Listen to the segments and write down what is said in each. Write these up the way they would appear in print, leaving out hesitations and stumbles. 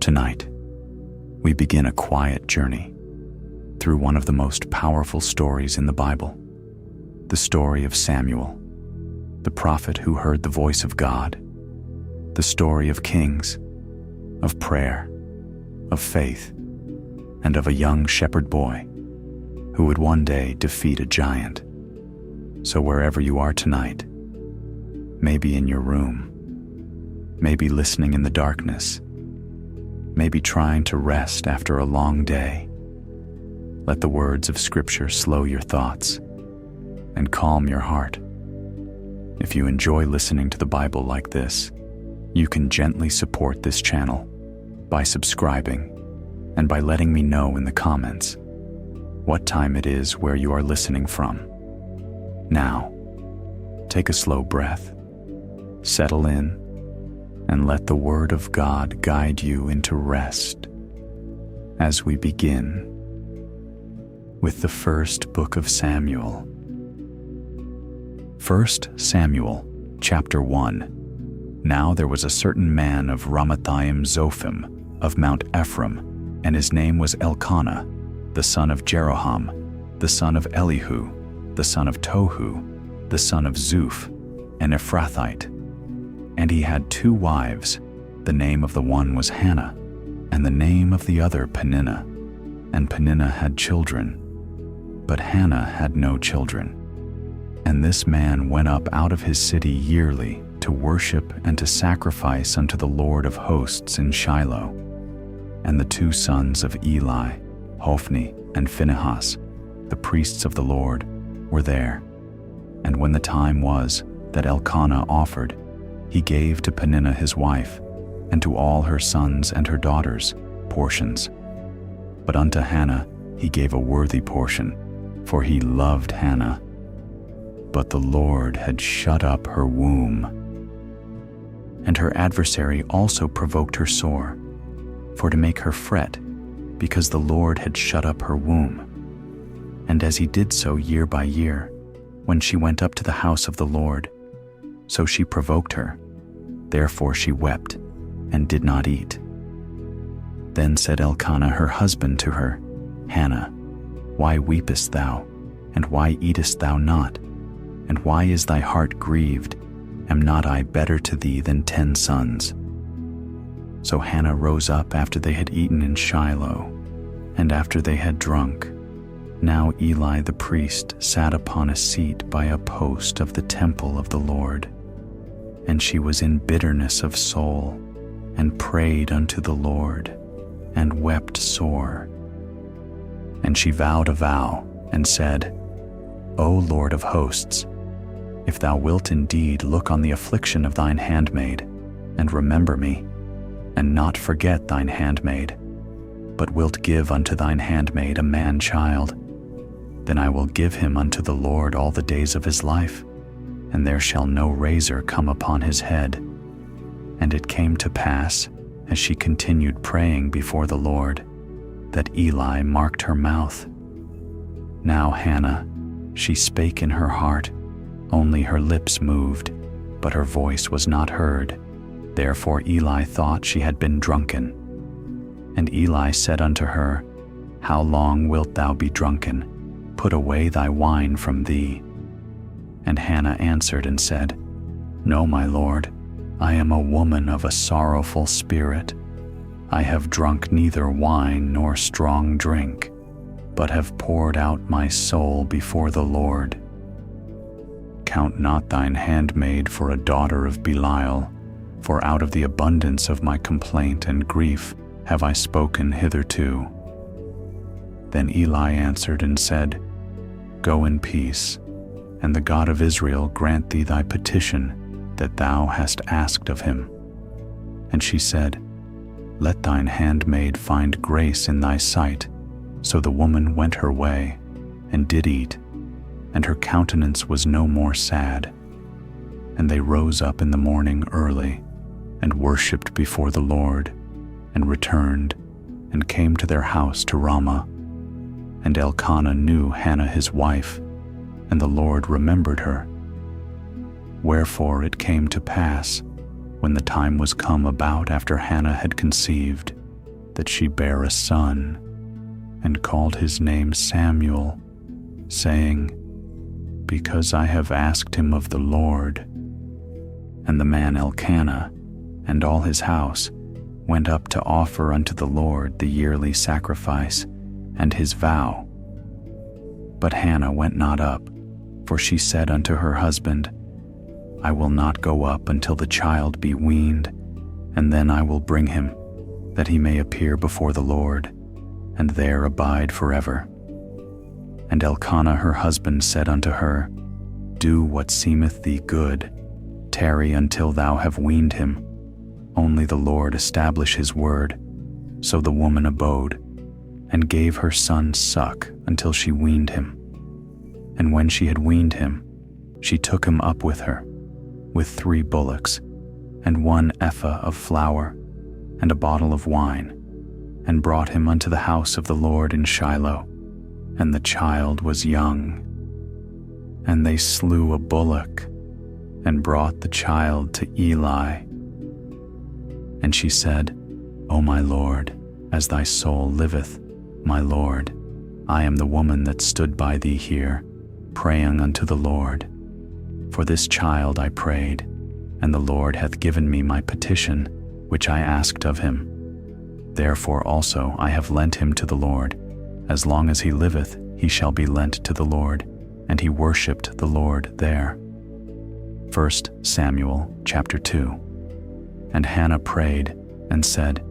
Tonight, we begin a quiet journey through one of the most powerful stories in the Bible, the story of Samuel, the prophet who heard the voice of God, the story of kings, of prayer, of faith, and of a young shepherd boy who would one day defeat a giant. So wherever you are tonight, maybe in your room, maybe listening in the darkness, maybe trying to rest after a long day, let the words of Scripture slow your thoughts and calm your heart. If you enjoy listening to the Bible like this, you can gently support this channel by subscribing and by letting me know in the comments what time it is where you are listening from. Now, take a slow breath, settle in, and let the Word of God guide you into rest as we begin with the first book of Samuel. 1 Samuel, chapter 1. Now there was a certain man of Ramathaim Zophim, of Mount Ephraim, and his name was Elkanah, the son of Jeroham, the son of Elihu, the son of Tohu, the son of Zuph, an Ephrathite. And he had 2 wives. The name of the one was Hannah, and the name of the other Peninnah. And Peninnah had children, but Hannah had no children. And this man went up out of his city yearly to worship and to sacrifice unto the Lord of hosts in Shiloh. And the 2 sons of Eli, Hophni and Phinehas, the priests of the Lord, were there. And when the time was that Elkanah offered, he gave to Peninnah his wife, and to all her sons and her daughters, portions. But unto Hannah he gave a worthy portion, for he loved Hannah. But the Lord had shut up her womb. And her adversary also provoked her sore, for to make her fret, because the Lord had shut up her womb. And as he did so year by year, when she went up to the house of the Lord, so she provoked her. Therefore she wept, and did not eat. Then said Elkanah her husband to her, Hannah, why weepest thou, and why eatest thou not? And why is thy heart grieved? Am not I better to thee than 10 sons? So Hannah rose up after they had eaten in Shiloh, and after they had drunk. Now Eli the priest sat upon a seat by a post of the temple of the Lord. And she was in bitterness of soul, and prayed unto the Lord, and wept sore. And she vowed a vow, and said, O Lord of hosts, if thou wilt indeed look on the affliction of thine handmaid, and remember me, and not forget thine handmaid, but wilt give unto thine handmaid a man-child, then I will give him unto the Lord all the days of his life, and there shall no razor come upon his head. And it came to pass, as she continued praying before the Lord, that Eli marked her mouth. Now Hannah, she spake in her heart, only her lips moved, but her voice was not heard. Therefore Eli thought she had been drunken. And Eli said unto her, How long wilt thou be drunken? Put away thy wine from thee. And Hannah answered and said, No, my Lord, I am a woman of a sorrowful spirit. I have drunk neither wine nor strong drink, but have poured out my soul before the Lord. Count not thine handmaid for a daughter of Belial, for out of the abundance of my complaint and grief have I spoken hitherto. Then Eli answered and said, Go in peace, and the God of Israel grant thee thy petition that thou hast asked of him. And she said, Let thine handmaid find grace in thy sight. So the woman went her way, and did eat, and her countenance was no more sad. And they rose up in the morning early, and worshipped before the Lord, and returned, and came to their house to Ramah. And Elkanah knew Hannah his wife, and the Lord remembered her. Wherefore it came to pass, when the time was come about after Hannah had conceived, that she bare a son, and called his name Samuel, saying, Because I have asked him of the Lord. And the man Elkanah and all his house went up to offer unto the Lord the yearly sacrifice and his vow. But Hannah went not up, for she said unto her husband, I will not go up until the child be weaned, and then I will bring him, that he may appear before the Lord, and there abide forever. And Elkanah her husband said unto her, Do what seemeth thee good, tarry until thou have weaned him. Only the Lord establish his word. So the woman abode, and gave her son suck until she weaned him. And when she had weaned him, she took him up with her, with 3 bullocks, and 1 ephah of flour, and a bottle of wine, and brought him unto the house of the Lord in Shiloh. And the child was young. And they slew a bullock, and brought the child to Eli. And she said, O my Lord, as thy soul liveth, my Lord, I am the woman that stood by thee here, praying unto the Lord. For this child I prayed, and the Lord hath given me my petition, which I asked of him. Therefore also I have lent him to the Lord. As long as he liveth, he shall be lent to the Lord. And he worshipped the Lord there. 1 Samuel chapter 2. And Hannah prayed, and said,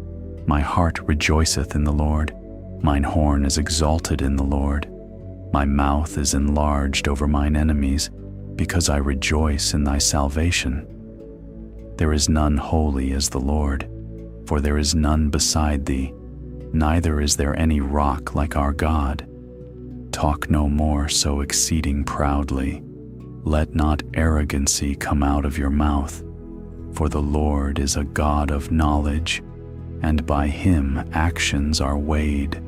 My heart rejoiceth in the Lord, mine horn is exalted in the Lord. My mouth is enlarged over mine enemies, because I rejoice in thy salvation. There is none holy as the Lord, for there is none beside thee, neither is there any rock like our God. Talk no more so exceeding proudly. Let not arrogancy come out of your mouth. For the Lord is a God of knowledge, and by him actions are weighed.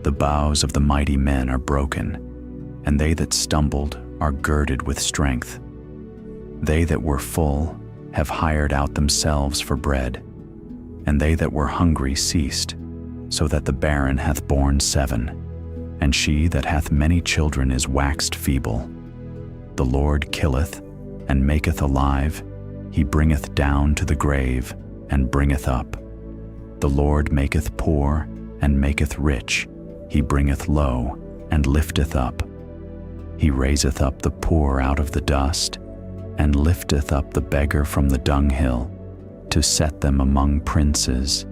The bows of the mighty men are broken, and they that stumbled are girded with strength. They that were full have hired out themselves for bread, and they that were hungry ceased, so that the barren hath borne 7, and she that hath many children is waxed feeble. The Lord killeth, and maketh alive, he bringeth down to the grave, and bringeth up. The Lord maketh poor, and maketh rich, he bringeth low, and lifteth up. He raiseth up the poor out of the dust, and lifteth up the beggar from the dunghill, to set them among princes,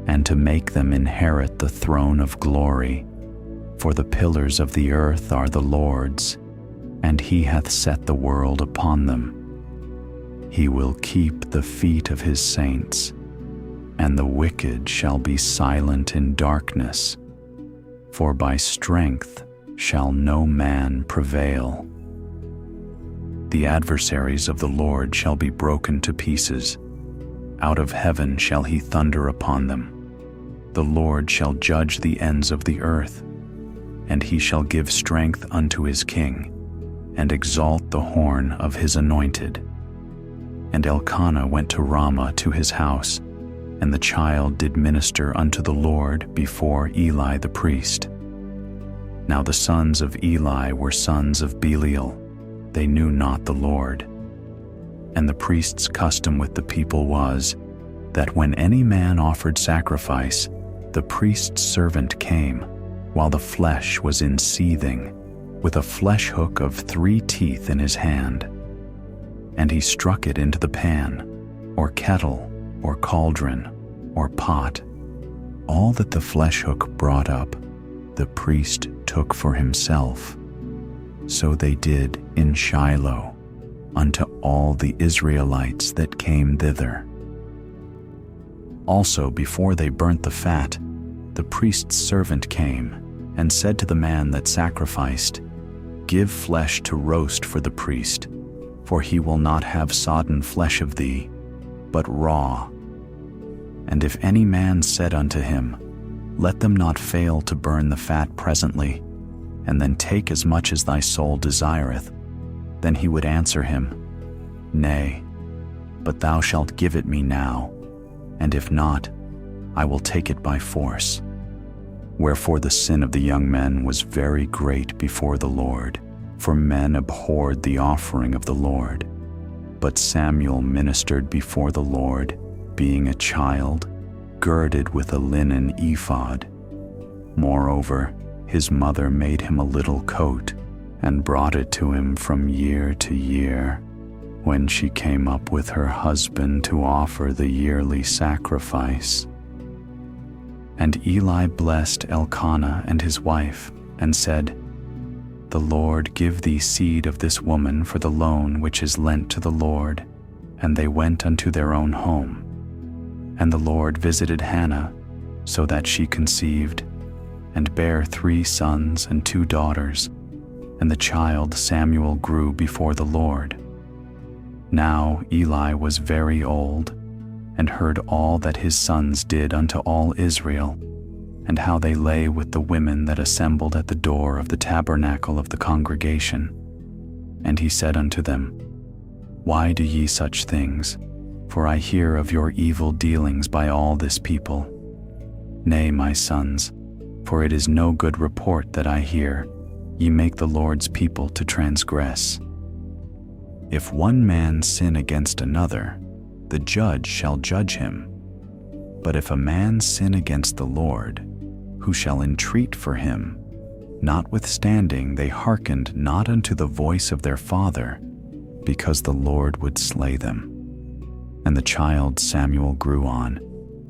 and to make them inherit the throne of glory. For the pillars of the earth are the Lord's, and he hath set the world upon them. He will keep the feet of his saints, and the wicked shall be silent in darkness. For by strength shall no man prevail. The adversaries of the Lord shall be broken to pieces. Out of heaven shall he thunder upon them. The Lord shall judge the ends of the earth, and he shall give strength unto his king, and exalt the horn of his anointed. And Elkanah went to Ramah to his house, and the child did minister unto the Lord before Eli the priest. Now the sons of Eli were sons of Belial, they knew not the Lord. And the priest's custom with the people was, that when any man offered sacrifice, the priest's servant came, while the flesh was in seething, with a flesh hook of 3 teeth in his hand. And he struck it into the pan, or kettle, or cauldron, or pot. All that the flesh hook brought up, the priest took for himself. So they did in Shiloh, unto all the Israelites that came thither. Also before they burnt the fat, the priest's servant came, and said to the man that sacrificed, Give flesh to roast for the priest, for he will not have sodden flesh of thee, but raw. And if any man said unto him, Let them not fail to burn the fat presently, and then take as much as thy soul desireth, then he would answer him, Nay, but thou shalt give it me now, and if not, I will take it by force. Wherefore the sin of the young men was very great before the Lord, for men abhorred the offering of the Lord. But Samuel ministered before the Lord, being a child, girded with a linen ephod. Moreover, his mother made him a little coat, and brought it to him from year to year, when she came up with her husband to offer the yearly sacrifice. And Eli blessed Elkanah and his wife, and said, The Lord give thee seed of this woman for the loan which is lent to the Lord. And they went unto their own home. And the Lord visited Hannah, so that she conceived, and bare 3 sons and 2 daughters. And the child Samuel grew before the Lord. Now Eli was very old, and heard all that his sons did unto all Israel, and how they lay with the women that assembled at the door of the tabernacle of the congregation. And he said unto them, Why do ye such things? For I hear of your evil dealings by all this people. Nay, my sons, for it is no good report that I hear, ye make the Lord's people to transgress. If one man sin against another, the judge shall judge him. But if a man sin against the Lord, who shall entreat for him? Notwithstanding they hearkened not unto the voice of their father, because the Lord would slay them. And the child Samuel grew on,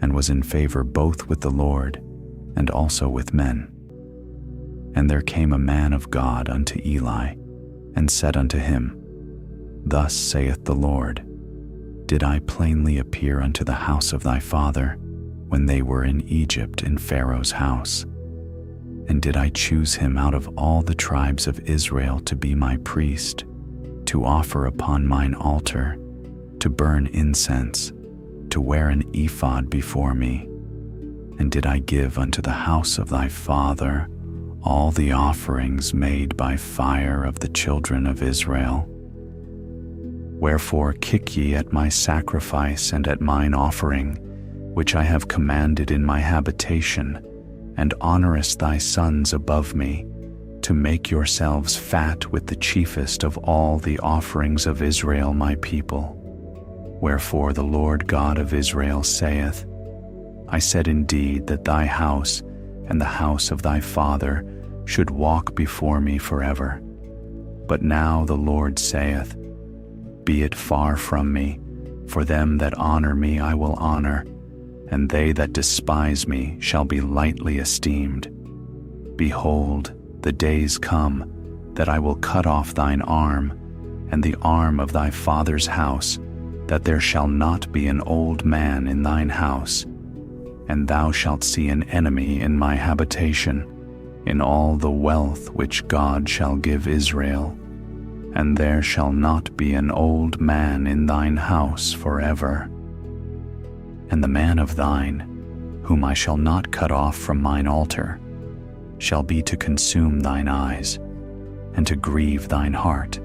and was in favor both with the Lord, and also with men. And there came a man of God unto Eli, and said unto him, Thus saith the Lord, Did I plainly appear unto the house of thy father, when they were in Egypt in Pharaoh's house? And did I choose him out of all the tribes of Israel to be my priest, to offer upon mine altar, to burn incense, to wear an ephod before me? And did I give unto the house of thy father all the offerings made by fire of the children of Israel? Wherefore kick ye at my sacrifice and at mine offering, which I have commanded in my habitation, and honorest thy sons above me, to make yourselves fat with the chiefest of all the offerings of Israel my people. Wherefore the Lord God of Israel saith, I said indeed that thy house and the house of thy father should walk before me forever. But now the Lord saith, Be it far from me, for them that honor me I will honor, and they that despise me shall be lightly esteemed. Behold, the days come that I will cut off thine arm, and the arm of thy father's house, that there shall not be an old man in thine house. And thou shalt see an enemy in my habitation, in all the wealth which God shall give Israel. And there shall not be an old man in thine house forever. And the man of thine, whom I shall not cut off from mine altar, shall be to consume thine eyes, and to grieve thine heart.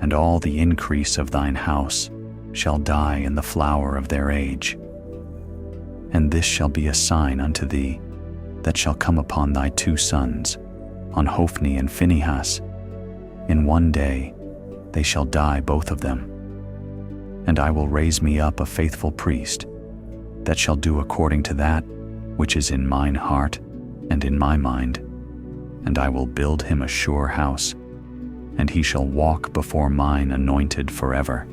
And all the increase of thine house shall die in the flower of their age. And this shall be a sign unto thee, that shall come upon thy 2 sons, on Hophni and Phinehas. In one day they shall die both of them. And I will raise me up a faithful priest, that shall do according to that which is in mine heart and in my mind. And I will build him a sure house, and he shall walk before mine anointed forever.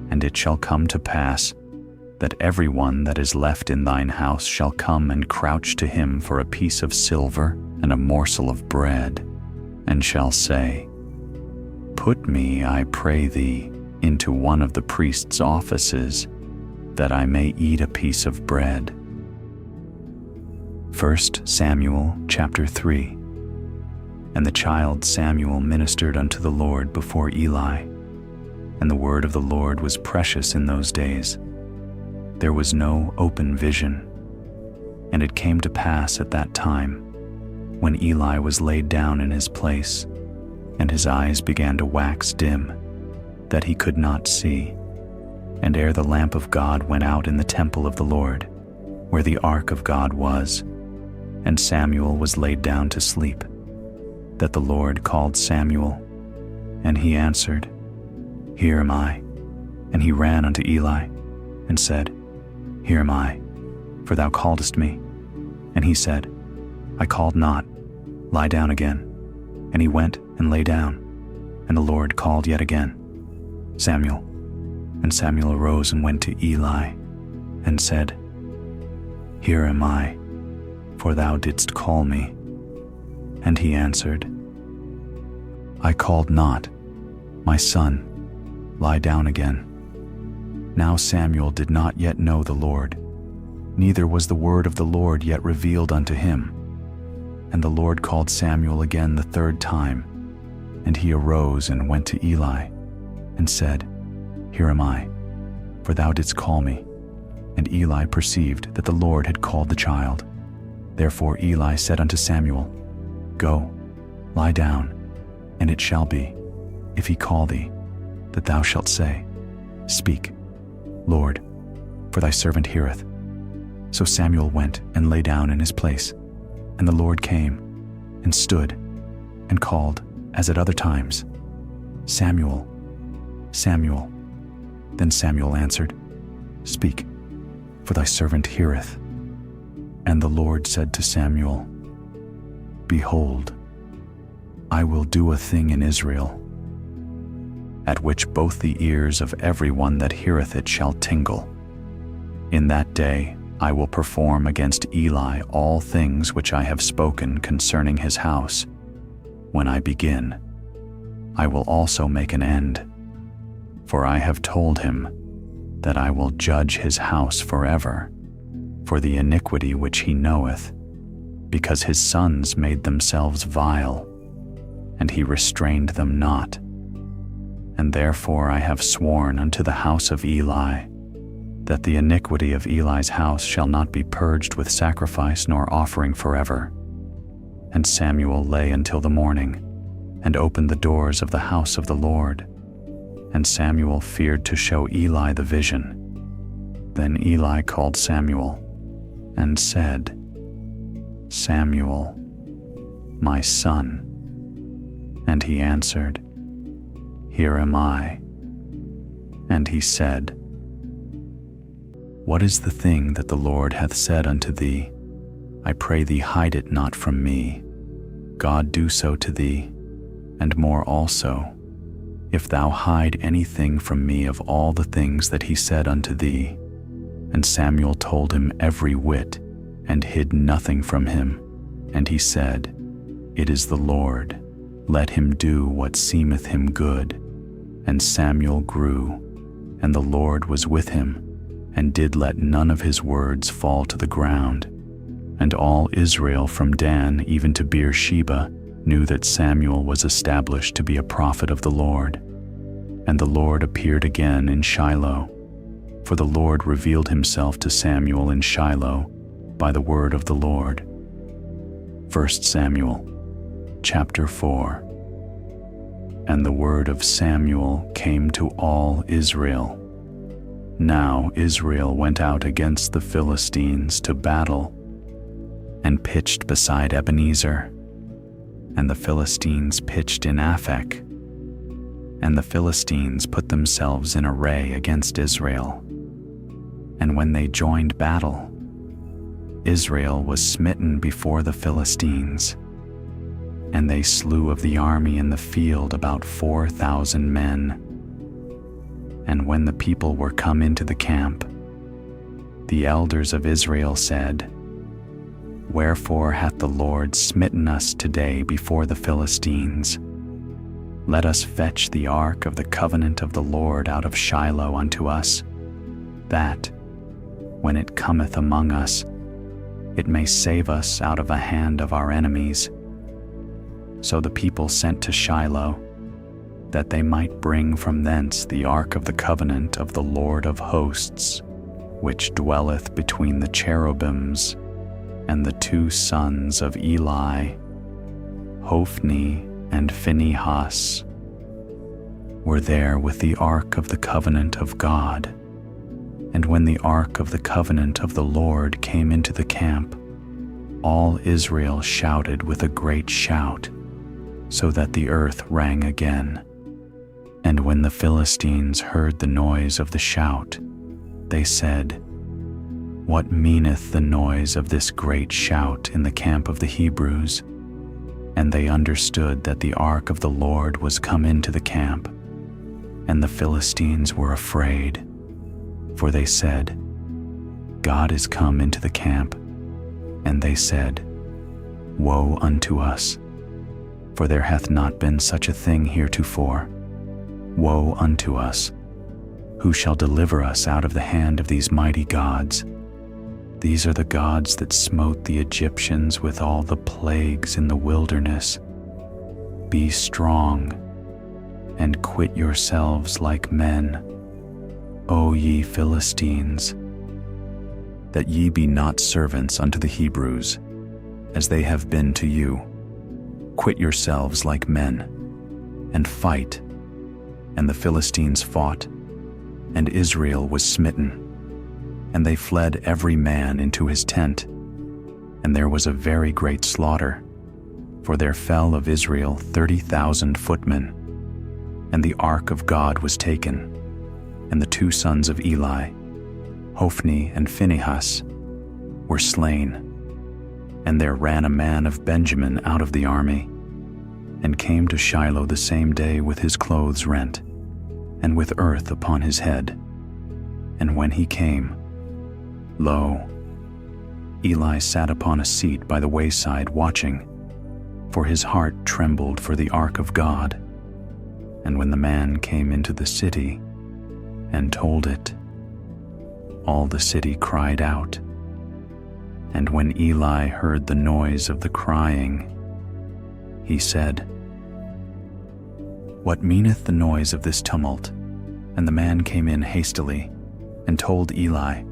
And it shall come to pass, that every one that is left in thine house shall come and crouch to him for a piece of silver and a morsel of bread, and shall say, Put me, I pray thee, into one of the priest's offices, that I may eat a piece of bread. 1 Samuel chapter 3. And the child Samuel ministered unto the Lord before Eli, and the word of the Lord was precious in those days. There was no open vision. And it came to pass at that time, when Eli was laid down in his place, and his eyes began to wax dim, that he could not see. And ere the lamp of God went out in the temple of the Lord, where the ark of God was, and Samuel was laid down to sleep, that the Lord called Samuel, and he answered, Here am I. And he ran unto Eli, and said, Here am I, for thou calledst me. And he said, I called not, lie down again. And he went and lay down, and the Lord called yet again, Samuel. And Samuel arose and went to Eli, and said, Here am I, for thou didst call me. And he answered, I called not, my son, lie down again. Now Samuel did not yet know the Lord, neither was the word of the Lord yet revealed unto him. And the Lord called Samuel again the third time, and he arose and went to Eli, and said, Here am I, for thou didst call me. And Eli perceived that the Lord had called the child. Therefore Eli said unto Samuel, Go, lie down, and it shall be, if he call thee, that thou shalt say, Speak, Lord, for thy servant heareth. So Samuel went and lay down in his place, and the Lord came, and stood, and called, as at other times, Samuel, Samuel. Then Samuel answered, Speak, for thy servant heareth. And the Lord said to Samuel, Behold, I will do a thing in Israel, at which both the ears of every one that heareth it shall tingle. In that day I will perform against Eli all things which I have spoken concerning his house. When I begin, I will also make an end. For I have told him that I will judge his house forever, for the iniquity which he knoweth, because his sons made themselves vile, and he restrained them not. And therefore I have sworn unto the house of Eli, that the iniquity of Eli's house shall not be purged with sacrifice nor offering forever. And Samuel lay until the morning, and opened the doors of the house of the Lord. And Samuel feared to show Eli the vision. Then Eli called Samuel, and said, Samuel, my son. And he answered, Here am I. And he said, What is the thing that the Lord hath said unto thee? I pray thee hide it not from me. God do so to thee, and more also, if thou hide anything from me of all the things that he said unto thee. And Samuel told him every whit, and hid nothing from him. And he said, It is the Lord, let him do what seemeth him good. And Samuel grew, and the Lord was with him, and did let none of his words fall to the ground. And all Israel from Dan even to Beersheba knew that Samuel was established to be a prophet of the Lord. And the Lord appeared again in Shiloh, for the Lord revealed himself to Samuel in Shiloh by the word of the Lord. 1 Samuel, chapter 4. And the word of Samuel came to all Israel. Now Israel went out against the Philistines to battle, and pitched beside Ebenezer. And the Philistines pitched in Aphek. And the Philistines put themselves in array against Israel. And when they joined battle, Israel was smitten before the Philistines. And they slew of the army in the field about 4,000 men. And when the people were come into the camp, the elders of Israel said, Wherefore hath the Lord smitten us today before the Philistines? Let us fetch the ark of the covenant of the Lord out of Shiloh unto us, that, when it cometh among us, it may save us out of the hand of our enemies. So the people sent to Shiloh, that they might bring from thence the ark of the covenant of the Lord of hosts, which dwelleth between the cherubims. And the two sons of Eli, Hophni and Phinehas, were there with the ark of the covenant of God. And when the ark of the covenant of the Lord came into the camp, all Israel shouted with a great shout, so that the earth rang again. And when the Philistines heard the noise of the shout, they said, "What meaneth the noise of this great shout in the camp of the Hebrews?" And they understood that the ark of the Lord was come into the camp, and the Philistines were afraid. For they said, "God is come into the camp." And they said, "Woe unto us, for there hath not been such a thing heretofore. Woe unto us! Who shall deliver us out of the hand of these mighty gods? These are the gods that smote the Egyptians with all the plagues in the wilderness. Be strong, and quit yourselves like men, O ye Philistines, that ye be not servants unto the Hebrews, as they have been to you. Quit yourselves like men, and fight." And the Philistines fought, and Israel was smitten. And they fled every man into his tent, and there was a very great slaughter, for there fell of Israel 30,000 footmen. And the ark of God was taken, and the two sons of Eli, Hophni and Phinehas, were slain. And there ran a man of Benjamin out of the army, and came to Shiloh the same day with his clothes rent, and with earth upon his head. And when he came, lo, Eli sat upon a seat by the wayside watching, for his heart trembled for the ark of God. And when the man came into the city and told it, all the city cried out. And when Eli heard the noise of the crying, he said, "What meaneth the noise of this tumult?" And the man came in hastily and told Eli.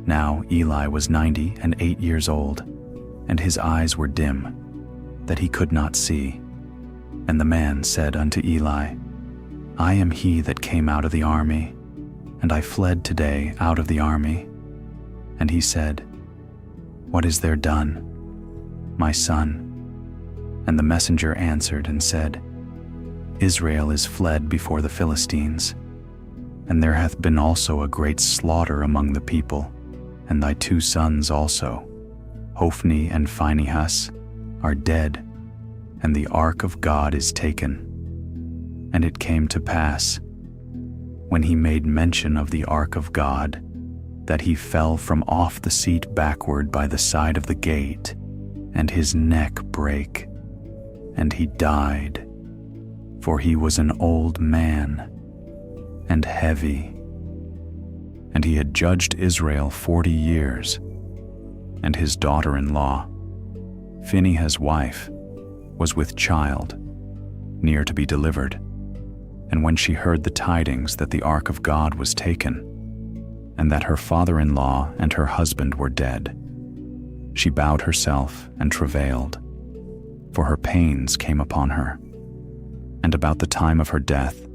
Now Eli was 98 years old, and his eyes were dim, that he could not see. And the man said unto Eli, "I am he that came out of the army, and I fled today out of the army." And he said, "What is there done, my son?" And the messenger answered and said, "Israel is fled before the Philistines, and there hath been also a great slaughter among the people, and thy two sons also, Hophni and Phinehas, are dead, and the ark of God is taken." And it came to pass, when he made mention of the ark of God, that he fell from off the seat backward by the side of the gate, and his neck brake, and he died, for he was an old man, and heavy. And he had judged Israel 40 years, and his daughter-in-law, Phinehas' wife, was with child, near to be delivered. And when she heard the tidings that the ark of God was taken, and that her father-in-law and her husband were dead, she bowed herself and travailed, for her pains came upon her. And about the time of her death,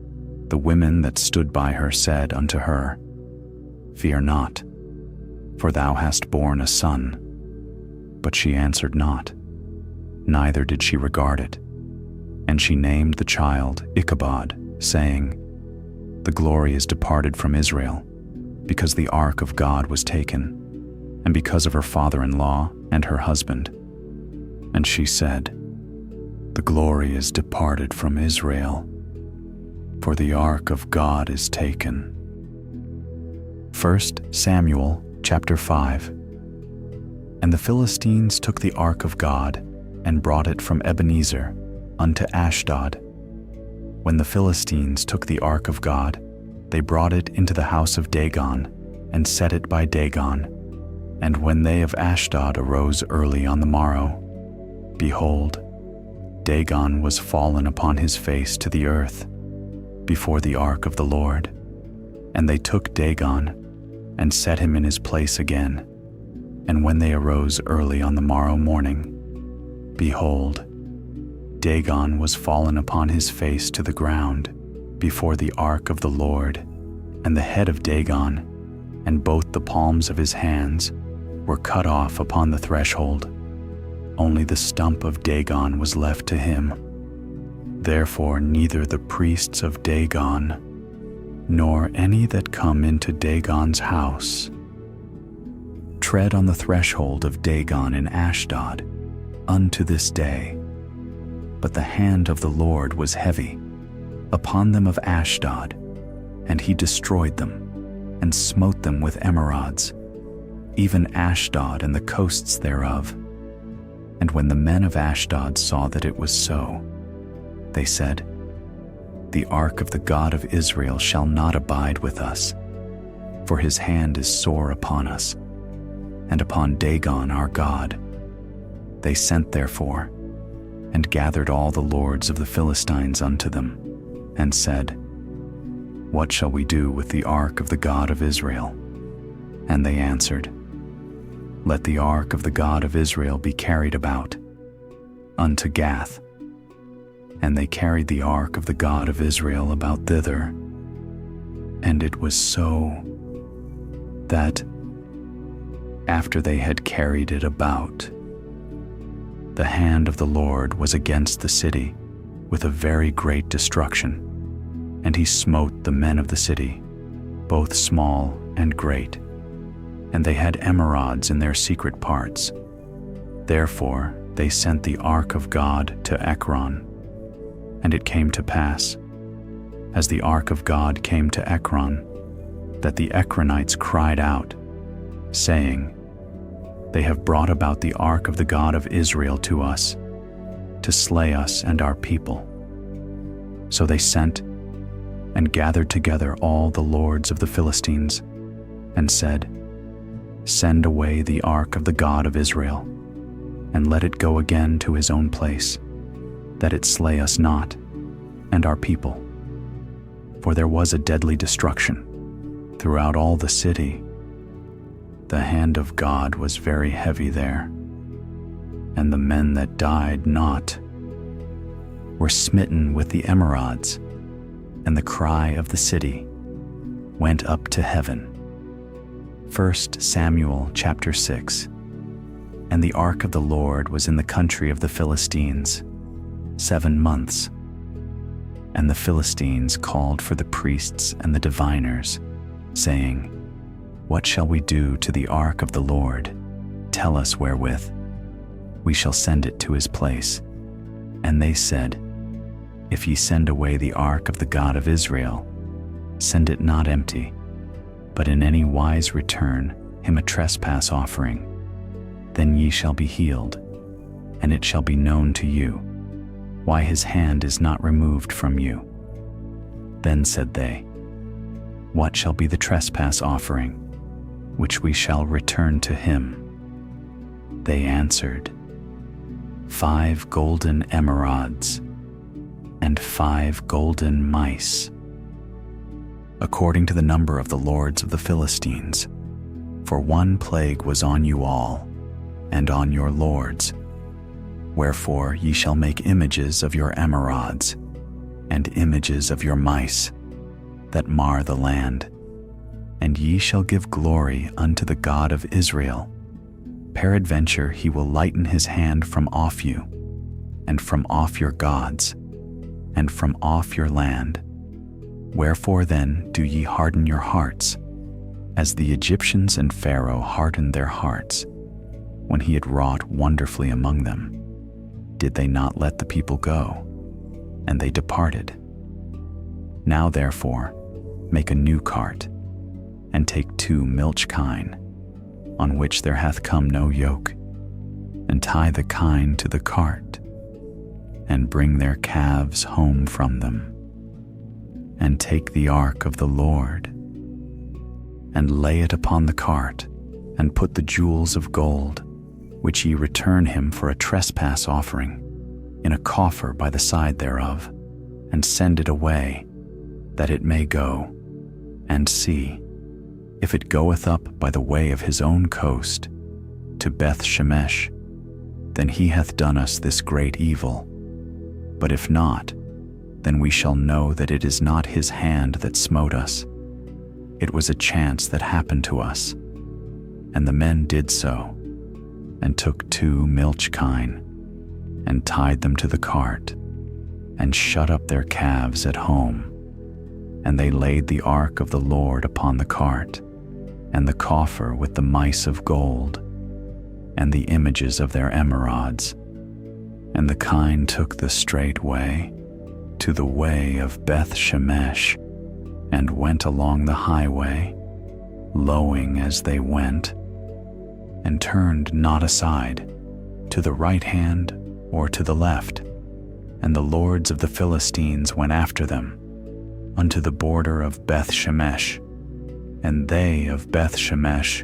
the women that stood by her said unto her, "Fear not, for thou hast borne a son." But she answered not, neither did she regard it. And she named the child Ichabod, saying, "The glory is departed from Israel, because the ark of God was taken, and because of her father-in-law and her husband." And she said, "The glory is departed from Israel, for the ark of God is taken." 1 Samuel chapter 5. And the Philistines took the ark of God, and brought it from Ebenezer unto Ashdod. When the Philistines took the ark of God, they brought it into the house of Dagon, and set it by Dagon. And when they of Ashdod arose early on the morrow, behold, Dagon was fallen upon his face to the earth, before the ark of the Lord. And they took Dagon, and set him in his place again. And when they arose early on the morrow morning, behold, Dagon was fallen upon his face to the ground, before the ark of the Lord. And the head of Dagon, and both the palms of his hands were cut off upon the threshold. Only the stump of Dagon was left to him. Therefore neither the priests of Dagon, nor any that come into Dagon's house, tread on the threshold of Dagon in Ashdod unto this day. But the hand of the Lord was heavy upon them of Ashdod, and he destroyed them, and smote them with emerods, even Ashdod and the coasts thereof. And when the men of Ashdod saw that it was so, they said, The ark of the God of Israel shall not abide with us, for his hand is sore upon us, and upon Dagon our God. They sent therefore, and gathered all the lords of the Philistines unto them, and said, What shall we do with the ark of the God of Israel? And they answered, Let the ark of the God of Israel be carried about unto Gath. And they carried the ark of the God of Israel about thither. And it was so that, after they had carried it about, the hand of the Lord was against the city with a very great destruction, and he smote the men of the city, both small and great, and they had emerods in their secret parts. Therefore they sent the ark of God to Ekron. And it came to pass, as the ark of God came to Ekron, that the Ekronites cried out, saying, They have brought about the ark of the God of Israel to us, to slay us and our people. So they sent and gathered together all the lords of the Philistines, and said, Send away the ark of the God of Israel, and let it go again to his own place, that it slay us not, and our people. For there was a deadly destruction throughout all the city. The hand of God was very heavy there, and the men that died not were smitten with the emerods, and the cry of the city went up to heaven. 1 Samuel chapter 6. And the ark of the Lord was in the country of the Philistines 7 months. And the Philistines called for the priests and the diviners, saying, What shall we do to the ark of the Lord? Tell us wherewith we shall send it to his place. And they said, If ye send away the ark of the God of Israel, send it not empty, but in any wise return him a trespass offering. Then ye shall be healed, and it shall be known to you why his hand is not removed from you. Then said they, What shall be the trespass offering, which we shall return to him? They answered, 5 golden emerods, and 5 golden mice, according to the number of the lords of the Philistines. For one plague was on you all, and on your lords. Wherefore ye shall make images of your emerods, and images of your mice, that mar the land. And ye shall give glory unto the God of Israel. Peradventure he will lighten his hand from off you, and from off your gods, and from off your land. Wherefore then do ye harden your hearts, as the Egyptians and Pharaoh hardened their hearts, when he had wrought wonderfully among them? Did they not let the people go? And they departed. Now therefore make a new cart, and take 2 milch kine, on which there hath come no yoke, and tie the kine to the cart, and bring their calves home from them. And take the ark of the Lord, and lay it upon the cart, and put the jewels of gold, which ye return him for a trespass offering, in a coffer by the side thereof, and send it away, that it may go. And see, if it goeth up by the way of his own coast, to Beth Shemesh, then he hath done us this great evil. But if not, then we shall know that it is not his hand that smote us, It was a chance that happened to us. And the men did so, and took 2 milch kine, and tied them to the cart, and shut up their calves at home. And they laid the ark of the Lord upon the cart, and the coffer with the mice of gold, and the images of their emerods. And the kine took the straight way, to the way of Beth Shemesh, and went along the highway, lowing as they went, and turned not aside, to the right hand or to the left. And the lords of the Philistines went after them, unto the border of Beth Shemesh. And they of Beth Shemesh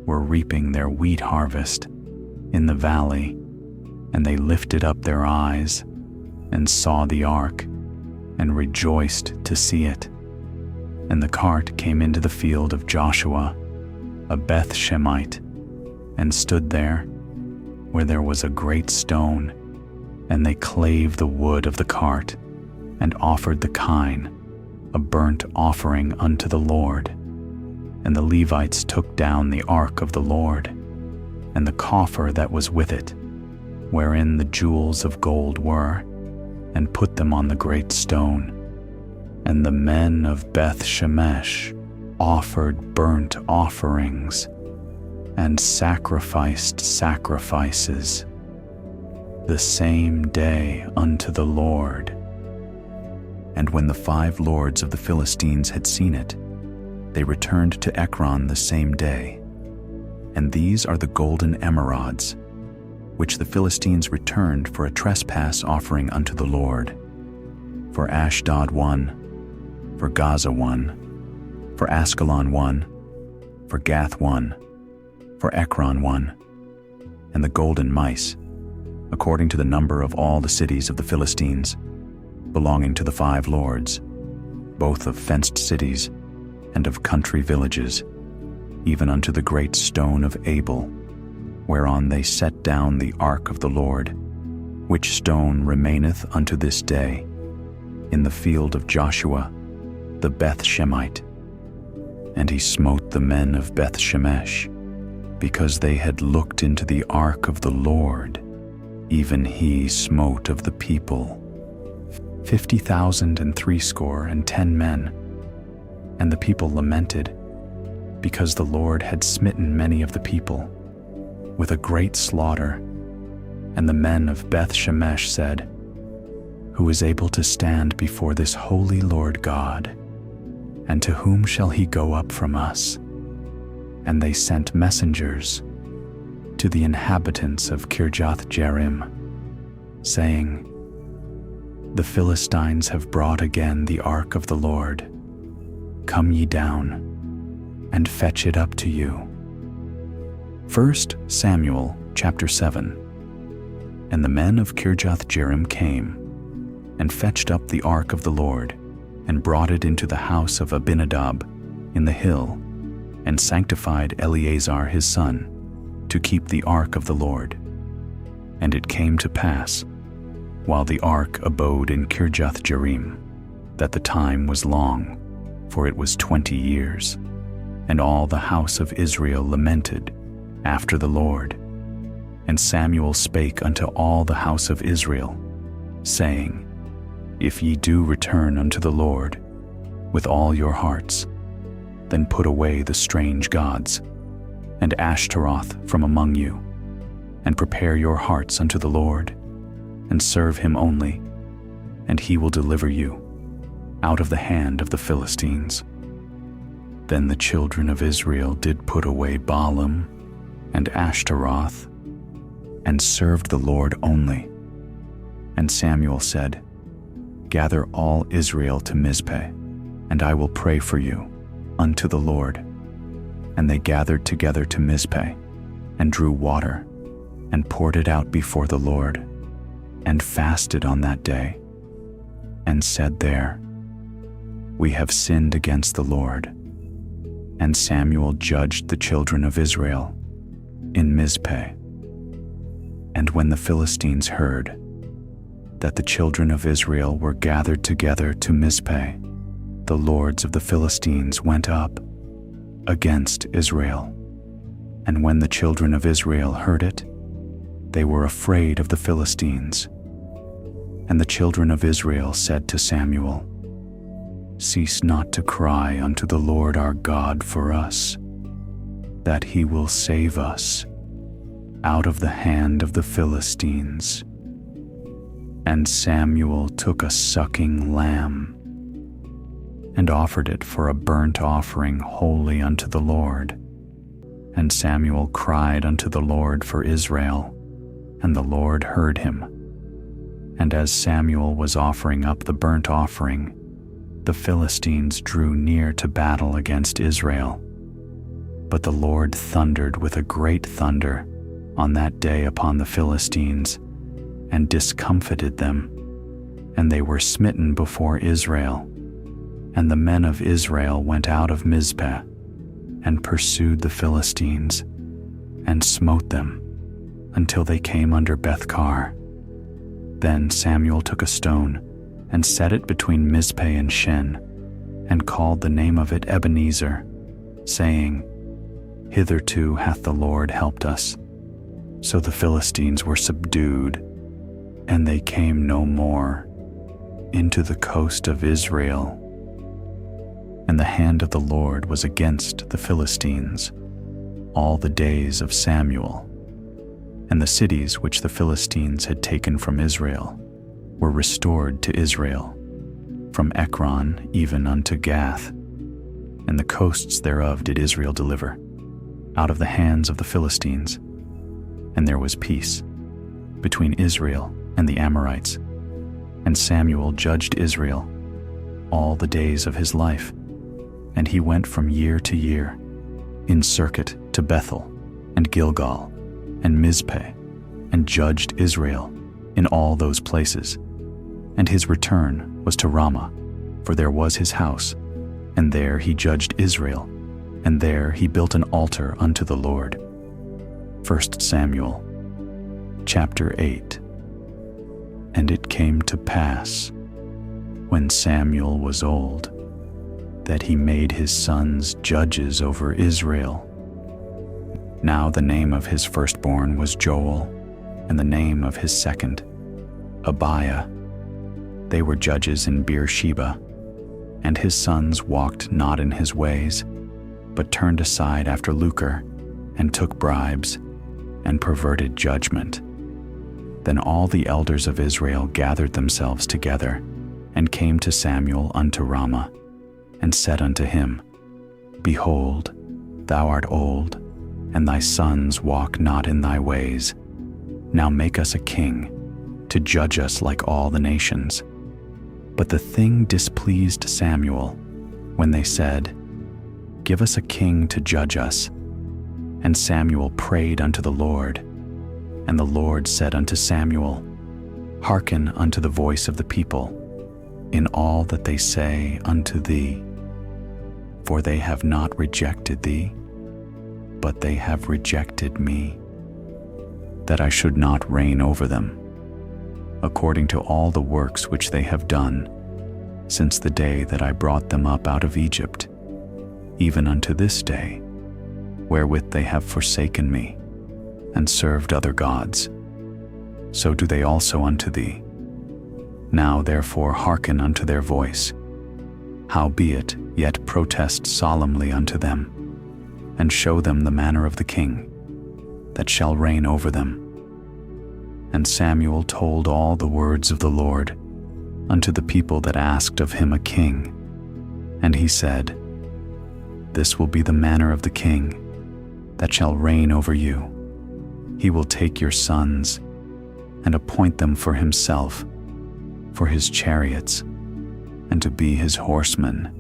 were reaping their wheat harvest in the valley, and they lifted up their eyes, and saw the ark, and rejoiced to see it. And the cart came into the field of Joshua, a Beth Shemite, and stood there, where there was a great stone, and they clave the wood of the cart, and offered the kine, a burnt offering unto the Lord. And the Levites took down the ark of the Lord, and the coffer that was with it, wherein the jewels of gold were, and put them on the great stone. And the men of Beth Shemesh offered burnt offerings, and sacrificed sacrifices the same day unto the Lord. And when the 5 lords of the Philistines had seen it, they returned to Ekron the same day. And these are the golden emerods, which the Philistines returned for a trespass offering unto the Lord. For Ashdod 1, for Gaza 1, for Askelon 1, for Gath 1, for Ekron 1, and the golden mice, according to the number of all the cities of the Philistines, belonging to the 5 lords, both of fenced cities and of country villages, even unto the great stone of Abel, whereon they set down the ark of the Lord, which stone remaineth unto this day, in the field of Joshua, the Beth Shemite. And he smote the men of Beth Shemesh, because they had looked into the ark of the Lord. Even he smote of the people 50,060 men. And the people lamented, because the Lord had smitten many of the people with a great slaughter. And the men of Beth Shemesh said, Who is able to stand before this holy Lord God? And to whom shall he go up from us? And they sent messengers to the inhabitants of Kirjath Jearim, saying, The Philistines have brought again the ark of the Lord. Come ye down, and fetch it up to you. 1 Samuel chapter 7. And the men of Kirjath Jearim came, and fetched up the ark of the Lord, and brought it into the house of Abinadab in the hill, and sanctified Eleazar his son, to keep the ark of the Lord. And it came to pass, while the ark abode in Kirjath Jearim, that the time was long, for it was 20 years, and all the house of Israel lamented after the Lord. And Samuel spake unto all the house of Israel, saying, If ye do return unto the Lord with all your hearts, then put away the strange gods, and Ashtaroth from among you, and prepare your hearts unto the Lord, and serve him only, and he will deliver you out of the hand of the Philistines. Then the children of Israel did put away Baalim and Ashtaroth, and served the Lord only. And Samuel said, Gather all Israel to Mizpeh, and I will pray for you unto the Lord. And they gathered together to Mizpeh, and drew water, and poured it out before the Lord, and fasted on that day, and said there, We have sinned against the Lord. And Samuel judged the children of Israel in Mizpeh. And when the Philistines heard that the children of Israel were gathered together to Mizpeh, the lords of the Philistines went up against Israel. And when the children of Israel heard it, they were afraid of the Philistines. And the children of Israel said to Samuel, "Cease not to cry unto the Lord our God for us, that he will save us out of the hand of the Philistines." And Samuel took a sucking lamb and offered it for a burnt offering wholly unto the Lord. And Samuel cried unto the Lord for Israel, and the Lord heard him. And as Samuel was offering up the burnt offering, the Philistines drew near to battle against Israel. But the Lord thundered with a great thunder on that day upon the Philistines, and discomfited them, and they were smitten before Israel. And the men of Israel went out of Mizpeh, and pursued the Philistines, and smote them, until they came under Bethkar. Then Samuel took a stone, and set it between Mizpeh and Shen, and called the name of it Ebenezer, saying, "Hitherto hath the Lord helped us." So the Philistines were subdued, and they came no more into the coast of Israel. And the hand of the Lord was against the Philistines all the days of Samuel. And the cities which the Philistines had taken from Israel were restored to Israel, from Ekron even unto Gath. And the coasts thereof did Israel deliver out of the hands of the Philistines. And there was peace between Israel and the Amorites. And Samuel judged Israel all the days of his life. And he went from year to year in circuit to Bethel and Gilgal and Mizpeh, and judged Israel in all those places. And his return was to Ramah, for there was his house, and there he judged Israel, and there he built an altar unto the Lord. 1 Samuel chapter 8. And it came to pass, when Samuel was old, that he made his sons judges over Israel. Now the name of his firstborn was Joel, and the name of his second, Abiah. They were judges in Beersheba, and his sons walked not in his ways, but turned aside after lucre, and took bribes, and perverted judgment. Then all the elders of Israel gathered themselves together, and came to Samuel unto Ramah, and said unto him, Behold, thou art old, and thy sons walk not in thy ways. Now make us a king, to judge us like all the nations. But the thing displeased Samuel, when they said, Give us a king to judge us. And Samuel prayed unto the Lord. And the Lord said unto Samuel, Hearken unto the voice of the people, in all that they say unto thee. For they have not rejected thee, but they have rejected me, that I should not reign over them, according to all the works which they have done, since the day that I brought them up out of Egypt, even unto this day, wherewith they have forsaken me, and served other gods. So do they also unto thee. Now therefore hearken unto their voice. Howbeit, yet protest solemnly unto them, and show them the manner of the king, that shall reign over them. And Samuel told all the words of the Lord unto the people that asked of him a king. And he said, This will be the manner of the king, that shall reign over you. He will take your sons, and appoint them for himself, for his chariots, and to be his horsemen,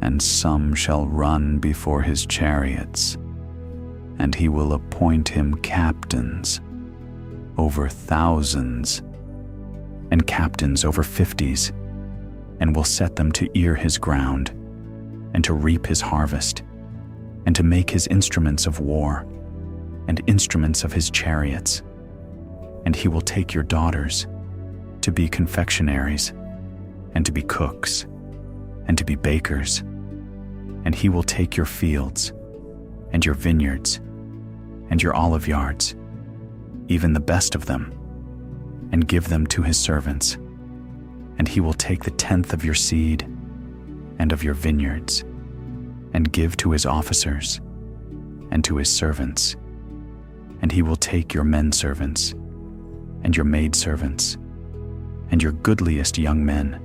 and some shall run before his chariots, and he will appoint him captains over thousands, and captains over 50s, and will set them to ear his ground, and to reap his harvest, and to make his instruments of war, and instruments of his chariots. And he will take your daughters to be confectionaries, and to be cooks, and to be bakers, and he will take your fields, and your vineyards, and your olive yards, even the best of them, and give them to his servants. And he will take the 10th of your seed and of your vineyards, and give to his officers and to his servants. And he will take your menservants and your maidservants, and your goodliest young men,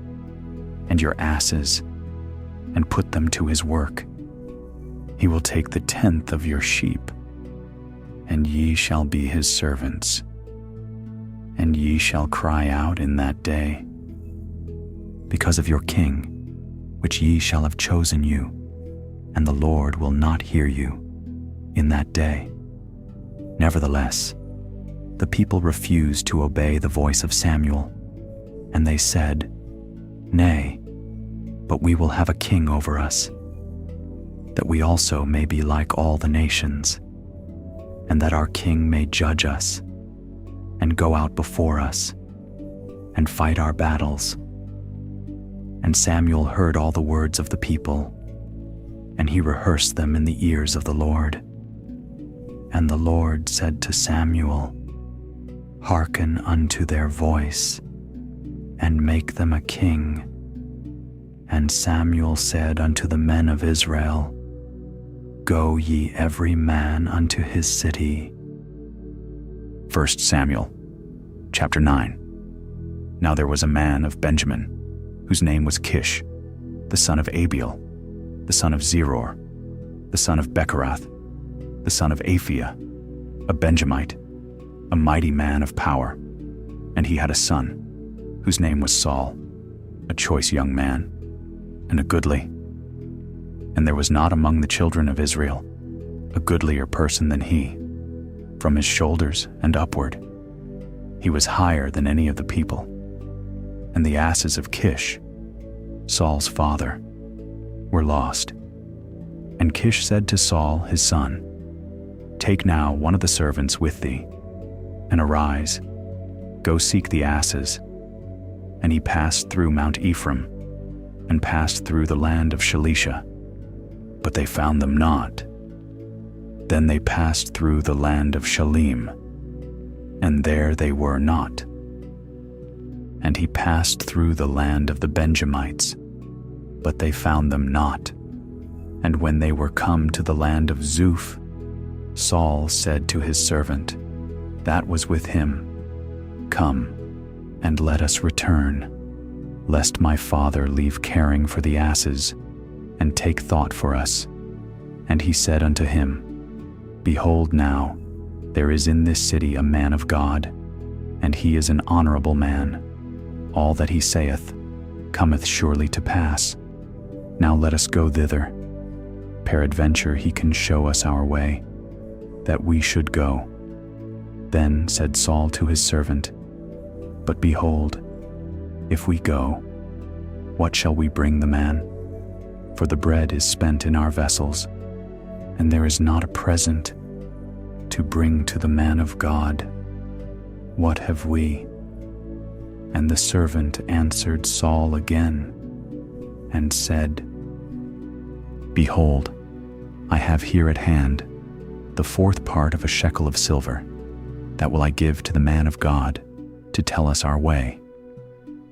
and your asses, and put them to his work. He will take the 10th of your sheep, and ye shall be his servants. And ye shall cry out in that day, because of your king, which ye shall have chosen you, and the Lord will not hear you in that day. Nevertheless, the people refused to obey the voice of Samuel, and they said, Nay, but we will have a king over us, that we also may be like all the nations, and that our king may judge us, and go out before us, and fight our battles. And Samuel heard all the words of the people, and he rehearsed them in the ears of the Lord. And the Lord said to Samuel, Hearken unto their voice, and make them a king. And Samuel said unto the men of Israel, Go ye every man unto his city. 1 Samuel, chapter 9. Now there was a man of Benjamin, whose name was Kish, the son of Abiel, the son of Zeror, the son of Bechorath, the son of Aphiah, a Benjamite, a mighty man of power. And he had a son, whose name was Saul, a choice young man, and a goodly. And there was not among the children of Israel a goodlier person than he. From his shoulders and upward, he was higher than any of the people. And the asses of Kish, Saul's father, were lost. And Kish said to Saul his son, Take now one of the servants with thee, and arise, go seek the asses. And he passed through Mount Ephraim, and passed through the land of Shalisha, but they found them not. Then they passed through the land of Shalim, and there they were not. And he passed through the land of the Benjamites, but they found them not. And when they were come to the land of Zuph, Saul said to his servant that was with him, Come, and let us return, lest my father leave caring for the asses, and take thought for us. And he said unto him, Behold now, there is in this city a man of God, and he is an honorable man. All that he saith cometh surely to pass. Now let us go thither. Peradventure he can show us our way, that we should go. Then said Saul to his servant, But behold, if we go, what shall we bring the man? For the bread is spent in our vessels, and there is not a present to bring to the man of God. What have we? And the servant answered Saul again, and said, Behold, I have here at hand the 4th part of a shekel of silver, that will I give to the man of God, to tell us our way.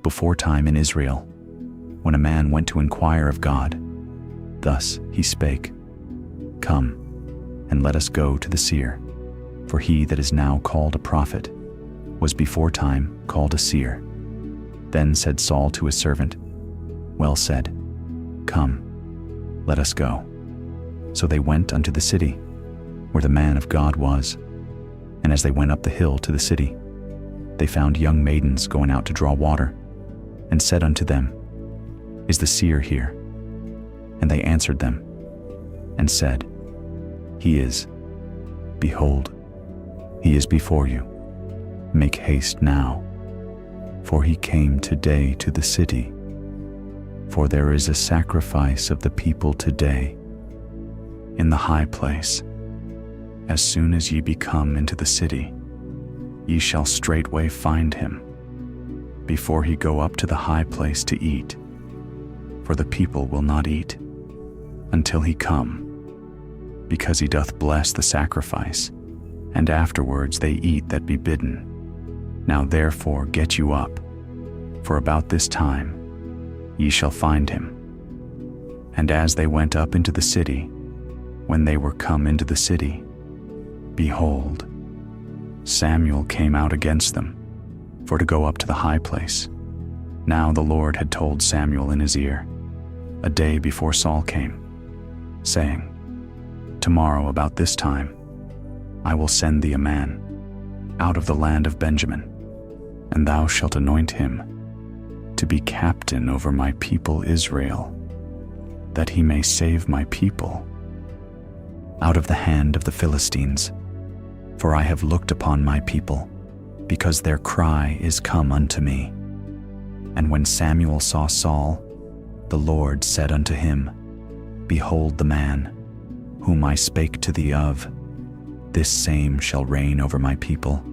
Before time in Israel, when a man went to inquire of God, thus he spake, Come, and let us go to the seer, for he that is now called a prophet was before time called a seer. Then said Saul to his servant, Well said, Come, let us go. So they went unto the city, where the man of God was. And as they went up the hill to the city, they found young maidens going out to draw water, and said unto them, Is the seer here? And they answered them, and said, He is. Behold, he is before you. Make haste now, for he came today to the city. For there is a sacrifice of the people today in the high place. As soon as ye be come into the city, ye shall straightway find him, before he go up to the high place to eat. for the people will not eat until he come, because he doth bless the sacrifice, and afterwards they eat that be bidden. Now therefore get you up, for about this time ye shall find him. And as they went up into the city, when they were come into the city, behold, Samuel came out against them, for to go up to the high place. Now the Lord had told Samuel in his ear, a day before Saul came, saying, Tomorrow about this time I will send thee a man out of the land of Benjamin, and thou shalt anoint him to be captain over my people Israel, that he may save my people out of the hand of the Philistines. For I have looked upon my people, because their cry is come unto me. And when Samuel saw Saul, the Lord said unto him, Behold the man, whom I spake to thee of, this same shall reign over my people.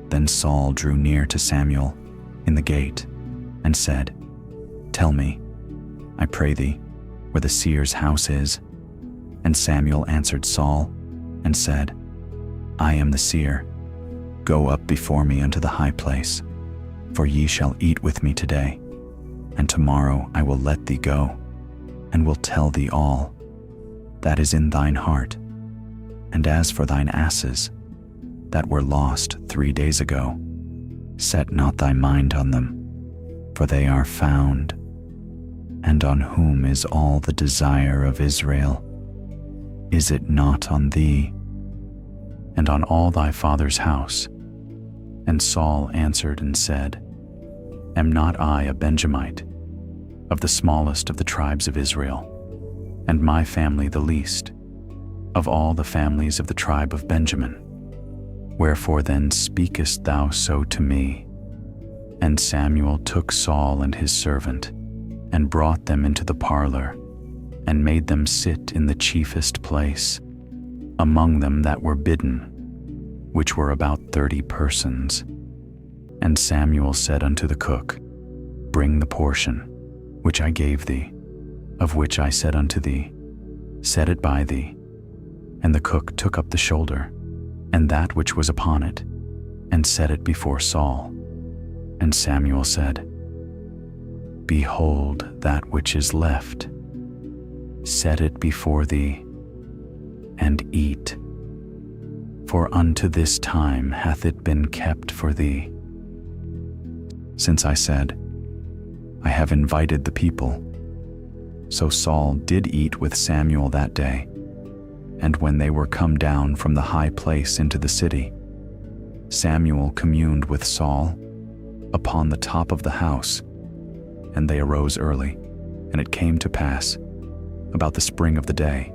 Then Saul drew near to Samuel in the gate, and said, Tell me, I pray thee, where the seer's house is. And Samuel answered Saul, and said, I am the seer. Go up before me unto the high place, for ye shall eat with me today, and tomorrow I will let thee go, and will tell thee all that is in thine heart. And as for thine asses, that were lost 3 days ago, set not thy mind on them, for they are found. And on whom is all the desire of Israel? Is it not on thee, and on all thy father's house? And Saul answered and said, Am not I a Benjamite, of the smallest of the tribes of Israel, and my family the least, of all the families of the tribe of Benjamin? Wherefore then speakest thou so to me? And Samuel took Saul and his servant, and brought them into the parlor, and made them sit in the chiefest place, among them that were bidden, which were about 30 persons. And Samuel said unto the cook, Bring the portion which I gave thee, of which I said unto thee, Set it by thee. And the cook took up the shoulder, and that which was upon it, and set it before Saul. And Samuel said, Behold that which is left, set it before thee, and eat. For unto this time hath it been kept for thee. Since I said, I have invited the people. So Saul did eat with Samuel that day. And when they were come down from the high place into the city, Samuel communed with Saul upon the top of the house. And they arose early, and it came to pass, about the spring of the day,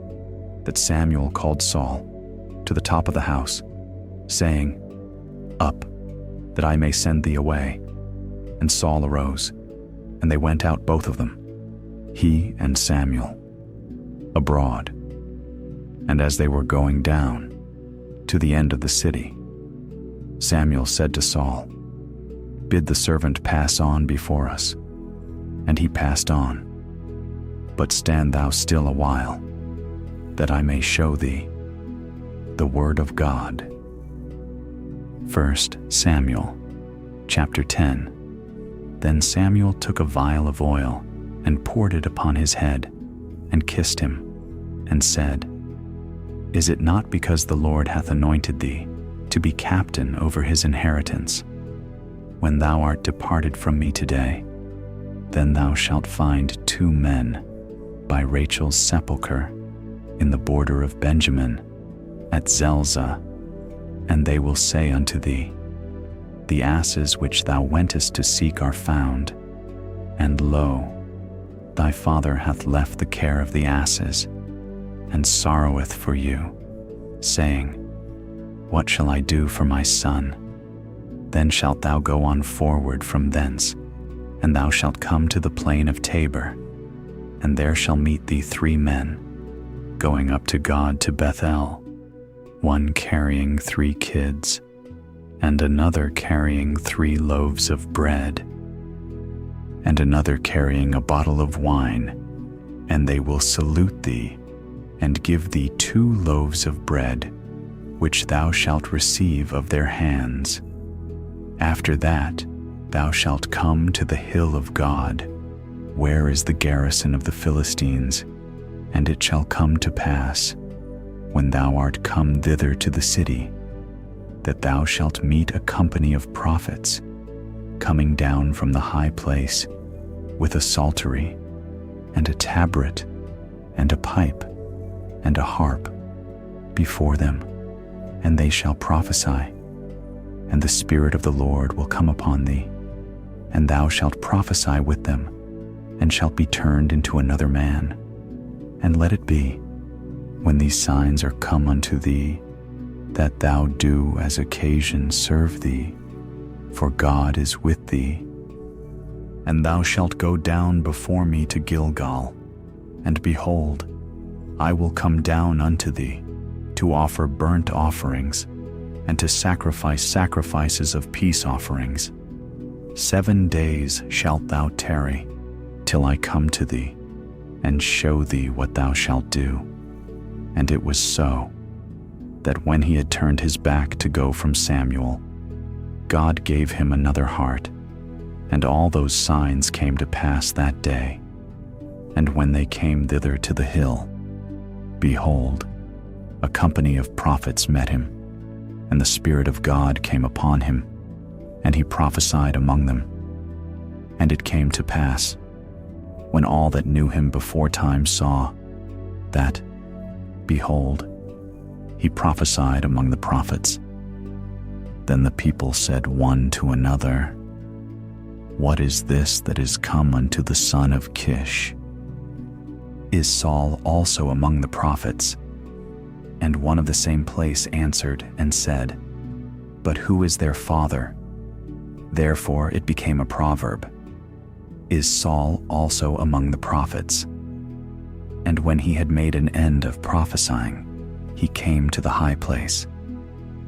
that Samuel called Saul to the top of the house, saying, Up, that I may send thee away. And Saul arose, and they went out both of them, he and Samuel, abroad. And as they were going down to the end of the city, Samuel said to Saul, Bid the servant pass on before us. And he passed on. But stand thou still a while, that I may show thee the word of God. 1 Samuel chapter 10. Then Samuel took a vial of oil, and poured it upon his head, and kissed him, and said, Is it not because the Lord hath anointed thee to be captain over his inheritance? When thou art departed from me today, then thou shalt find 2 men by Rachel's sepulchre in the border of Benjamin at Zelzah, and they will say unto thee, The asses which thou wentest to seek are found, and lo, thy father hath left the care of the asses, and sorroweth for you, saying, What shall I do for my son? Then shalt thou go on forward from thence, and thou shalt come to the plain of Tabor, and there shall meet thee 3 men, going up to God to Bethel, one carrying 3 kids, and another carrying 3 loaves of bread. and another carrying a bottle of wine, and they will salute thee, and give thee 2 loaves of bread, which thou shalt receive of their hands. After that, thou shalt come to the hill of God, where is the garrison of the Philistines, and it shall come to pass, when thou art come thither to the city, that thou shalt meet a company of prophets, coming down from the high place, with a psaltery, and a tabret, and a pipe, and a harp, before them, and they shall prophesy. And the Spirit of the Lord will come upon thee, and thou shalt prophesy with them, and shalt be turned into another man. And let it be, when these signs are come unto thee, that thou do as occasion serve thee, for God is with thee. And thou shalt go down before me to Gilgal, and behold, I will come down unto thee, to offer burnt offerings, and to sacrifice sacrifices of peace offerings. 7 days shalt thou tarry, till I come to thee, and show thee what thou shalt do. And it was so, that when he had turned his back to go from Samuel, God gave him another heart, and all those signs came to pass that day. And when they came thither to the hill, behold, a company of prophets met him, and the Spirit of God came upon him, and he prophesied among them. And it came to pass, when all that knew him beforetime saw, that, behold, he prophesied among the prophets. Then the people said one to another, What is this that is come unto the son of Kish? Is Saul also among the prophets? And one of the same place answered and said, But who is their father? Therefore it became a proverb, Is Saul also among the prophets? And when he had made an end of prophesying, he came to the high place.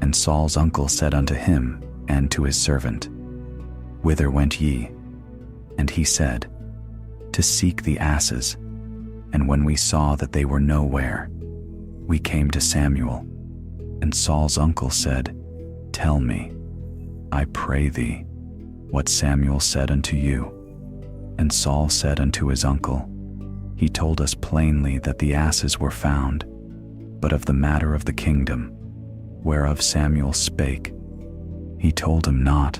And Saul's uncle said unto him and to his servant, Whither went ye? And he said, To seek the asses. And when we saw that they were nowhere, we came to Samuel. And Saul's uncle said, Tell me, I pray thee, what Samuel said unto you. And Saul said unto his uncle, He told us plainly that the asses were found, but of the matter of the kingdom, whereof Samuel spake, he told him not.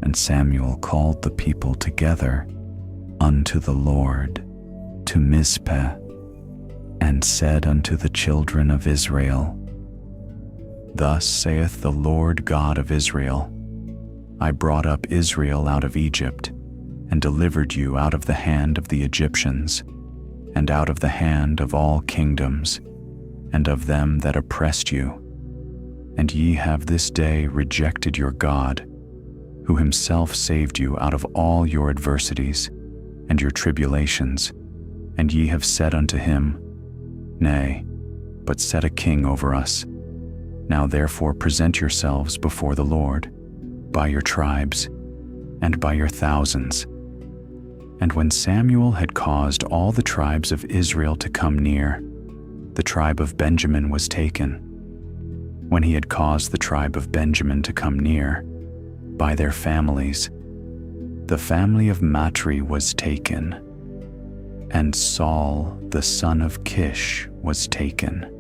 And Samuel called the people together unto the Lord to Mizpeh, and said unto the children of Israel, Thus saith the Lord God of Israel, I brought up Israel out of Egypt, and delivered you out of the hand of the Egyptians, and out of the hand of all kingdoms, and of them that oppressed you. And ye have this day rejected your God, who himself saved you out of all your adversities and your tribulations, and ye have said unto him, Nay, but set a king over us. Now therefore present yourselves before the Lord, by your tribes, and by your thousands. And when Samuel had caused all the tribes of Israel to come near, the tribe of Benjamin was taken. When he had caused the tribe of Benjamin to come near, by their families, the family of Matri was taken, and Saul the son of Kish was taken.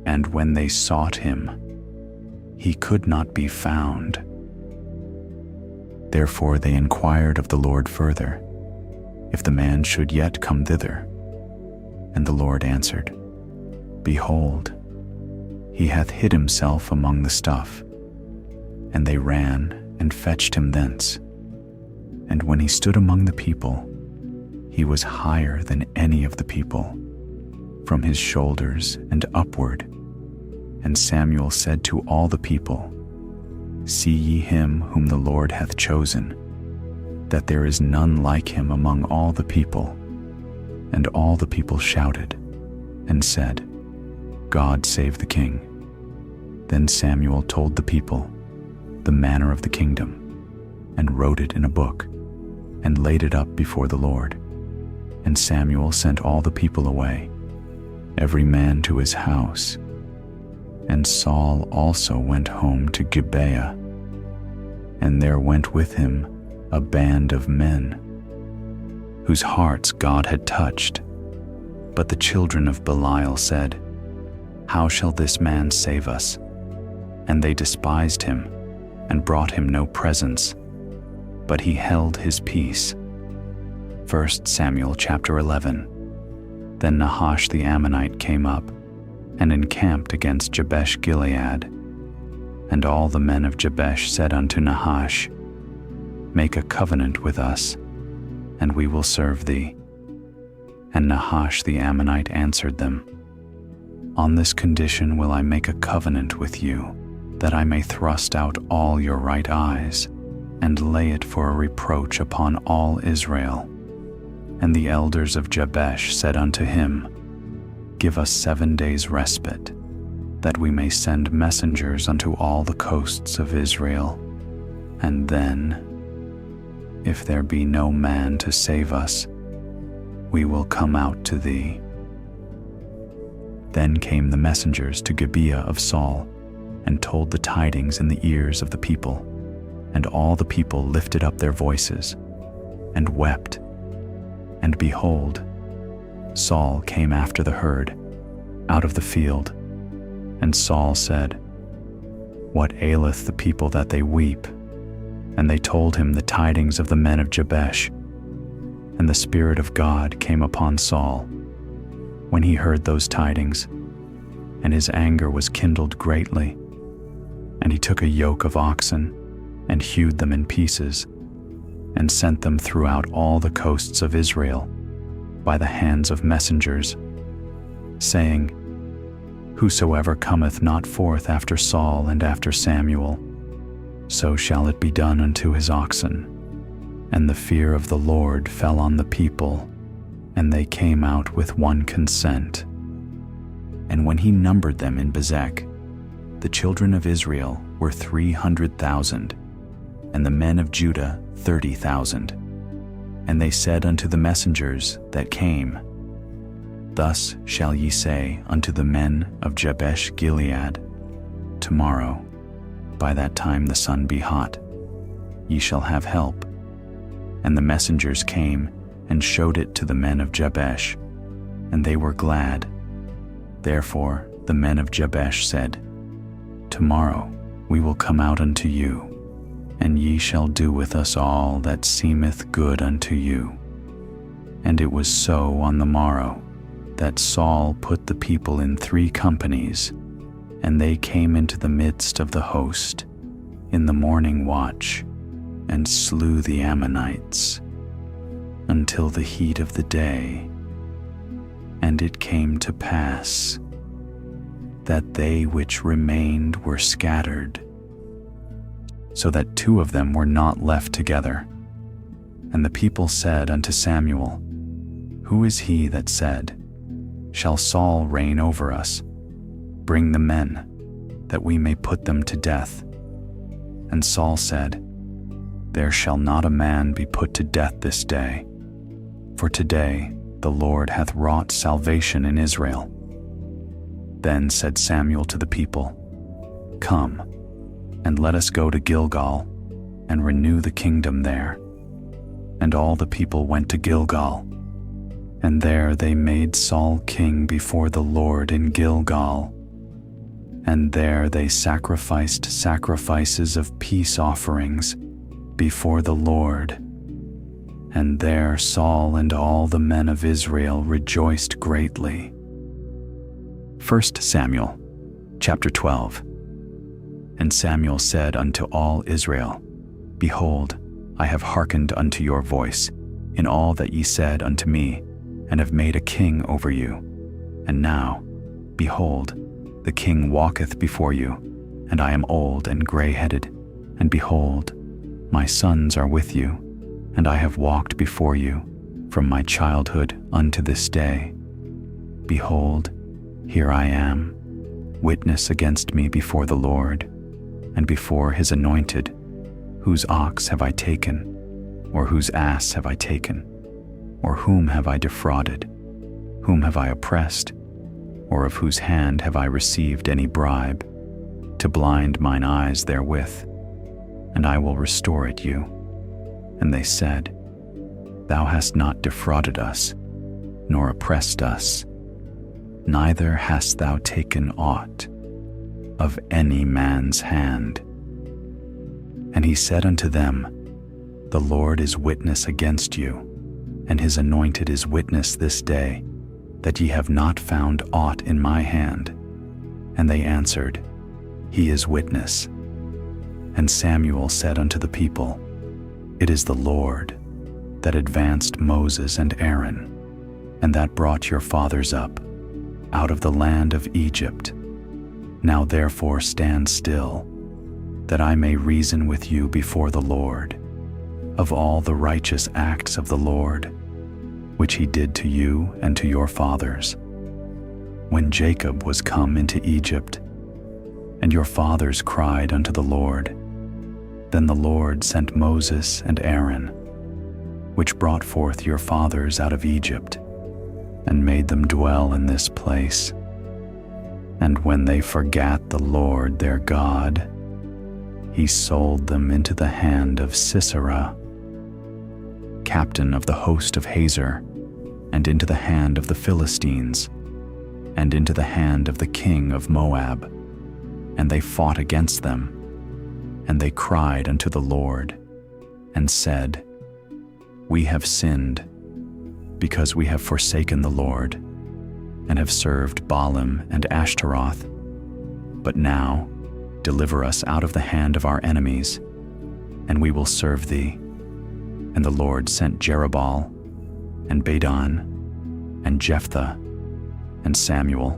And when they sought him, he could not be found. Therefore they inquired of the Lord further, if the man should yet come thither. And the Lord answered, Behold, he hath hid himself among the stuff. And they ran and fetched him thence. And when he stood among the people, he was higher than any of the people, from his shoulders and upward. And Samuel said to all the people, See ye him whom the Lord hath chosen, that there is none like him among all the people. And all the people shouted, and said, God save the king. Then Samuel told the people the manner of the kingdom, and wrote it in a book. and laid it up before the Lord. And Samuel sent all the people away, every man to his house. And Saul also went home to Gibeah. And there went with him a band of men, whose hearts God had touched. But the children of Belial said, "How shall this man save us?" And they despised him, and brought him no presents, but he held his peace. 1 Samuel chapter 11. Then Nahash the Ammonite came up, and encamped against Jabesh Gilead. And all the men of Jabesh said unto Nahash, "Make a covenant with us, and we will serve thee." And Nahash the Ammonite answered them, "On this condition will I make a covenant with you, that I may thrust out all your right eyes, and lay it for a reproach upon all Israel." And the elders of Jabesh said unto him, "Give us 7 days' respite, that we may send messengers unto all the coasts of Israel. And then, if there be no man to save us, we will come out to thee." Then came the messengers to Gibeah of Saul, and told the tidings in the ears of the people. And all the people lifted up their voices, and wept. And behold, Saul came after the herd, out of the field. And Saul said, "What aileth the people that they weep?" And they told him the tidings of the men of Jabesh. And the Spirit of God came upon Saul, when he heard those tidings, and his anger was kindled greatly. And he took a yoke of oxen, and hewed them in pieces, and sent them throughout all the coasts of Israel, by the hands of messengers, saying, "Whosoever cometh not forth after Saul and after Samuel, so shall it be done unto his oxen." And the fear of the Lord fell on the people, and they came out with one consent. And when he numbered them in Bezek, the children of Israel were 300,000, and the men of Judah 30,000. And they said unto the messengers that came, "Thus shall ye say unto the men of Jabesh Gilead, Tomorrow, by that time the sun be hot, ye shall have help." And the messengers came and showed it to the men of Jabesh, and they were glad. Therefore the men of Jabesh said, "Tomorrow we will come out unto you, and ye shall do with us all that seemeth good unto you." And it was so on the morrow, that Saul put the people in 3 companies, and they came into the midst of the host in the morning watch, and slew the Ammonites until the heat of the day. And it came to pass that they which remained were scattered, so that 2 of them were not left together. And the people said unto Samuel, "Who is he that said, Shall Saul reign over us? Bring the men, that we may put them to death." And Saul said, "There shall not a man be put to death this day, for today the Lord hath wrought salvation in Israel." Then said Samuel to the people, "Come, and let us go to Gilgal, and renew the kingdom there." And all the people went to Gilgal, and there they made Saul king before the Lord in Gilgal. And there they sacrificed sacrifices of peace offerings before the Lord. And there Saul and all the men of Israel rejoiced greatly. 1 Samuel chapter 12. And Samuel said unto all Israel, "Behold, I have hearkened unto your voice in all that ye said unto me, and have made a king over you. And now, behold, the king walketh before you, and I am old and gray-headed, and behold, my sons are with you, and I have walked before you from my childhood unto this day. Behold, here I am, witness against me before the Lord, and before his anointed, whose ox have I taken, Or whose ass have I taken? Or whom have I defrauded? Whom have I oppressed? Or of whose hand have I received any bribe, to blind mine eyes therewith? And I will restore it you. And they said, Thou hast not defrauded us, nor oppressed us, neither hast thou taken aught of any man's hand. And he said unto them, The Lord is witness against you, and his anointed is witness this day, that ye have not found aught in my hand. And they answered, He is witness. And Samuel said unto the people, It is the Lord that advanced Moses and Aaron, and that brought your fathers up out of the land of Egypt. Now therefore stand still, that I may reason with you before the Lord of all the righteous acts of the Lord, which he did to you and to your fathers, when Jacob was come into Egypt, and your fathers cried unto the Lord. Then the Lord sent Moses and Aaron, which brought forth your fathers out of Egypt, and made them dwell in this place. And when they forgat the Lord their God, he sold them into the hand of Sisera, captain of the host of Hazor, and into the hand of the Philistines, and into the hand of the king of Moab. And they fought against them, and they cried unto the Lord, and said, We have sinned, because we have forsaken the Lord, and have served Baalim and Ashtaroth. But now deliver us out of the hand of our enemies, and we will serve thee. And the Lord sent Jerubbaal, and Badon, and Jephthah, and Samuel,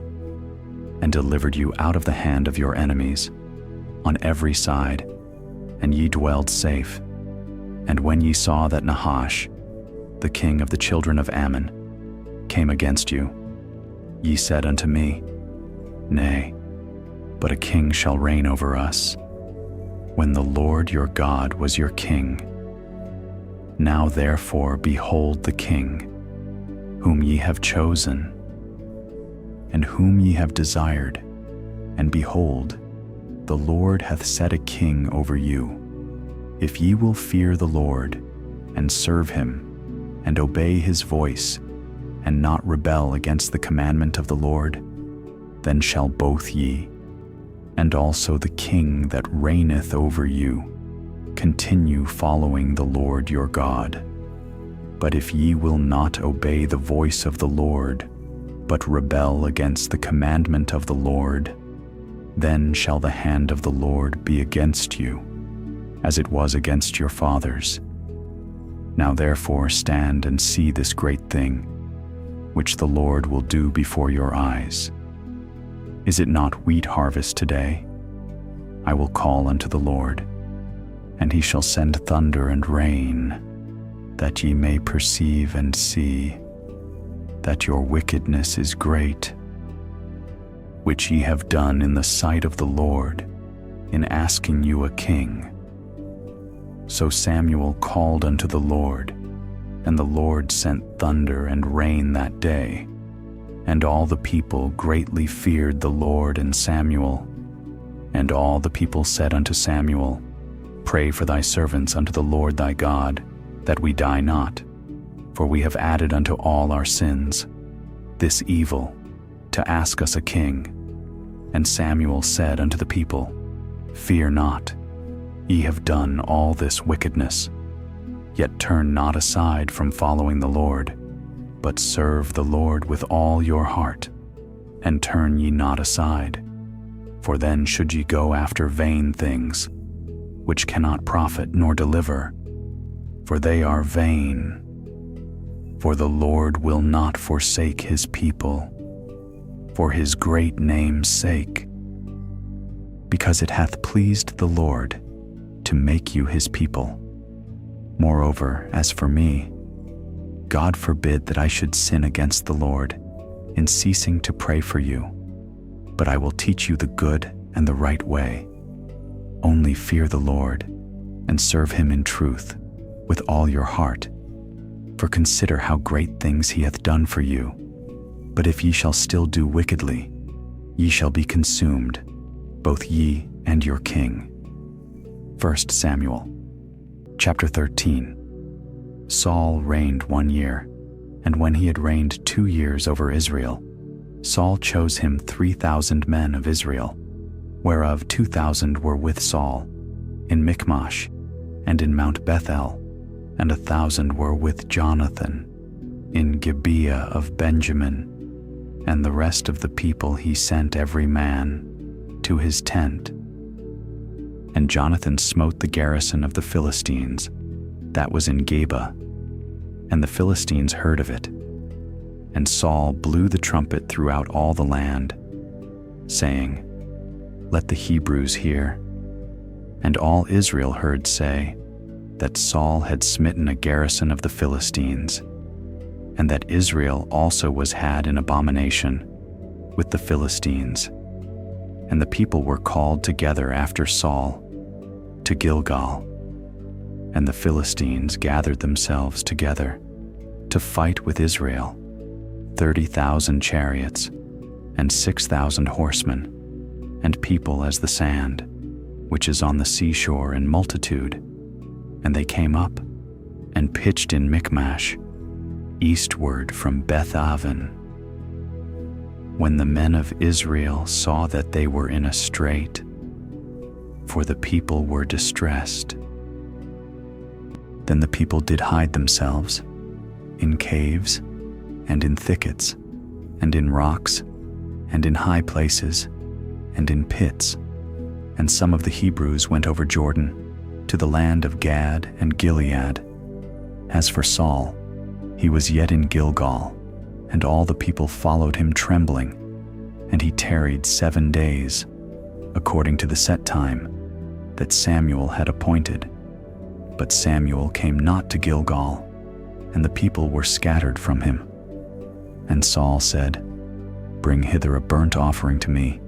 and delivered you out of the hand of your enemies on every side, and ye dwelled safe. And when ye saw that Nahash, the king of the children of Ammon, came against you, ye said unto me, Nay, but a king shall reign over us, when the Lord your God was your king. Now therefore behold the king, whom ye have chosen, and whom ye have desired, and behold, the Lord hath set a king over you. If ye will fear the Lord, and serve him, and obey his voice, and not rebel against the commandment of the Lord, then shall both ye, and also the king that reigneth over you, continue following the Lord your God. But if ye will not obey the voice of the Lord, but rebel against the commandment of the Lord, then shall the hand of the Lord be against you, as it was against your fathers. Now therefore stand and see this great thing, which the Lord will do before your eyes. Is it not wheat harvest today? I will call unto the Lord, and he shall send thunder and rain, that ye may perceive and see that your wickedness is great, which ye have done in the sight of the Lord, in asking you a king. So Samuel called unto the Lord, and the Lord sent thunder and rain that day, and all the people greatly feared the Lord and Samuel. And all the people said unto Samuel, Pray for thy servants unto the Lord thy God, that we die not, for we have added unto all our sins this evil, to ask us a king. And Samuel said unto the people, Fear not, ye have done all this wickedness, yet turn not aside from following the Lord, but serve the Lord with all your heart, and turn ye not aside. For then should ye go after vain things, which cannot profit nor deliver, for they are vain. For the Lord will not forsake his people, for his great name's sake, because it hath pleased the Lord to make you his people. Moreover, as for me, God forbid that I should sin against the Lord in ceasing to pray for you, but I will teach you the good and the right way. Only fear the Lord, and serve him in truth, with all your heart. For consider how great things he hath done for you. But if ye shall still do wickedly, ye shall be consumed, both ye and your king. 1 Samuel chapter 13. Saul reigned 1 year, and when he had reigned 2 years over Israel, Saul chose him 3,000 men of Israel, whereof 2,000 were with Saul, in Michmash, and in Mount Bethel, and 1,000 were with Jonathan, in Gibeah of Benjamin, and the rest of the people he sent every man to his tent. And Jonathan smote the garrison of the Philistines, that was in Geba, and the Philistines heard of it. And Saul blew the trumpet throughout all the land, saying, Let the Hebrews hear. And all Israel heard say, that Saul had smitten a garrison of the Philistines, and that Israel also was had in abomination with the Philistines. And the people were called together after Saul to Gilgal. And the Philistines gathered themselves together to fight with Israel, 30,000 chariots, and 6,000 horsemen, and people as the sand, which is on the seashore in multitude. And they came up and pitched in Michmash, eastward from Beth-aven. When the men of Israel saw that they were in a strait, for the people were distressed, then the people did hide themselves in caves, and in thickets, and in rocks, and in high places, and in pits. And some of the Hebrews went over Jordan to the land of Gad and Gilead. As for Saul, he was yet in Gilgal, and all the people followed him trembling, and he tarried 7 days, according to the set time that Samuel had appointed. But Samuel came not to Gilgal, and the people were scattered from him. And Saul said, Bring hither a burnt offering to me,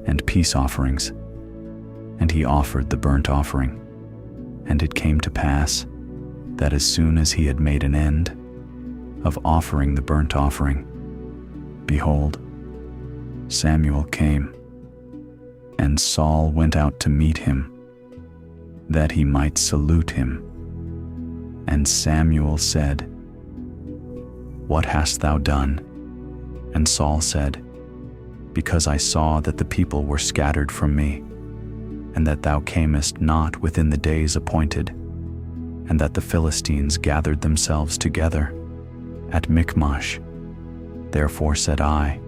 and peace offerings. And he offered the burnt offering. And it came to pass that as soon as he had made an end of offering the burnt offering, behold, Samuel came, and Saul went out to meet him, that he might salute him. And Samuel said, What hast thou done? And Saul said, Because I saw that the people were scattered from me, and that thou camest not within the days appointed, and that the Philistines gathered themselves together at Michmash. Therefore said I,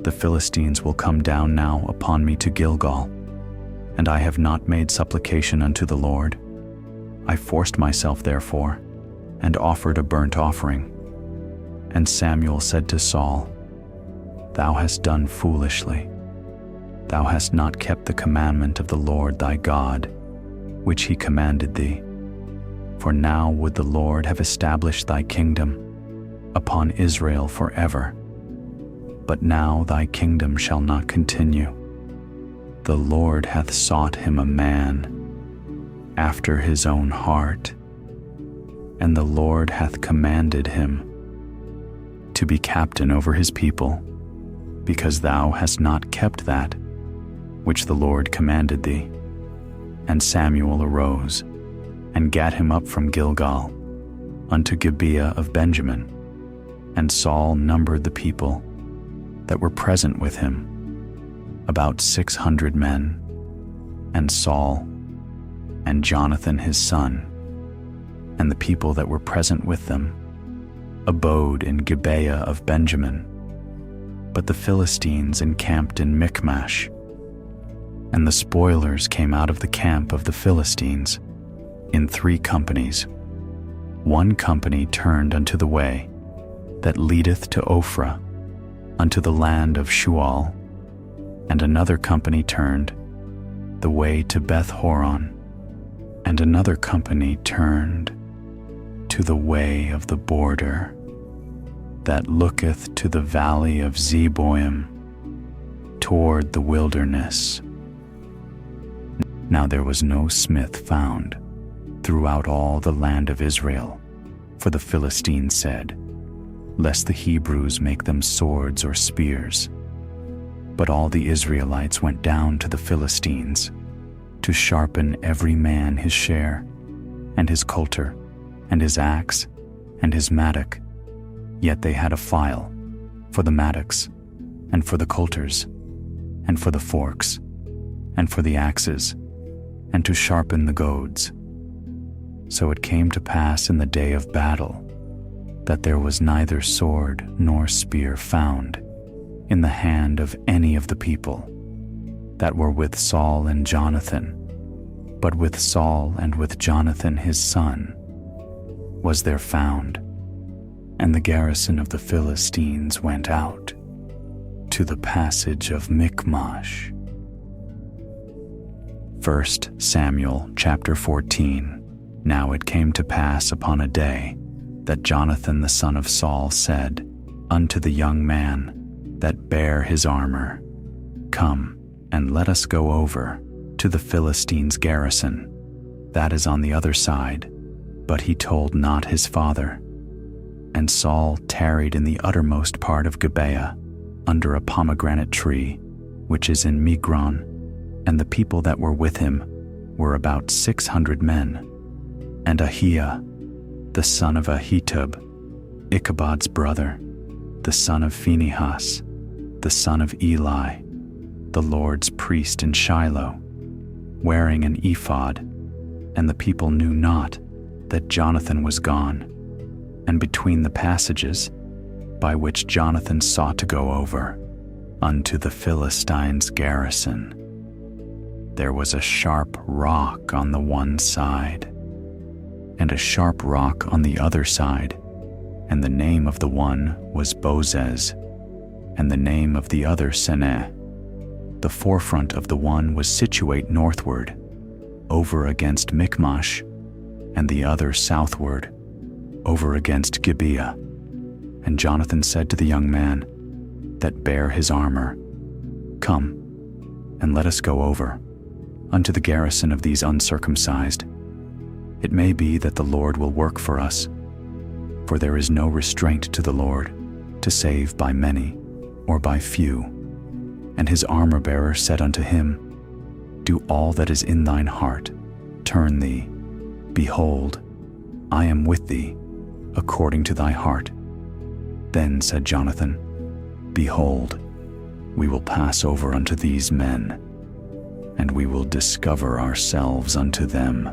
The Philistines will come down now upon me to Gilgal, and I have not made supplication unto the Lord. I forced myself therefore, and offered a burnt offering. And Samuel said to Saul, Thou hast done foolishly. Thou hast not kept the commandment of the Lord thy God, which he commanded thee. For now would the Lord have established thy kingdom upon Israel forever. But now thy kingdom shall not continue. The Lord hath sought him a man after his own heart, and the Lord hath commanded him to be captain over his people, because thou hast not kept that which the Lord commanded thee. And Samuel arose, and gat him up from Gilgal unto Gibeah of Benjamin. And Saul numbered the people that were present with him, about 600 men. And Saul, and Jonathan his son, and the people that were present with them, abode in Gibeah of Benjamin. But the Philistines encamped in Michmash. And the spoilers came out of the camp of the Philistines in 3 companies. 1 company turned unto the way that leadeth to Ophrah, unto the land of Shual, and another company turned the way to Beth-horon, and another company turned to the way of the border that looketh to the valley of Zeboim, toward the wilderness. Now there was no smith found throughout all the land of Israel. For the Philistines said, "Lest the Hebrews make them swords or spears." But all the Israelites went down to the Philistines, to sharpen every man his share, and his coulter, and his axe, and his mattock. Yet they had a file for the mattocks, and for the coulters, and for the forks, and for the axes, and to sharpen the goads. So it came to pass in the day of battle that there was neither sword nor spear found in the hand of any of the people that were with Saul and Jonathan, but with Saul and with Jonathan his son was there found. And the garrison of the Philistines went out to the passage of Michmash. 1 Samuel chapter 14. Now it came to pass upon a day that Jonathan the son of Saul said unto the young man that bare his armor, "Come, and let us go over to the Philistines' garrison, that is on the other side." But he told not his father. And Saul tarried in the uttermost part of Gibeah, under a pomegranate tree, which is in Migron, and the people that were with him were about 600 men. And Ahiah, the son of Ahitub, Ichabod's brother, the son of Phinehas, the son of Eli, the Lord's priest in Shiloh, wearing an ephod, and the people knew not that Jonathan was gone. And between the passages by which Jonathan sought to go over unto the Philistines' garrison, there was a sharp rock on the one side, and a sharp rock on the other side, and the name of the one was Bozez, and the name of the other Seneh. The forefront of the one was situate northward, over against Michmash, and the other southward, over against Gibeah. And Jonathan said to the young man that bare his armor, "Come, and let us go over unto the garrison of these uncircumcised. It may be that the Lord will work for us, for there is no restraint to the Lord to save by many or by few." And his armor-bearer said unto him, "Do all that is in thine heart, turn thee. Behold, I am with thee, according to thy heart." Then said Jonathan, "Behold, we will pass over unto these men, and we will discover ourselves unto them.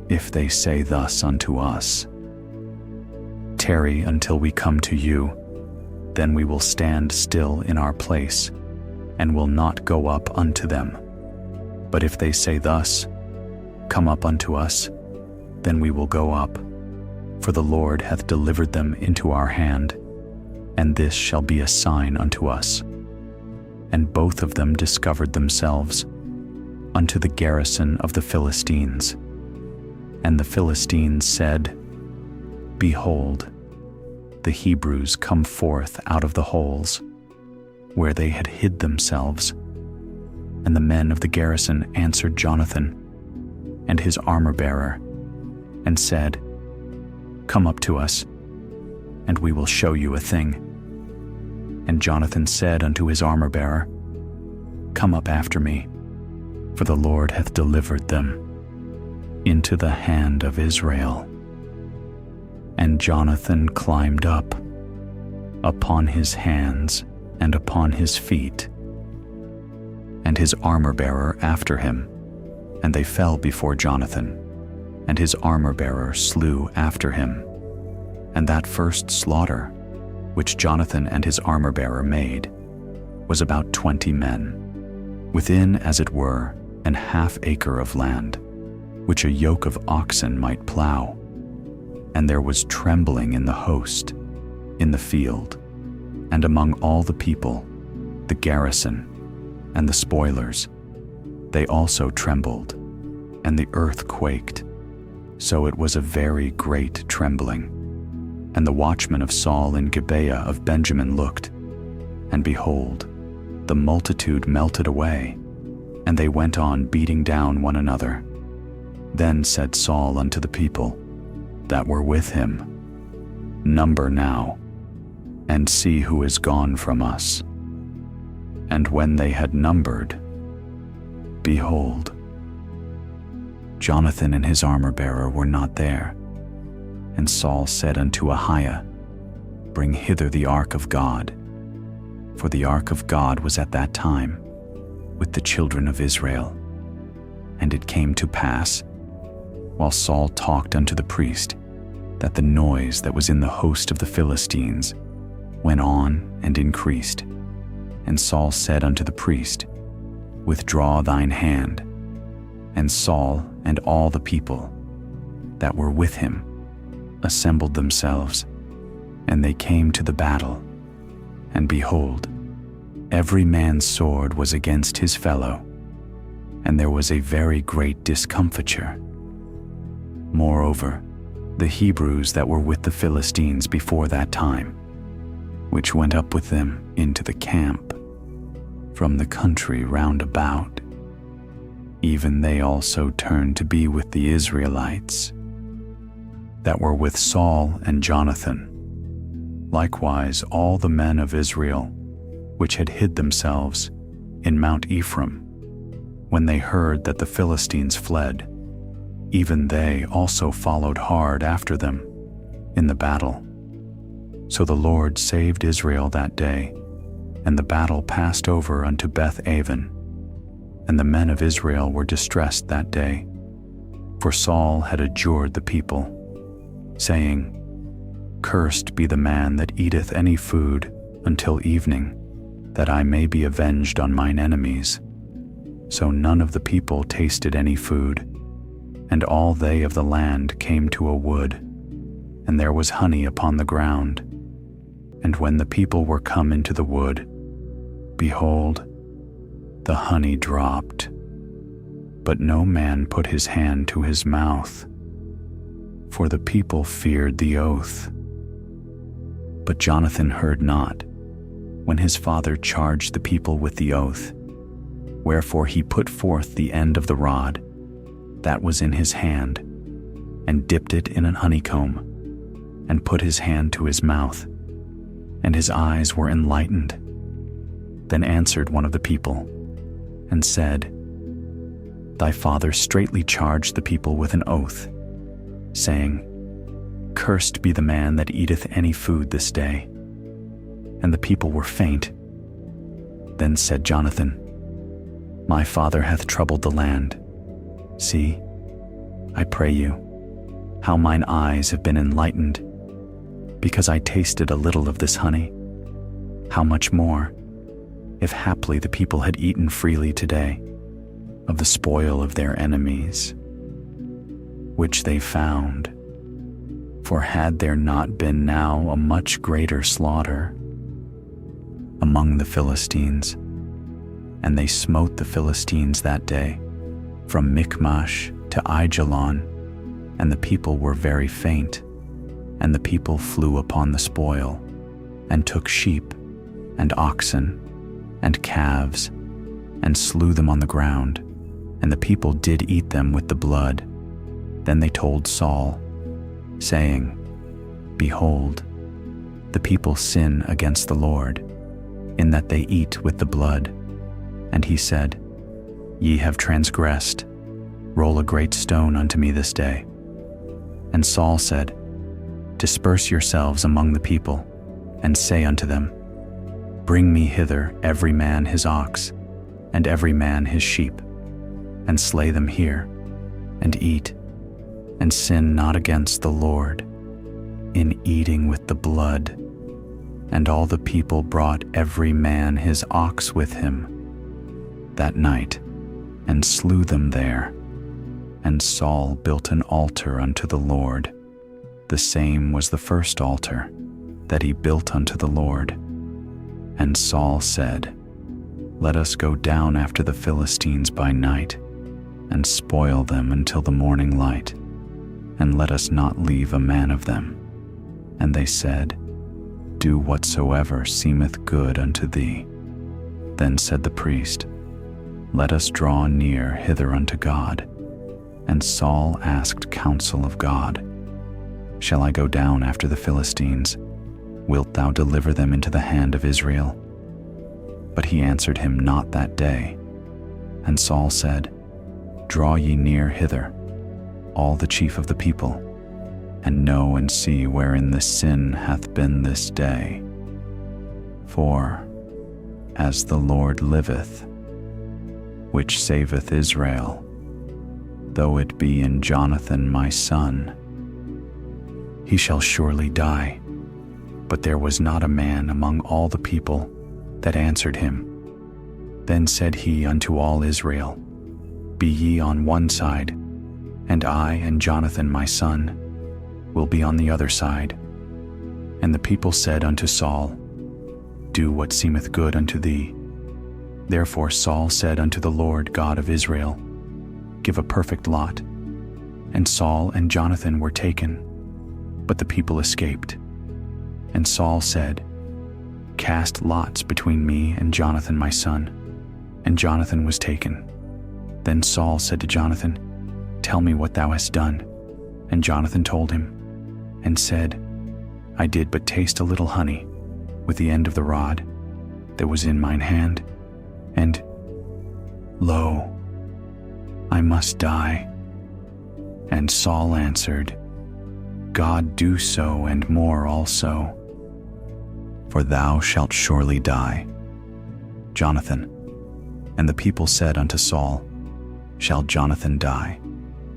If they say thus unto us, Tarry until we come to you, then we will stand still in our place, and will not go up unto them. But if they say thus, Come up unto us, then we will go up, for the Lord hath delivered them into our hand, and this shall be a sign unto us." And both of them discovered themselves unto the garrison of the Philistines. And the Philistines said, "Behold, the Hebrews come forth out of the holes, where they had hid themselves." And the men of the garrison answered Jonathan and his armor-bearer, and said, "Come up to us, and we will show you a thing." And Jonathan said unto his armor-bearer, "Come up after me, for the Lord hath delivered them into the hand of Israel." And Jonathan climbed up upon his hands and upon his feet, and his armor-bearer after him, and they fell before Jonathan, and his armor-bearer slew after him. And that first slaughter, which Jonathan and his armor-bearer made, was about 20 men, within, as it were, an half acre of land, which a yoke of oxen might plow. And there was trembling in the host, in the field, and among all the people, the garrison, and the spoilers. They also trembled, and the earth quaked. So it was a very great trembling. And the watchmen of Saul in Gibeah of Benjamin looked, and behold, the multitude melted away, and they went on beating down one another. Then said Saul unto the people that were with him, Number now, and see who is gone from us. And when they had numbered, behold, Jonathan and his armor-bearer were not there. And Saul said unto Ahiah, Bring hither the ark of God. For the ark of God was at that time with the children of Israel. And it came to pass, while Saul talked unto the priest, that the noise that was in the host of the Philistines went on and increased. And Saul said unto the priest, Withdraw thine hand. And Saul and all the people that were with him assembled themselves, and they came to the battle. And behold, every man's sword was against his fellow, and there was a very great discomfiture. Moreover, the Hebrews that were with the Philistines before that time, which went up with them into the camp from the country round about, even they also turned to be with the Israelites that were with Saul and Jonathan. Likewise all the men of Israel, which had hid themselves in Mount Ephraim, when they heard that the Philistines fled, even they also followed hard after them in the battle. So the Lord saved Israel that day, and the battle passed over unto Beth-aven. And the men of Israel were distressed that day, for Saul had adjured the people, saying, Cursed be the man that eateth any food until evening, that I may be avenged on mine enemies. So none of the people tasted any food, and all they of the land came to a wood, and there was honey upon the ground. And when the people were come into the wood, behold, the honey dropped, but no man put his hand to his mouth, for the people feared the oath. But Jonathan heard not, when his father charged the people with the oath. Wherefore he put forth the end of the rod that was in his hand, and dipped it in an honeycomb, and put his hand to his mouth, and his eyes were enlightened. Then answered one of the people, and said, Thy father straitly charged the people with an oath, saying, Cursed be the man that eateth any food this day. And the people were faint. Then said Jonathan, My father hath troubled the land. See, I pray you, how mine eyes have been enlightened, because I tasted a little of this honey. How much more, if haply the people had eaten freely today of the spoil of their enemies, which they found. For had there not been now a much greater slaughter among the Philistines? And they smote the Philistines that day, from Michmash to Aijalon, and the people were very faint. And the people flew upon the spoil, and took sheep, and oxen, and calves, and slew them on the ground, and the people did eat them with the blood. Then they told Saul, saying, Behold, the people sin against the Lord, in that they eat with the blood. And he said, Ye have transgressed. Roll a great stone unto me this day. And Saul said, Disperse yourselves among the people, and say unto them, Bring me hither every man his ox, and every man his sheep, and slay them here, and eat, and sin not against the Lord, in eating with the blood. And all the people brought every man his ox with him that night, and slew them there. And Saul built an altar unto the Lord. The same was the first altar that he built unto the Lord. And Saul said, Let us go down after the Philistines by night, and spoil them until the morning light, and let us not leave a man of them. And they said, Do whatsoever seemeth good unto thee. Then said the priest, Let us draw near hither unto God, And Saul asked counsel of God, "Shall I go down after the Philistines? Wilt thou deliver them into the hand of Israel?" But he answered him not that day. And Saul said, "Draw ye near hither, all the chief of the people, and know and see wherein this sin hath been this day. For, as the Lord liveth, which saveth Israel, though it be in Jonathan my son, he shall surely die." But there was not a man among all the people that answered him. Then said he unto all Israel, "Be ye on one side, and I and Jonathan my son will be on the other side." And the people said unto Saul, "Do what seemeth good unto thee." Therefore Saul said unto the Lord God of Israel, "Give a perfect lot." And Saul and Jonathan were taken, but the people escaped. And Saul said, "Cast lots between me and Jonathan my son." And Jonathan was taken. Then Saul said to Jonathan, "Tell me what thou hast done." And Jonathan told him, and said, "I did but taste a little honey with the end of the rod that was in mine hand, and, lo, I must die." And Saul answered, "God do so and more also, for thou shalt surely die, Jonathan." And the people said unto Saul, "Shall Jonathan die,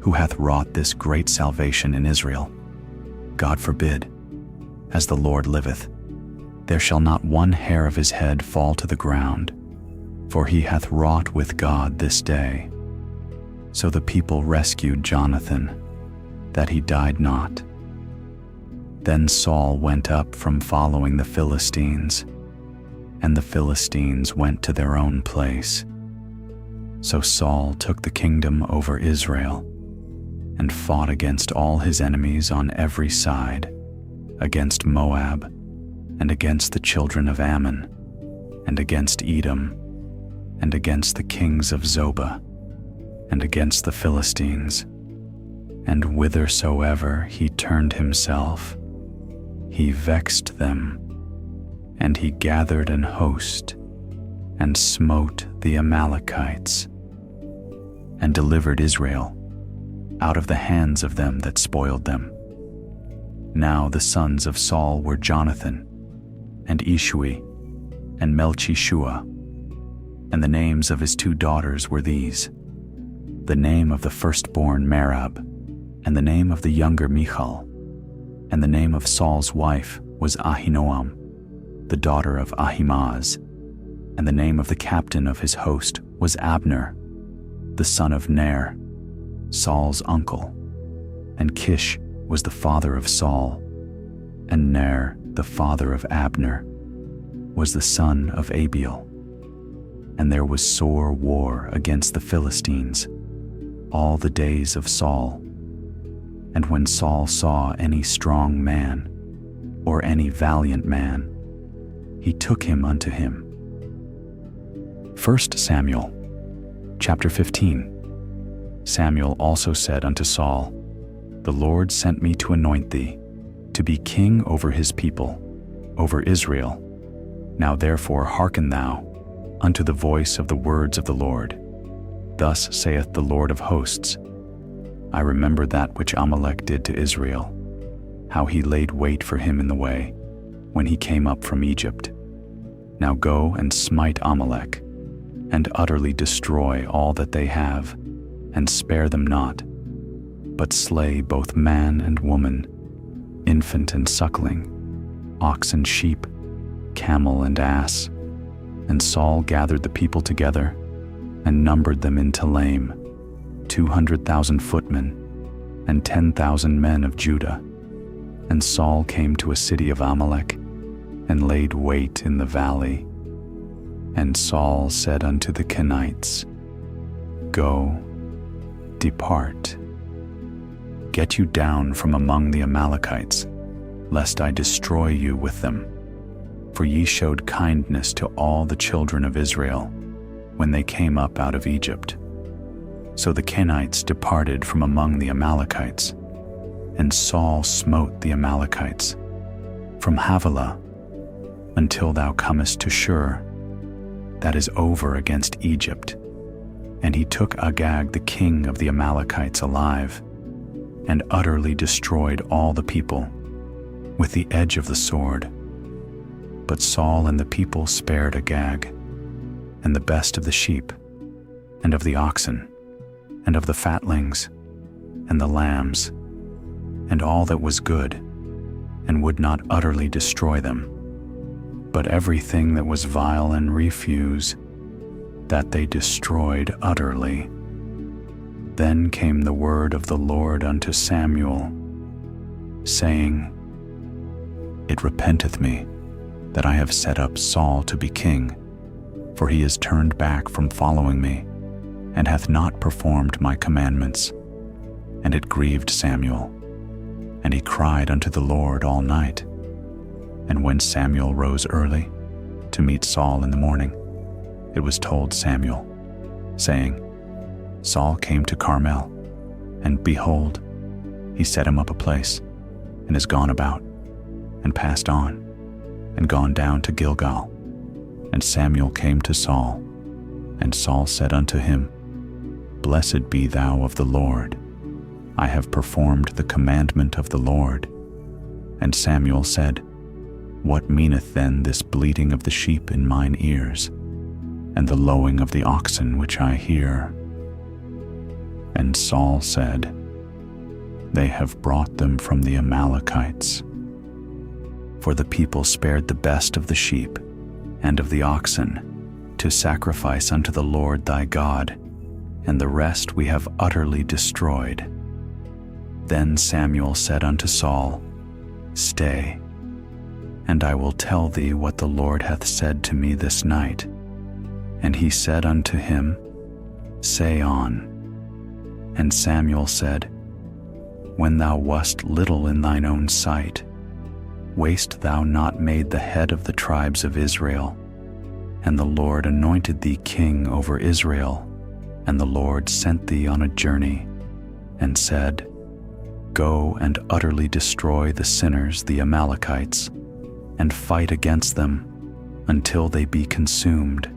who hath wrought this great salvation in Israel? God forbid. As the Lord liveth, there shall not one hair of his head fall to the ground, for he hath wrought with God this day." So the people rescued Jonathan, that he died not. Then Saul went up from following the Philistines, and the Philistines went to their own place. So Saul took the kingdom over Israel, and fought against all his enemies on every side, against Moab, and against the children of Ammon, and against Edom, and against the kings of Zobah, and against the Philistines. And whithersoever he turned himself, he vexed them, and he gathered an host, and smote the Amalekites, and delivered Israel out of the hands of them that spoiled them. Now the sons of Saul were Jonathan, and Ishui, and Melchishua, and the names of his 2 daughters were these: the name of the firstborn Merab, and the name of the younger Michal. And the name of Saul's wife was Ahinoam, the daughter of Ahimaaz. And the name of the captain of his host was Abner, the son of Ner, Saul's uncle. And Kish was the father of Saul, and Ner, the father of Abner, was the son of Abiel. And there was sore war against the Philistines all the days of Saul. And when Saul saw any strong man, or any valiant man, he took him unto him. 1 Samuel, chapter 15. Samuel also said unto Saul, "The Lord sent me to anoint thee, to be king over his people, over Israel. Now therefore hearken thou unto the voice of the words of the Lord. Thus saith the Lord of hosts, I remember that which Amalek did to Israel, how he laid wait for him in the way, when he came up from Egypt. Now go and smite Amalek, and utterly destroy all that they have, and spare them not, but slay both man and woman, infant and suckling, ox and sheep, camel and ass." And Saul gathered the people together, and numbered them in Telaim, 200,000 footmen, and 10,000 men of Judah. And Saul came to a city of Amalek, and laid wait in the valley. And Saul said unto the Kenites, "Go, depart. Get you down from among the Amalekites, lest I destroy you with them. For ye showed kindness to all the children of Israel, when they came up out of Egypt. So the Kenites departed from among the Amalekites, and Saul smote the Amalekites from Havilah until thou comest to Shur, that is over against Egypt. And he took Agag the king of the Amalekites alive, and utterly destroyed all the people with the edge of the sword. But Saul and the people spared Agag, and the best of the sheep, and of the oxen, and of the fatlings, and the lambs, and all that was good, and would not utterly destroy them. But everything that was vile and refuse, that they destroyed utterly. Then came the word of the Lord unto Samuel, saying, It repenteth me that I have set up Saul to be king, for he is turned back from following me, and hath not performed my commandments. And it grieved Samuel, and he cried unto the Lord all night. And when Samuel rose early to meet Saul in the morning, it was told Samuel, saying, Saul came to Carmel, and behold, he set him up a place, and is gone about, and passed on, and gone down to Gilgal. And Samuel came to Saul, and Saul said unto him, Blessed be thou of the Lord. I have performed the commandment of the Lord. And Samuel said, What meaneth then this bleating of the sheep in mine ears, and the lowing of the oxen which I hear? And Saul said, They have brought them from the Amalekites. For the people spared the best of the sheep and of the oxen to sacrifice unto the Lord thy God, and the rest we have utterly destroyed. Then Samuel said unto Saul, Stay, and I will tell thee what the Lord hath said to me this night. And he said unto him, Say on. And Samuel said, When thou wast little in thine own sight, wast thou not made the head of the tribes of Israel? And the Lord anointed thee king over Israel, and the Lord sent thee on a journey, and said, Go and utterly destroy the sinners, the Amalekites, and fight against them until they be consumed.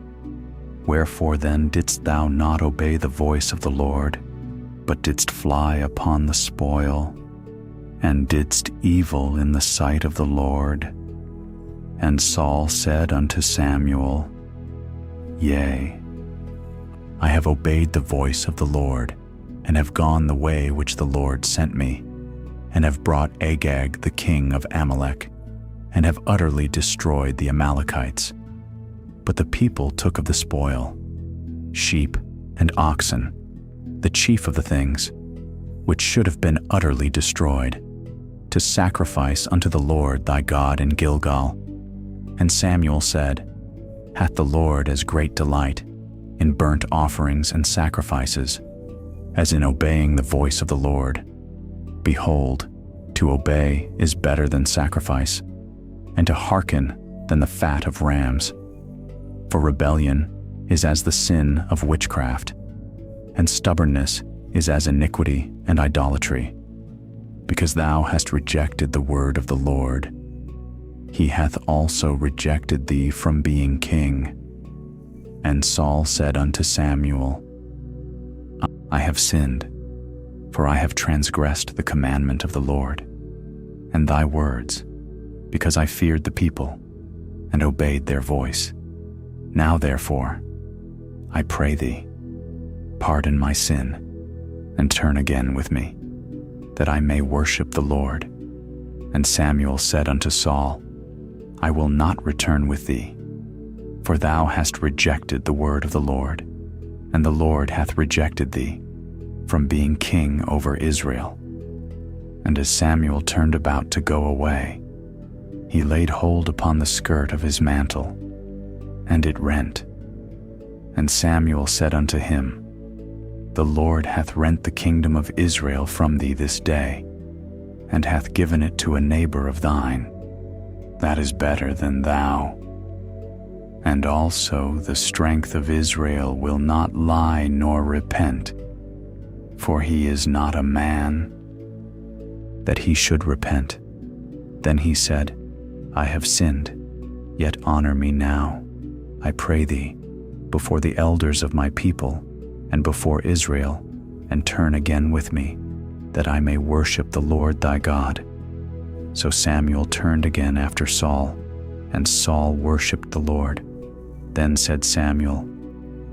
Wherefore then didst thou not obey the voice of the Lord, but didst fly upon the spoil, and didst evil in the sight of the Lord? And Saul said unto Samuel, Yea, I have obeyed the voice of the Lord, and have gone the way which the Lord sent me, and have brought Agag the king of Amalek, and have utterly destroyed the Amalekites. But the people took of the spoil, sheep and oxen, the chief of the things, which should have been utterly destroyed, to sacrifice unto the Lord thy God in Gilgal. And Samuel said, Hath the Lord as great delight in burnt offerings and sacrifices, as in obeying the voice of the Lord? Behold, to obey is better than sacrifice, and to hearken than the fat of rams. For rebellion is as the sin of witchcraft, and stubbornness is as iniquity and idolatry. Because thou hast rejected the word of the Lord, he hath also rejected thee from being king. And Saul said unto Samuel, I have sinned, for I have transgressed the commandment of the Lord, and thy words, because I feared the people, and obeyed their voice. Now therefore, I pray thee, pardon my sin, and turn again with me, that I may worship the Lord. And Samuel said unto Saul, I will not return with thee, for thou hast rejected the word of the Lord, and the Lord hath rejected thee from being king over Israel. And as Samuel turned about to go away, he laid hold upon the skirt of his mantle, and it rent. And Samuel said unto him, The Lord hath rent the kingdom of Israel from thee this day, and hath given it to a neighbor of thine, that is better than thou. And also the strength of Israel will not lie nor repent, for he is not a man, that he should repent. Then he said, I have sinned, yet honor me now, I pray thee, before the elders of my people and before Israel, and turn again with me, that I may worship the Lord thy God. So Samuel turned again after Saul, and Saul worshipped the Lord. Then said Samuel,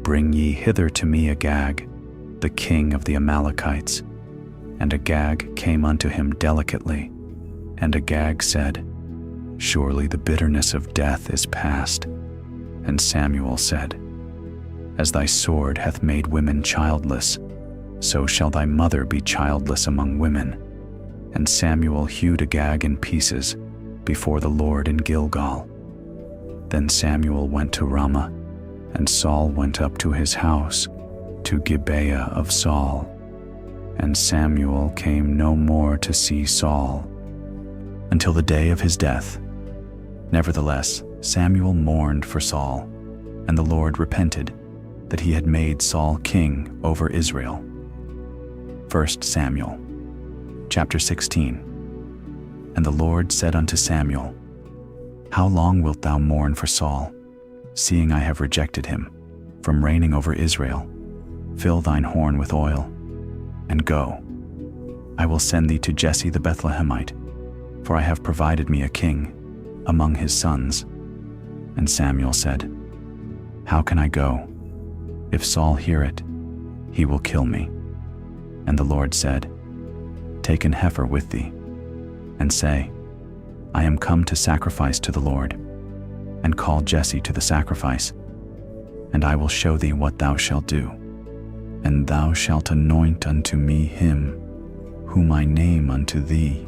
Bring ye hither to me Agag, the king of the Amalekites. And Agag came unto him delicately. And Agag said, Surely the bitterness of death is past. And Samuel said, As thy sword hath made women childless, so shall thy mother be childless among women. And Samuel hewed Agag in pieces before the Lord in Gilgal. Then Samuel went to Ramah, and Saul went up to his house, to Gibeah of Saul. And Samuel came no more to see Saul, until the day of his death. Nevertheless, Samuel mourned for Saul, and the Lord repented that he had made Saul king over Israel. 1 Samuel, chapter 16. And the Lord said unto Samuel, How long wilt thou mourn for Saul, seeing I have rejected him from reigning over Israel? Fill thine horn with oil, and go. I will send thee to Jesse the Bethlehemite, for I have provided me a king among his sons. And Samuel said, How can I go? If Saul hear it, he will kill me. And the Lord said, Take an heifer with thee, and say, I am come to sacrifice to the Lord, and call Jesse to the sacrifice, and I will show thee what thou shalt do. And thou shalt anoint unto me him whom I name unto thee.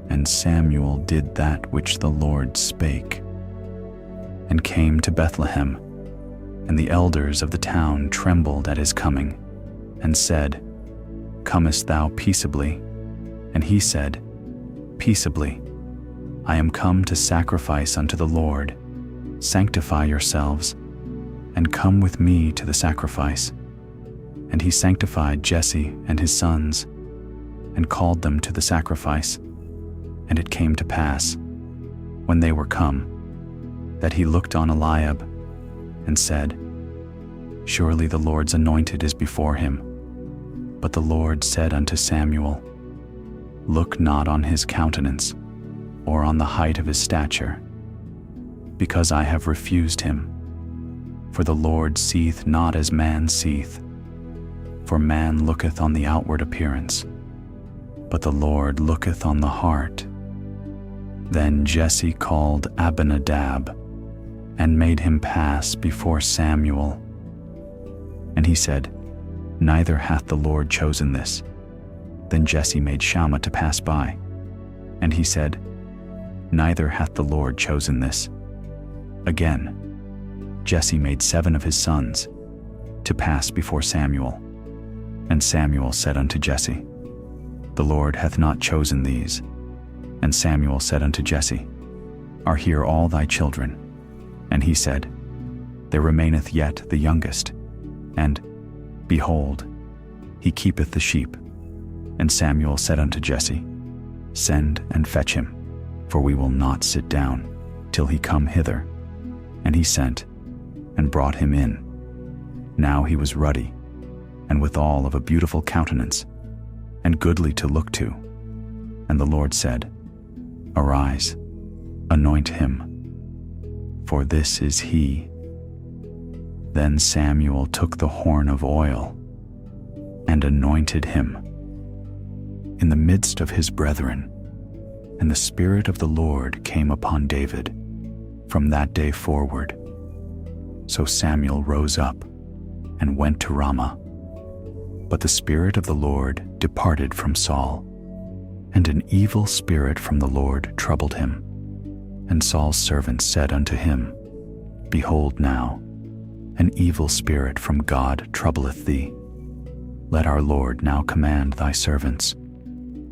And Samuel did that which the Lord spake, and came to Bethlehem. And the elders of the town trembled at his coming, and said, Comest thou peaceably? And he said, Peaceably. I am come to sacrifice unto the Lord. Sanctify yourselves, and come with me to the sacrifice. And he sanctified Jesse and his sons, and called them to the sacrifice. And it came to pass, when they were come, that he looked on Eliab, and said, Surely the Lord's anointed is before him. But the Lord said unto Samuel, Look not on his countenance, or on the height of his stature, because I have refused him. For the Lord seeth not as man seeth. For man looketh on the outward appearance, but the Lord looketh on the heart. Then Jesse called Abinadab, and made him pass before Samuel. And he said, Neither hath the Lord chosen this. Then Jesse made Shammah to pass by. And he said, Neither hath the Lord chosen this. Again, Jesse made 7 of his sons to pass before Samuel. And Samuel said unto Jesse, The Lord hath not chosen these. And Samuel said unto Jesse, Are here all thy children? And he said, There remaineth yet the youngest, and, behold, he keepeth the sheep. And Samuel said unto Jesse, Send and fetch him, for we will not sit down till he come hither. And he sent, and brought him in. Now he was ruddy, and withal of a beautiful countenance, and goodly to look to. And the Lord said, Arise, anoint him, for this is he. Then Samuel took the horn of oil, and anointed him in the midst of his brethren. And the Spirit of the Lord came upon David from that day forward. So Samuel rose up and went to Ramah. But the Spirit of the Lord departed from Saul, and an evil spirit from the Lord troubled him. And Saul's servants said unto him, Behold now, an evil spirit from God troubleth thee. Let our Lord now command thy servants,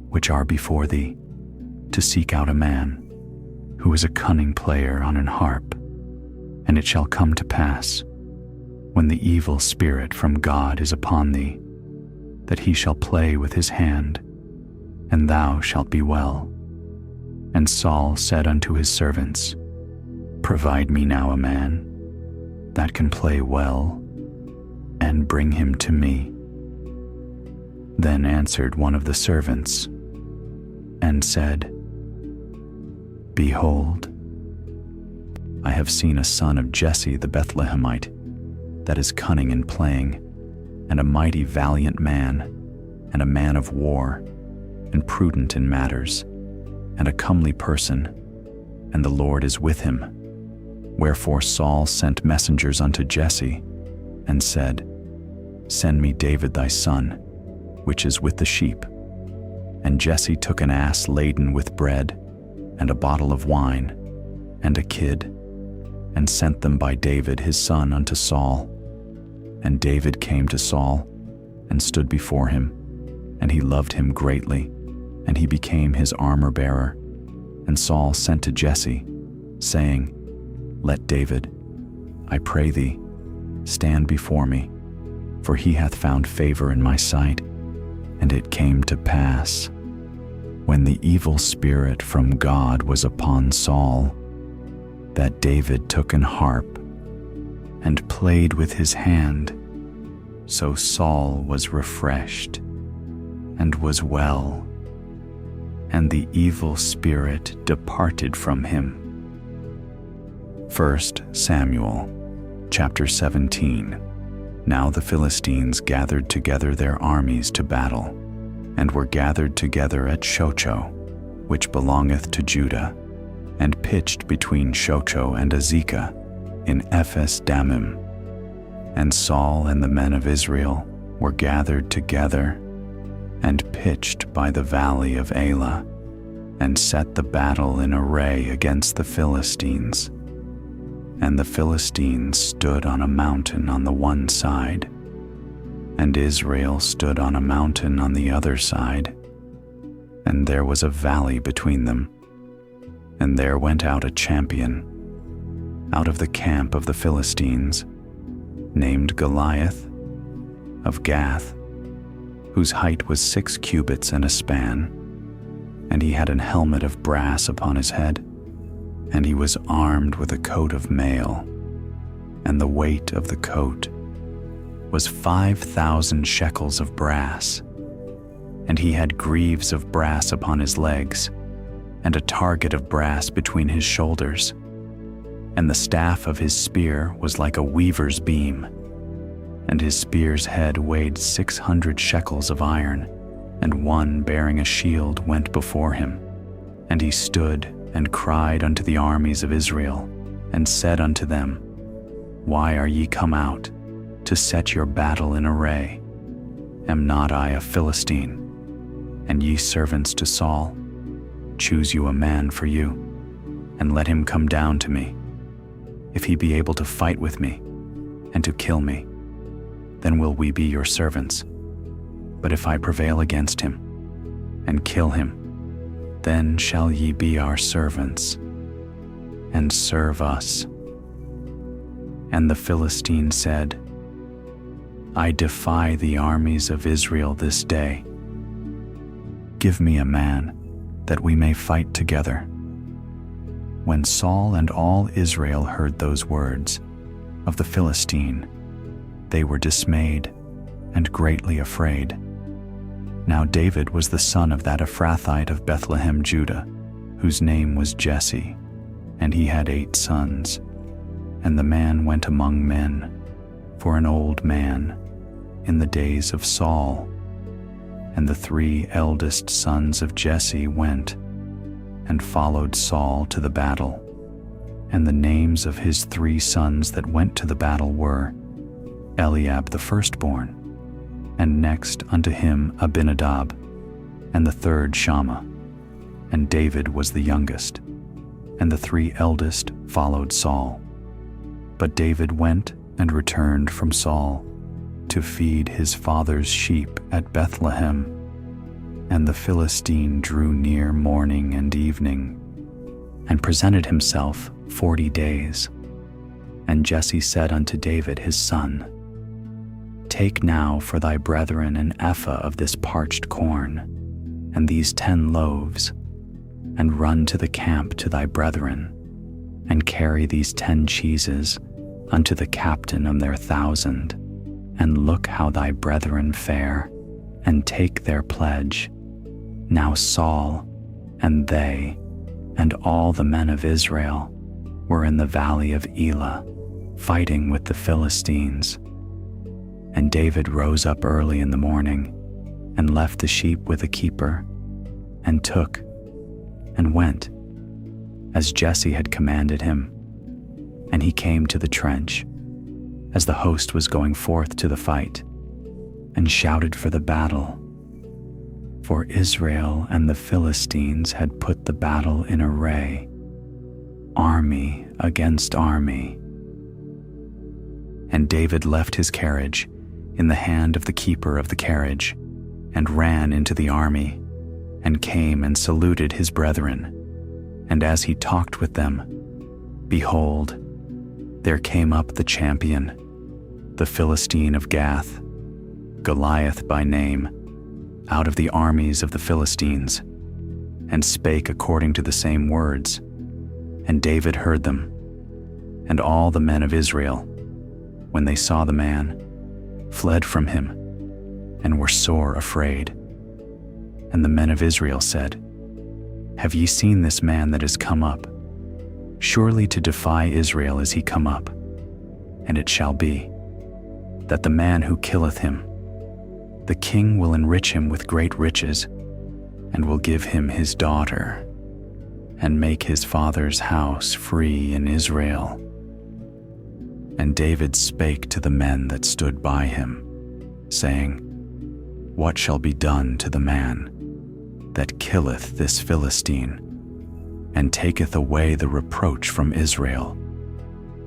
which are before thee, to seek out a man, who is a cunning player on an harp. And it shall come to pass, when the evil spirit from God is upon thee, that he shall play with his hand, and thou shalt be well. And Saul said unto his servants, Provide me now a man that can play well, and bring him to me. Then answered one of the servants, and said, Behold, I have seen a son of Jesse the Bethlehemite, that is cunning in playing, and a mighty valiant man, and a man of war, and prudent in matters, and a comely person, and the Lord is with him. Wherefore Saul sent messengers unto Jesse, and said, Send me David thy son, which is with the sheep. And Jesse took an ass laden with bread, and a bottle of wine, and a kid, and sent them by David his son unto Saul. And David came to Saul, and stood before him, and he loved him greatly, and he became his armor-bearer. And Saul sent to Jesse, saying, Let David, I pray thee, stand before me, for he hath found favor in my sight. And it came to pass, when the evil spirit from God was upon Saul, that David took an harp, and played with his hand. So Saul was refreshed, and was well, and the evil spirit departed from him. 1 Samuel, chapter 17. Now the Philistines gathered together their armies to battle, and were gathered together at Shochoh, which belongeth to Judah, and pitched between Shochoh and Azekah, in Ephes Dammim. And Saul and the men of Israel were gathered together, and pitched by the valley of Elah, and set the battle in array against the Philistines. And the Philistines stood on a mountain on the one side, and Israel stood on a mountain on the other side, and there was a valley between them. And there went out a champion out of the camp of the Philistines, named Goliath, of Gath, whose height was 6 cubits and a span, and he had an helmet of brass upon his head, and he was armed with a coat of mail, and the weight of the coat was 5,000 shekels of brass, and he had greaves of brass upon his legs, and a target of brass between his shoulders, and the staff of his spear was like a weaver's beam, and his spear's head weighed 600 shekels of iron, and one bearing a shield went before him. And he stood and cried unto the armies of Israel, and said unto them, Why are ye come out, to set your battle in array? Am not I a Philistine? And ye servants to Saul, choose you a man for you, and let him come down to me. If he be able to fight with me, and to kill me, then will we be your servants. But if I prevail against him, and kill him, then shall ye be our servants, and serve us. And the Philistine said, I defy the armies of Israel this day. Give me a man, that we may fight together. When Saul and all Israel heard those words of the Philistine, they were dismayed and greatly afraid. Now David was the son of that Ephrathite of Bethlehem, Judah, whose name was Jesse, and he had 8 sons. And the man went among men, for an old man, in the days of Saul. And the 3 eldest sons of Jesse went and followed Saul to the battle. And the names of his 3 sons that went to the battle were Eliab the firstborn, and next unto him Abinadab, and the 3rd Shammah. And David was the youngest, and the 3 eldest followed Saul. But David went and returned from Saul to feed his father's sheep at Bethlehem. And the Philistine drew near morning and evening, and presented himself 40 days. And Jesse said unto David his son, Take now for thy brethren an ephah of this parched corn, and these 10 loaves, and run to the camp to thy brethren, and carry these 10 cheeses unto the captain of their 1,000, and look how thy brethren fare, and take their pledge. Now Saul, and they, and all the men of Israel, were in the valley of Elah, fighting with the Philistines. And David rose up early in the morning, and left the sheep with a keeper, and took, and went, as Jesse had commanded him. And he came to the trench, as the host was going forth to the fight, and shouted for the battle. For Israel and the Philistines had put the battle in array, army against army. And David left his carriage in the hand of the keeper of the carriage, and ran into the army, and came and saluted his brethren. And as he talked with them, behold, there came up the champion, the Philistine of Gath, Goliath by name, out of the armies of the Philistines, and spake according to the same words. And David heard them. And all the men of Israel, when they saw the man, fled from him, and were sore afraid. And the men of Israel said, Have ye seen this man that is come up? Surely to defy Israel is he come up. And it shall be, that the man who killeth him, the king will enrich him with great riches, and will give him his daughter, and make his father's house free in Israel. And David spake to the men that stood by him, saying, What shall be done to the man that killeth this Philistine, and taketh away the reproach from Israel?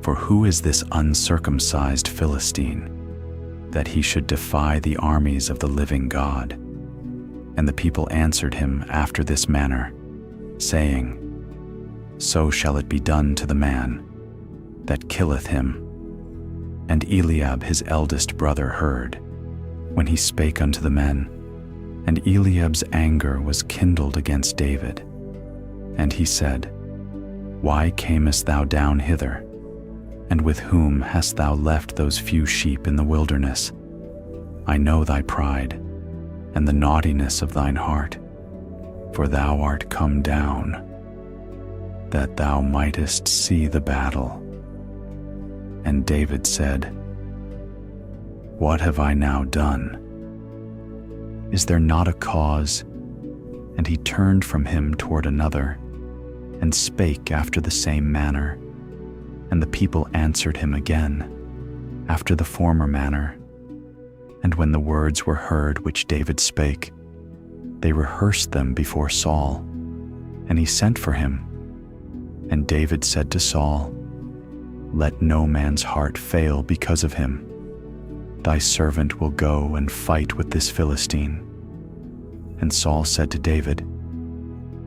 For who is this uncircumcised Philistine, that he should defy the armies of the living God? And the people answered him after this manner, saying, So shall it be done to the man that killeth him. And Eliab his eldest brother heard, when he spake unto the men, and Eliab's anger was kindled against David. And he said, Why camest thou down hither? And with whom hast thou left those few sheep in the wilderness? I know thy pride, and the naughtiness of thine heart, for thou art come down, that thou mightest see the battle. And David said, What have I now done? Is there not a cause? And he turned from him toward another, and spake after the same manner. And the people answered him again, after the former manner. And when the words were heard which David spake, they rehearsed them before Saul. And he sent for him. And David said to Saul, Let no man's heart fail because of him. Thy servant will go and fight with this Philistine. And Saul said to David,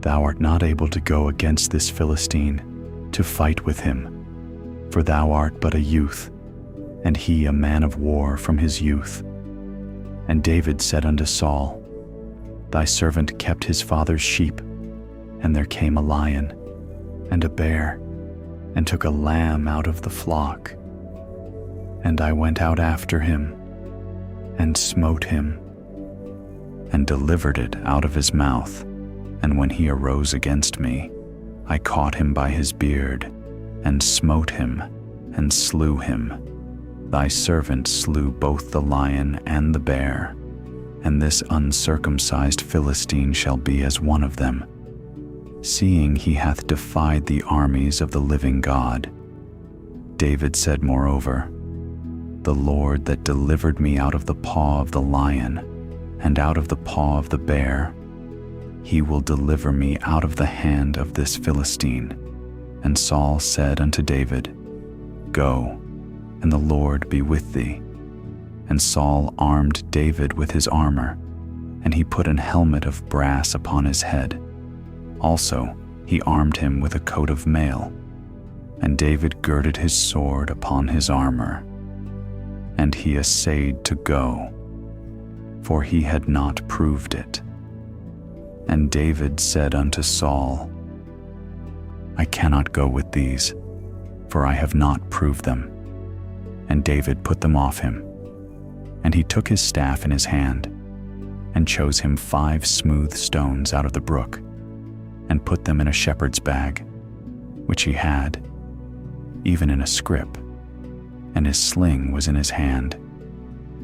Thou art not able to go against this Philistine to fight with him, for thou art but a youth, and he a man of war from his youth. And David said unto Saul, Thy servant kept his father's sheep, and there came a lion and a bear, and took a lamb out of the flock. And I went out after him, and smote him, and delivered it out of his mouth. And when he arose against me, I caught him by his beard, and smote him, and slew him. Thy servant slew both the lion and the bear, and this uncircumcised Philistine shall be as one of them, seeing he hath defied the armies of the living God. David said moreover, The Lord that delivered me out of the paw of the lion, and out of the paw of the bear, he will deliver me out of the hand of this Philistine. And Saul said unto David, Go, and the Lord be with thee. And Saul armed David with his armor, and he put an helmet of brass upon his head. Also he armed him with a coat of mail, and David girded his sword upon his armor. and he essayed to go, for he had not proved it. And David said unto Saul, I cannot go with these, for I have not proved them. And David put them off him. And he took his staff in his hand, and chose him 5 smooth stones out of the brook, and put them in a shepherd's bag, which he had, even in a scrip, and his sling was in his hand.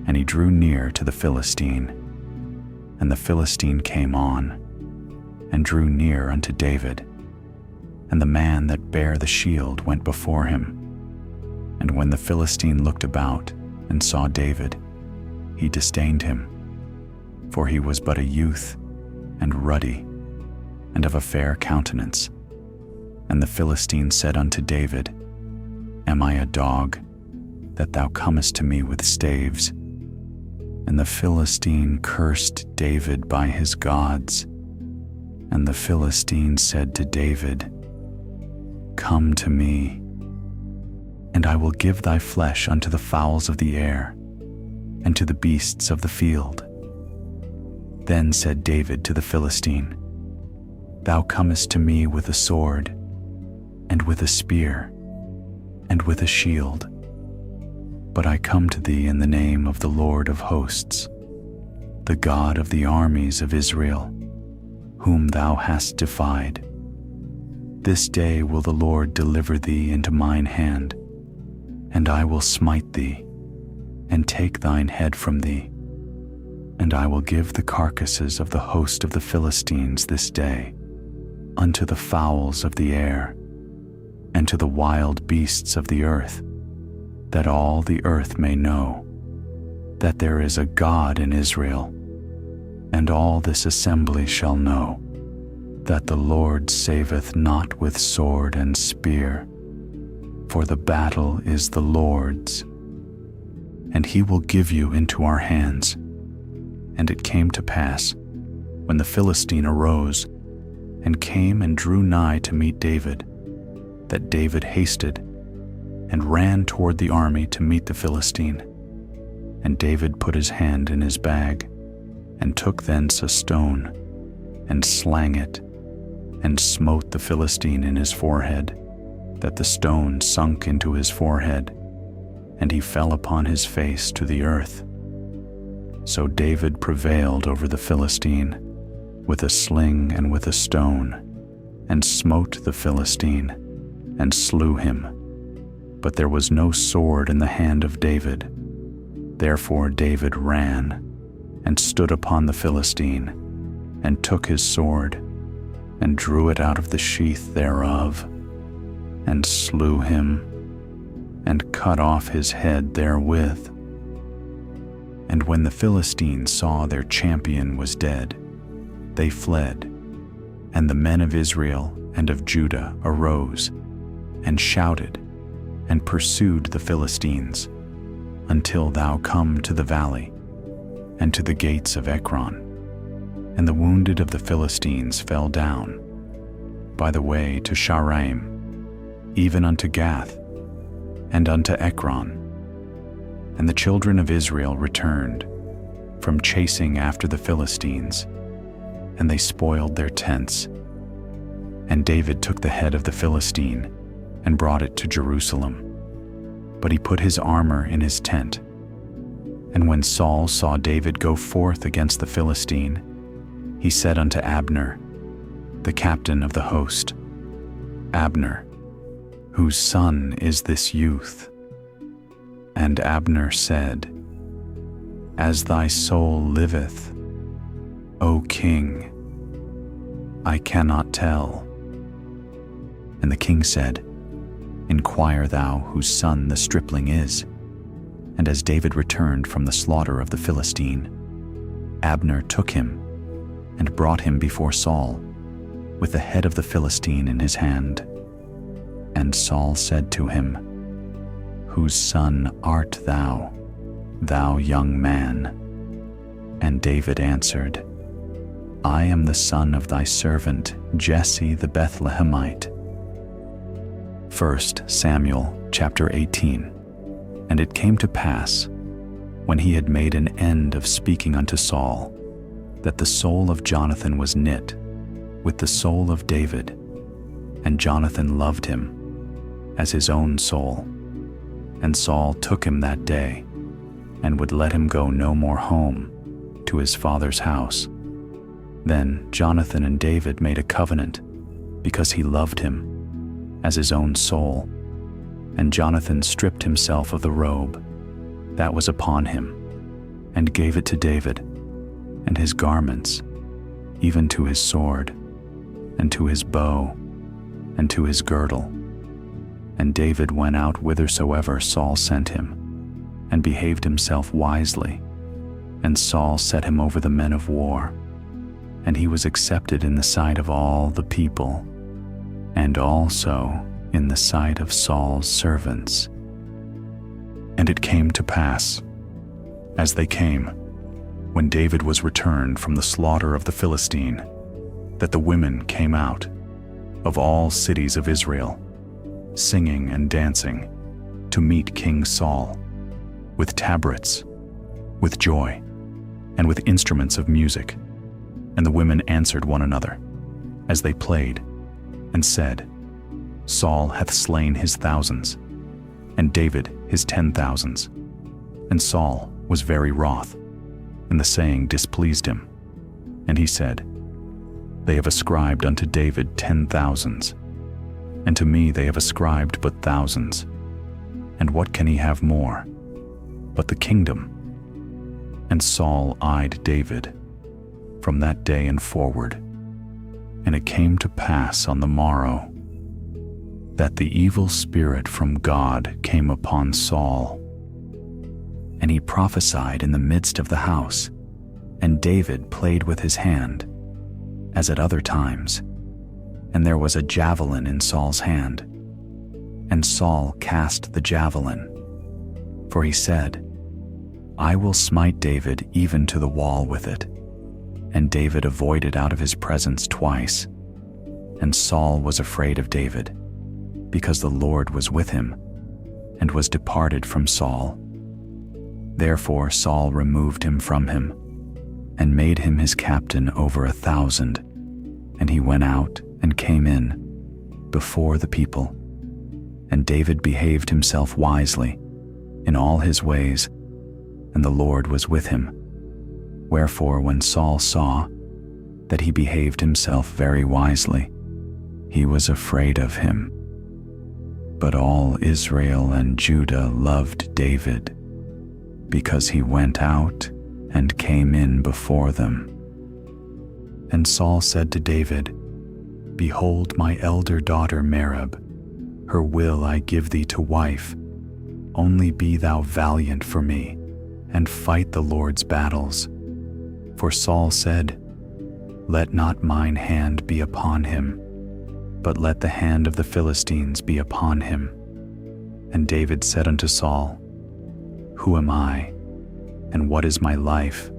And he drew near to the Philistine. And the Philistine came on, and drew near unto David. And the man that bare the shield went before him. And when the Philistine looked about and saw David, he disdained him, for he was but a youth, and ruddy, and of a fair countenance. And the Philistine said unto David, Am I a dog, that thou comest to me with staves? And the Philistine cursed David by his gods. And the Philistine said to David, Come to me, and I will give thy flesh unto the fowls of the air, and to the beasts of the field. Then said David to the Philistine, Thou comest to me with a sword, and with a spear, and with a shield. But I come to thee in the name of the Lord of hosts, the God of the armies of Israel, whom thou hast defied. This day will the Lord deliver thee into mine hand, and I will smite thee, and take thine head from thee. And I will give the carcasses of the host of the Philistines this day unto the fowls of the air, and to the wild beasts of the earth, that all the earth may know that there is a God in Israel, and all this assembly shall know that the Lord saveth not with sword and spear, for the battle is the Lord's, and he will give you into our hands. And it came to pass, when the Philistine arose, and came and drew nigh to meet David, that David hasted, and ran toward the army to meet the Philistine. And David put his hand in his bag, and took thence a stone, and slang it, and smote the Philistine in his forehead, that the stone sunk into his forehead, and he fell upon his face to the earth. So David prevailed over the Philistine with a sling and with a stone, and smote the Philistine, and slew him. But there was no sword in the hand of David. Therefore David ran, and stood upon the Philistine, and took his sword, and drew it out of the sheath thereof, and slew him, and cut off his head therewith. And when the Philistines saw their champion was dead, they fled. And the men of Israel and of Judah arose, and shouted, and pursued the Philistines, until thou come to the valley, and to the gates of Ekron. And the wounded of the Philistines fell down by the way to Shaaraim, even unto Gath, and unto Ekron. And the children of Israel returned from chasing after the Philistines, and they spoiled their tents. And David took the head of the Philistine, and brought it to Jerusalem. But he put his armor in his tent. And when Saul saw David go forth against the Philistine, he said unto Abner, the captain of the host, Abner, whose son is this youth? And Abner said, As thy soul liveth, O king, I cannot tell. And the king said, Inquire thou whose son the stripling is. And as David returned from the slaughter of the Philistine, Abner took him and brought him before Saul, with the head of the Philistine in his hand. And Saul said to him, Whose son art thou, thou young man? And David answered, I am the son of thy servant Jesse the Bethlehemite. 1 Samuel chapter 18. And it came to pass, when he had made an end of speaking unto Saul, that the soul of Jonathan was knit with the soul of David, and Jonathan loved him as his own soul. And Saul took him that day, and would let him go no more home to his father's house. Then Jonathan and David made a covenant, because he loved him as his own soul. And Jonathan stripped himself of the robe that was upon him, and gave it to David, and his garments, even to his sword, and to his bow, and to his girdle. And David went out whithersoever Saul sent him, and behaved himself wisely. And Saul set him over the men of war, and he was accepted in the sight of all the people, and also in the sight of Saul's servants. And it came to pass, as they came, when David was returned from the slaughter of the Philistine, that the women came out of all cities of Israel, singing and dancing, to meet King Saul, with tabrets, with joy, and with instruments of music. And the women answered one another, as they played, and said, Saul hath slain his thousands, and David his 10,000s. And Saul was very wroth, and the saying displeased him. And he said, They have ascribed unto David 10,000s, and to me they have ascribed but thousands. And what can he have more but the kingdom? And Saul eyed David from that day and forward. And it came to pass on the morrow that the evil spirit from God came upon Saul, and he prophesied in the midst of the house, and David played with his hand, as at other times. And there was a javelin in Saul's hand, and Saul cast the javelin, for he said, I will smite David even to the wall with it. And David avoided out of his presence twice. And Saul was afraid of David, because the Lord was with him, and was departed from Saul. Therefore Saul removed him from him, and made him his captain over 1,000. And he went out and came in before the people. And David behaved himself wisely in all his ways, and the Lord was with him. Wherefore when Saul saw that he behaved himself very wisely, he was afraid of him. But all Israel and Judah loved David, because he went out and came in before them. And Saul said to David, Behold my elder daughter Merab, her will I give thee to wife. Only be thou valiant for me, and fight the Lord's battles. For Saul said, Let not mine hand be upon him, but let the hand of the Philistines be upon him. And David said unto Saul, Who am I, and what is my life,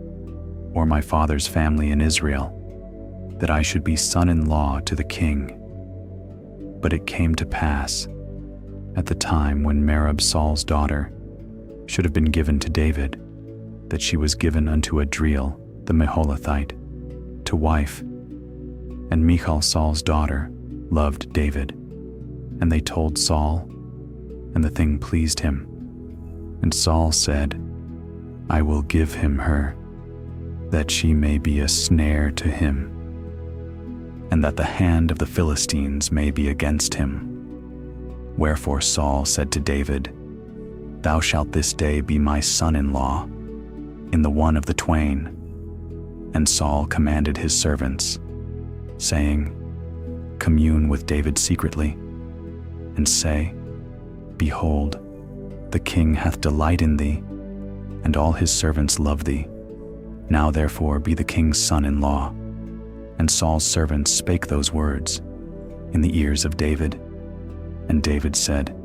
or my father's family in Israel, that I should be son-in-law to the king? But it came to pass, at the time when Merab Saul's daughter should have been given to David, that she was given unto Adriel the Meholathite to wife. And Michal Saul's daughter loved David. And they told Saul, and the thing pleased him. And Saul said, I will give him her, that she may be a snare to him, and that the hand of the Philistines may be against him. Wherefore Saul said to David, Thou shalt this day be my son-in-law, in the one of the twain. And Saul commanded his servants, saying, Commune with David secretly, and say, Behold, the king hath delight in thee, and all his servants love thee. Now therefore be the king's son-in-law. And Saul's servants spake those words in the ears of David. And David said,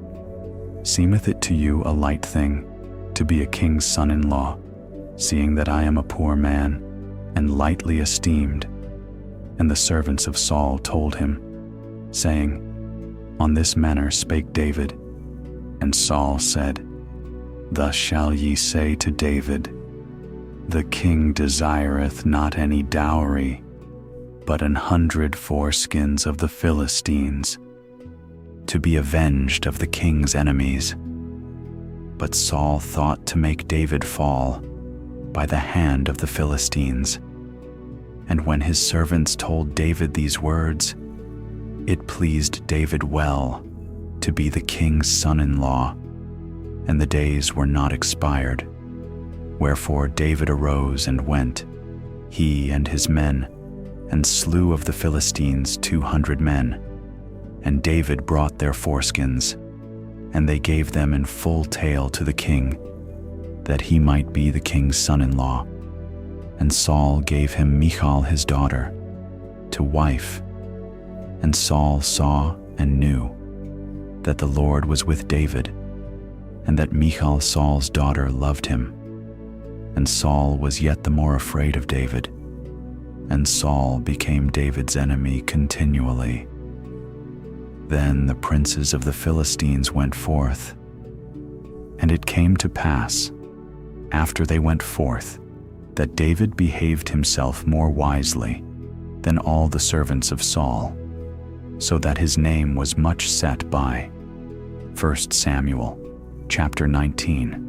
Seemeth it to you a light thing to be a king's son-in-law, seeing that I am a poor man, and lightly esteemed? And the servants of Saul told him, saying, On this manner spake David. And Saul said, Thus shall ye say to David, The king desireth not any dowry, but 100 foreskins of the Philistines, to be avenged of the king's enemies. But Saul thought to make David fall by the hand of the Philistines. And when his servants told David these words, it pleased David well to be the king's son-in-law, and the days were not expired. Wherefore David arose and went, he and his men, and slew of the Philistines 200 men. And David brought their foreskins, and they gave them in full tale to the king, that he might be the king's son-in-law. And Saul gave him Michal his daughter to wife. And Saul saw and knew that the Lord was with David, and that Michal Saul's daughter loved him. And Saul was yet the more afraid of David, and Saul became David's enemy continually. Then the princes of the Philistines went forth. And it came to pass, after they went forth, that David behaved himself more wisely than all the servants of Saul, so that his name was much set by. 1 Samuel chapter 19.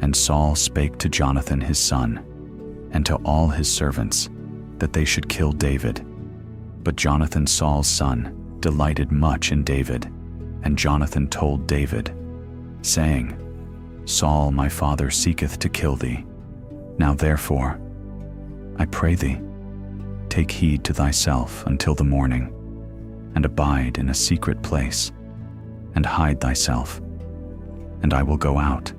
And Saul spake to Jonathan his son, and to all his servants, that they should kill David. But Jonathan Saul's son delighted much in David, and Jonathan told David, saying, Saul my father seeketh to kill thee. Now therefore, I pray thee, take heed to thyself until the morning, and abide in a secret place, and hide thyself. And I will go out,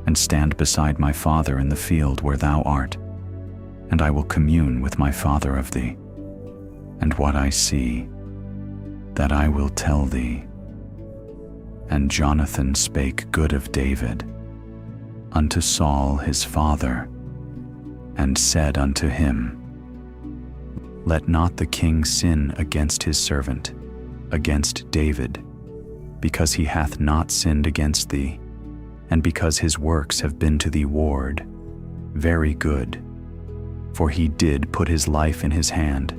and stand beside my father in the field where thou art, and I will commune with my father of thee. And what I see, that I will tell thee. And Jonathan spake good of David unto Saul his father, and said unto him, Let not the king sin against his servant, against David, because he hath not sinned against thee, and because his works have been to thee ward, very good. For he did put his life in his hand,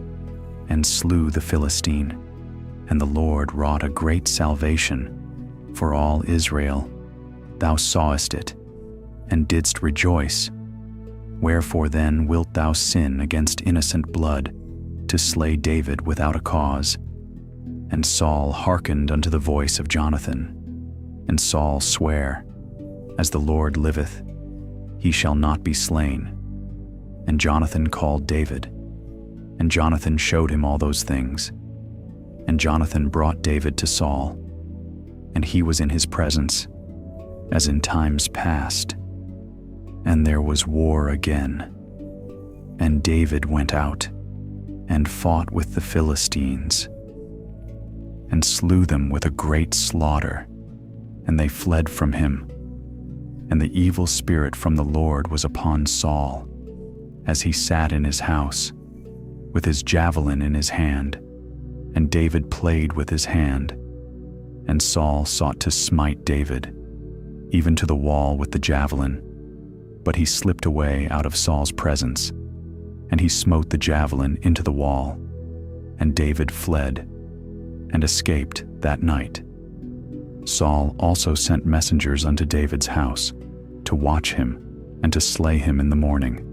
and slew the Philistine, and the Lord wrought a great salvation for all Israel. Thou sawest it, and didst rejoice. Wherefore then wilt thou sin against innocent blood, to slay David without a cause? And Saul hearkened unto the voice of Jonathan. And Saul sware, As the Lord liveth, he shall not be slain. And Jonathan called David, and Jonathan showed him all those things. And Jonathan brought David to Saul, and he was in his presence, as in times past. And there was war again. And David went out, and fought with the Philistines, and slew them with a great slaughter, and they fled from him. And the evil spirit from the Lord was upon Saul, as he sat in his house, with his javelin in his hand, and David played with his hand. And Saul sought to smite David, even to the wall with the javelin, but he slipped away out of Saul's presence, and he smote the javelin into the wall, and David fled, and escaped that night. Saul also sent messengers unto David's house, to watch him, and to slay him in the morning.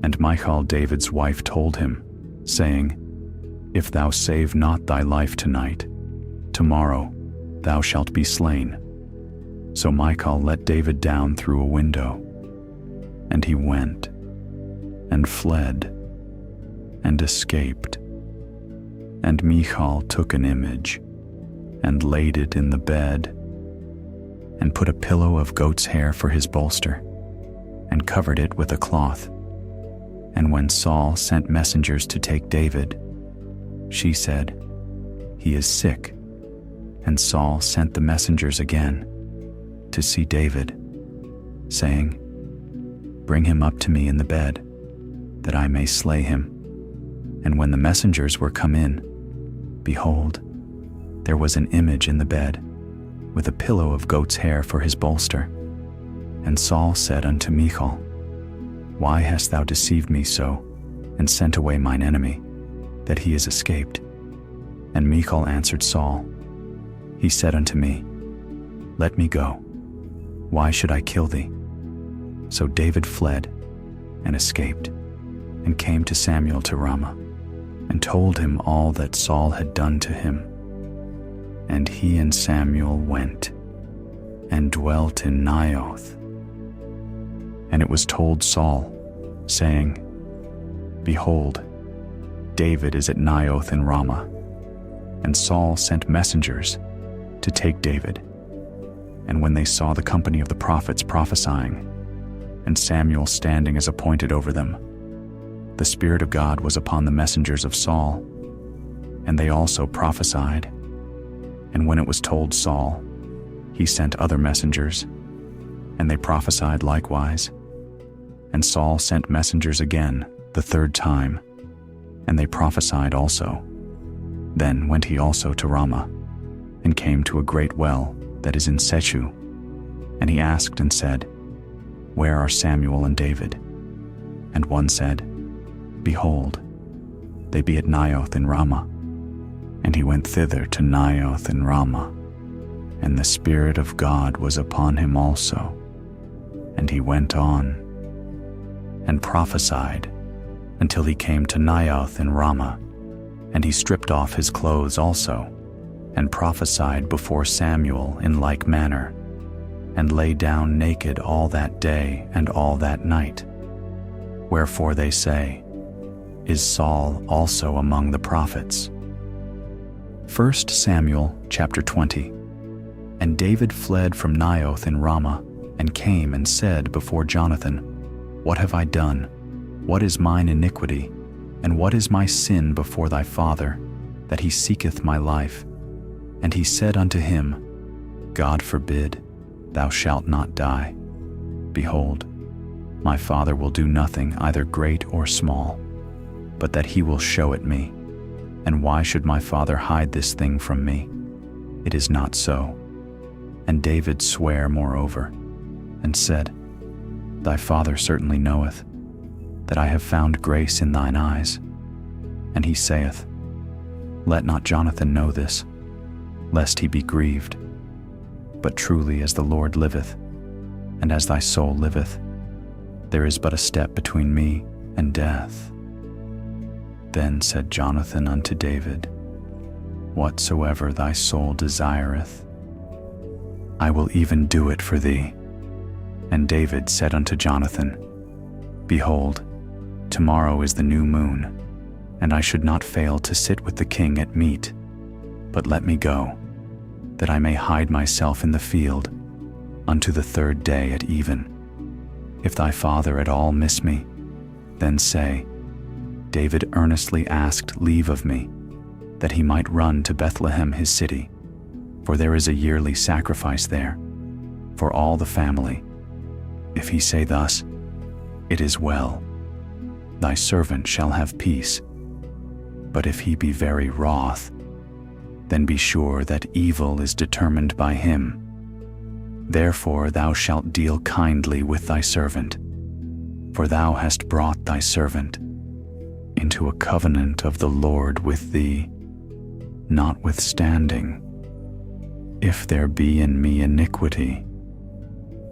And Michal David's wife told him, saying, If thou save not thy life tonight, tomorrow thou shalt be slain. So Michal let David down through a window, and he went, and fled, and escaped. And Michal took an image, and laid it in the bed, and put a pillow of goat's hair for his bolster, and covered it with a cloth. And when Saul sent messengers to take David, she said, He is sick. And Saul sent the messengers again to see David, saying, Bring him up to me in the bed, that I may slay him. And when the messengers were come in, behold, there was an image in the bed, with a pillow of goat's hair for his bolster. And Saul said unto Michal, Why hast thou deceived me so, and sent away mine enemy, that he is escaped? And Michal answered Saul, He said unto me, Let me go. Why should I kill thee? So David fled and escaped, and came to Samuel to Ramah, and told him all that Saul had done to him. And he and Samuel went, and dwelt in Naioth. And it was told Saul, saying, Behold, David is at Naioth in Ramah. And Saul sent messengers to take David. And when they saw the company of the prophets prophesying, and Samuel standing as appointed over them, the Spirit of God was upon the messengers of Saul, and they also prophesied. And when it was told Saul, he sent other messengers, and they prophesied likewise. And Saul sent messengers again the third time, and they prophesied also. Then went he also to Ramah, and came to a great well that is in Sechu. And he asked and said, Where are Samuel and David? And one said, Behold, they be at Naioth in Ramah. And he went thither to Naioth in Ramah, and the Spirit of God was upon him also. And he went on and prophesied until he came to Naioth in Ramah. And he stripped off his clothes also, and prophesied before Samuel in like manner, and lay down naked all that day and all that night. Wherefore they say, Is Saul also among the prophets? 1 Samuel chapter 20. And David fled from Naioth in Ramah, and came and said before Jonathan, What have I done? What is mine iniquity? And what is my sin before thy father, that he seeketh my life? And he said unto him, God forbid, thou shalt not die. Behold, my father will do nothing either great or small, but that he will show it me. And why should my father hide this thing from me? It is not so. And David sware moreover, and said, Thy father certainly knoweth that I have found grace in thine eyes. And he saith, Let not Jonathan know this, lest he be grieved. But truly as the Lord liveth, and as thy soul liveth, there is but a step between me and death. Then said Jonathan unto David, Whatsoever thy soul desireth, I will even do it for thee. And David said unto Jonathan, Behold, tomorrow is the new moon, and I should not fail to sit with the king at meat. But let me go, that I may hide myself in the field unto the third day at even. If thy father at all miss me, then say, David earnestly asked leave of me, that he might run to Bethlehem his city, for there is a yearly sacrifice there, for all the family. If he say thus, It is well, thy servant shall have peace. But if he be very wroth, then be sure that evil is determined by him. Therefore thou shalt deal kindly with thy servant, for thou hast brought thy servant into a covenant of the Lord with thee. Notwithstanding, if there be in me iniquity,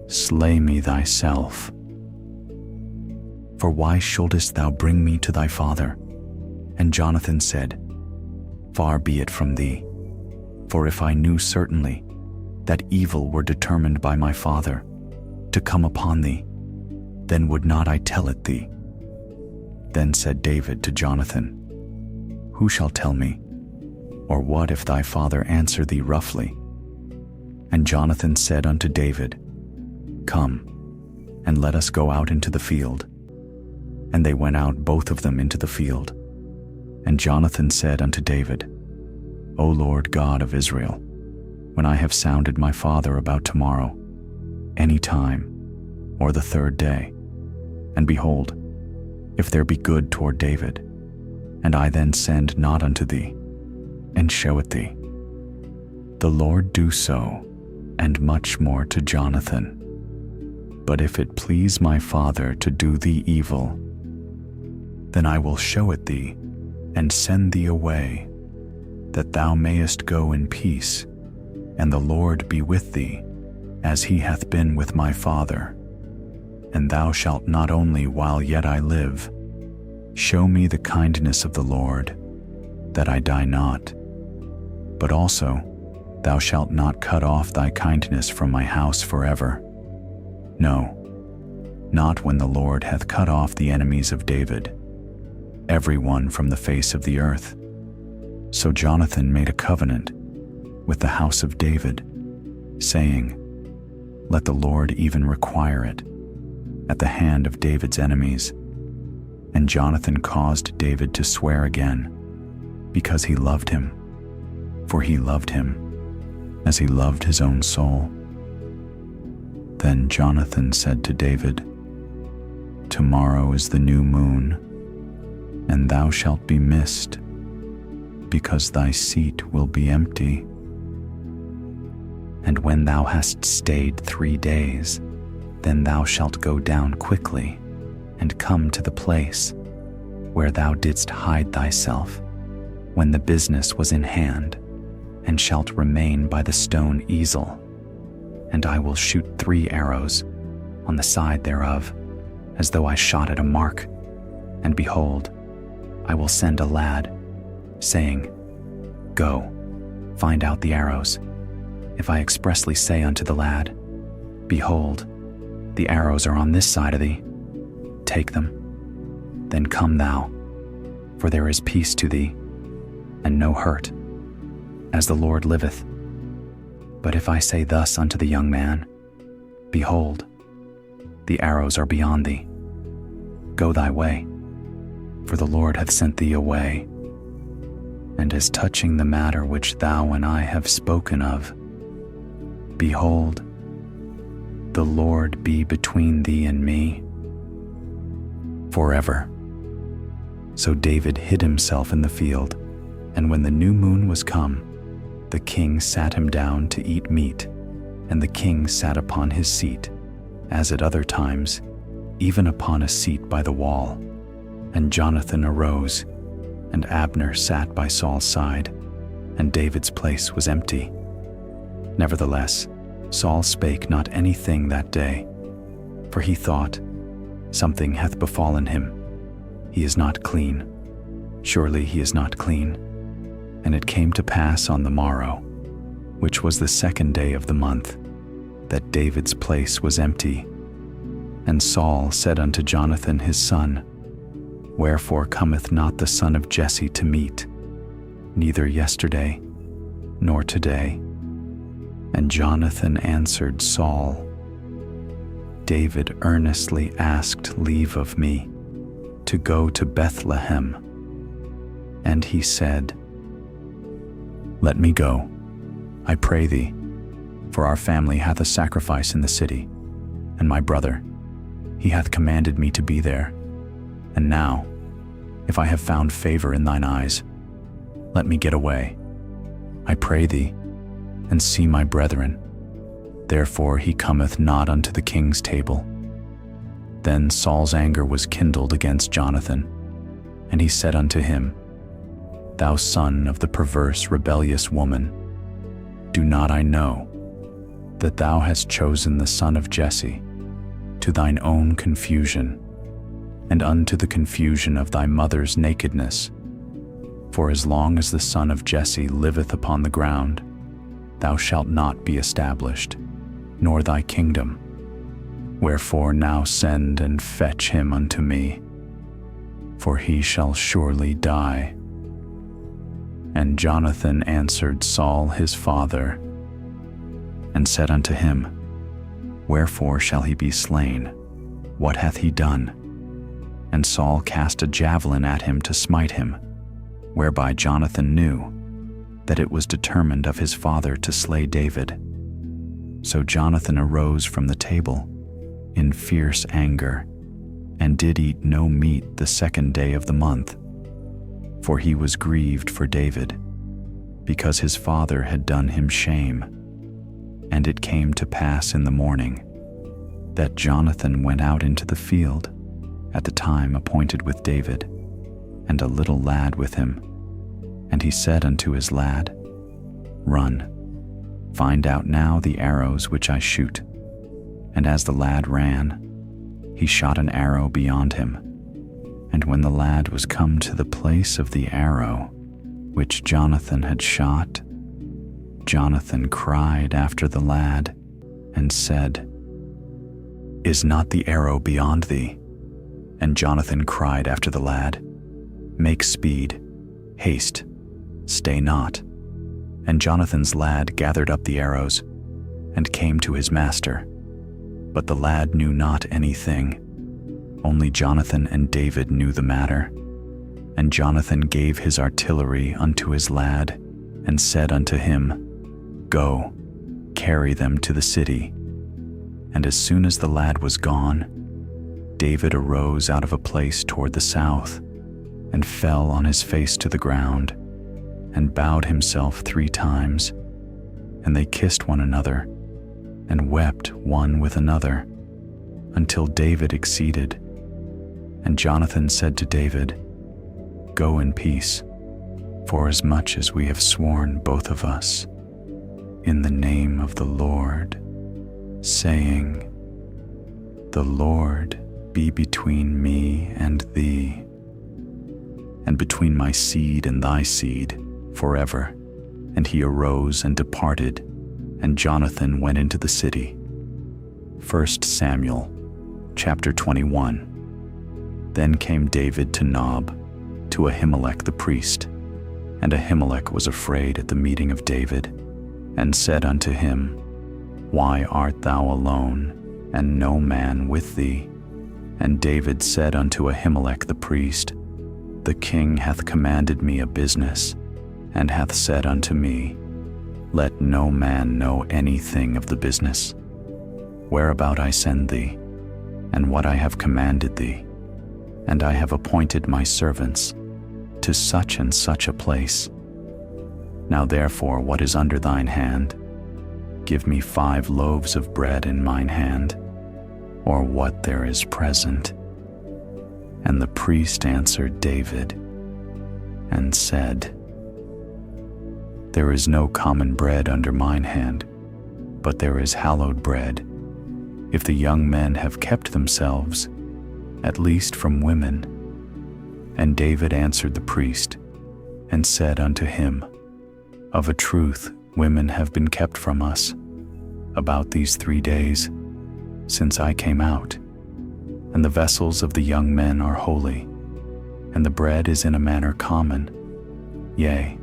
slay me thyself. For why shouldest thou bring me to thy father? And Jonathan said, Far be it from thee, for if I knew certainly that evil were determined by my father to come upon thee, then would not I tell it thee. Then said David to Jonathan, Who shall tell me? Or what if thy father answer thee roughly? And Jonathan said unto David, Come, and let us go out into the field. And they went out both of them into the field. And Jonathan said unto David, O Lord God of Israel, when I have sounded my father about tomorrow, any time, or the third day, and behold, if there be good toward David, and I then send not unto thee, and show it thee, the Lord do so, and much more to Jonathan. But if it please my father to do thee evil, then I will show it thee, and send thee away, that thou mayest go in peace, and the Lord be with thee, as he hath been with my father. And thou shalt not only while yet I live show me the kindness of the Lord, that I die not, but also thou shalt not cut off thy kindness from my house forever. No, not when the Lord hath cut off the enemies of David, every one from the face of the earth. So Jonathan made a covenant with the house of David, saying, Let the Lord even require it at the hand of David's enemies. And Jonathan caused David to swear again, because he loved him, for he loved him as he loved his own soul. Then Jonathan said to David, Tomorrow is the new moon, and thou shalt be missed, because thy seat will be empty. And when thou hast stayed 3 days, then thou shalt go down quickly, and come to the place where thou didst hide thyself when the business was in hand, and shalt remain by the stone easel. And I will shoot 3 arrows on the side thereof, as though I shot at a mark. And behold, I will send a lad, saying, Go, find out the arrows. If I expressly say unto the lad, Behold, the arrows are on this side of thee, take them. Then come thou, for there is peace to thee, and no hurt, as the Lord liveth. But if I say thus unto the young man, Behold, the arrows are beyond thee, go thy way, for the Lord hath sent thee away. And as touching the matter which thou and I have spoken of, behold, the Lord be between thee and me forever. So David hid himself in the field, and when the new moon was come, the king sat him down to eat meat, and the king sat upon his seat, as at other times, even upon a seat by the wall. And Jonathan arose, and Abner sat by Saul's side, and David's place was empty. Nevertheless, Saul spake not anything that day, for he thought, Something hath befallen him. He is not clean. Surely he is not clean. And it came to pass on the morrow, which was the 2nd day of the month, that David's place was empty. And Saul said unto Jonathan his son, Wherefore cometh not the son of Jesse to meat, neither yesterday, nor today? And Jonathan answered Saul, David earnestly asked leave of me to go to Bethlehem. And he said, Let me go, I pray thee, for our family hath a sacrifice in the city, and my brother, he hath commanded me to be there. And now, if I have found favor in thine eyes, let me get away, I pray thee, and see my brethren. Therefore he cometh not unto the king's table. Then Saul's anger was kindled against Jonathan, and he said unto him, Thou son of the perverse, rebellious woman, do not I know that thou hast chosen the son of Jesse to thine own confusion, and unto the confusion of thy mother's nakedness? For as long as the son of Jesse liveth upon the ground, thou shalt not be established, nor thy kingdom. Wherefore now send and fetch him unto me, for he shall surely die. And Jonathan answered Saul his father, and said unto him, Wherefore shall he be slain? What hath he done? And Saul cast a javelin at him to smite him, whereby Jonathan knew that it was determined of his father to slay David. So Jonathan arose from the table in fierce anger, and did eat no meat the 2nd day of the month, for he was grieved for David, because his father had done him shame. And it came to pass in the morning, that Jonathan went out into the field at the time appointed with David, and a little lad with him. And he said unto his lad, Run, find out now the arrows which I shoot. And as the lad ran, he shot an arrow beyond him. And when the lad was come to the place of the arrow which Jonathan had shot, Jonathan cried after the lad and said, Is not the arrow beyond thee? And Jonathan cried after the lad, Make speed, haste, stay not. And Jonathan's lad gathered up the arrows and came to his master. But the lad knew not anything. Only Jonathan and David knew the matter. And Jonathan gave his artillery unto his lad, and said unto him, Go, carry them to the city. And as soon as the lad was gone, David arose out of a place toward the south, and fell on his face to the ground, and bowed himself 3 times. And they kissed one another, and wept one with another, until David exceeded. And Jonathan said to David, Go in peace, forasmuch as we have sworn both of us, in the name of the Lord, saying, The Lord be between me and thee, and between my seed and thy seed forever. And he arose and departed, and Jonathan went into the city. 1 Samuel chapter 21. Then came David to Nob, to Ahimelech the priest. And Ahimelech was afraid at the meeting of David, and said unto him, Why art thou alone, and no man with thee? And David said unto Ahimelech the priest, The king hath commanded me a business, and hath said unto me, Let no man know anything of the business, whereabout I send thee, and what I have commanded thee. And I have appointed my servants to such and such a place. Now therefore, what is under thine hand? Give me 5 loaves of bread in mine hand, or what there is present. And the priest answered David, and said, There is no common bread under mine hand, but there is hallowed bread, if the young men have kept themselves, at least from women. And David answered the priest, and said unto him, Of a truth women have been kept from us, about these 3 days, since I came out. And the vessels of the young men are holy, and the bread is in a manner common, yea,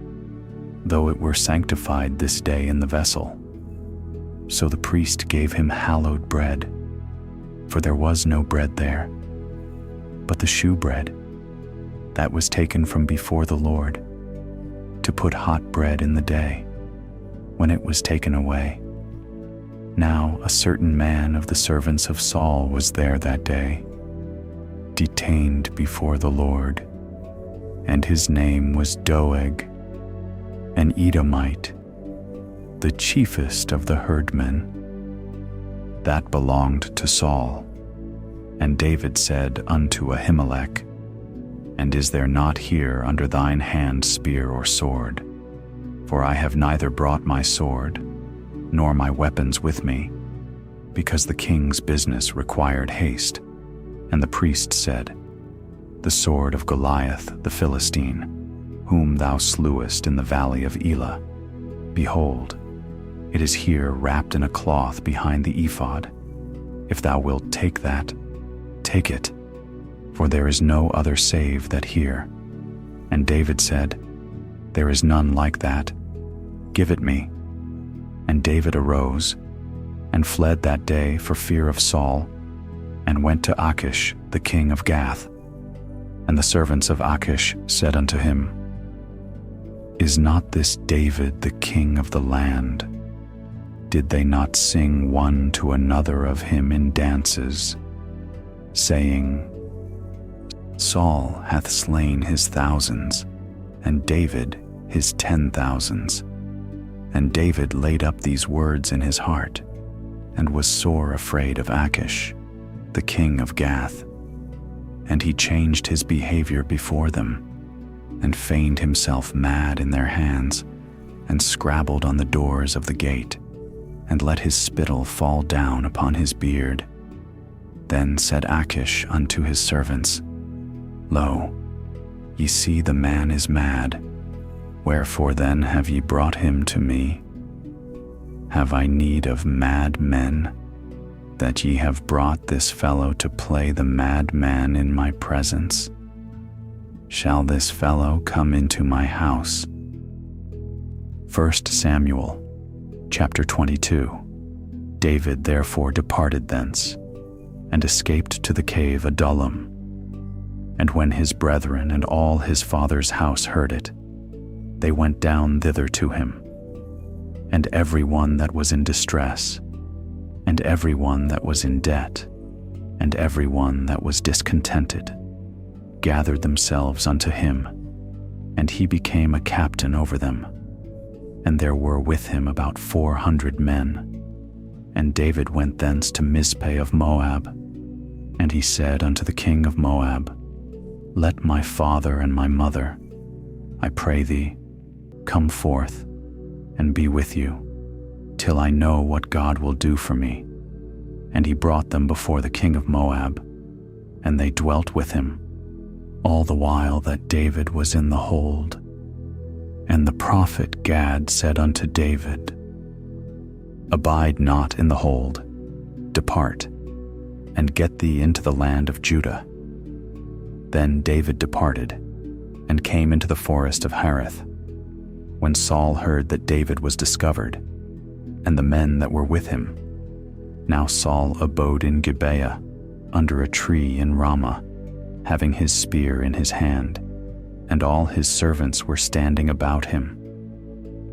though it were sanctified this day in the vessel. So the priest gave him hallowed bread, for there was no bread there, but the shewbread, that was taken from before the Lord, to put hot bread in the day, when it was taken away. Now a certain man of the servants of Saul was there that day, detained before the Lord, and his name was Doeg, an Edomite, the chiefest of the herdmen. That belonged to Saul. And David said unto Ahimelech, And is there not here under thine hand spear or sword? For I have neither brought my sword, nor my weapons with me, because the king's business required haste. And the priest said, The sword of Goliath the Philistine, whom thou slewest in the valley of Elah, behold, it is here wrapped in a cloth behind the ephod. If thou wilt take that, take it, for there is no other save that here. And David said, There is none like that. Give it me. And David arose, and fled that day for fear of Saul, and went to Achish the king of Gath. And the servants of Achish said unto him, Is not this David the king of the land? Did they not sing one to another of him in dances, saying, Saul hath slain his thousands, and David his 10,000s. And David laid up these words in his heart, and was sore afraid of Achish, the king of Gath. And he changed his behavior before them, and feigned himself mad in their hands, and scrabbled on the doors of the gate, and let his spittle fall down upon his beard. Then said Achish unto his servants, Lo, ye see the man is mad. Wherefore then have ye brought him to me? Have I need of mad men, that ye have brought this fellow to play the madman in my presence? Shall this fellow come into my house? 1 Samuel, chapter 22. David therefore departed thence, and escaped to the cave Adullam. And when his brethren and all his father's house heard it, they went down thither to him. And every one that was in distress, and every one that was in debt, and every one that was discontented, gathered themselves unto him, and he became a captain over them. And there were with him about 400 men. And David went thence to Mizpeh of Moab. And he said unto the king of Moab, Let my father and my mother, I pray thee, come forth, and be with you, till I know what God will do for me. And he brought them before the king of Moab, and they dwelt with him, all the while that David was in the hold. And the prophet Gad said unto David, Abide not in the hold, depart, and get thee into the land of Judah. Then David departed, and came into the forest of Hareth. When Saul heard that David was discovered, and the men that were with him. Now Saul abode in Gibeah, under a tree in Ramah, having his spear in his hand, and all his servants were standing about him.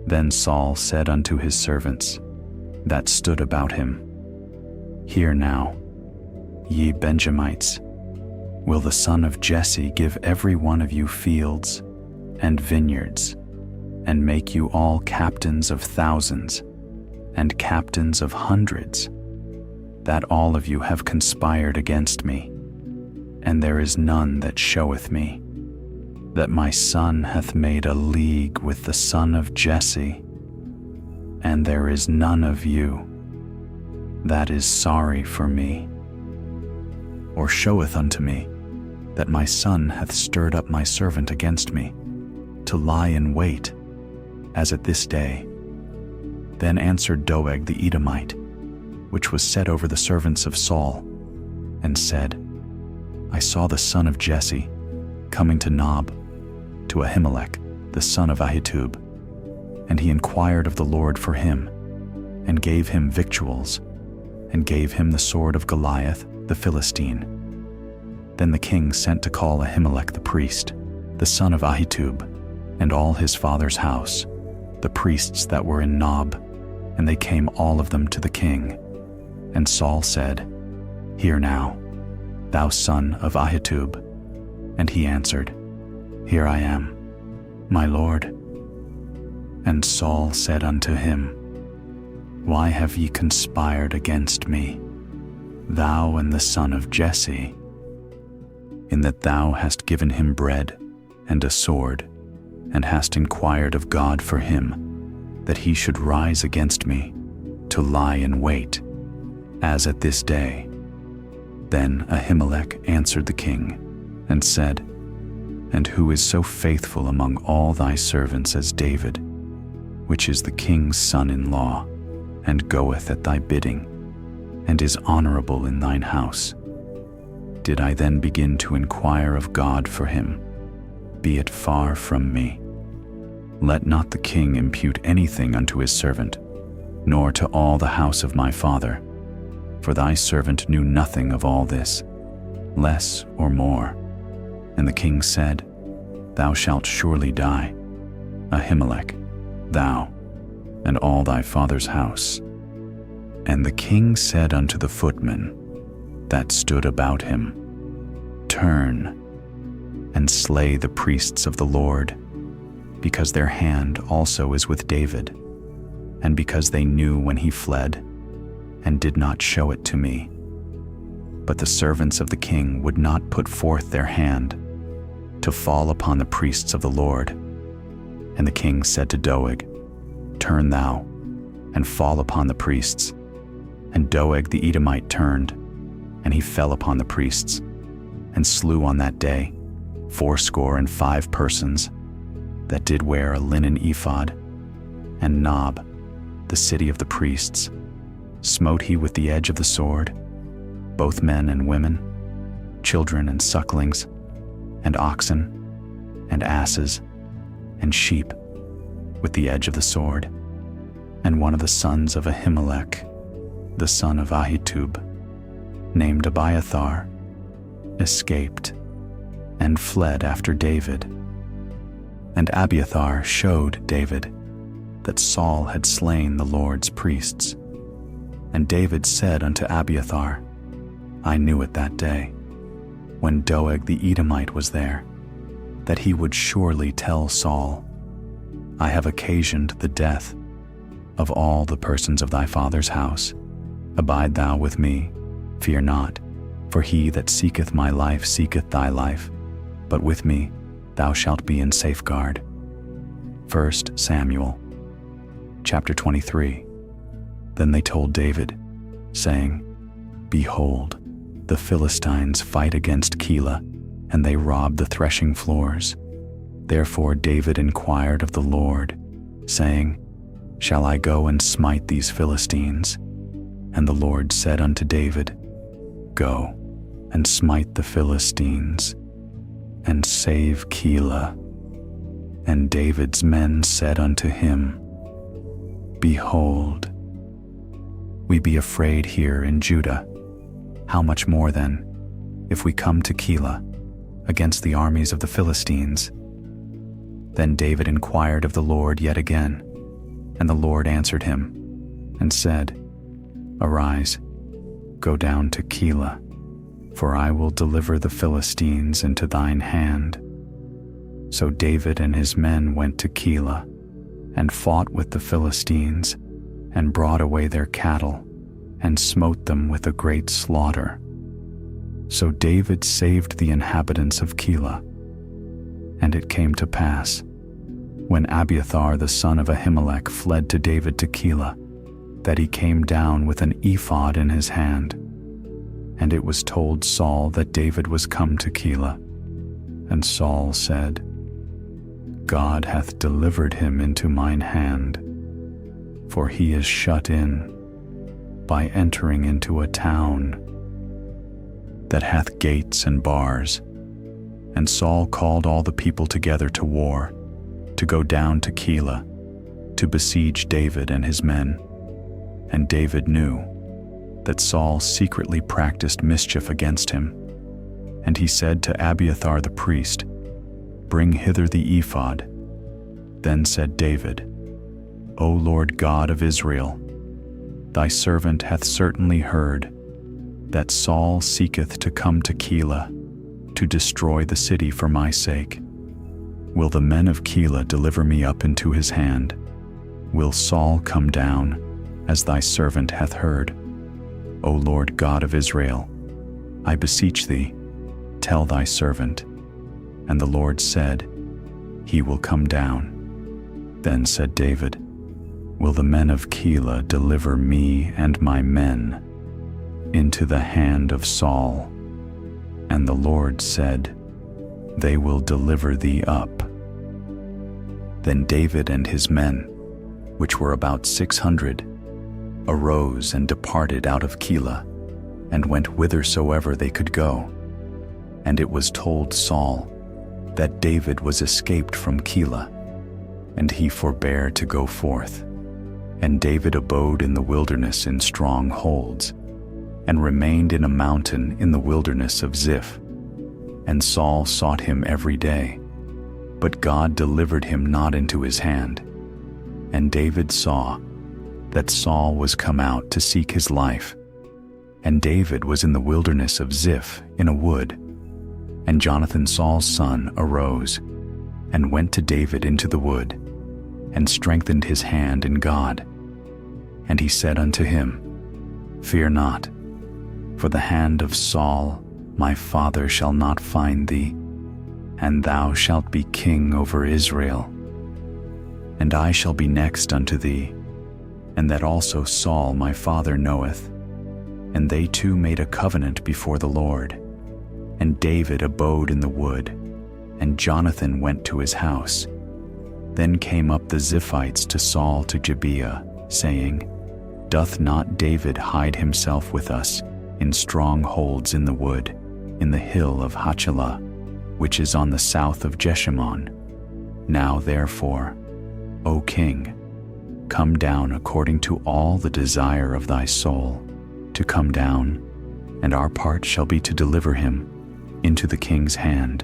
Then Saul said unto his servants that stood about him, Hear now, ye Benjamites, will the son of Jesse give every one of you fields and vineyards, and make you all captains of thousands and captains of hundreds, that all of you have conspired against me, and there is none that showeth me, that my son hath made a league with the son of Jesse, and there is none of you that is sorry for me, or showeth unto me that my son hath stirred up my servant against me, to lie in wait, as at this day. Then answered Doeg the Edomite, which was set over the servants of Saul, and said, I saw the son of Jesse coming to Nob, to Ahimelech, the son of Ahitub, and he inquired of the Lord for him, and gave him victuals, and gave him the sword of Goliath the Philistine. Then the king sent to call Ahimelech the priest, the son of Ahitub, and all his father's house, the priests that were in Nob, and they came all of them to the king. And Saul said, Hear now, thou son of Ahitub. And he answered, Here I am, my lord. And Saul said unto him, Why have ye conspired against me, thou and the son of Jesse, in that thou hast given him bread and a sword, and hast inquired of God for him, that he should rise against me, to lie in wait, as at this day? Then Ahimelech answered the king, and said, And who is so faithful among all thy servants as David, which is the king's son-in-law, and goeth at thy bidding, and is honorable in thine house? Did I then begin to inquire of God for him? Be it far from me. Let not the king impute anything unto his servant, nor to all the house of my father, for thy servant knew nothing of all this, less or more. And the king said, Thou shalt surely die, Ahimelech, thou, and all thy father's house. And the king said unto the footmen that stood about him, Turn, and slay the priests of the Lord, because their hand also is with David, and because they knew when he fled, and did not show it to me. But the servants of the king would not put forth their hand to fall upon the priests of the Lord. And the king said to Doeg, Turn thou, and fall upon the priests. And Doeg the Edomite turned, and he fell upon the priests, and slew on that day 75 persons that did wear a linen ephod. And Nob, the city of the priests, smote he with the edge of the sword, both men and women, children and sucklings, and oxen, and asses, and sheep, with the edge of the sword. And one of the sons of Ahimelech, the son of Ahitub, named Abiathar, escaped and fled after David. And Abiathar showed David that Saul had slain the Lord's priests. And David said unto Abiathar, I knew it that day, when Doeg the Edomite was there, that he would surely tell Saul, I have occasioned the death of all the persons of thy father's house. Abide thou with me, fear not, for he that seeketh my life seeketh thy life, but with me thou shalt be in safeguard. 1 Samuel, chapter 23. Then they told David, saying, Behold, the Philistines fight against Keilah, and they rob the threshing floors. Therefore David inquired of the Lord, saying, Shall I go and smite these Philistines? And the Lord said unto David, Go and smite the Philistines, and save Keilah. And David's men said unto him, Behold, we be afraid here in Judah. How much more then, if we come to Keilah against the armies of the Philistines? Then David inquired of the Lord yet again, and the Lord answered him, and said, Arise, go down to Keilah, for I will deliver the Philistines into thine hand. So David and his men went to Keilah, and fought with the Philistines, and brought away their cattle, and smote them with a great slaughter. So David saved the inhabitants of Keilah. And it came to pass, when Abiathar the son of Ahimelech fled to David to Keilah, that he came down with an ephod in his hand. And it was told Saul that David was come to Keilah. And Saul said, God hath delivered him into mine hand, for he is shut in by entering into a town that hath gates and bars. And Saul called all the people together to war, to go down to Keilah, to besiege David and his men. And David knew that Saul secretly practiced mischief against him. And he said to Abiathar the priest, Bring hither the ephod. Then said David, O Lord God of Israel, thy servant hath certainly heard that Saul seeketh to come to Keilah, to destroy the city for my sake. Will the men of Keilah deliver me up into his hand? Will Saul come down, as thy servant hath heard? O Lord God of Israel, I beseech thee, tell thy servant. And the Lord said, He will come down. Then said David, Will the men of Keilah deliver me and my men into the hand of Saul? And the Lord said, They will deliver thee up. Then David and his men, which were about 600, arose and departed out of Keilah, and went whithersoever they could go. And it was told Saul that David was escaped from Keilah, and he forbare to go forth. And David abode in the wilderness in strong holds, and remained in a mountain in the wilderness of Ziph. And Saul sought him every day, but God delivered him not into his hand. And David saw that Saul was come out to seek his life. And David was in the wilderness of Ziph in a wood. And Jonathan Saul's son arose, and went to David into the wood, and strengthened his hand in God. And he said unto him, Fear not, for the hand of Saul my father shall not find thee, and thou shalt be king over Israel. And I shall be next unto thee, and that also Saul my father knoweth. And they two made a covenant before the Lord. And David abode in the wood, and Jonathan went to his house. Then came up the Ziphites to Saul to Gibeah, saying, Doth not David hide himself with us in strongholds in the wood, in the hill of Hachilah, which is on the south of Jeshimon? Now therefore, O king, come down according to all the desire of thy soul, to come down, and our part shall be to deliver him into the king's hand.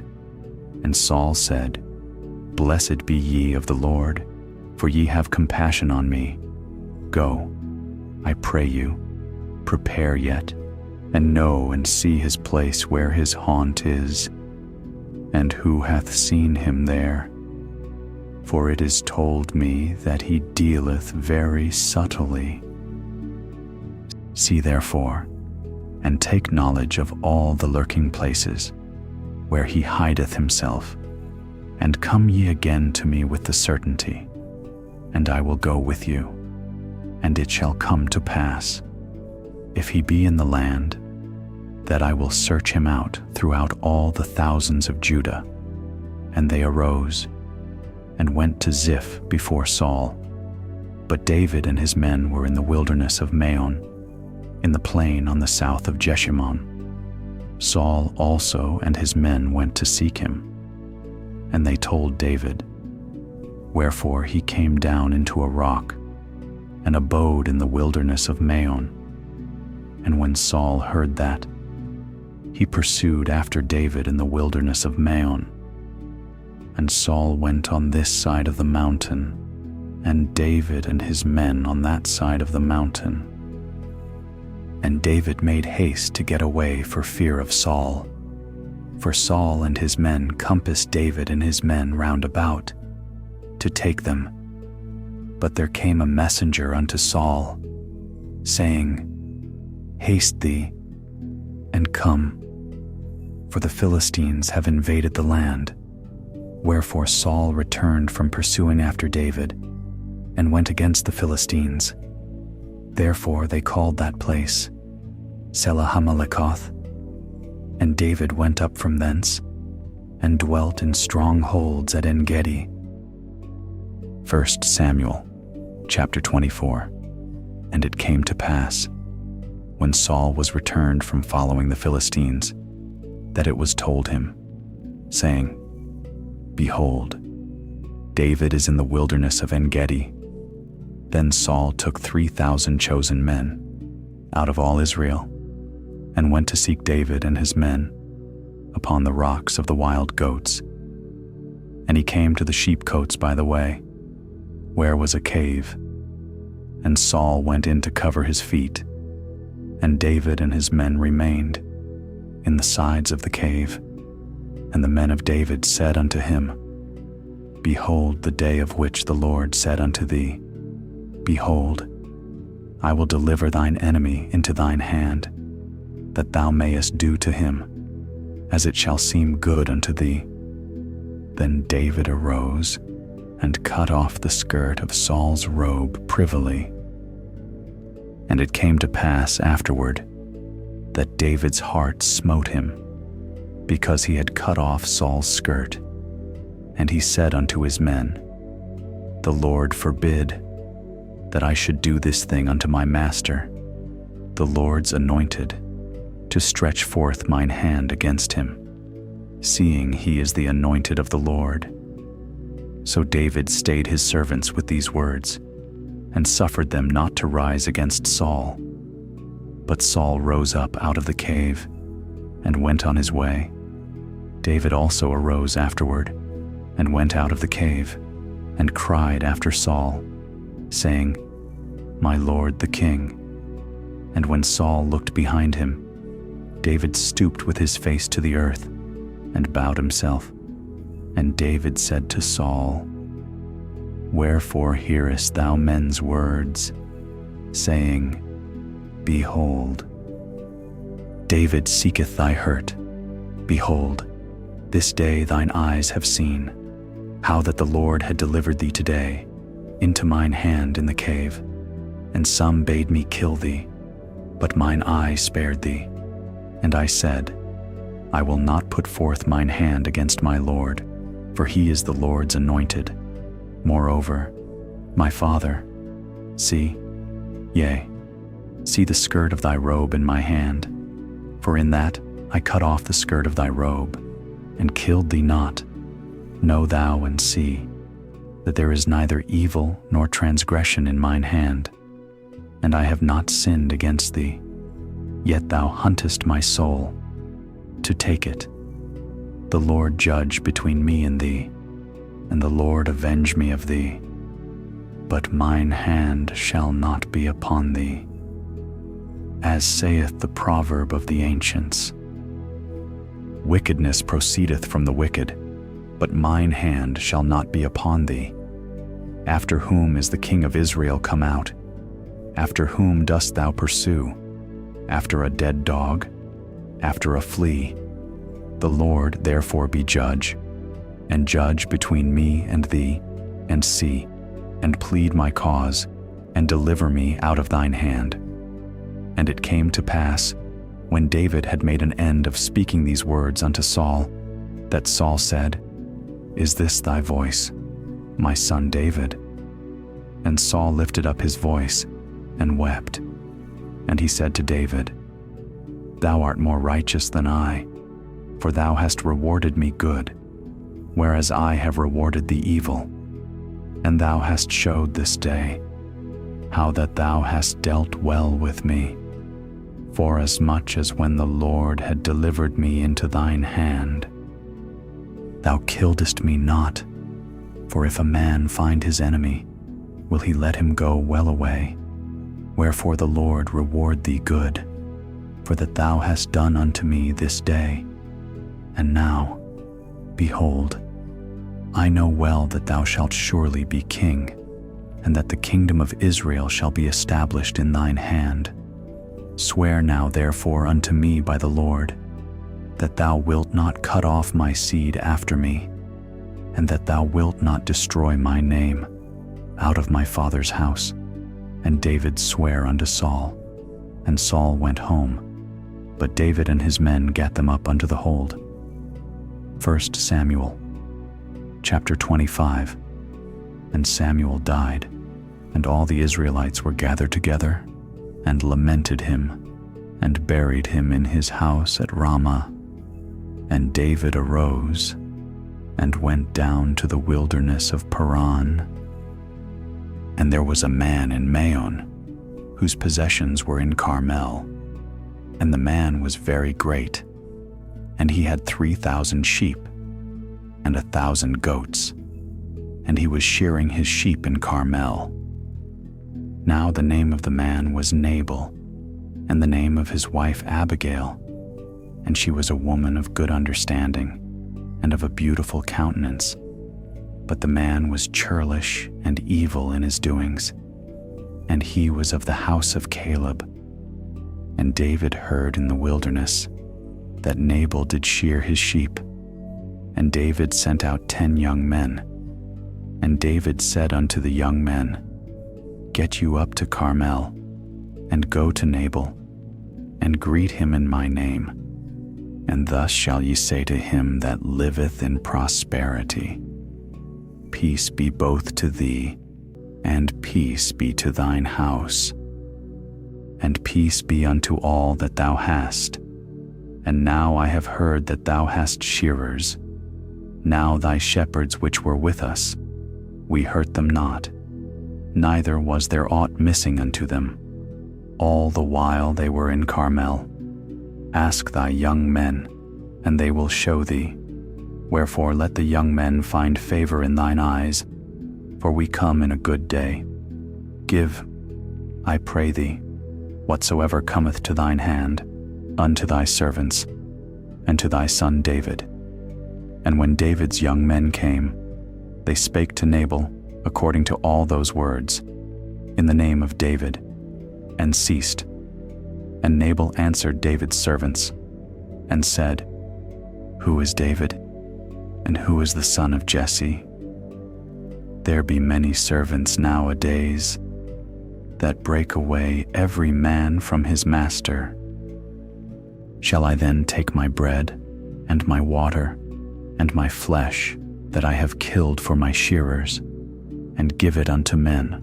And Saul said, Blessed be ye of the Lord, for ye have compassion on me. Go, I pray you, prepare yet, and know and see his place where his haunt is, and who hath seen him there. For it is told me that he dealeth very subtly. See therefore, and take knowledge of all the lurking places, where he hideth himself, and come ye again to me with the certainty, and I will go with you. And it shall come to pass, if he be in the land, that I will search him out throughout all the thousands of Judah. And they arose, and went to Ziph before Saul. But David and his men were in the wilderness of Maon, in the plain on the south of Jeshimon. Saul also and his men went to seek him. And they told David. Wherefore he came down into a rock, and abode in the wilderness of Maon. And when Saul heard that, he pursued after David in the wilderness of Maon. And Saul went on this side of the mountain, and David and his men on that side of the mountain. And David made haste to get away for fear of Saul. For Saul and his men compassed David and his men round about, to take them. But there came a messenger unto Saul, saying, Haste thee, and come, for the Philistines have invaded the land. Wherefore Saul returned from pursuing after David, and went against the Philistines. Therefore they called that place Selahammalekoth. And David went up from thence, and dwelt in strongholds at En-gedi. 1 Samuel chapter 24. And it came to pass, when Saul was returned from following the Philistines, that it was told him, saying, Behold, David is in the wilderness of En-gedi. Then Saul took 3,000 chosen men out of all Israel, and went to seek David and his men upon the rocks of the wild goats. And he came to the sheepcotes by the way, where was a cave. And Saul went in to cover his feet, and David and his men remained in the sides of the cave. And the men of David said unto him, Behold the day of which the Lord said unto thee, Behold, I will deliver thine enemy into thine hand, that thou mayest do to him as it shall seem good unto thee. Then David arose and cut off the skirt of Saul's robe privily. And it came to pass afterward that David's heart smote him, because he had cut off Saul's skirt. And he said unto his men, The Lord forbid that I should do this thing unto my master, the Lord's anointed, to stretch forth mine hand against him, seeing he is the anointed of the Lord. So David stayed his servants with these words, and suffered them not to rise against Saul. But Saul rose up out of the cave, and went on his way. David also arose afterward, and went out of the cave, and cried after Saul, saying, My lord the king. And when Saul looked behind him, David stooped with his face to the earth, and bowed himself. And David said to Saul, Wherefore hearest thou men's words, saying, Behold, David seeketh thy hurt. Behold, this day thine eyes have seen, how that the Lord had delivered thee today into mine hand in the cave. And some bade me kill thee, but mine eye spared thee. And I said, I will not put forth mine hand against my Lord, for he is the Lord's anointed. Moreover, my father, see, yea, see the skirt of thy robe in my hand, for in that I cut off the skirt of thy robe, and killed thee not. Know thou and see, that there is neither evil nor transgression in mine hand, and I have not sinned against thee. Yet thou huntest my soul, to take it. The Lord judge between me and thee, and the Lord avenge me of thee. But mine hand shall not be upon thee. As saith the proverb of the ancients, wickedness proceedeth from the wicked, but mine hand shall not be upon thee. After whom is the King of Israel come out? After whom dost thou pursue? After a dead dog? After a flea? The Lord therefore be judge, and judge between me and thee, and see, and plead my cause, and deliver me out of thine hand. And it came to pass, when David had made an end of speaking these words unto Saul, that Saul said, Is this thy voice, my son David? And Saul lifted up his voice, and wept. And he said to David, Thou art more righteous than I, for thou hast rewarded me good, whereas I have rewarded thee evil. And thou hast showed this day how that thou hast dealt well with me, forasmuch as when the Lord had delivered me into thine hand, thou killedst me not. For if a man find his enemy, will he let him go well away? Wherefore the Lord reward thee good, for that thou hast done unto me this day. And now, behold, I know well that thou shalt surely be king, and that the kingdom of Israel shall be established in thine hand. Swear now therefore unto me by the Lord, that thou wilt not cut off my seed after me, and that thou wilt not destroy my name out of my father's house. And David sware unto Saul, and Saul went home, but David and his men gat them up unto the hold. 1 Samuel, chapter 25. And Samuel died, and all the Israelites were gathered together, and lamented him, and buried him in his house at Ramah. And David arose, and went down to the wilderness of Paran. And there was a man in Maon, whose possessions were in Carmel, and the man was very great, and he had 3,000 sheep, and 1,000 goats, and he was shearing his sheep in Carmel. Now the name of the man was Nabal, and the name of his wife Abigail, and she was a woman of good understanding, and of a beautiful countenance. But the man was churlish and evil in his doings, and he was of the house of Caleb. And David heard in the wilderness that Nabal did shear his sheep. And David sent out 10 young men. And David said unto the young men, Get you up to Carmel, and go to Nabal, and greet him in my name. And thus shall ye say to him that liveth in prosperity, Peace be both to thee, and peace be to thine house, and peace be unto all that thou hast. And now I have heard that thou hast shearers. Now thy shepherds which were with us, we hurt them not, neither was there aught missing unto them, all the while they were in Carmel. Ask thy young men, and they will show thee. Wherefore let the young men find favor in thine eyes, for we come in a good day. Give, I pray thee, whatsoever cometh to thine hand, unto thy servants, and to thy son David. And when David's young men came, they spake to Nabal according to all those words, in the name of David, and ceased, And Nabal answered David's servants and said, "Who is David, and who is the son of Jesse? There be many servants nowadays that break away every man from his master. Shall I then take my bread and my water and my flesh that I have killed for my shearers, and give it unto men,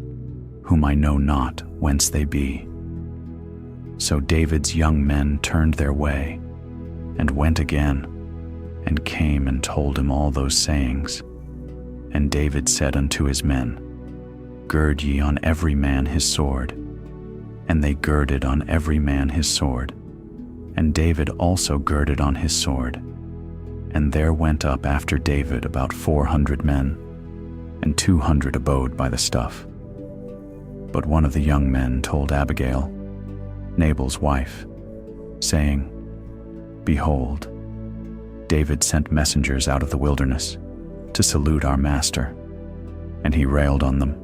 whom I know not whence they be?" So David's young men turned their way, and went again, and came and told him all those sayings. And David said unto his men, "Gird ye on every man his sword." And they girded on every man his sword. And David also girded on his sword. And there went up after David about 400 men, and 200 abode by the stuff. But one of the young men told Abigail, Nabal's wife, saying, "Behold, David sent messengers out of the wilderness to salute our master, and he railed on them.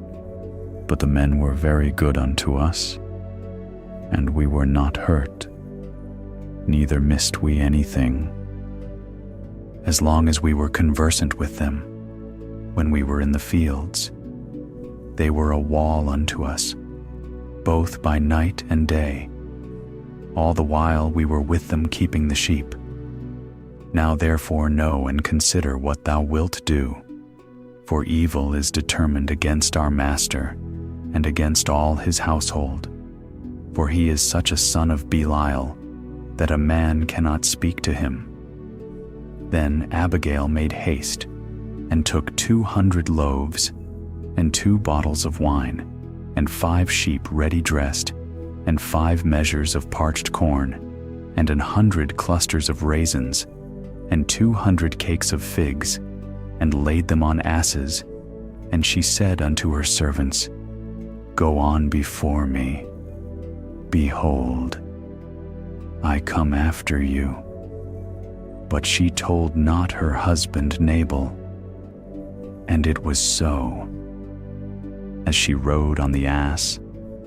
But the men were very good unto us, and we were not hurt, neither missed we anything, as long as we were conversant with them when we were in the fields. They were a wall unto us, both by night and day, all the while we were with them keeping the sheep. Now therefore know and consider what thou wilt do, for evil is determined against our master and against all his household. For he is such a son of Belial that a man cannot speak to him." Then Abigail made haste and took 200 loaves and 2 bottles of wine and 5 sheep ready dressed and 5 measures of parched corn and 100 clusters of raisins and 200 cakes of figs, and laid them on asses. And she said unto her servants, "Go on before me. Behold, I come after you." But she told not her husband Nabal. And it was so, as she rode on the ass,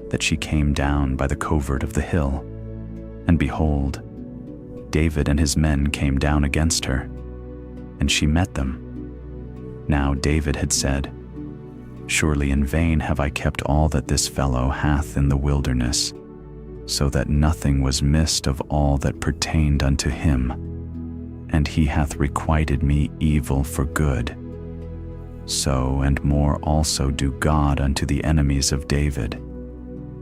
that she came down by the covert of the hill, and behold, David and his men came down against her, and she met them. Now David had said, "Surely in vain have I kept all that this fellow hath in the wilderness, so that nothing was missed of all that pertained unto him, and he hath requited me evil for good. So and more also do God unto the enemies of David,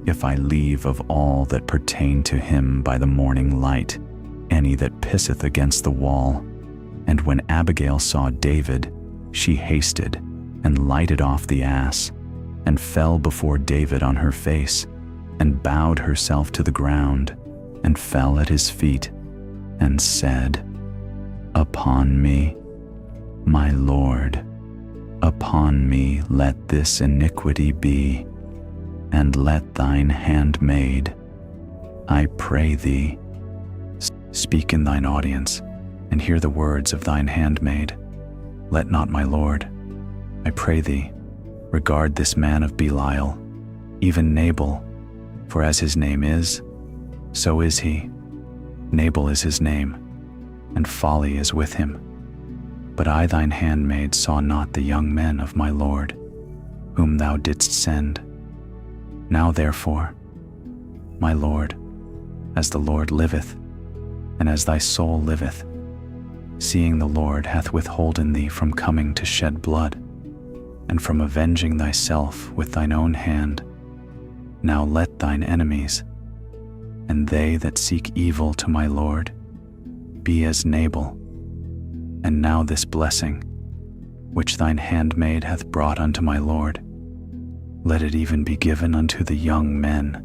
if I leave of all that pertain to him by the morning light any that pisseth against the wall." And when Abigail saw David, she hasted and lighted off the ass, and fell before David on her face, and bowed herself to the ground, and fell at his feet, and said, "Upon me, my Lord, upon me let this iniquity be, and let thine handmaid, I pray thee, speak in thine audience, and hear the words of thine handmaid. Let not my Lord, I pray thee, regard this man of Belial, even Nabal, for as his name is, so is he. Nabal is his name, and folly is with him. But I thine handmaid saw not the young men of my Lord, whom thou didst send. Now therefore, my Lord, as the Lord liveth, and as thy soul liveth, seeing the Lord hath withholden thee from coming to shed blood, and from avenging thyself with thine own hand, now let thine enemies, and they that seek evil to my Lord, be as Nabal. And now this blessing, which thine handmaid hath brought unto my Lord, let it even be given unto the young men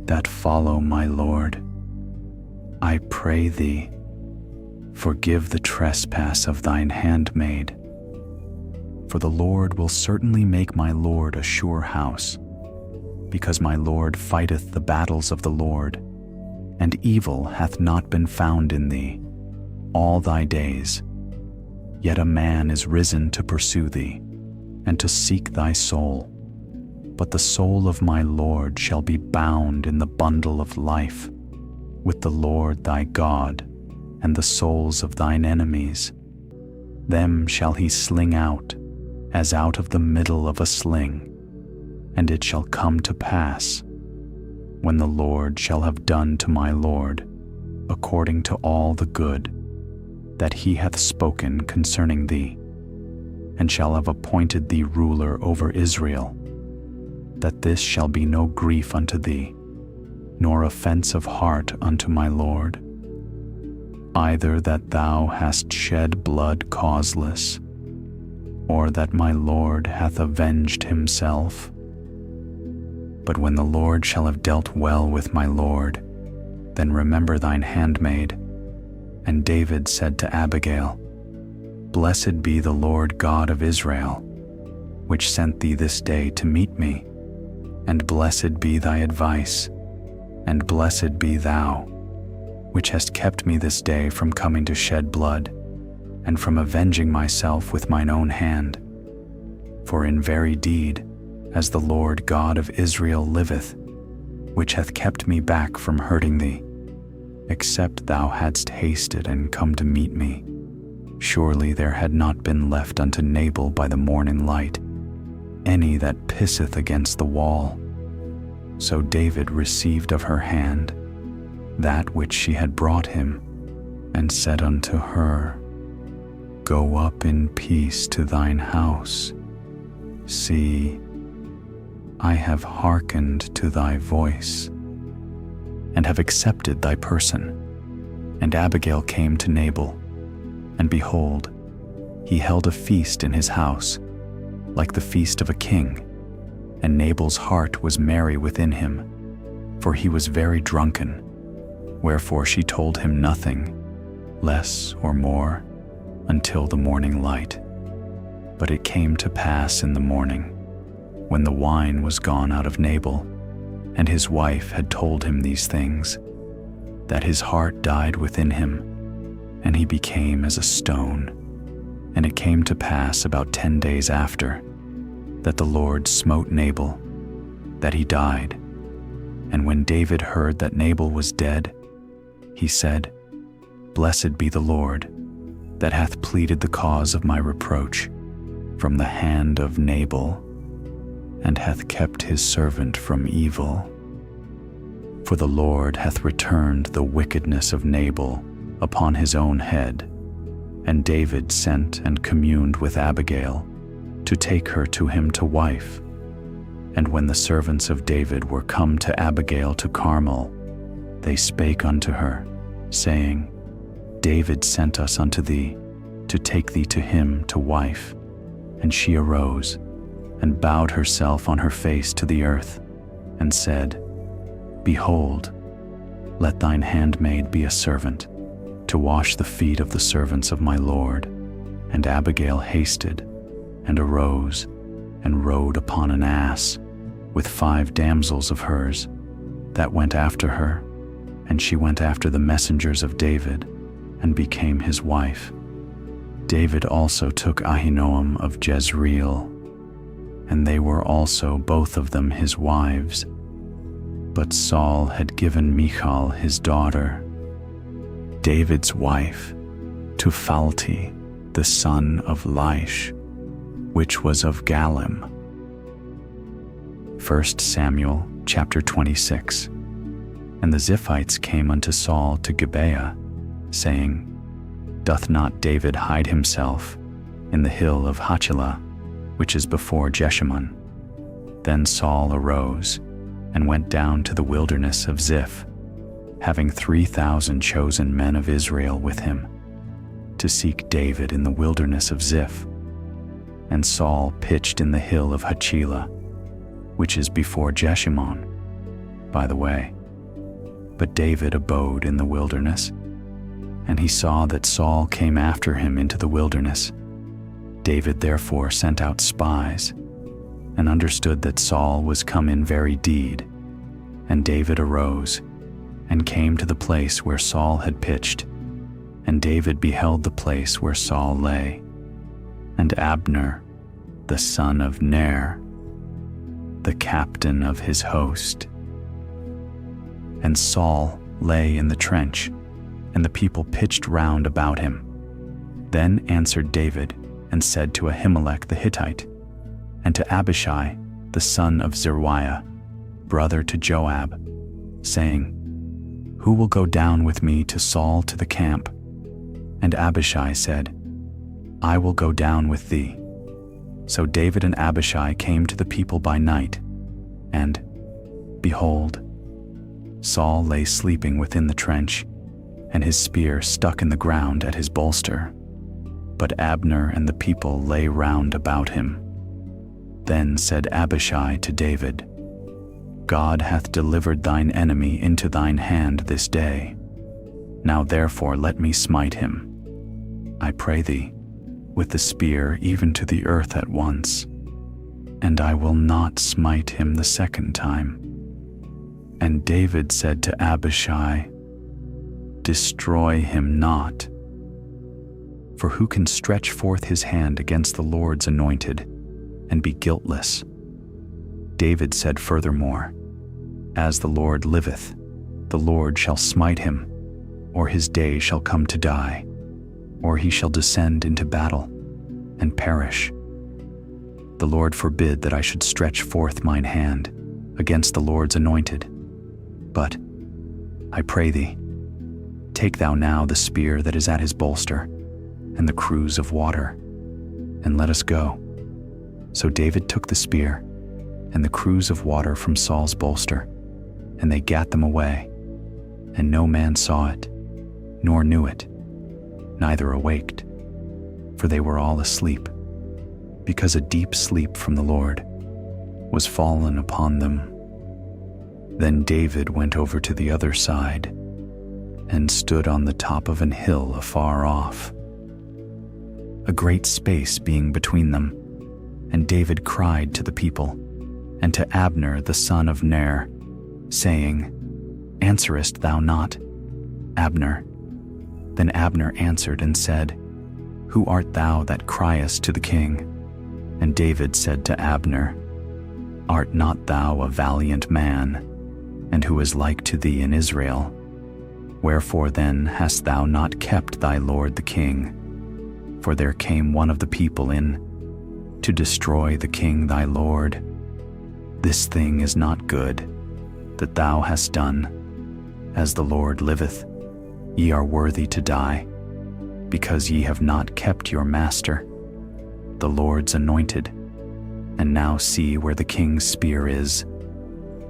that follow my Lord. I pray thee, forgive the trespass of thine handmaid. For the Lord will certainly make my Lord a sure house, because my Lord fighteth the battles of the Lord, and evil hath not been found in thee all thy days. Yet a man is risen to pursue thee, and to seek thy soul. But the soul of my Lord shall be bound in the bundle of life, with the Lord thy God and the souls of thine enemies. Them shall he sling out, as out of the middle of a sling. And it shall come to pass, when the Lord shall have done to my Lord, according to all the good that he hath spoken concerning thee, and shall have appointed thee ruler over Israel, that this shall be no grief unto thee, nor offense of heart unto my Lord, either that thou hast shed blood causeless, or that my Lord hath avenged himself. But when the Lord shall have dealt well with my Lord, then remember thine handmaid. And David said to Abigail, Blessed be the Lord God of Israel, which sent thee this day to meet me, and blessed be thy advice, and blessed be thou, which hast kept me this day from coming to shed blood, and from avenging myself with mine own hand. For in very deed, as the Lord God of Israel liveth, which hath kept me back from hurting thee, except thou hadst hasted and come to meet me, surely there had not been left unto Nabal by the morning light any that pisseth against the wall. So David received of her hand that which she had brought him, and said unto her, Go up in peace to thine house. See, I have hearkened to thy voice, and have accepted thy person. And Abigail came to Nabal, and behold, he held a feast in his house, like the feast of a king, and Nabal's heart was merry within him, for he was very drunken, wherefore she told him nothing, less or more, until the morning light. But it came to pass in the morning, when the wine was gone out of Nabal, and his wife had told him these things, that his heart died within him, and he became as a stone. And it came to pass about 10 days after, that the Lord smote Nabal, that he died. And when David heard that Nabal was dead, he said, Blessed be the Lord, that hath pleaded the cause of my reproach from the hand of Nabal, and hath kept his servant from evil. For the Lord hath returned the wickedness of Nabal upon his own head. And David sent and communed with Abigail to take her to him to wife. And when the servants of David were come to Abigail to Carmel, they spake unto her, saying, David sent us unto thee, to take thee to him to wife. And she arose, and bowed herself on her face to the earth, and said, Behold, let thine handmaid be a servant, to wash the feet of the servants of my Lord. And Abigail hasted, and arose, and rode upon an ass, with 5 damsels of hers, that went after her, and she went after the messengers of David, and became his wife. David also took Ahinoam of Jezreel, and they were also both of them his wives. But Saul had given Michal his daughter, David's wife, to Phalti, the son of Laish, which was of Galim. 1 Samuel chapter 26. And the Ziphites came unto Saul to Gibeah, saying, Doth not David hide himself in the hill of Hachilah, which is before Jeshimon? Then Saul arose, and went down to the wilderness of Ziph, having 3,000 chosen men of Israel with him, to seek David in the wilderness of Ziph. And Saul pitched in the hill of Hachilah, which is before Jeshimon, by the way. But David abode in the wilderness, and he saw that Saul came after him into the wilderness. David therefore sent out spies, and understood that Saul was come in very deed. And David arose, and came to the place where Saul had pitched. And David beheld the place where Saul lay. And Abner, the son of Ner, the captain of his host. And Saul lay in the trench, and the people pitched round about him. Then answered David and said to Ahimelech the Hittite, and to Abishai the son of Zeruiah, brother to Joab, saying, Who will go down with me to Saul to the camp? And Abishai said, I will go down with thee. So David and Abishai came to the people by night, and, behold, Saul lay sleeping within the trench, and his spear stuck in the ground at his bolster. But Abner and the people lay round about him. Then said Abishai to David, God hath delivered thine enemy into thine hand this day. Now therefore let me smite him, I pray thee, with the spear even to the earth at once, and I will not smite him the second time. And David said to Abishai, Destroy him not. For who can stretch forth his hand against the Lord's anointed and be guiltless? David said furthermore, As the Lord liveth, the Lord shall smite him, or his day shall come to die, or he shall descend into battle and perish. The Lord forbid that I should stretch forth mine hand against the Lord's anointed. But, I pray thee, take thou now the spear that is at his bolster, and the cruse of water, and let us go. So David took the spear and the cruse of water from Saul's bolster, and they gat them away, and no man saw it, nor knew it, neither awaked, for they were all asleep, because a deep sleep from the Lord was fallen upon them. Then David went over to the other side, and stood on the top of an hill afar off, a great space being between them. And David cried to the people, and to Abner the son of Ner, saying, Answerest thou not, Abner? Then Abner answered and said, Who art thou that criest to the king? And David said to Abner, Art not thou a valiant man, and who is like to thee in Israel? Wherefore then hast thou not kept thy lord the king? For there came one of the people in to destroy the king thy lord. This thing is not good that thou hast done. As the Lord liveth, ye are worthy to die, because ye have not kept your master, the Lord's anointed. And now see where the king's spear is,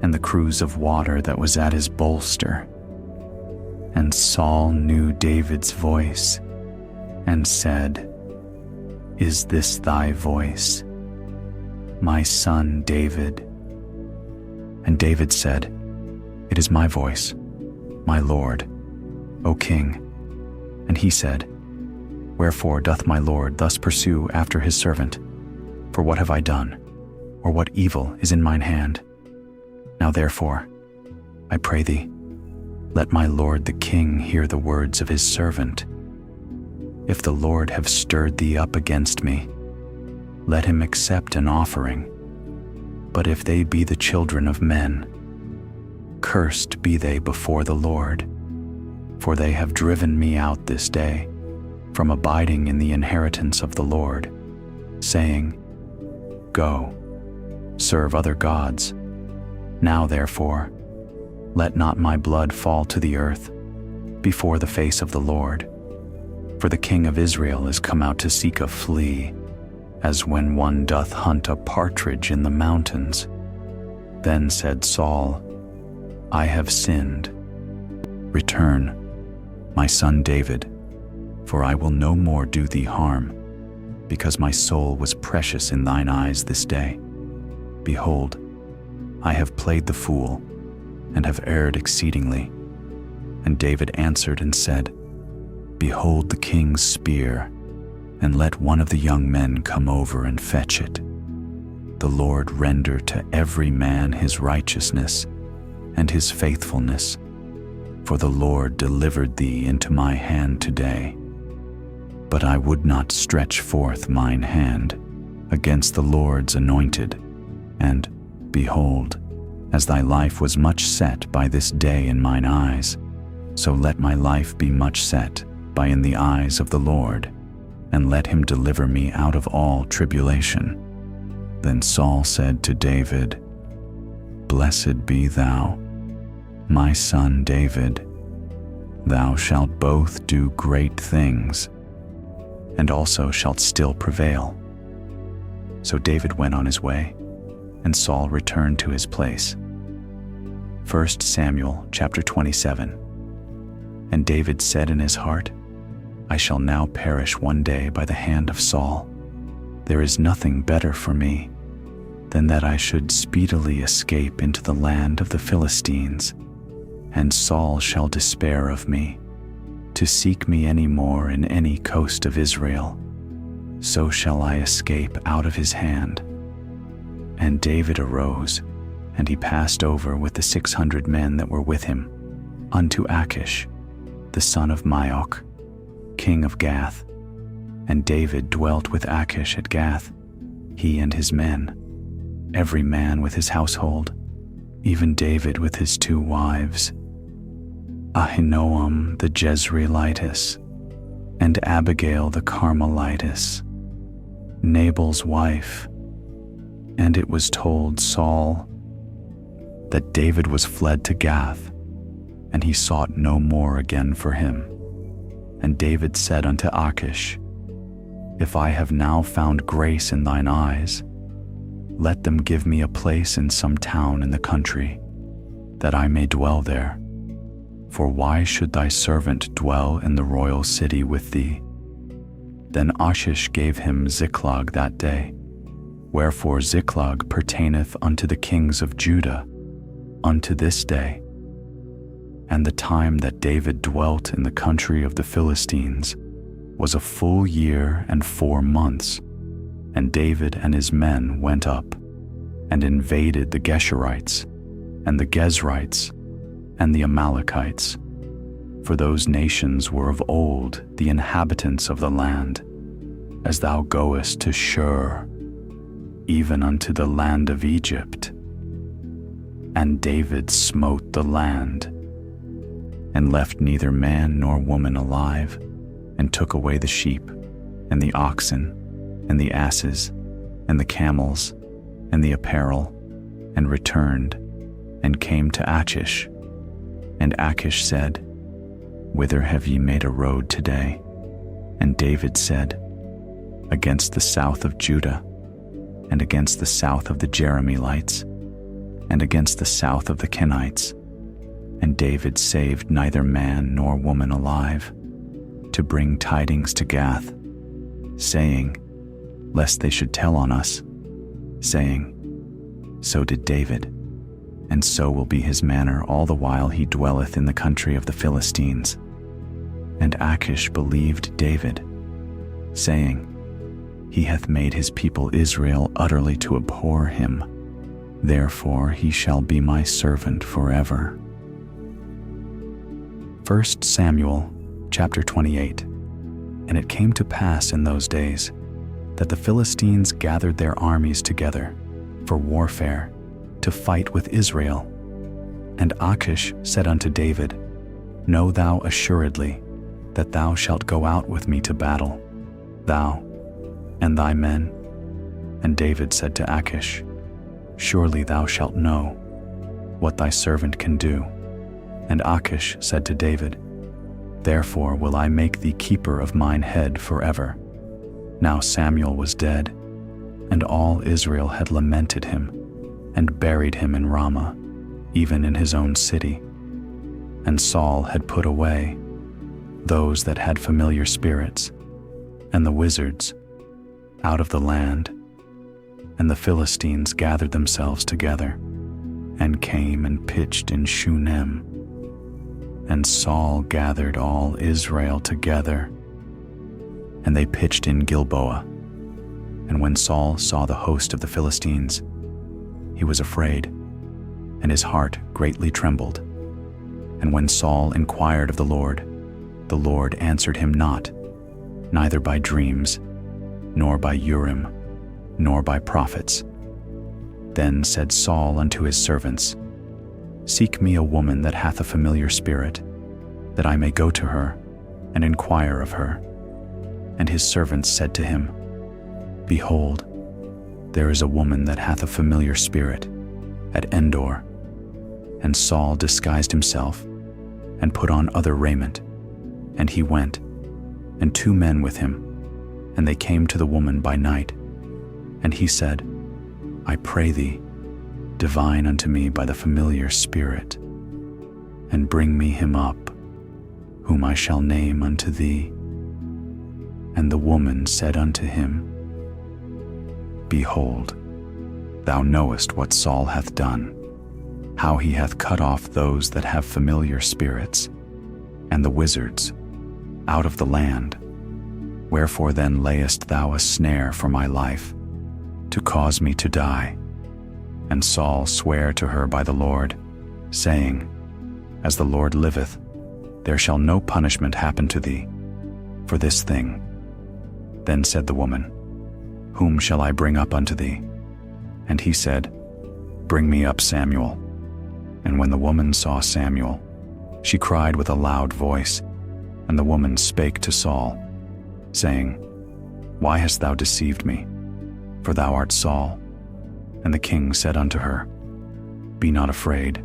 and the cruse of water that was at his bolster. And Saul knew David's voice, and said, Is this thy voice, my son David? And David said, It is my voice, my lord, O king. And he said, Wherefore doth my lord thus pursue after his servant? For what have I done, or what evil is in mine hand? Now therefore, I pray thee, let my lord the king hear the words of his servant. If the Lord have stirred thee up against me, let him accept an offering. But if they be the children of men, cursed be they before the Lord. For they have driven me out this day from abiding in the inheritance of the Lord, saying, Go, serve other gods. Now therefore, let not my blood fall to the earth before the face of the Lord. For the king of Israel is come out to seek a flea, as when one doth hunt a partridge in the mountains. Then said Saul, I have sinned. Return, my son David, for I will no more do thee harm, because my soul was precious in thine eyes this day. Behold, I have played the fool, and have erred exceedingly. And David answered and said, Behold the king's spear, and let one of the young men come over and fetch it. The Lord render to every man his righteousness and his faithfulness, for the Lord delivered thee into my hand today. But I would not stretch forth mine hand against the Lord's anointed, and, behold, as thy life was much set by this day in mine eyes, So let my life be much set by in the eyes of the Lord, and let him deliver me out of all tribulation. Then Saul said to David, Blessed be thou, my son David. Thou shalt both do great things, and also shalt still prevail. So David went on his way, and Saul returned to his place. 1 Samuel chapter 27. And David said in his heart, I shall now perish one day by the hand of Saul. There is nothing better for me than that I should speedily escape into the land of the Philistines, and Saul shall despair of me, to seek me any more in any coast of Israel. So shall I escape out of his hand. And David arose, and he passed over with the 600 men that were with him, unto Achish, the son of Maoch, king of Gath. And David dwelt with Achish at Gath, he and his men, every man with his household, even David with his 2 wives, Ahinoam the Jezreelitess, and Abigail the Carmelitess, Nabal's wife. And it was told Saul that David was fled to Gath, and he sought no more again for him. And David said unto Achish, If I have now found grace in thine eyes, let them give me a place in some town in the country, that I may dwell there. For why should thy servant dwell in the royal city with thee? Then Achish gave him Ziklag that day, wherefore Ziklag pertaineth unto the kings of Judah, unto this day. And the time that David dwelt in the country of the Philistines was a full year and 4 months. And David and his men went up, and invaded the Geshurites, and the Gezrites, and the Amalekites. For those nations were of old the inhabitants of the land, as thou goest to Shur, even unto the land of Egypt. And David smote the land, and left neither man nor woman alive, and took away the sheep, and the oxen, and the asses, and the camels, and the apparel, and returned, and came to Achish. And Achish said, Whither have ye made a road today? And David said, Against the south of Judah, and against the south of the Jerahmeelites, and against the south of the Kenites. And David saved neither man nor woman alive, to bring tidings to Gath, saying, Lest they should tell on us, saying, So did David, and so will be his manner all the while he dwelleth in the country of the Philistines. And Achish believed David, saying, He hath made his people Israel utterly to abhor him, therefore he shall be my servant forever. 1 Samuel chapter 28. And it came to pass in those days that the Philistines gathered their armies together for warfare to fight with Israel. And Achish said unto David, Know thou assuredly that thou shalt go out with me to battle, thou and thy men. And David said to Achish, Surely thou shalt know what thy servant can do. And Achish said to David, Therefore will I make thee keeper of mine head forever. Now Samuel was dead, and all Israel had lamented him, and buried him in Ramah, even in his own city. And Saul had put away those that had familiar spirits, and the wizards, out of the land. And the Philistines gathered themselves together, and came and pitched in Shunem. And Saul gathered all Israel together, and they pitched in Gilboa. And when Saul saw the host of the Philistines, he was afraid, and his heart greatly trembled. And when Saul inquired of the Lord answered him not, neither by dreams, nor by Urim, nor by prophets. Then said Saul unto his servants, Seek me a woman that hath a familiar spirit, that I may go to her and inquire of her. And his servants said to him, Behold, there is a woman that hath a familiar spirit at Endor. And Saul disguised himself and put on other raiment. And he went, and 2 men with him, and they came to the woman by night. And he said, I pray thee, divine unto me by the familiar spirit, and bring me him up, whom I shall name unto thee. And the woman said unto him, Behold, thou knowest what Saul hath done, how he hath cut off those that have familiar spirits, and the wizards, out of the land. Wherefore then layest thou a snare for my life, to cause me to die? And Saul sware to her by the Lord, saying, As the Lord liveth, there shall no punishment happen to thee for this thing. Then said the woman, Whom shall I bring up unto thee? And he said, Bring me up Samuel. And when the woman saw Samuel, she cried with a loud voice. And the woman spake to Saul, saying, Why hast thou deceived me? For thou art Saul. And the king said unto her, Be not afraid,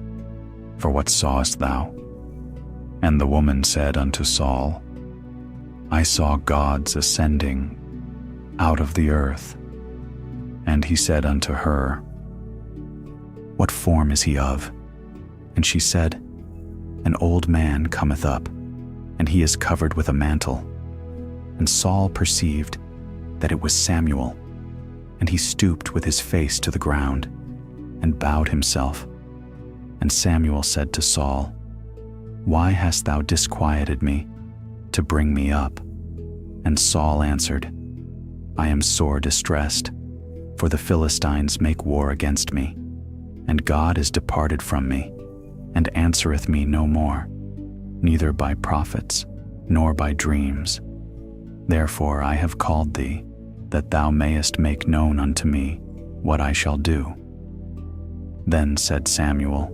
for what sawest thou? And the woman said unto Saul, I saw gods ascending out of the earth. And he said unto her, What form is he of? And she said, An old man cometh up, and he is covered with a mantle. And Saul perceived that it was Samuel, and he stooped with his face to the ground, and bowed himself. And Samuel said to Saul, Why hast thou disquieted me, to bring me up? And Saul answered, I am sore distressed, for the Philistines make war against me, and God is departed from me, and answereth me no more, neither by prophets, nor by dreams. Therefore I have called thee, that thou mayest make known unto me what I shall do. Then said Samuel,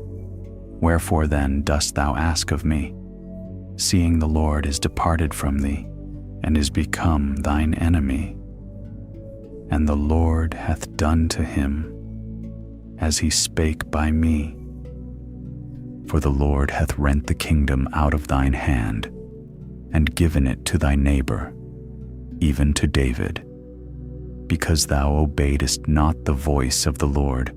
Wherefore then dost thou ask of me, seeing the Lord is departed from thee, and is become thine enemy? And the Lord hath done to him as he spake by me. For the Lord hath rent the kingdom out of thine hand, and given it to thy neighbor, even to David, because thou obeyedst not the voice of the Lord,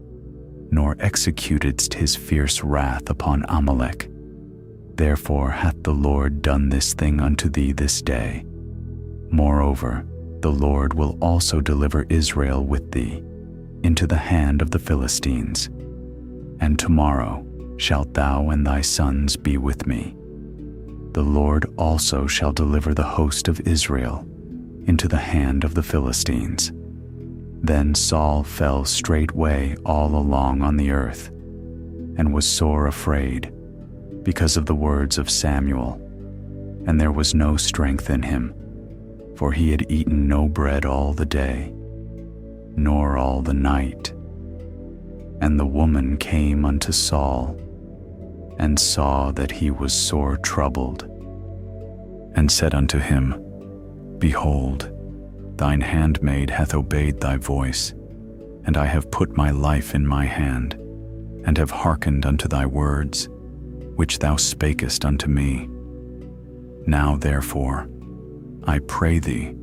nor executedst his fierce wrath upon Amalek. Therefore hath the Lord done this thing unto thee this day. Moreover, the Lord will also deliver Israel with thee into the hand of the Philistines. And tomorrow shalt thou and thy sons be with me. The Lord also shall deliver the host of Israel into the hand of the Philistines. Then Saul fell straightway all along on the earth, and was sore afraid, because of the words of Samuel, and there was no strength in him, for he had eaten no bread all the day, nor all the night. And the woman came unto Saul, and saw that he was sore troubled, and said unto him, Behold, thine handmaid hath obeyed thy voice, and I have put my life in my hand, and have hearkened unto thy words, which thou spakest unto me. Now therefore, I pray thee,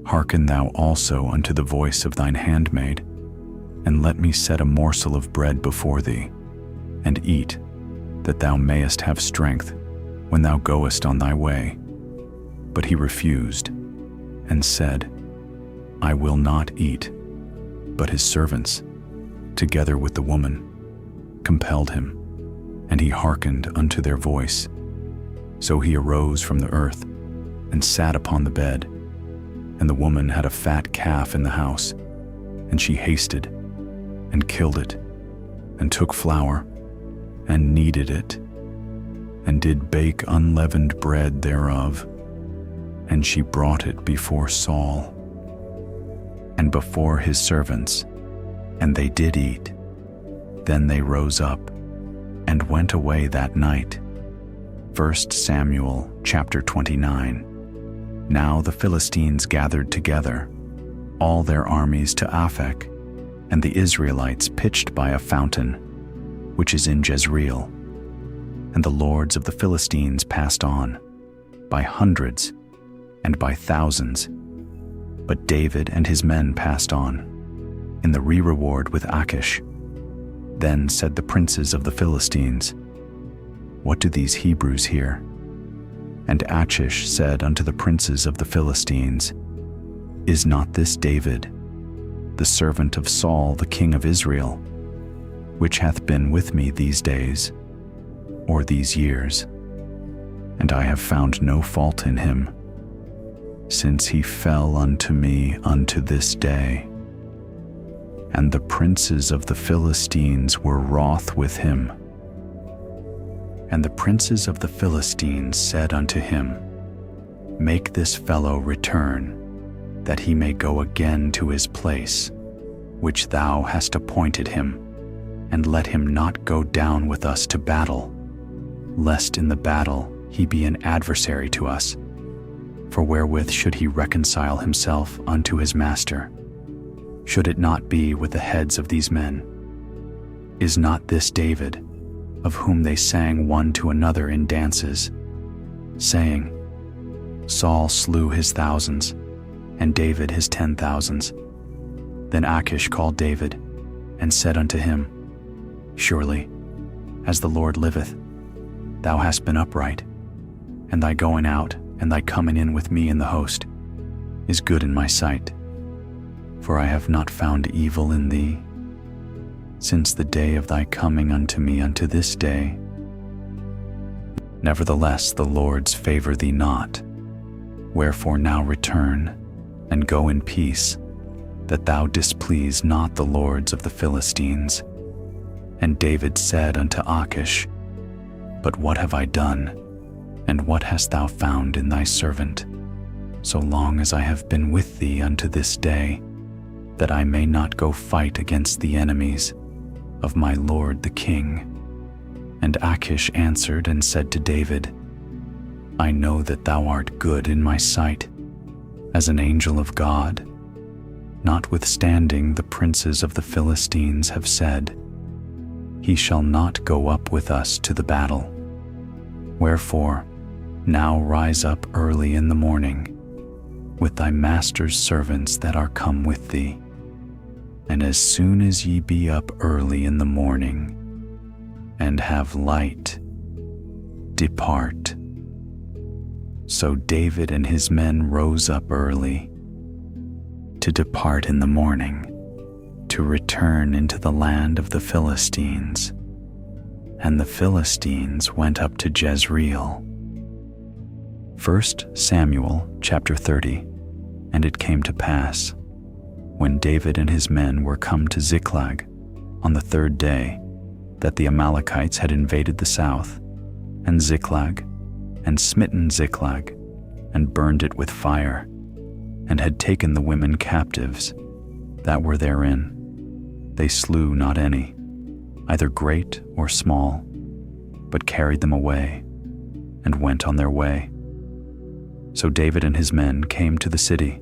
hearken thou also unto the voice of thine handmaid, and let me set a morsel of bread before thee, and eat, that thou mayest have strength when thou goest on thy way. But he refused, and said, I will not eat. But his servants, together with the woman, compelled him, and he hearkened unto their voice. So he arose from the earth, and sat upon the bed. And the woman had a fat calf in the house, and she hasted, and killed it, and took flour, and kneaded it, and did bake unleavened bread thereof, and she brought it before Saul, and before his servants, and they did eat. Then they rose up, and went away that night, 1 Samuel chapter 29. Now the Philistines gathered together, all their armies to Aphek, and the Israelites pitched by a fountain, which is in Jezreel. And the lords of the Philistines passed on, by hundreds and by thousands. But David and his men passed on, in the reward with Achish. Then said the princes of the Philistines, What do these Hebrews here? And Achish said unto the princes of the Philistines, Is not this David, the servant of Saul the king of Israel, which hath been with me these days, or these years? And I have found no fault in him, since he fell unto me unto this day. And the princes of the Philistines were wroth with him. And the princes of the Philistines said unto him, Make this fellow return, that he may go again to his place, which thou hast appointed him, and let him not go down with us to battle, lest in the battle he be an adversary to us. For wherewith should he reconcile himself unto his master? Should it not be with the heads of these men? Is not this David, of whom they sang one to another in dances, saying, Saul slew his thousands, and David his 10,000s. Then Achish called David, and said unto him, Surely, as the Lord liveth, thou hast been upright, and thy going out and thy coming in with me in the host is good in my sight. For I have not found evil in thee, since the day of thy coming unto me unto this day. Nevertheless the Lord's favor thee not. Wherefore now return, and go in peace, that thou displease not the lords of the Philistines. And David said unto Achish, But what have I done, and what hast thou found in thy servant, so long as I have been with thee unto this day, that I may not go fight against the enemies of my lord the king? And Achish answered and said to David, I know that thou art good in my sight, as an angel of God. Notwithstanding the princes of the Philistines have said, He shall not go up with us to the battle. Wherefore, now rise up early in the morning, with thy master's servants that are come with thee. And as soon as ye be up early in the morning, and have light, depart. So David and his men rose up early, to depart in the morning, to return into the land of the Philistines. And the Philistines went up to Jezreel. 1 Samuel chapter 30. And it came to pass, when David and his men were come to Ziklag on the third day, that the Amalekites had invaded the south, and Ziklag, and smitten Ziklag, and burned it with fire, and had taken the women captives that were therein. They slew not any, either great or small, but carried them away, and went on their way. So David and his men came to the city,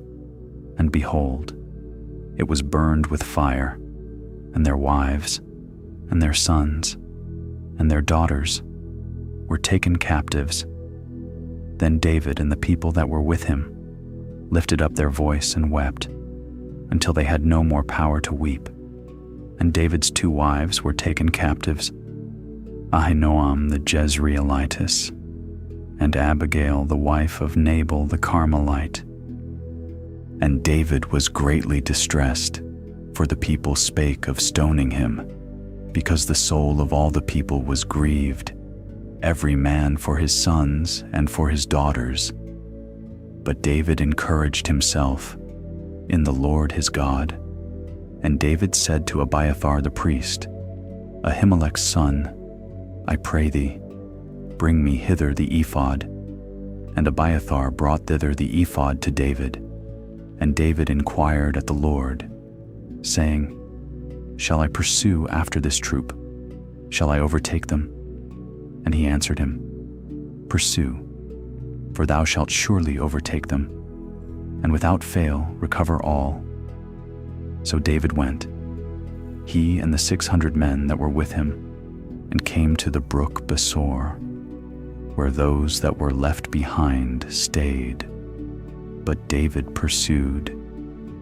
and behold, it was burned with fire, and their wives, and their sons, and their daughters were taken captives. Then David and the people that were with him lifted up their voice and wept, until they had no more power to weep. And David's 2 wives were taken captives, Ahinoam the Jezreelitess, and Abigail the wife of Nabal the Carmelite. And David was greatly distressed, for the people spake of stoning him, because the soul of all the people was grieved, every man for his sons and for his daughters. But David encouraged himself in the Lord his God. And David said to Abiathar the priest, Ahimelech's son, I pray thee, bring me hither the ephod. And Abiathar brought thither the ephod to David. And David inquired at the Lord, saying, Shall I pursue after this troop? Shall I overtake them? And he answered him, pursue, for thou shalt surely overtake them, and without fail recover all. So David went, he and the 600 men that were with him, and came to the brook Besor, where those that were left behind stayed. But David pursued,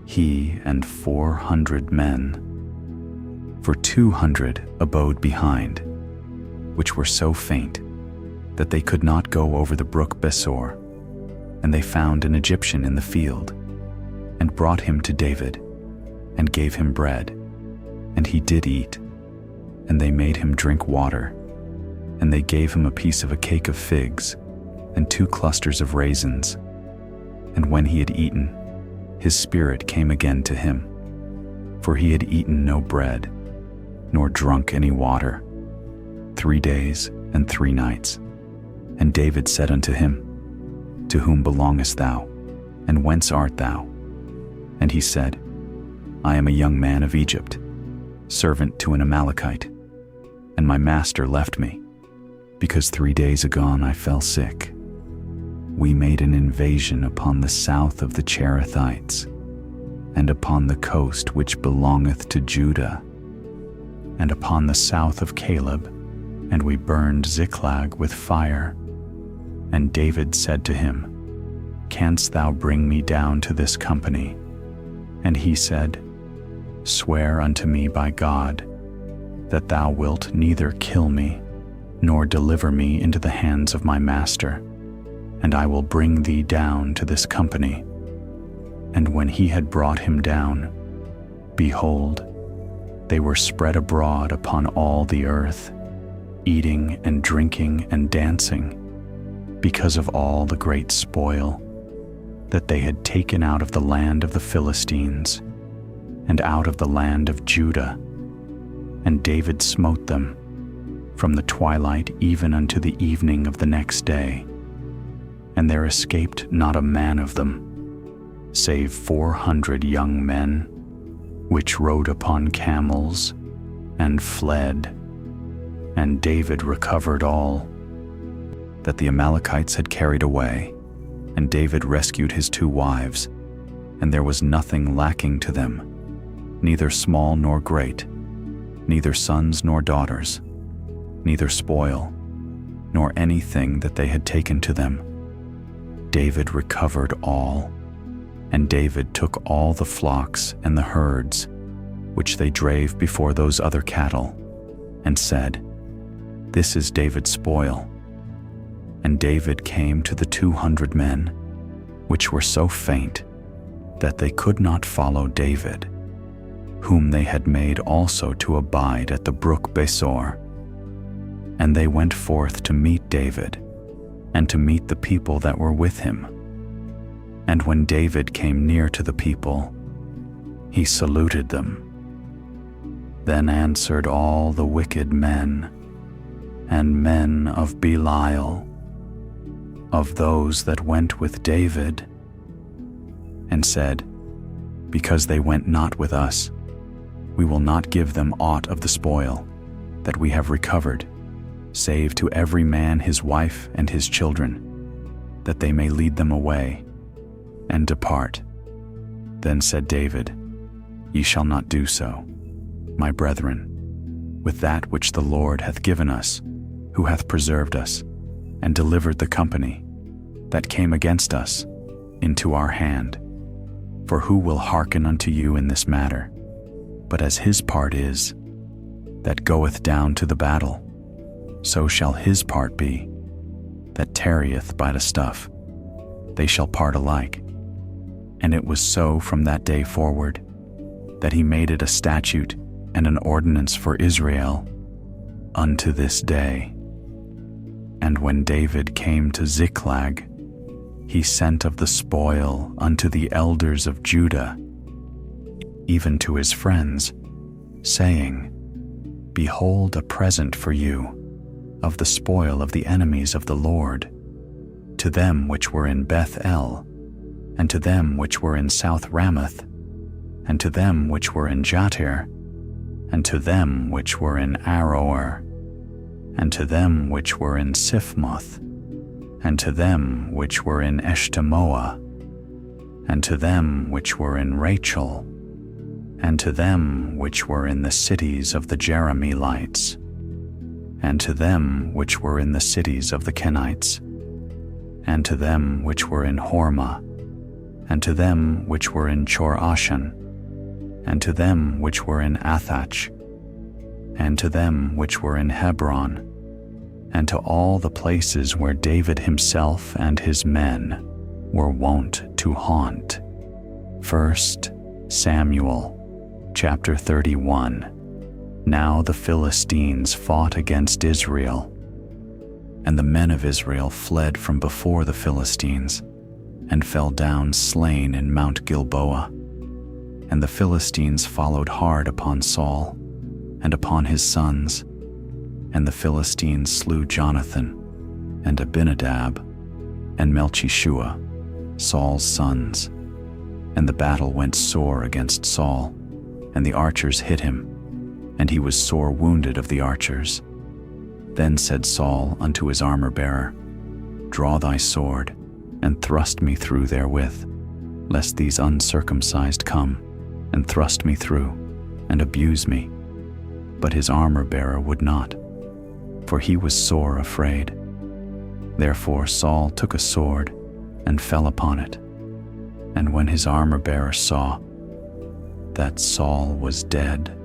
he and 400 men. For 200 abode behind, which were so faint that they could not go over the brook Besor. And they found an Egyptian in the field, and brought him to David, and gave him bread, and he did eat. And they made him drink water, and they gave him a piece of a cake of figs, and 2 clusters of raisins. And when he had eaten, his spirit came again to him, for he had eaten no bread, nor drunk any water, 3 days and 3 nights. And David said unto him, To whom belongest thou, and whence art thou? And he said, I am a young man of Egypt, servant to an Amalekite, and my master left me, because 3 days agone I fell sick. We made an invasion upon the south of the Cherethites, and upon the coast which belongeth to Judah, and upon the south of Caleb, and we burned Ziklag with fire. And David said to him, Canst thou bring me down to this company? And he said, Swear unto me by God, that thou wilt neither kill me, nor deliver me into the hands of my master, and I will bring thee down to this company. And when he had brought him down, behold, they were spread abroad upon all the earth, eating and drinking and dancing, because of all the great spoil that they had taken out of the land of the Philistines, and out of the land of Judah. And David smote them from the twilight even unto the evening of the next day. And there escaped not a man of them, save 400 young men, which rode upon camels, and fled. And David recovered all that the Amalekites had carried away. And David rescued his 2 wives, and there was nothing lacking to them, neither small nor great, neither sons nor daughters, neither spoil, nor anything that they had taken to them. David recovered all, and David took all the flocks and the herds, which they drave before those other cattle, and said, This is David's spoil. And David came to the 200 men, which were so faint that they could not follow David, whom they had made also to abide at the brook Besor. And they went forth to meet David, and to meet the people that were with him. And when David came near to the people, he saluted them. Then answered all the wicked men, and men of Belial, of those that went with David, and said, Because they went not with us, we will not give them aught of the spoil that we have recovered, save to every man his wife and his children, that they may lead them away, and depart. Then said David, Ye shall not do so, my brethren, with that which the Lord hath given us, who hath preserved us, and delivered the company that came against us into our hand. For who will hearken unto you in this matter? But as his part is, that goeth down to the battle, so shall his part be, that tarrieth by the stuff. They shall part alike. And it was so from that day forward, that he made it a statute and an ordinance for Israel unto this day. And when David came to Ziklag, he sent of the spoil unto the elders of Judah, even to his friends, saying, Behold a present for you of the spoil of the enemies of the Lord, to them which were in Beth-el, and to them which were in South Ramoth, and to them which were in Jattir, and to them which were in Aroer, and to them which were in Siphmoth, and to them which were in Eshtemoa, and to them which were in Rachel, and to them which were in the cities of the Jerahmeelites, and to them which were in the cities of the Kenites, and to them which were in Hormah, and to them which were in Chorashan, and to them which were in Athach, and to them which were in Hebron, and to all the places where David himself and his men were wont to haunt. 1 Samuel chapter 31. Now the Philistines fought against Israel, and the men of Israel fled from before the Philistines, and fell down slain in Mount Gilboa. And the Philistines followed hard upon Saul, and upon his sons, and the Philistines slew Jonathan, and Abinadab, and Melchishua, Saul's sons. And the battle went sore against Saul, and the archers hit him, and he was sore wounded of the archers. Then said Saul unto his armor-bearer, Draw thy sword, and thrust me through therewith, lest these uncircumcised come, and thrust me through, and abuse me. But his armor-bearer would not, for he was sore afraid. Therefore Saul took a sword, and fell upon it. And when his armor-bearer saw that Saul was dead,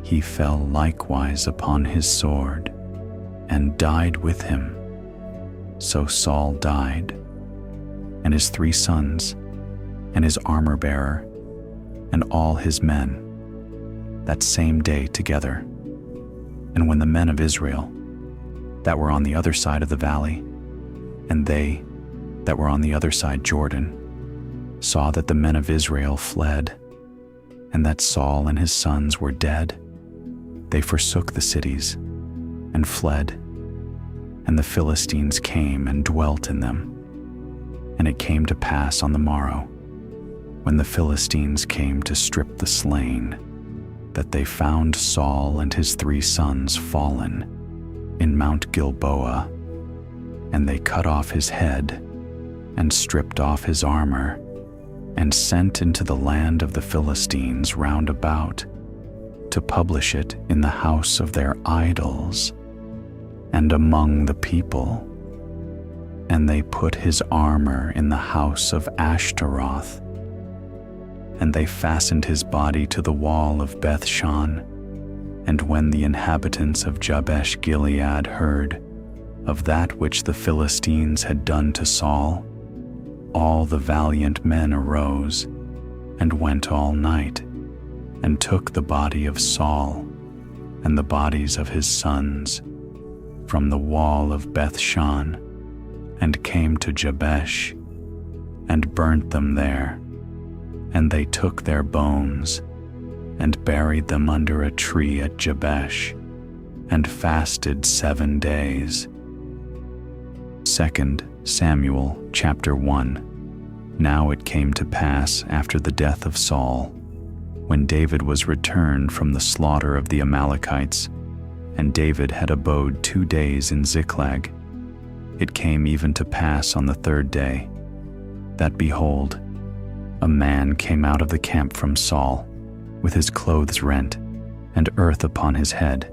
he fell likewise upon his sword, and died with him. So Saul died, and his 3 sons, and his armor-bearer, and all his men, that same day together. And when the men of Israel that were on the other side of the valley, and they that were on the other side Jordan, saw that the men of Israel fled, and that Saul and his sons were dead, they forsook the cities, and fled. And the Philistines came and dwelt in them. And it came to pass on the morrow, when the Philistines came to strip the slain, that they found Saul and his 3 sons fallen in Mount Gilboa, and they cut off his head, and stripped off his armor, and sent into the land of the Philistines round about, to publish it in the house of their idols, and among the people. And they put his armor in the house of Ashtaroth, and they fastened his body to the wall of Bethshan. And when the inhabitants of Jabesh Gilead heard of that which the Philistines had done to Saul, all the valiant men arose, and went all night, and took the body of Saul, and the bodies of his sons, from the wall of Bethshan, and came to Jabesh, and burnt them there. And they took their bones, and buried them under a tree at Jabesh, and fasted 7 days. 2 Samuel chapter 1. Now it came to pass after the death of Saul, when David was returned from the slaughter of the Amalekites, and David had abode 2 days in Ziklag. It came even to pass on the 3rd day, that behold, a man came out of the camp from Saul, with his clothes rent, and earth upon his head.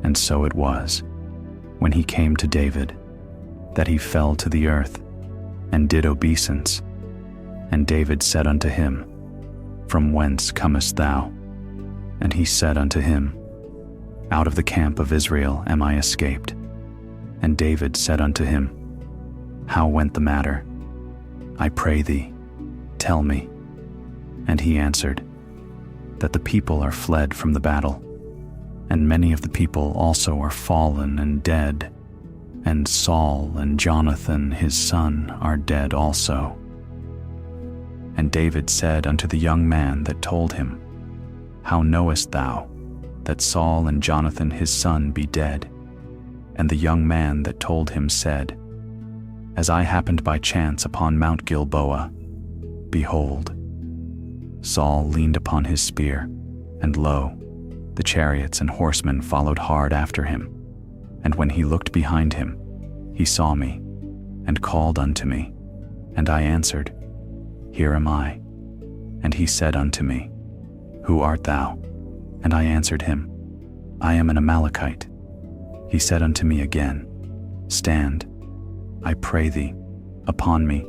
And so it was, when he came to David, that he fell to the earth, and did obeisance. And David said unto him, From whence comest thou? And he said unto him, Out of the camp of Israel am I escaped. And David said unto him, How went the matter? I pray thee, tell me. And he answered, That the people are fled from the battle, and many of the people also are fallen and dead, and Saul and Jonathan his son are dead also. And David said unto the young man that told him, How knowest thou that Saul and Jonathan his son be dead? And the young man that told him said, As I happened by chance upon Mount Gilboa, behold, Saul leaned upon his spear, and lo, the chariots and horsemen followed hard after him. And when he looked behind him, he saw me, and called unto me, and I answered, Here am I. And he said unto me, Who art thou? And I answered him, I am an Amalekite. He said unto me again, Stand, I pray thee, upon me,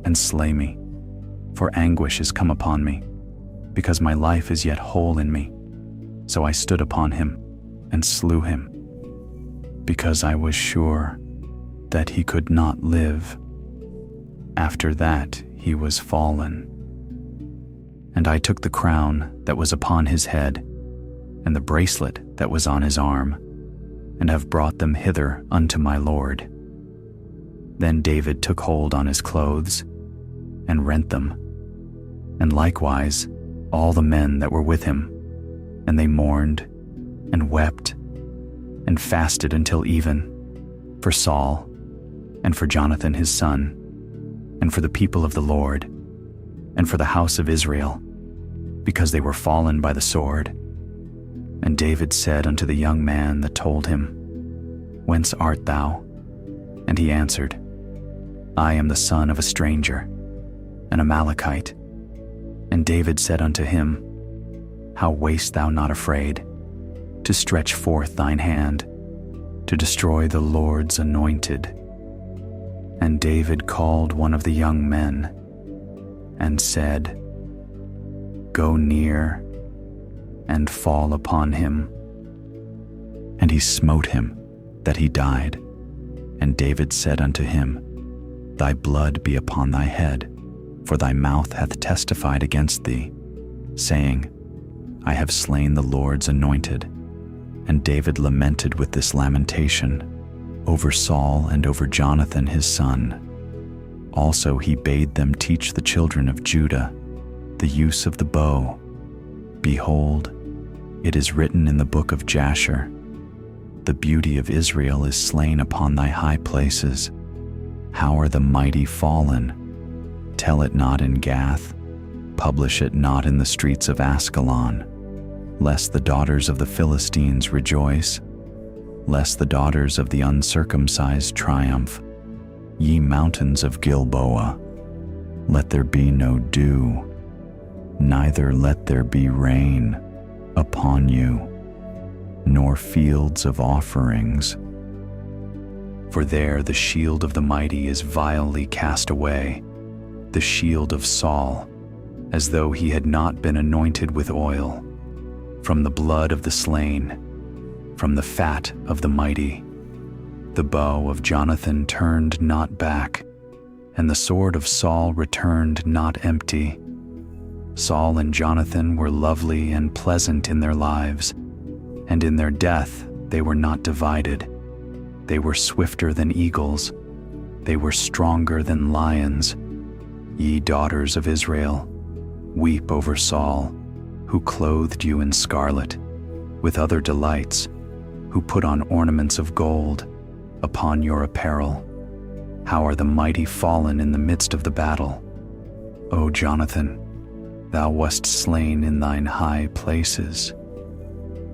and slay me, for anguish is come upon me, because my life is yet whole in me. So I stood upon him, and slew him, because I was sure that he could not live. After that he was fallen. And I took the crown that was upon his head, and the bracelet that was on his arm, and have brought them hither unto my Lord. Then David took hold on his clothes, and rent them, and likewise all the men that were with him, and they mourned, and wept, and fasted until even, for Saul, and for Jonathan his son, and for the people of the Lord, and for the house of Israel, because they were fallen by the sword. And David said unto the young man that told him, Whence art thou? And he answered, I am the son of a stranger, an Amalekite. And David said unto him, How wast thou not afraid to stretch forth thine hand to destroy the Lord's anointed? And David called one of the young men and said, Go near and fall upon him. And he smote him that he died. And David said unto him, Thy blood be upon thy head, for thy mouth hath testified against thee, saying, I have slain the Lord's anointed. And David lamented with this lamentation over Saul and over Jonathan his son. Also he bade them teach the children of Judah the use of the bow. Behold, it is written in the book of Jasher, The beauty of Israel is slain upon thy high places. How are the mighty fallen? Tell it not in Gath, publish it not in the streets of Askelon, lest the daughters of the Philistines rejoice, lest the daughters of the uncircumcised triumph. Ye mountains of Gilboa, let there be no dew, neither let there be rain upon you, nor fields of offerings. For there the shield of the mighty is vilely cast away, the shield of Saul, as though he had not been anointed with oil. From the blood of the slain, from the fat of the mighty, the bow of Jonathan turned not back, and the sword of Saul returned not empty. Saul and Jonathan were lovely and pleasant in their lives, and in their death they were not divided. They were swifter than eagles, they were stronger than lions. Ye daughters of Israel, weep over Saul, who clothed you in scarlet, with other delights, who put on ornaments of gold upon your apparel. How are the mighty fallen in the midst of the battle? O Jonathan, thou wast slain in thine high places.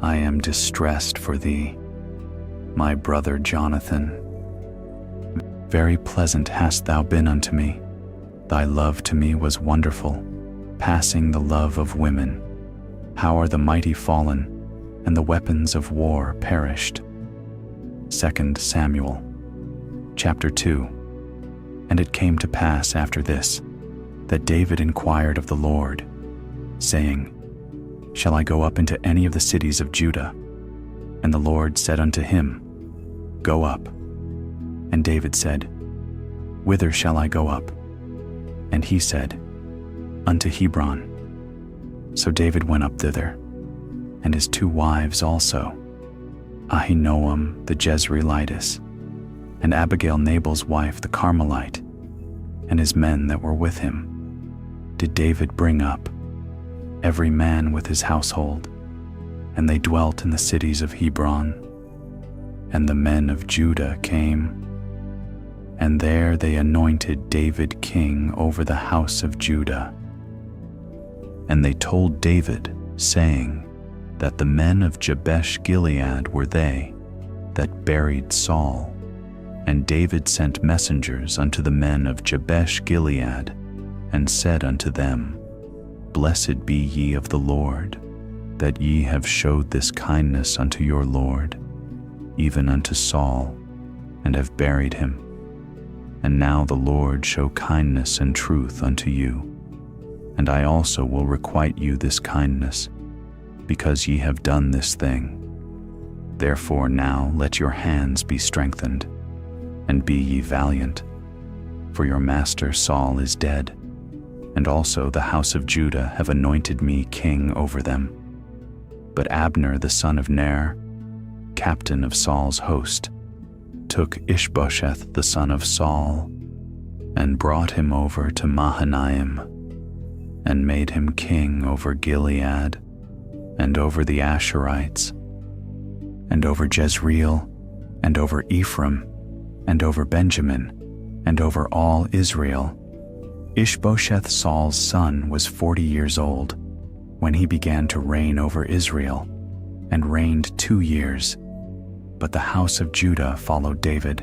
I am distressed for thee, my brother Jonathan. Very pleasant hast thou been unto me. Thy love to me was wonderful, passing the love of women. How are the mighty fallen, and the weapons of war perished? 2 Samuel, chapter 2. And it came to pass after this, that David inquired of the Lord, saying, Shall I go up into any of the cities of Judah? And the Lord said unto him, Go up. And David said, Whither shall I go up? And he said, Unto Hebron. So David went up thither, and his 2 wives also, Ahinoam the Jezreelitess, and Abigail Nabal's wife the Carmelite, and his men that were with him, did David bring up, every man with his household, and they dwelt in the cities of Hebron. And the men of Judah came, and there they anointed David king over the house of Judah. And they told David, saying, that the men of Jabesh Gilead were they that buried Saul. And David sent messengers unto the men of Jabesh Gilead, and said unto them, Blessed be ye of the Lord, that ye have showed this kindness unto your Lord, even unto Saul, and have buried him. And now the Lord show kindness and truth unto you. And I also will requite you this kindness, because ye have done this thing. Therefore now let your hands be strengthened, and be ye valiant, for your master Saul is dead, and also the house of Judah have anointed me king over them. But Abner the son of Ner, captain of Saul's host, took Ishbosheth the son of Saul, and brought him over to Mahanaim, and made him king over Gilead, and over the Asherites, and over Jezreel, and over Ephraim, and over Benjamin, and over all Israel. Ishbosheth Saul's son was 40 years old when he began to reign over Israel, and reigned 2 years. But the house of Judah followed David,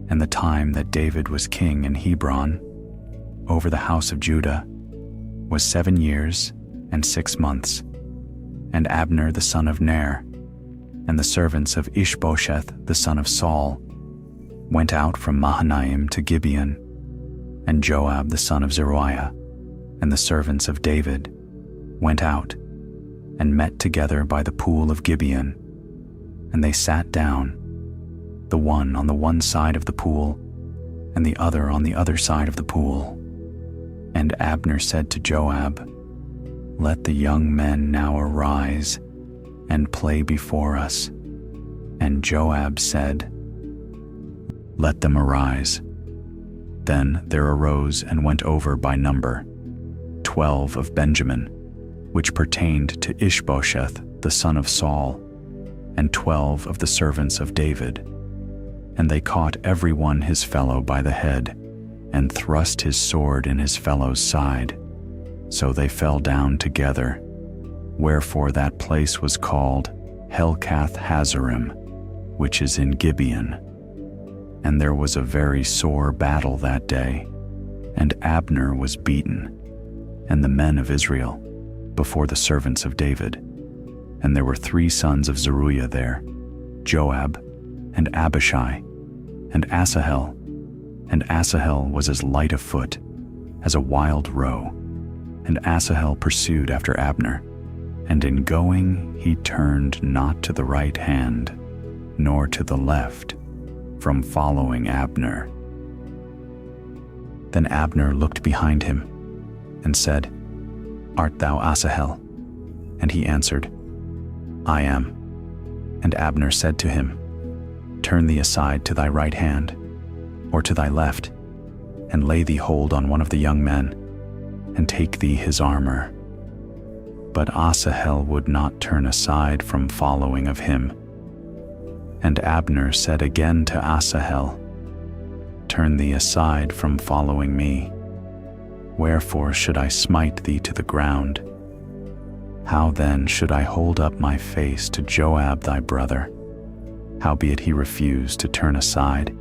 and the time that David was king in Hebron over the house of Judah was 7 years and 6 months. And Abner the son of Ner, and the servants of Ishbosheth the son of Saul, went out from Mahanaim to Gibeon, and Joab the son of Zeruiah, and the servants of David, went out, and met together by the pool of Gibeon. And they sat down, the one on the one side of the pool, and the other on the other side of the pool. And Abner said to Joab, Let the young men now arise, and play before us. And Joab said, Let them arise. Then there arose and went over by number 12 of Benjamin, which pertained to Ishbosheth the son of Saul, and 12 of the servants of David. And they caught every one his fellow by the head, and thrust his sword in his fellow's side. So they fell down together, wherefore that place was called Helkath Hazarim, which is in Gibeon. And there was a very sore battle that day, and Abner was beaten, and the men of Israel, before the servants of David. And there were 3 sons of Zeruiah there, Joab, and Abishai, and Asahel. And Asahel was as light of foot as a wild roe. And Asahel pursued after Abner, and in going he turned not to the right hand, nor to the left, from following Abner. Then Abner looked behind him, and said, Art thou Asahel? And he answered, I am. And Abner said to him, Turn thee aside to thy right hand, or to thy left, and lay thee hold on one of the young men, and take thee his armor. But Asahel would not turn aside from following of him. And Abner said again to Asahel, Turn thee aside from following me. Wherefore should I smite thee to the ground? How then should I hold up my face to Joab thy brother? Howbeit he refused to turn aside.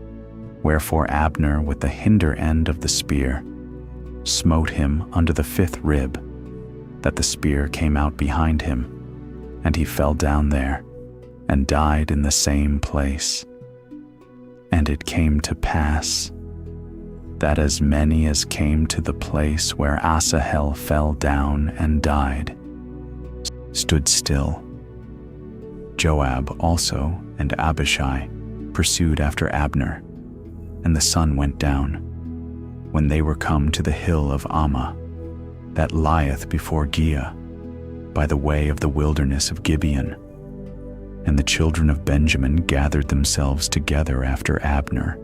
Wherefore Abner with the hinder end of the spear smote him under the 5th rib, that the spear came out behind him, and he fell down there, and died in the same place. And it came to pass that as many as came to the place where Asahel fell down and died stood still. Joab also and Abishai pursued after Abner, and the sun went down, when they were come to the hill of Ammah, that lieth before Giah, by the way of the wilderness of Gibeon. And the children of Benjamin gathered themselves together after Abner,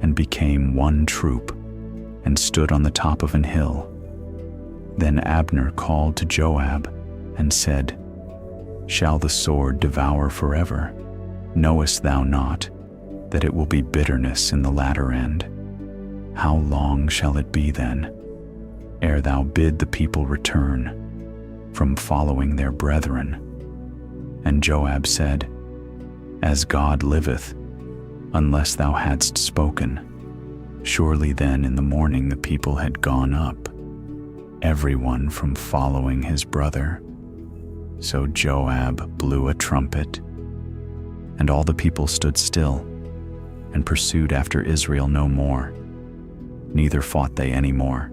and became one troop, and stood on the top of an hill. Then Abner called to Joab, and said, Shall the sword devour forever? Knowest thou not that it will be bitterness in the latter end? How long shall it be then, ere thou bid the people return from following their brethren? And Joab said, As God liveth, unless thou hadst spoken. Surely then in the morning the people had gone up, everyone from following his brother. So Joab blew a trumpet, and all the people stood still, and pursued after Israel no more, neither fought they any more.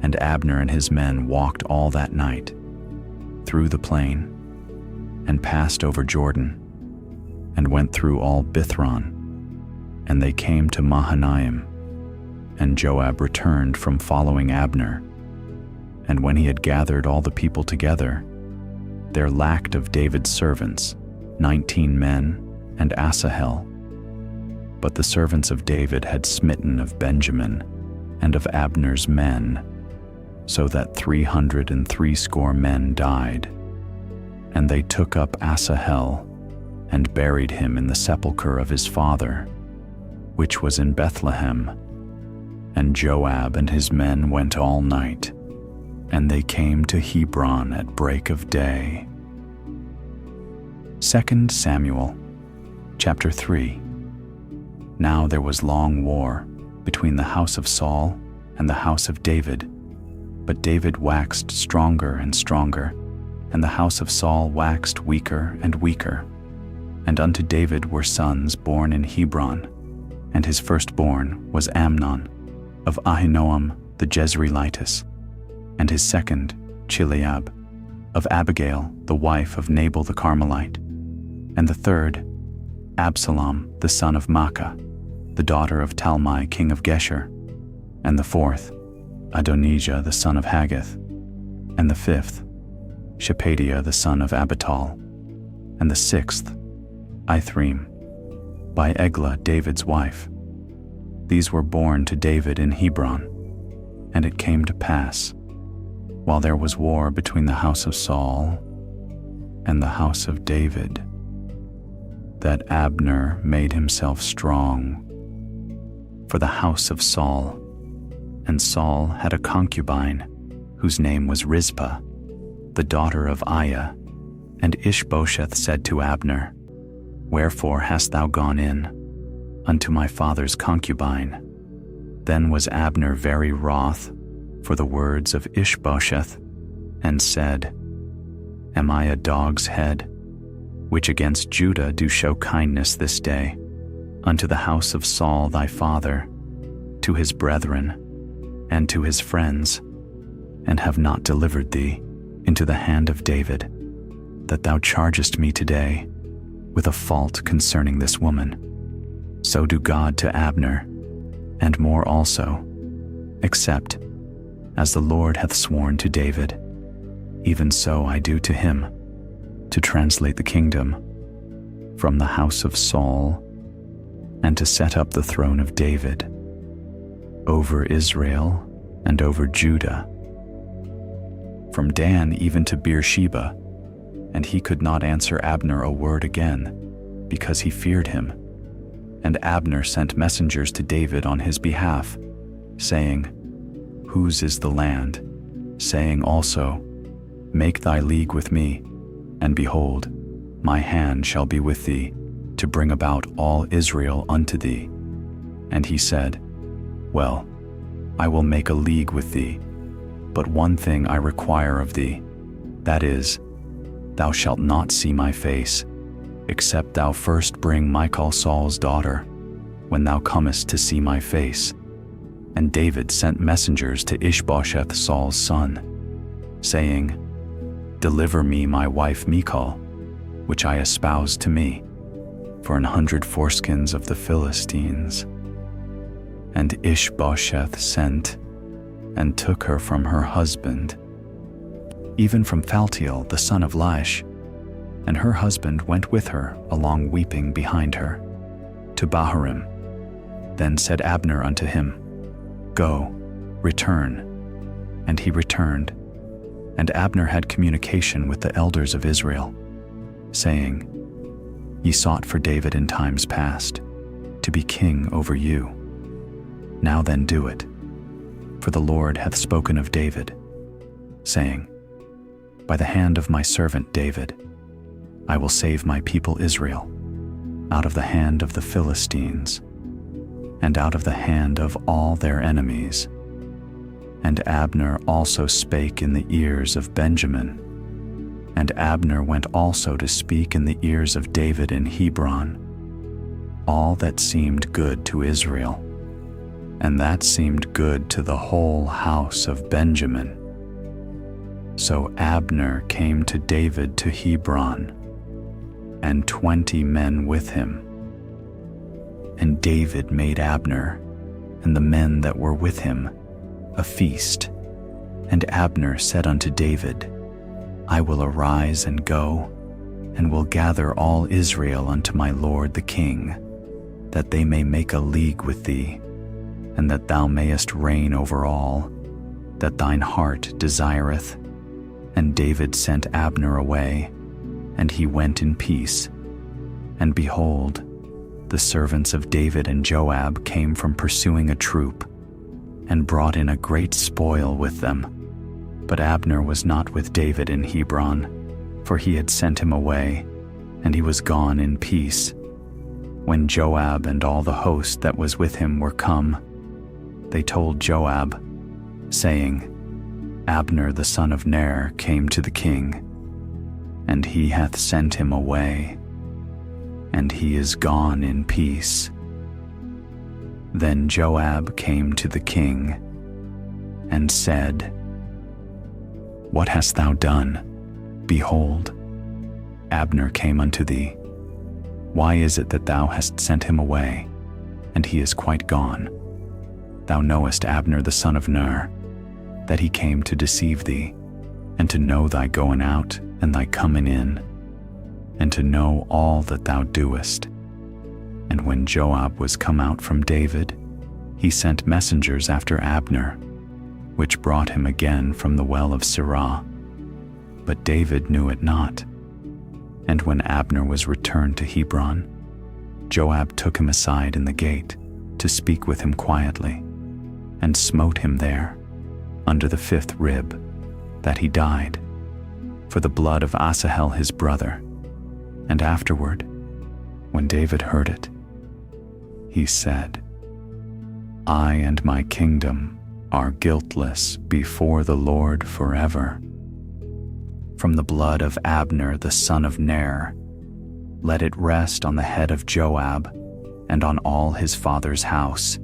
And Abner and his men walked all that night through the plain, and passed over Jordan, and went through all Bithron, and they came to Mahanaim. And Joab returned from following Abner. And when he had gathered all the people together, there lacked of David's servants 19 men and Asahel. But the servants of David had smitten of Benjamin and of Abner's men, so that 360 men died. And they took up Asahel and buried him in the sepulchre of his father, which was in Bethlehem. And Joab and his men went all night, and they came to Hebron at break of day. 2 Samuel chapter 3. Now there was long war between the house of Saul and the house of David, but David waxed stronger and stronger, and the house of Saul waxed weaker and weaker. And unto David were sons born in Hebron, and his firstborn was Amnon, of Ahinoam the Jezreelitess, and his second, Chileab, of Abigail, the wife of Nabal the Carmelite, and the third, Absalom the son of Maacah, the daughter of Talmai king of Geshur, and the fourth, Adonijah the son of Haggith, and the fifth, Shepadiah the son of Abital, and the sixth, Ithream, by Eglah David's wife. These were born to David in Hebron. And it came to pass, while there was war between the house of Saul and the house of David, that Abner made himself strong for the house of Saul. And Saul had a concubine, whose name was Rizpah, the daughter of Aiah. And Ishbosheth said to Abner, Wherefore hast thou gone in unto my father's concubine? Then was Abner very wroth for the words of Ishbosheth, and said, Am I a dog's head, which against Judah do show kindness this day, unto the house of Saul thy father, to his brethren, and to his friends, and have not delivered thee into the hand of David, that thou chargest me today with a fault concerning this woman? So do God to Abner, and more also, except, as the Lord hath sworn to David, even so I do to him, to translate the kingdom from the house of Saul, and to set up the throne of David over Israel and over Judah, from Dan even to Beersheba. And he could not answer Abner a word again, because he feared him. And Abner sent messengers to David on his behalf, saying, Whose is the land? Saying also, Make thy league with me, and behold, my hand shall be with thee, to bring about all Israel unto thee. And he said, Well, I will make a league with thee, but one thing I require of thee, that is, thou shalt not see my face, except thou first bring Michal Saul's daughter, when thou comest to see my face. And David sent messengers to Ishbosheth Saul's son, saying, Deliver me my wife Michal, which I espoused to me, for 100 foreskins of the Philistines. And Ishbosheth sent, and took her from her husband, even from Phaltiel the son of Laish, and her husband went with her along weeping behind her, to Bahurim. Then said Abner unto him, Go, return. And he returned, and Abner had communication with the elders of Israel, saying, Ye sought for David in times past, to be king over you. Now then do it, for the Lord hath spoken of David, saying, By the hand of my servant David, I will save my people Israel. out of the hand of the Philistines, and out of the hand of all their enemies. And Abner also spake in the ears of Benjamin. And Abner went also to speak in the ears of David in Hebron, all that seemed good to Israel, and that seemed good to the whole house of Benjamin. So Abner came to David to Hebron, and 20 men with him. And David made Abner and the men that were with him a feast. And Abner said unto David, I will arise and go, and will gather all Israel unto my lord the king, that they may make a league with thee, and that thou mayest reign over all, that thine heart desireth. And David sent Abner away, and he went in peace. And behold, the servants of David and Joab came from pursuing a troop, and brought in a great spoil with them. But Abner was not with David in Hebron, for he had sent him away, and he was gone in peace. When Joab and all the host that was with him were come, they told Joab, saying, Abner the son of Ner came to the king, and he hath sent him away, and he is gone in peace. Then Joab came to the king, and said, What hast thou done? Behold, Abner came unto thee. Why is it that thou hast sent him away, and he is quite gone? Thou knowest Abner the son of Ner, that he came to deceive thee, and to know thy going out and thy coming in, and to know all that thou doest. And when Joab was come out from David, he sent messengers after Abner, which brought him again from the well of Sirah. But David knew it not. And when Abner was returned to Hebron, Joab took him aside in the gate to speak with him quietly, and smote him there, under the 5th rib, that he died, for the blood of Asahel his brother. And afterward, when David heard it, he said, I and my kingdom are guiltless before the Lord forever. From the blood of Abner the son of Ner, let it rest on the head of Joab and on all his father's house,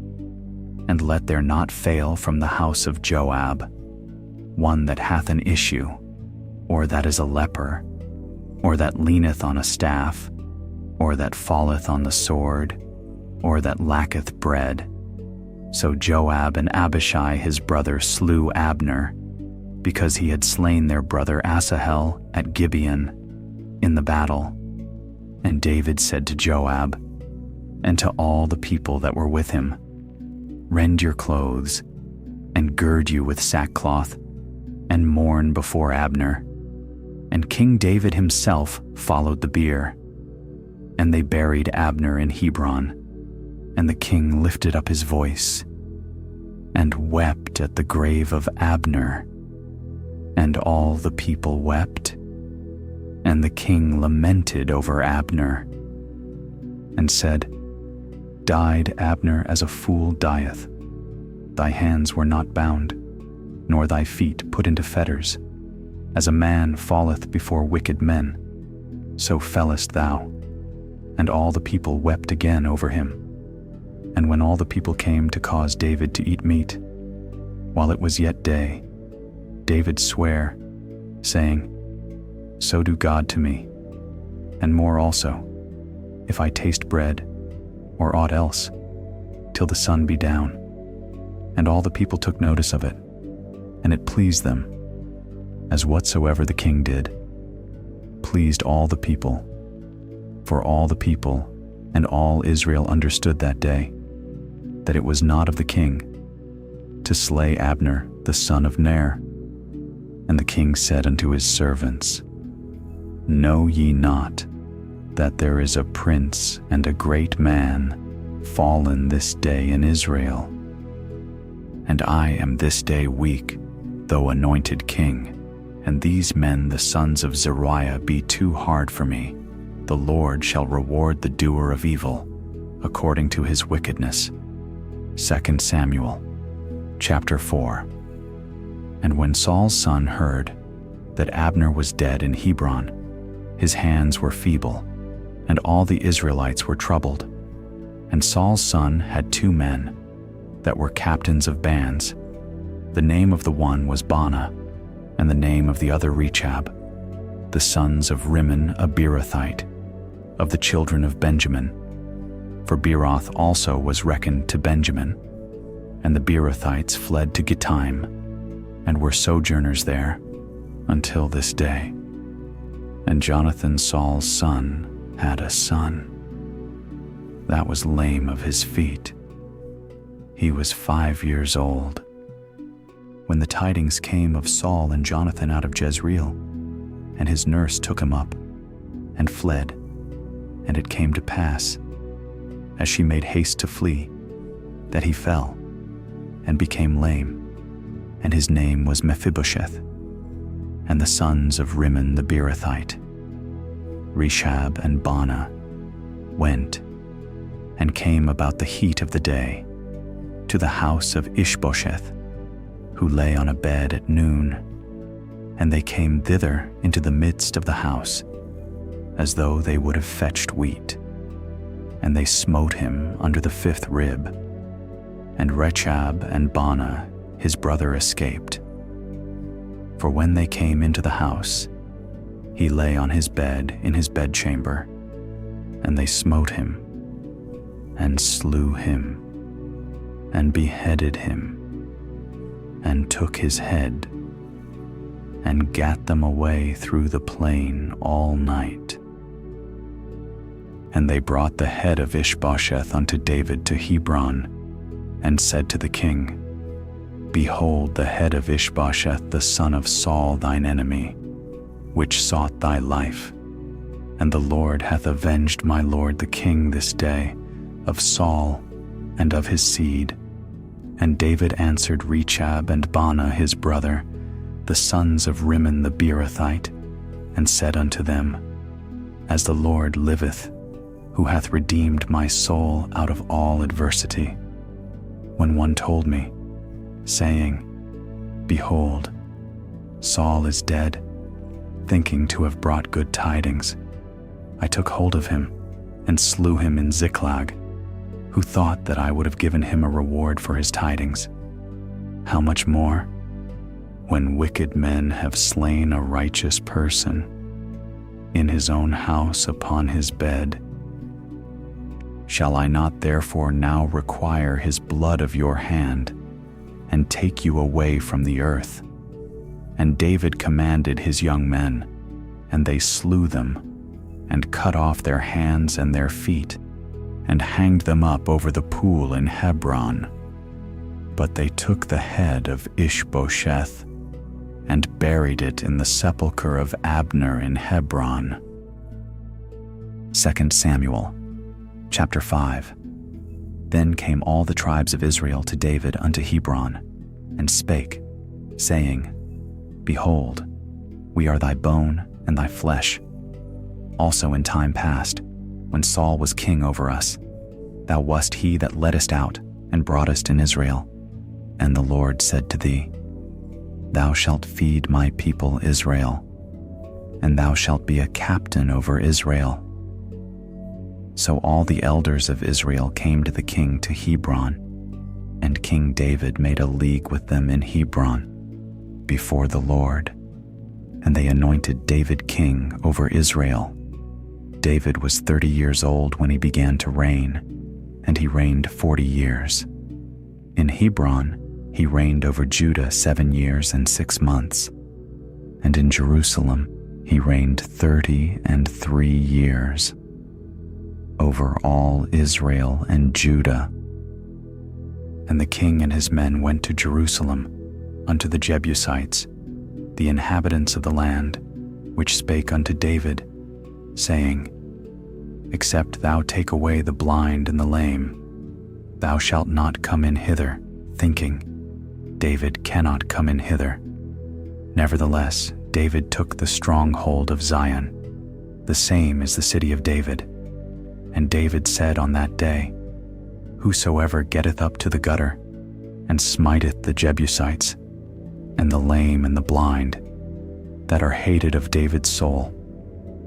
and let there not fail from the house of Joab one that hath an issue, or that is a leper, or that leaneth on a staff, or that falleth on the sword, or that lacketh bread. So Joab and Abishai his brother slew Abner, because he had slain their brother Asahel at Gibeon in the battle. And David said to Joab, and to all the people that were with him, Rend your clothes, and gird you with sackcloth, and mourn before Abner. And King David himself followed the bier. And they buried Abner in Hebron, and the king lifted up his voice, and wept at the grave of Abner. And all the people wept, and the king lamented over Abner, and said, Died Abner as a fool dieth. Thy hands were not bound, nor thy feet put into fetters. As a man falleth before wicked men, so fellest thou. And all the people wept again over him. And when all the people came to cause David to eat meat, while it was yet day, David sware, saying, So do God to me, and more also, if I taste bread, or aught else, till the sun be down. And all the people took notice of it, and it pleased them, as whatsoever the king did, pleased all the people. For all the people and all Israel understood that day, that it was not of the king, to slay Abner the son of Ner. And the king said unto his servants, Know ye not that there is a prince and a great man fallen this day in Israel? And I am this day weak, though anointed king, and these men the sons of Zeruiah be too hard for me. the Lord shall reward the doer of evil according to his wickedness. 2 Samuel chapter 4. And when Saul's son heard that Abner was dead in Hebron, his hands were feeble, and all the Israelites were troubled. And Saul's son had 2 men that were captains of bands. The name of the one was Baanah, and the name of the other Rechab, the sons of Rimmon a Beerothite, of the children of Benjamin. For Beeroth also was reckoned to Benjamin. And the Beerothites fled to Gittaim, and were sojourners there until this day. And Jonathan, Saul's son, had a son that was lame of his feet. He was 5 years old. When the tidings came of Saul and Jonathan out of Jezreel, and his nurse took him up and fled, and it came to pass, as she made haste to flee, that he fell and became lame, and his name was Mephibosheth. And the sons of Rimmon the Beerothite, Rechab and Baanah, went and came about the heat of the day to the house of Ishbosheth, who lay on a bed at noon. And they came thither into the midst of the house, as though they would have fetched wheat. And they smote him under the 5th rib. And Rechab and Baanah his brother escaped. For when they came into the house, he lay on his bed in his bedchamber, and they smote him, and slew him, and beheaded him, and took his head, and gat them away through the plain all night. And they brought the head of Ishbosheth unto David to Hebron, and said to the king, Behold the head of Ishbosheth the son of Saul thine enemy, which sought thy life. And the Lord hath avenged my lord the king this day of Saul and of his seed. And David answered Rechab and Baanah his brother, the sons of Rimmon the Beerothite, and said unto them, As the Lord liveth, who hath redeemed my soul out of all adversity, when one told me, saying, Behold, Saul is dead, thinking to have brought good tidings, I took hold of him and slew him in Ziklag, who thought that I would have given him a reward for his tidings. How much more, when wicked men have slain a righteous person in his own house upon his bed? Shall I not therefore now require his blood of your hand, and take you away from the earth? And David commanded his young men, and they slew them, and cut off their hands and their feet, and hanged them up over the pool in Hebron. But they took the head of Ishbosheth, and buried it in the sepulchre of Abner in Hebron. 2 Samuel chapter 5. Then came all the tribes of Israel to David unto Hebron, and spake, saying, Behold, we are thy bone and thy flesh. Also in time past, when Saul was king over us, thou wast he that leddest out and broughtest in Israel. And the Lord said to thee, Thou shalt feed my people Israel, and thou shalt be a captain over Israel. So all the elders of Israel came to the king to Hebron, and King David made a league with them in Hebron before the Lord, and they anointed David king over Israel. David was 30 years old when he began to reign, and he reigned 40 years. In Hebron he reigned over Judah 7 years and 6 months, and in Jerusalem he reigned 30 years over all Israel and Judah. And the king and his men went to Jerusalem unto the Jebusites, the inhabitants of the land, which spake unto David, saying, Except thou take away the blind and the lame, thou shalt not come in hither, thinking, David cannot come in hither. Nevertheless, David took the stronghold of Zion, The same is the city of David. And David said on that day, Whosoever getteth up to the gutter, and smiteth the Jebusites, and the lame and the blind, that are hated of David's soul,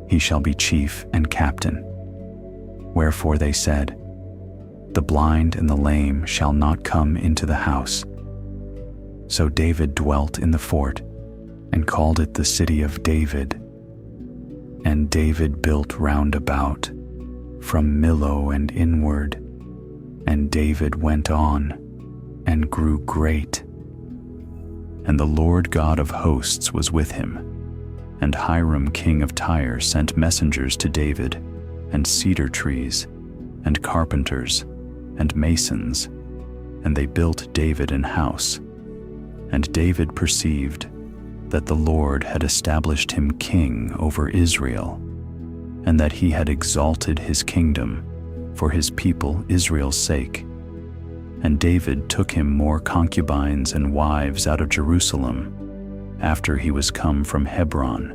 he shall be chief and captain. Wherefore they said, The blind and the lame shall not come into the house. So David dwelt in the fort, and called it the city of David. And David built round about, from Millo and inward. And David went on, and grew great. And the Lord God of hosts was with him. And Hiram king of Tyre sent messengers to David, and cedar trees, and carpenters, and masons, and they built David an house. And David perceived that the Lord had established him king over Israel, and that he had exalted his kingdom for his people Israel's sake. And David took him more concubines and wives out of Jerusalem, after he was come from Hebron.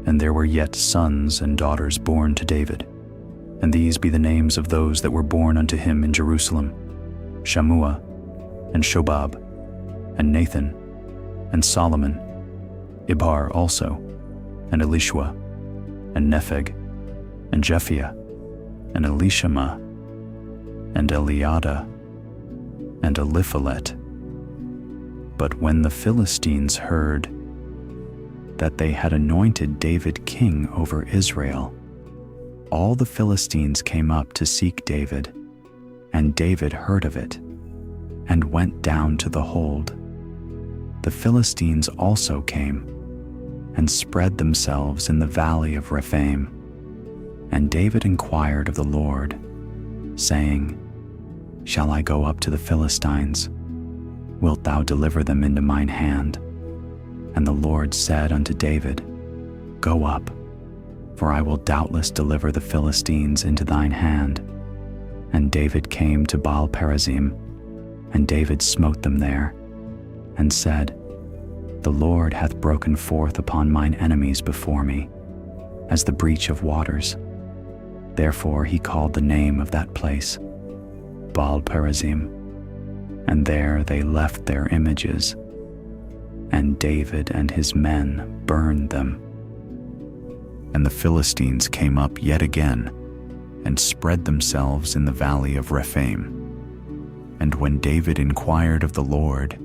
And there were yet sons and daughters born to David. And these be the names of those that were born unto him in Jerusalem: Shammua, and Shobab, and Nathan, and Solomon, Ibhar also, and Elishua, and Nepheg, and Jephia, and Elishama, and Eliada, and Eliphalet. But when the Philistines heard that they had anointed David king over Israel, all the Philistines came up to seek David, and David heard of it, and went down to the hold. The Philistines also came, and spread themselves in the valley of Rephaim. And David inquired of the Lord, saying, Shall I go up to the Philistines? Wilt thou deliver them into mine hand? And the Lord said unto David, Go up, for I will doubtless deliver the Philistines into thine hand. And David came to Baal-perazim, and David smote them there, and said, The Lord hath broken forth upon mine enemies before me, as the breach of waters. Therefore he called the name of that place Baal-perazim, and there they left their images, and David and his men burned them. And the Philistines came up yet again, and spread themselves in the valley of Rephaim. And when David inquired of the Lord,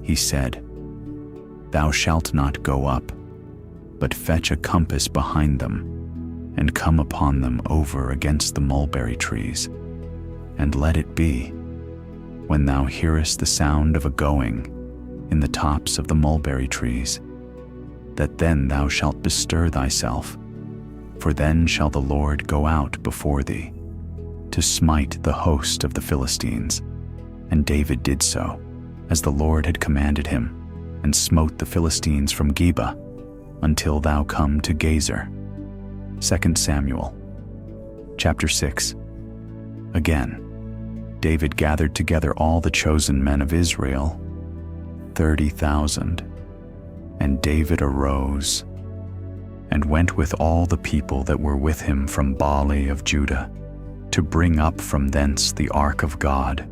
he said, Thou shalt not go up, but fetch a compass behind them, and come upon them over against the mulberry trees. And let it be, when thou hearest the sound of a going in the tops of the mulberry trees, that then thou shalt bestir thyself, for then shall the Lord go out before thee, to smite the host of the Philistines. And David did so, as the Lord had commanded him, and smote the Philistines from Geba, until thou come to Gazer. 2 Samuel, chapter 6. Again, David gathered together all the chosen men of Israel, 30,000. And David arose, and went with all the people that were with him from Baale of Judah, to bring up from thence the ark of God,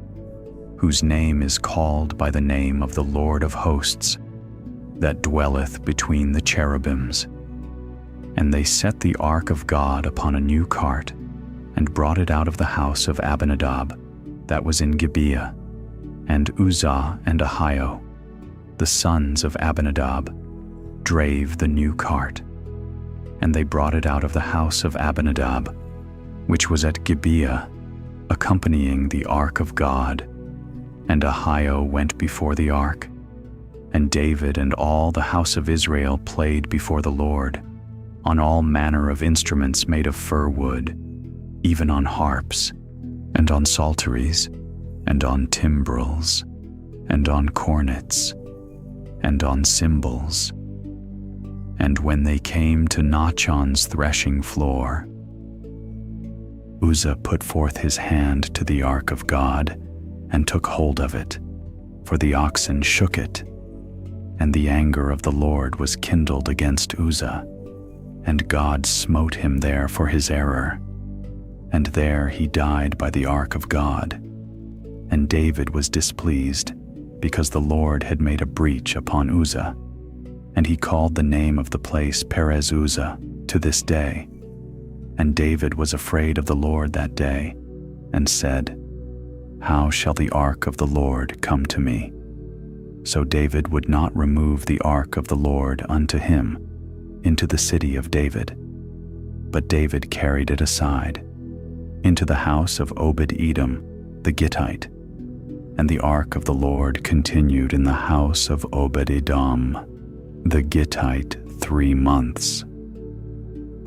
whose name is called by the name of the Lord of hosts, that dwelleth between the cherubims. And they set the ark of God upon a new cart, and brought it out of the house of Abinadab, that was in Gibeah. And Uzzah and Ahio, the sons of Abinadab, drave the new cart. And they brought it out of the house of Abinadab, which was at Gibeah, accompanying the ark of God. And Ahio went before the ark. And David and all the house of Israel played before the Lord, on all manner of instruments made of fir wood, even on harps, and on psalteries, and on timbrels, and on cornets, and on cymbals. And when they came to Nachon's threshing floor, Uzzah put forth his hand to the ark of God, and took hold of it, for the oxen shook it. And the anger of the Lord was kindled against Uzzah, and God smote him there for his error. And there he died by the ark of God. And David was displeased, because the Lord had made a breach upon Uzzah. And he called the name of the place Perez Uzzah to this day. And David was afraid of the Lord that day, and said, How shall the ark of the Lord come to me? So David would not remove the ark of the Lord unto him into the city of David, but David carried it aside into the house of Obed-Edom the Gittite. And the ark of the Lord continued in the house of Obed-Edom the Gittite 3 months.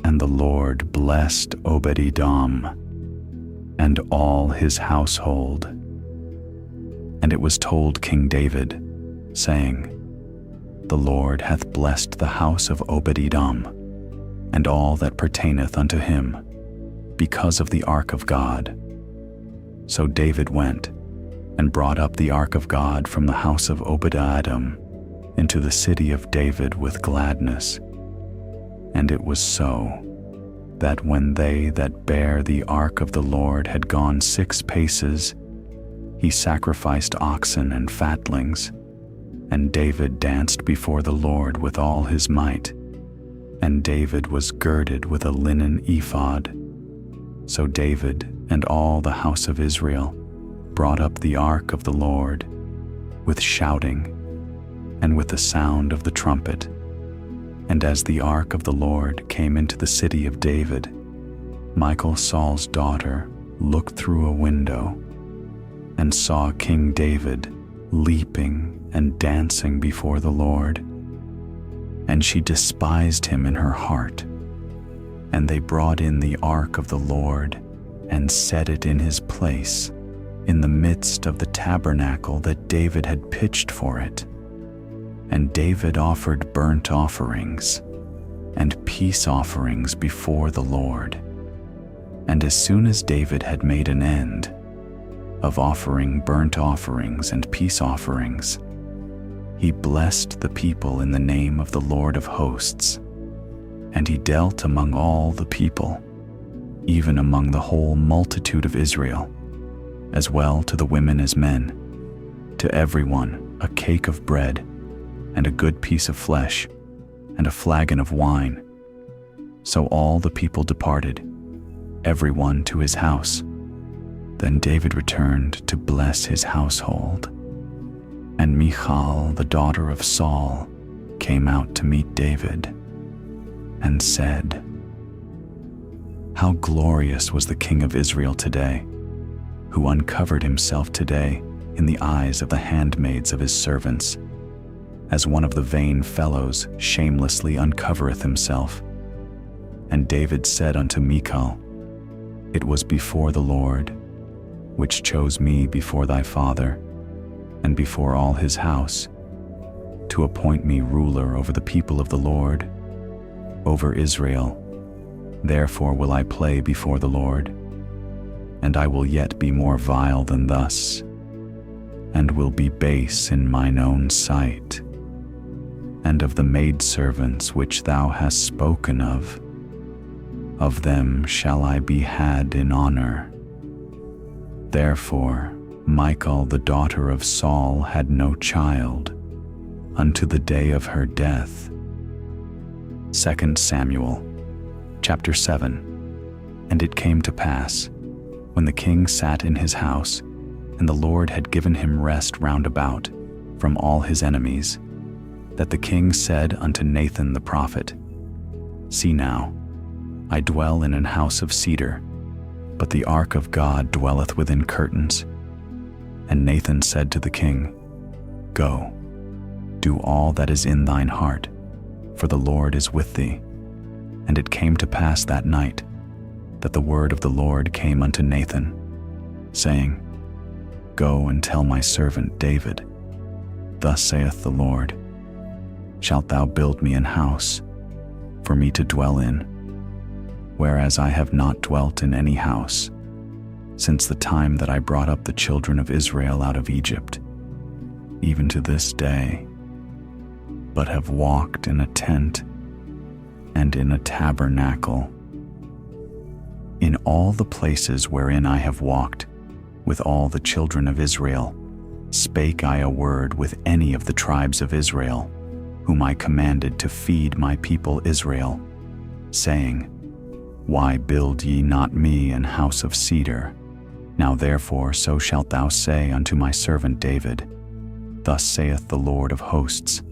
And the Lord blessed Obed-Edom and all his household. And it was told King David, saying, The Lord hath blessed the house of Obed-Edom, and all that pertaineth unto him, because of the ark of God. So David went, and brought up the ark of God from the house of Obed-Edom into the city of David with gladness. And it was so, that when they that bare the ark of the Lord had gone 6 paces, he sacrificed oxen and fatlings, and David danced before the Lord with all his might. And David was girded with a linen ephod. So David and all the house of Israel brought up the ark of the Lord with shouting and with the sound of the trumpet. And as the ark of the Lord came into the city of David, Michal, Saul's daughter, looked through a window and saw King David leaping and dancing before the Lord. And she despised him in her heart. And they brought in the ark of the Lord and set it in his place, in the midst of the tabernacle that David had pitched for it. And David offered burnt offerings and peace offerings before the Lord. And as soon as David had made an end of offering burnt offerings and peace offerings, he blessed the people in the name of the Lord of hosts. And he dealt among all the people, even among the whole multitude of Israel, as well to the women as men, to everyone a cake of bread, and a good piece of flesh, and a flagon of wine. So all the people departed, every one to his house. Then David returned to bless his household. And Michal, the daughter of Saul, came out to meet David, and said, How glorious was the king of Israel today, who uncovered himself today in the eyes of the handmaids of his servants, as one of the vain fellows shamelessly uncovereth himself. And David said unto Michal, It was before the Lord, which chose me before thy father, and before all his house, to appoint me ruler over the people of the Lord, over Israel. Therefore will I play before the Lord, and I will yet be more vile than thus, and will be base in mine own sight. And of the maidservants which thou hast spoken of them shall I be had in honor. Therefore Michal the daughter of Saul had no child unto the day of her death. 2 Samuel chapter 7. And it came to pass, when the king sat in his house, and the Lord had given him rest round about from all his enemies, that the king said unto Nathan the prophet, See now, I dwell in an house of cedar, but the ark of God dwelleth within curtains. And Nathan said to the king, Go, do all that is in thine heart, for the Lord is with thee. And it came to pass that night, that the word of the Lord came unto Nathan, saying, Go and tell my servant David, Thus saith the Lord, Shalt thou build me an house, for me to dwell in, whereas I have not dwelt in any house, since the time that I brought up the children of Israel out of Egypt, even to this day, but have walked in a tent, and in a tabernacle. In all the places wherein I have walked, with all the children of Israel, spake I a word with any of the tribes of Israel, whom I commanded to feed my people Israel, saying, Why build ye not me an house of cedar? Now therefore so shalt thou say unto my servant David, Thus saith the Lord of hosts,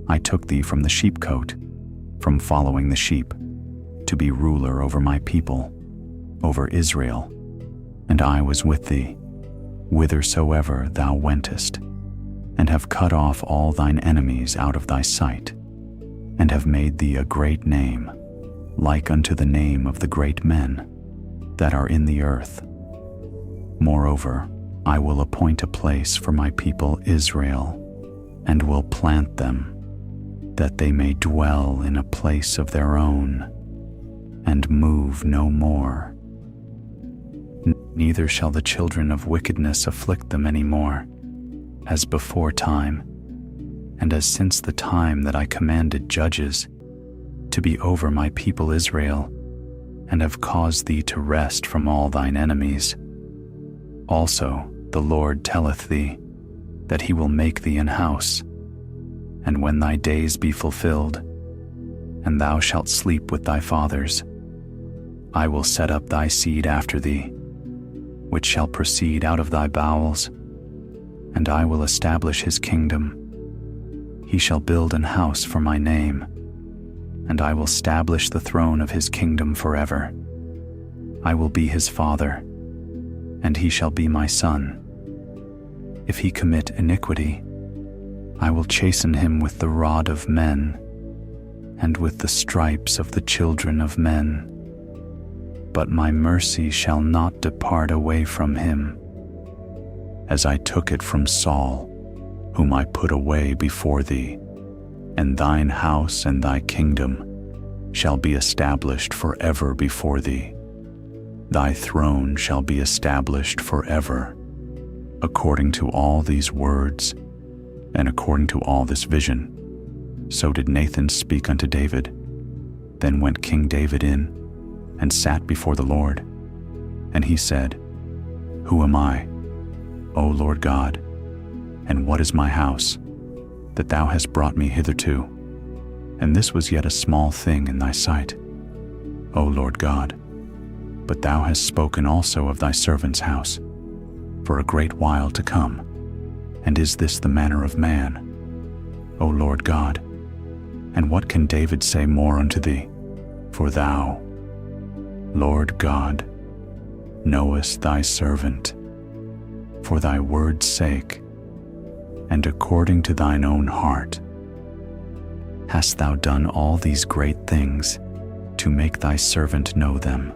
I took thee from the sheepcote, from following the sheep, to be ruler over my people, over Israel, and I was with thee, whithersoever thou wentest, and have cut off all thine enemies out of thy sight, and have made thee a great name, like unto the name of the great men that are in the earth. Moreover, I will appoint a place for my people Israel, and will plant them, that they may dwell in a place of their own, and move no more. Neither shall the children of wickedness afflict them any more, as before time, and as since the time that I commanded judges to be over my people Israel, and have caused thee to rest from all thine enemies. Also the Lord telleth thee that he will make thee an house, and when thy days be fulfilled, and thou shalt sleep with thy fathers, I will set up thy seed after thee, which shall proceed out of thy bowels, and I will establish his kingdom. He shall build an house for my name, and I will establish the throne of his kingdom forever. I will be his father, and he shall be my son. If he commit iniquity, I will chasten him with the rod of men, and with the stripes of the children of men. But my mercy shall not depart away from him, as I took it from Saul, whom I put away before thee, and thine house and thy kingdom shall be established forever before thee. Thy throne shall be established forever. According to all these words, and according to all this vision, so did Nathan speak unto David. Then went King David in, and sat before the Lord. And he said, Who am I, O Lord God, and what is my house, that thou hast brought me hitherto? And this was yet a small thing in thy sight, O Lord God. But thou hast spoken also of thy servant's house for a great while to come. And is this the manner of man, O Lord God? And what can David say more unto thee? For thou, Lord God, knowest thy servant, for thy word's sake, and according to thine own heart, hast thou done all these great things to make thy servant know them.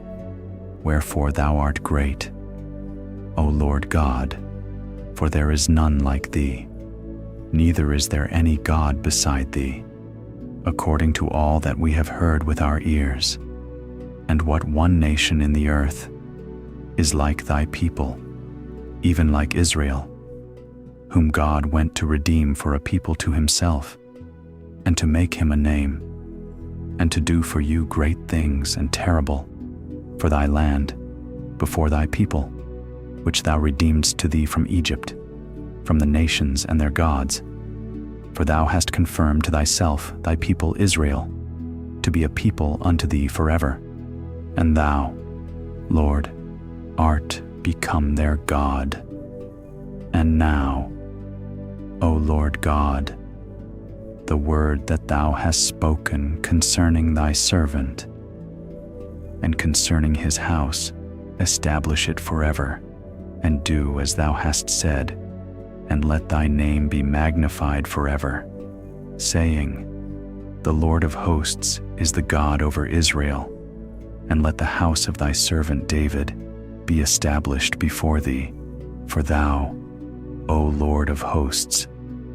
Wherefore thou art great, O Lord God, for there is none like thee, neither is there any God beside thee, according to all that we have heard with our ears. And what one nation in the earth is like thy people, even like Israel, whom God went to redeem for a people to himself, and to make him a name, and to do for you great things and terrible for thy land, before thy people, which thou redeemedst to thee from Egypt, from the nations and their gods. For thou hast confirmed to thyself thy people Israel, to be a people unto thee forever. And thou, Lord, art become their God. And now, O Lord God, the word that thou hast spoken concerning thy servant, and concerning his house, establish it forever, and do as thou hast said, and let thy name be magnified forever, saying, The Lord of hosts is the God over Israel, and let the house of thy servant David be established before thee. For thou, O Lord of hosts,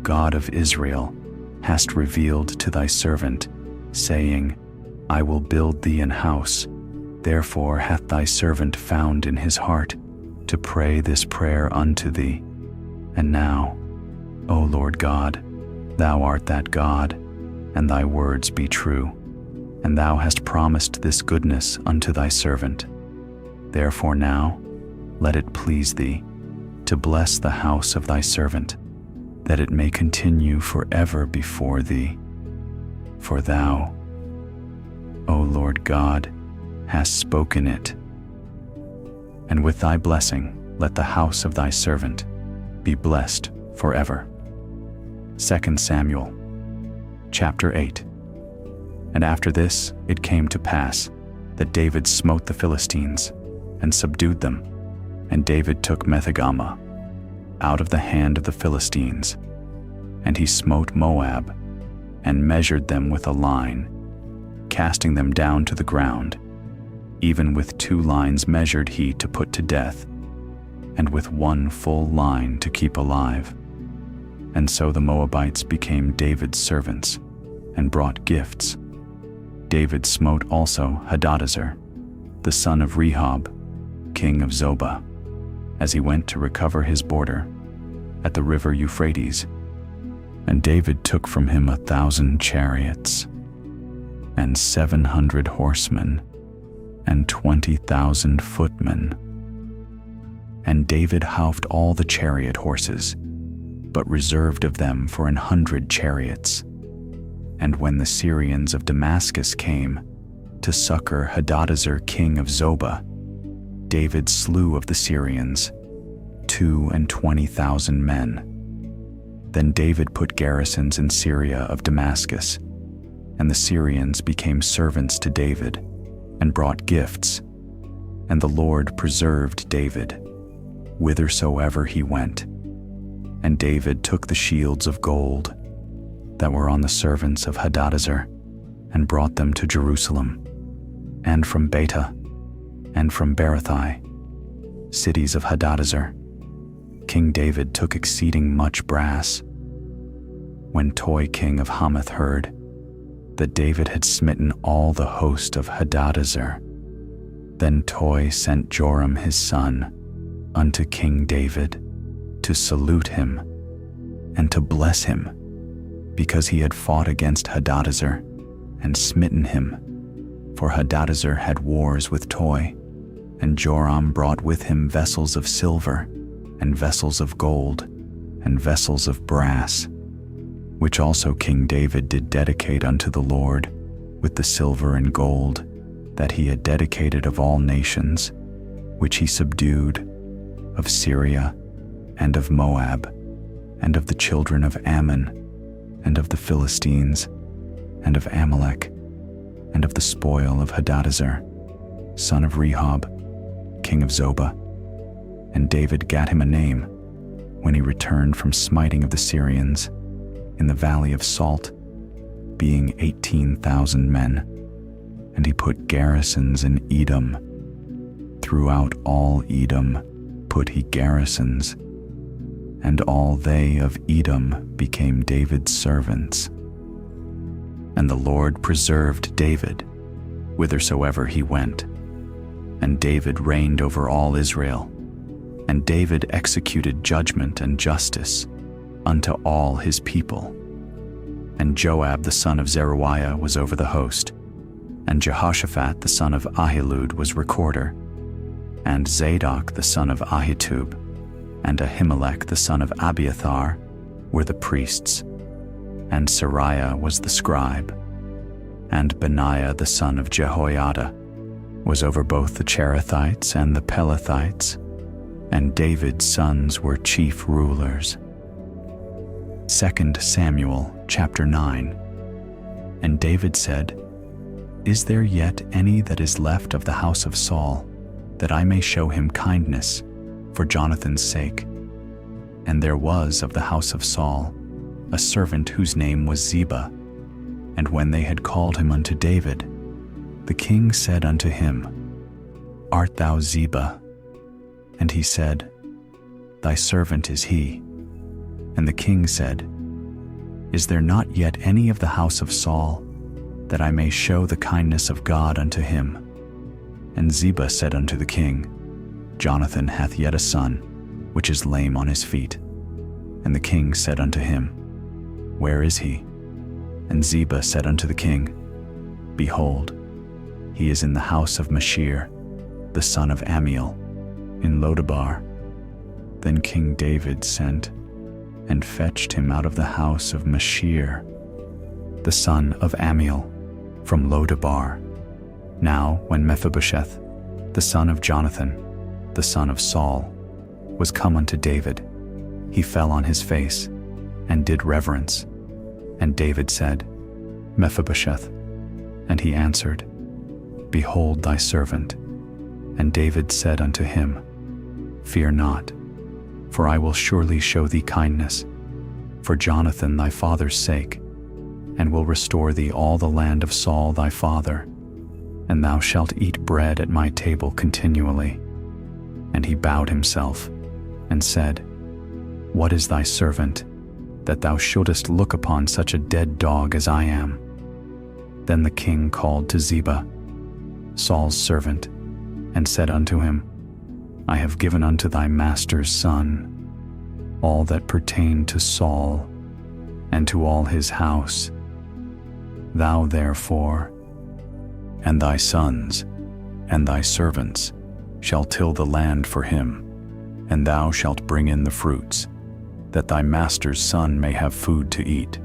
God of Israel, hast revealed to thy servant, saying, I will build thee an house. Therefore hath thy servant found in his heart to pray this prayer unto thee. And now, O Lord God, thou art that God, and thy words be true. and thou hast promised this goodness unto thy servant. Therefore now let it please thee to bless the house of thy servant, that it may continue forever before thee. For thou, O Lord God, hast spoken it. And with thy blessing let the house of thy servant be blessed forever. 2 Samuel chapter 8. And after this it came to pass that David smote the Philistines and subdued them, and David took Methegama out of the hand of the Philistines, and he smote Moab and measured them with a line, casting them down to the ground. Even with 2 lines measured he to put to death, and with 1 full line to keep alive. And so the Moabites became David's servants and brought gifts. David smote also Hadadezer, the son of Rehob, king of Zobah, as he went to recover his border at the river Euphrates. And David took from him 1,000 chariots, and 700 horsemen, and 20,000 footmen. And David houghed all the chariot horses, but reserved of them for 100 chariots. And when the Syrians of Damascus came to succor Hadadezer king of Zobah, David slew of the Syrians 22,000 men. Then David put garrisons in Syria of Damascus, and the Syrians became servants to David and brought gifts. And the Lord preserved David whithersoever he went. And David took the shields of gold that were on the servants of Hadadezer and brought them to Jerusalem, and from Beta, and from Berothai, cities of Hadadezer. King David took exceeding much brass. When Toi king of Hamath heard that David had smitten all the host of Hadadezer, then Toi sent Joram his son unto King David to salute him and to bless him, because he had fought against Hadadezer and smitten him. For Hadadezer had wars with Toi, and Joram brought with him vessels of silver, and vessels of gold, and vessels of brass, which also King David did dedicate unto the Lord with the silver and gold that he had dedicated of all nations, which he subdued, of Syria, and of Moab, and of the children of Ammon, and of the Philistines, and of Amalek, and of the spoil of Hadadezer, son of Rehob, king of Zobah. And David gat him a name when he returned from smiting of the Syrians in the valley of Salt, being 18,000 men. And he put garrisons in Edom. Throughout all Edom put he garrisons, and all they of Edom became David's servants. And the Lord preserved David whithersoever he went. And David reigned over all Israel. And David executed judgment and justice unto all his people. And Joab the son of Zeruiah was over the host, and Jehoshaphat the son of Ahilud was recorder, and Zadok the son of Ahitub, and Ahimelech the son of Abiathar were the priests, and Sariah was the scribe, and Benaiah the son of Jehoiada was over both the Cherethites and the Pelethites, and David's sons were chief rulers. 2 Samuel chapter 9. And David said, Is there yet any that is left of the house of Saul, that I may show him kindness for Jonathan's sake? And there was of the house of Saul a servant whose name was Ziba. And when they had called him unto David, the king said unto him, Art thou Ziba? And he said, Thy servant is he. And the king said, Is there not yet any of the house of Saul, that I may show the kindness of God unto him? And Ziba said unto the king, Jonathan hath yet a son, which is lame on his feet. And the king said unto him, Where is he? And Ziba said unto the king, Behold, he is in the house of Machir, the son of Ammiel, in Lodabar. Then King David sent and fetched him out of the house of Machir, the son of Ammiel, from Lodabar. Now when Mephibosheth, the son of Jonathan, the son of Saul, was come unto David, he fell on his face and did reverence. And David said, Mephibosheth. And he answered, Behold thy servant. And David said unto him, Fear not, for I will surely show thee kindness, for Jonathan thy father's sake, and will restore thee all the land of Saul thy father, and thou shalt eat bread at my table continually. And he bowed himself, and said, What is thy servant, that thou shouldest look upon such a dead dog as I am? Then the king called to Ziba, Saul's servant, and said unto him, I have given unto thy master's son all that pertained to Saul, and to all his house. Thou therefore, and thy sons, and thy servants, shall till the land for him, and thou shalt bring in the fruits, that thy master's son may have food to eat.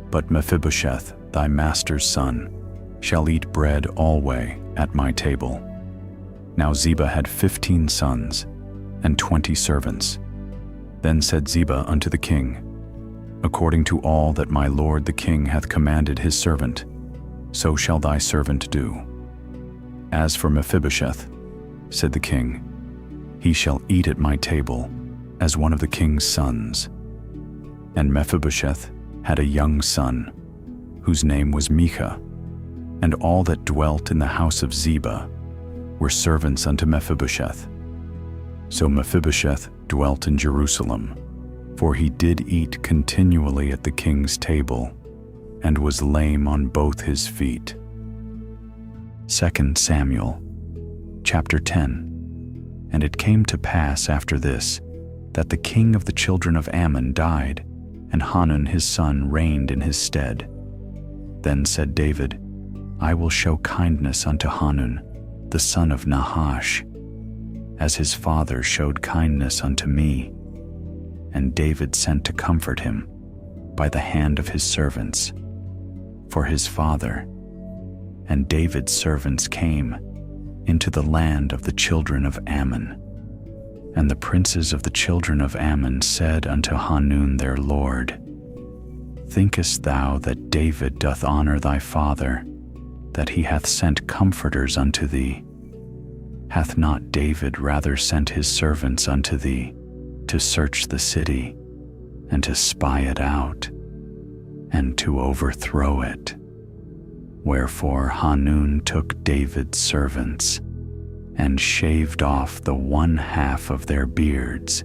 But Mephibosheth, thy master's son, shall eat bread alway at my table. Now Ziba had 15 sons, and 20 servants. Then said Ziba unto the king, According to all that my lord the king hath commanded his servant, so shall thy servant do. As for Mephibosheth, said the king, he shall eat at my table, as one of the king's sons. And Mephibosheth had a young son, whose name was Micha, and all that dwelt in the house of Ziba were servants unto Mephibosheth. So Mephibosheth dwelt in Jerusalem, for he did eat continually at the king's table, and was lame on both his feet. 2 Samuel, chapter 10. And it came to pass after this, that the king of the children of Ammon died, and Hanun his son reigned in his stead. Then said David, I will show kindness unto Hanun, the son of Nahash, as his father showed kindness unto me. And David sent to comfort him by the hand of his servants for his father. And David's servants came into the land of the children of Ammon. And the princes of the children of Ammon said unto Hanun their lord, Thinkest thou that David doth honor thy father, that he hath sent comforters unto thee? Hath not David rather sent his servants unto thee, to search the city, and to spy it out, and to overthrow it? Wherefore Hanun took David's servants, and shaved off the 1/2 of their beards,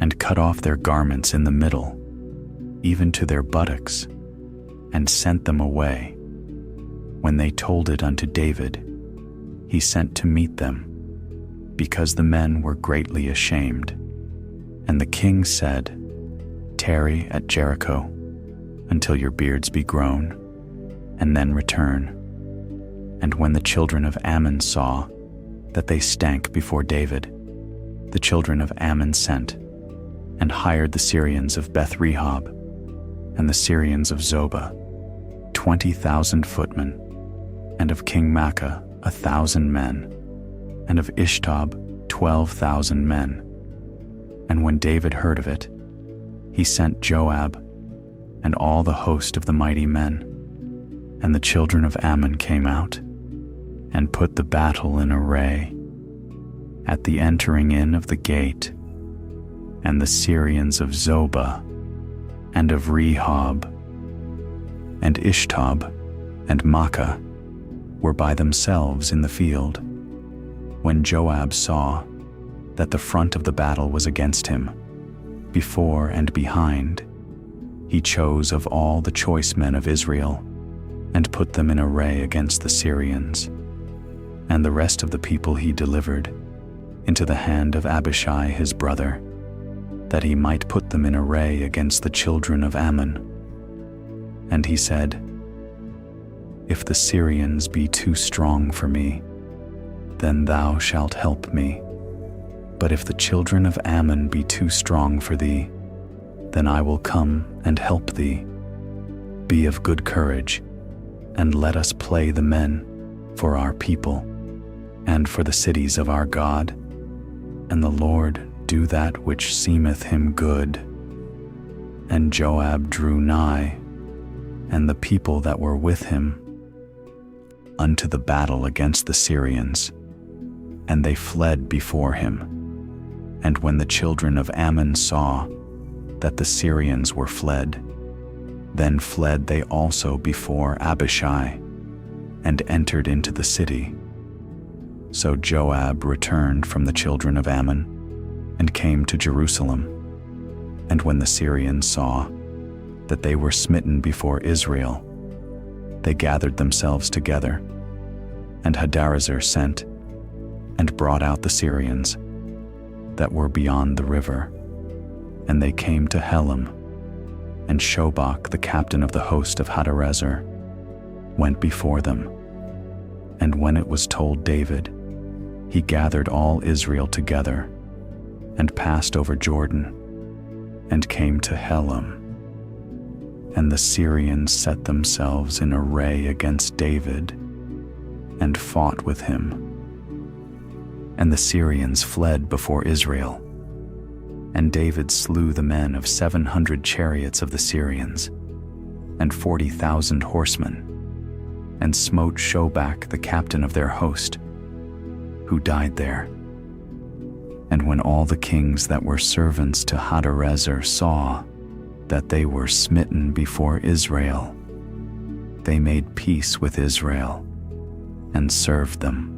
and cut off their garments in the middle, even to their buttocks, and sent them away. When they told it unto David, he sent to meet them, because the men were greatly ashamed. And the king said, Tarry at Jericho until your beards be grown, and then return. And when the children of Ammon saw that they stank before David, the children of Ammon sent and hired the Syrians of Beth-rehob and the Syrians of Zobah, 20,000 footmen, and of King Maacah 1,000 men, and of Ishtob 12,000 men. And when David heard of it, he sent Joab and all the host of the mighty men. And the children of Ammon came out, and put the battle in array at the entering in of the gate. And the Syrians of Zobah, and of Rehob, and Ishtob, and Maacah were by themselves in the field. When Joab saw that the front of the battle was against him, before and behind, he chose of all the choice men of Israel, and put them in array against the Syrians. And the rest of the people he delivered into the hand of Abishai his brother, that he might put them in array against the children of Ammon. And he said, If the Syrians be too strong for me, then thou shalt help me. But if the children of Ammon be too strong for thee, then I will come and help thee. Be of good courage, and let us play the men for our people, and for the cities of our God, and the Lord do that which seemeth him good. And Joab drew nigh, and the people that were with him, unto the battle against the Syrians, and they fled before him. And when the children of Ammon saw that the Syrians were fled, then fled they also before Abishai, and entered into the city. So Joab returned from the children of Ammon, and came to Jerusalem. And when the Syrians saw that they were smitten before Israel, they gathered themselves together, and Hadarezer sent and brought out the Syrians that were beyond the river. And they came to Helam, and Shobach, the captain of the host of Hadarezer, went before them. And when it was told David, he gathered all Israel together, and passed over Jordan, and came to Helam. And the Syrians set themselves in array against David, and fought with him. And the Syrians fled before Israel. And David slew the men of 700 chariots of the Syrians, and 40,000 horsemen, and smote Shobach, the captain of their host, who died there. And when all the kings that were servants to Hadarezer saw that they were smitten before Israel, they made peace with Israel, and served them.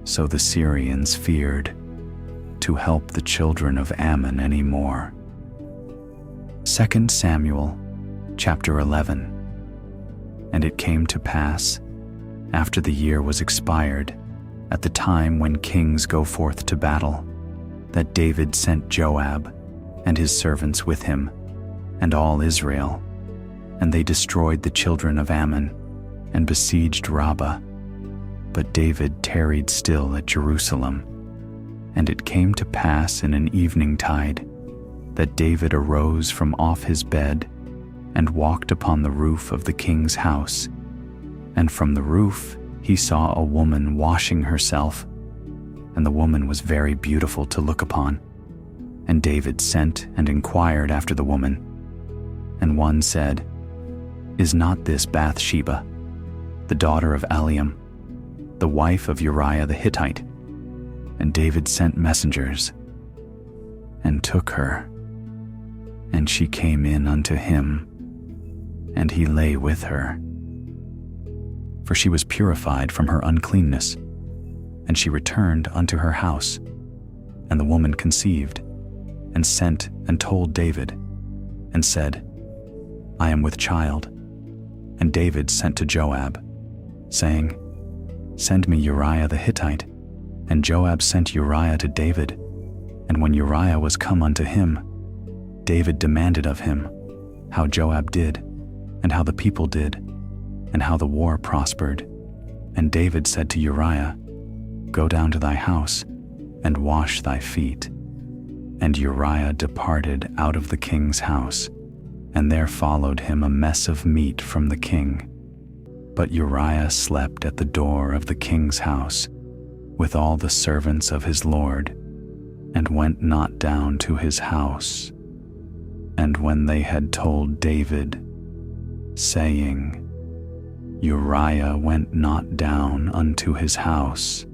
So the Syrians feared to help the children of Ammon any more. 2 Samuel chapter 11. And it came to pass, after the year was expired, at the time when kings go forth to battle, that David sent Joab and his servants with him, and all Israel, and they destroyed the children of Ammon, and besieged Rabbah. But David tarried still at Jerusalem. And it came to pass in an evening tide, that David arose from off his bed, and walked upon the roof of the king's house. And from the roof he saw a woman washing herself, and the woman was very beautiful to look upon. And David sent and inquired after the woman. And one said, Is not this Bathsheba, the daughter of Eliam, the wife of Uriah the Hittite? And David sent messengers, and took her. And she came in unto him, and he lay with her. For she was purified from her uncleanness, and she returned unto her house. And the woman conceived, and sent and told David, and said, I am with child. And David sent to Joab, saying, Send me Uriah the Hittite. And Joab sent Uriah to David. And when Uriah was come unto him, David demanded of him how Joab did, and how the people did, and how the war prospered. And David said to Uriah, Go down to thy house, and wash thy feet. And Uriah departed out of the king's house, and there followed him a mess of meat from the king. But Uriah slept at the door of the king's house, with all the servants of his lord, and went not down to his house. And when they had told David, saying, Uriah went not down unto his house,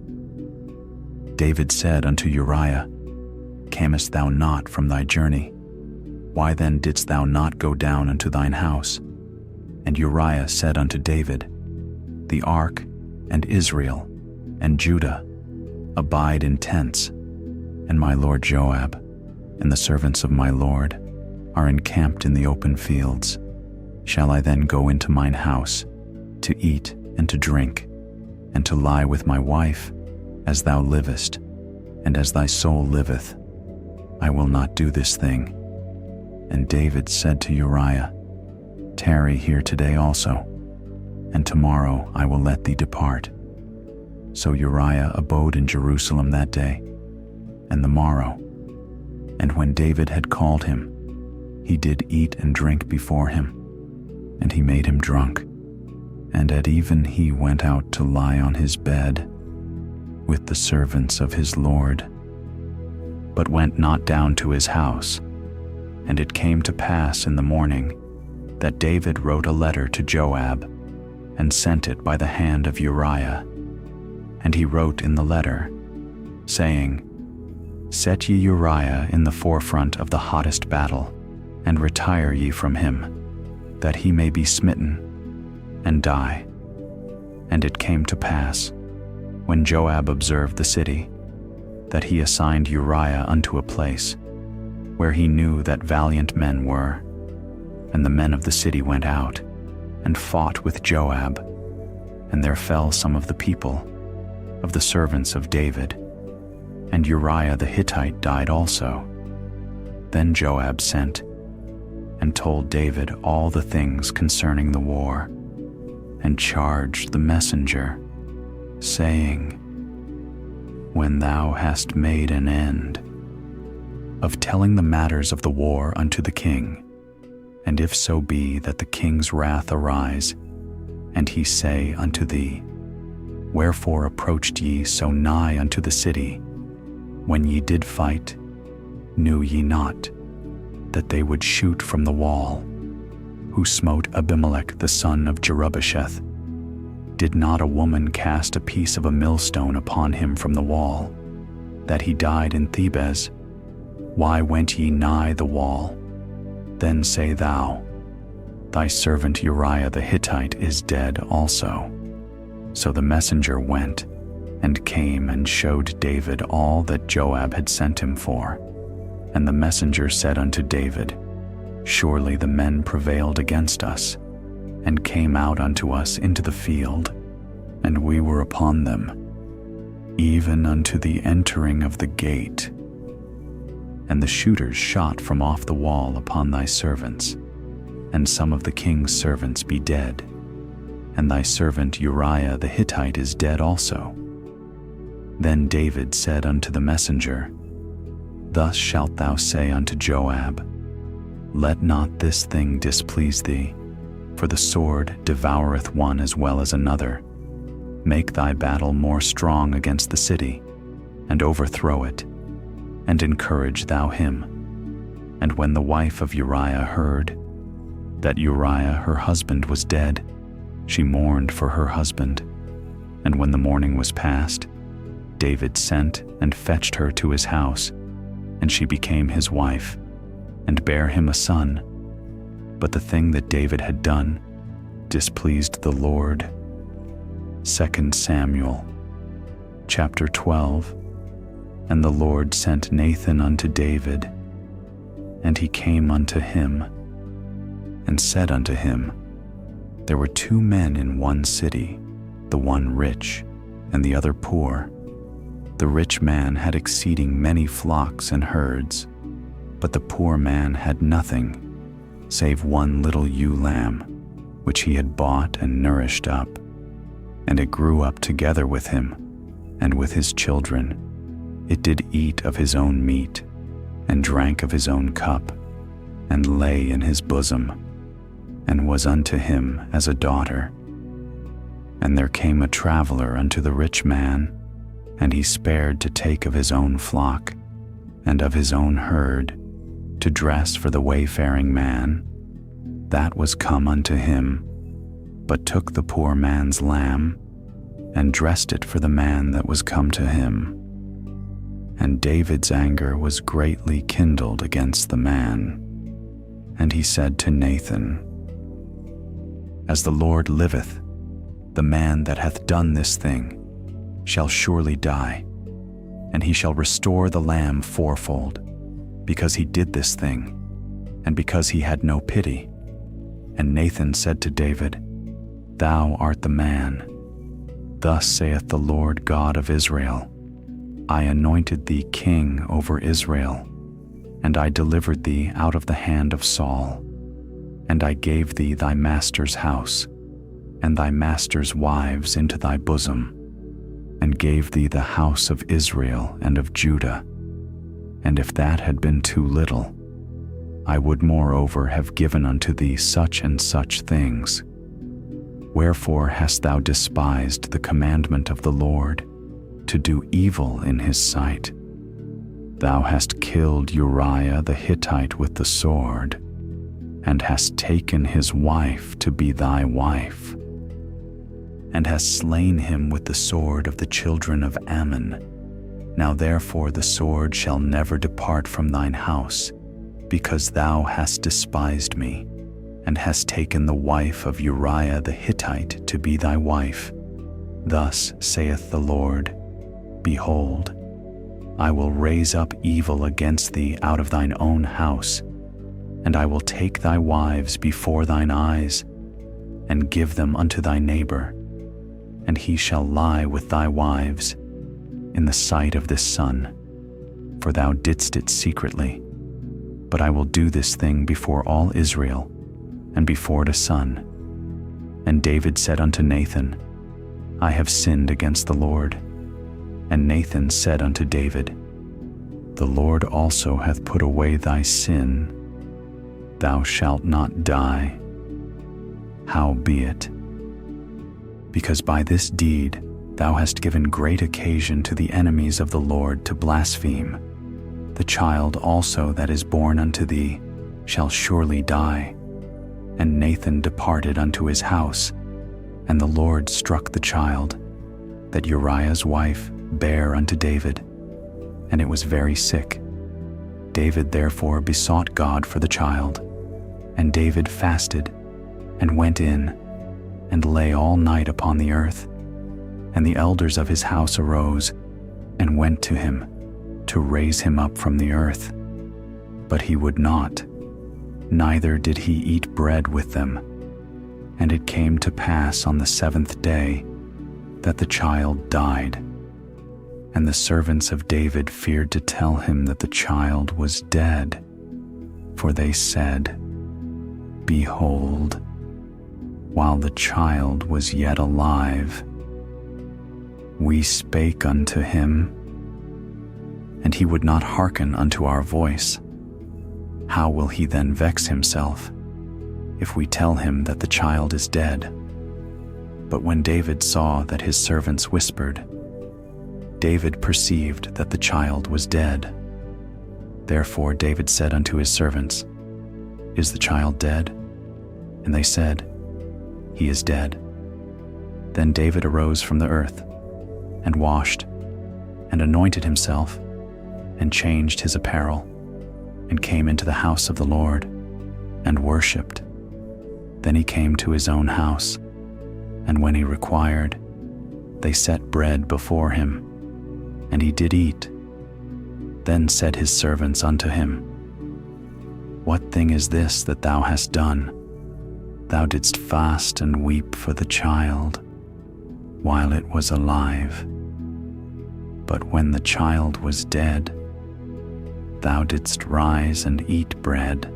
David said unto Uriah, Camest thou not from thy journey? Why then didst thou not go down unto thine house? And Uriah said unto David, The ark, and Israel, and Judah, abide in tents, and my lord Joab, and the servants of my lord, are encamped in the open fields. Shall I then go into mine house, to eat and to drink, and to lie with my wife, as thou livest, and as thy soul liveth? I will not do this thing. And David said to Uriah, Tarry here today also, and tomorrow I will let thee depart. So Uriah abode in Jerusalem that day and the morrow. And when David had called him, he did eat and drink before him, and he made him drunk. And at even he went out to lie on his bed with the servants of his Lord, but went not down to his house. And it came to pass in the morning that David wrote a letter to Joab, and sent it by the hand of Uriah. And he wrote in the letter, saying, Set ye Uriah in the forefront of the hottest battle, and retire ye from him, that he may be smitten, and die. And it came to pass, when Joab observed the city, that he assigned Uriah unto a place, where he knew that valiant men were. And the men of the city went out, and fought with Joab, and there fell some of the people, of the servants of David, and Uriah the Hittite died also. Then Joab sent, and told David all the things concerning the war, and charged the messenger, saying, When thou hast made an end of telling the matters of the war unto the king, and if so be that the king's wrath arise, and he say unto thee, Wherefore approached ye so nigh unto the city? When ye did fight, knew ye not that they would shoot from the wall, who smote Abimelech the son of Jerubbesheth? Did not a woman cast a piece of a millstone upon him from the wall, that he died in Thebez? Why went ye nigh the wall? Then say thou, Thy servant Uriah the Hittite is dead also. So the messenger went, and came and showed David all that Joab had sent him for. And the messenger said unto David, Surely the men prevailed against us, and came out unto us into the field, and we were upon them, even unto the entering of the gate. And the shooters shot from off the wall upon thy servants, and some of the king's servants be dead, and thy servant Uriah the Hittite is dead also. Then David said unto the messenger, Thus shalt thou say unto Joab, Let not this thing displease thee, for the sword devoureth one as well as another. Make thy battle more strong against the city, and overthrow it, and encourage thou him. And when the wife of Uriah heard that Uriah her husband was dead, she mourned for her husband. And when the mourning was past, David sent and fetched her to his house, and she became his wife, and bare him a son. But the thing that David had done displeased the Lord. 2 Samuel chapter 12. And the Lord sent Nathan unto David, and he came unto him, and said unto him, There were 2 men in one city, the one rich, and the other poor. The rich man had exceeding many flocks and herds, but the poor man had nothing, save one little ewe lamb, which he had bought and nourished up. And it grew up together with him, and with his children. It did eat of his own meat, and drank of his own cup, and lay in his bosom, and was unto him as a daughter. And there came a traveler unto the rich man, and he spared to take of his own flock, and of his own herd, to dress for the wayfaring man that was come unto him, but took the poor man's lamb, and dressed it for the man that was come to him. And David's anger was greatly kindled against the man. And he said to Nathan, As the Lord liveth, the man that hath done this thing shall surely die, and he shall restore the lamb fourfold, because he did this thing, and because he had no pity. And Nathan said to David, Thou art the man. Thus saith the Lord God of Israel, I anointed thee king over Israel, and I delivered thee out of the hand of Saul, and I gave thee thy master's house, and thy master's wives into thy bosom, and gave thee the house of Israel and of Judah. And if that had been too little, I would moreover have given unto thee such and such things. Wherefore hast thou despised the commandment of the Lord, to do evil in his sight? Thou hast killed Uriah the Hittite with the sword, and hast taken his wife to be thy wife, and hast slain him with the sword of the children of Ammon. Now therefore the sword shall never depart from thine house, because thou hast despised me, and hast taken the wife of Uriah the Hittite to be thy wife. Thus saith the Lord, Behold, I will raise up evil against thee out of thine own house, and I will take thy wives before thine eyes, and give them unto thy neighbor, and he shall lie with thy wives in the sight of this sun, for thou didst it secretly. But I will do this thing before all Israel, and before the sun. And David said unto Nathan, I have sinned against the Lord. And Nathan said unto David, The Lord also hath put away thy sin. Thou shalt not die. Howbeit, because by this deed thou hast given great occasion to the enemies of the Lord to blaspheme, the child also that is born unto thee shall surely die. And Nathan departed unto his house, and the Lord struck the child, that Uriah's wife bare unto David, and it was very sick. David therefore besought God for the child, and David fasted, and went in, and lay all night upon the earth. And the elders of his house arose, and went to him, to raise him up from the earth. But he would not, neither did he eat bread with them. And it came to pass on the 7th day that the child died. And the servants of David feared to tell him that the child was dead, for they said, Behold, while the child was yet alive, we spake unto him, and he would not hearken unto our voice. How will he then vex himself, if we tell him that the child is dead? But when David saw that his servants whispered, David perceived that the child was dead. Therefore David said unto his servants, Is the child dead? And they said, He is dead. Then David arose from the earth, and washed, and anointed himself, and changed his apparel, and came into the house of the Lord, and worshipped. Then he came to his own house, and when he required, they set bread before him, and he did eat. Then said his servants unto him, What thing is this that thou hast done? Thou didst fast and weep for the child, while it was alive. But when the child was dead, thou didst rise and eat bread.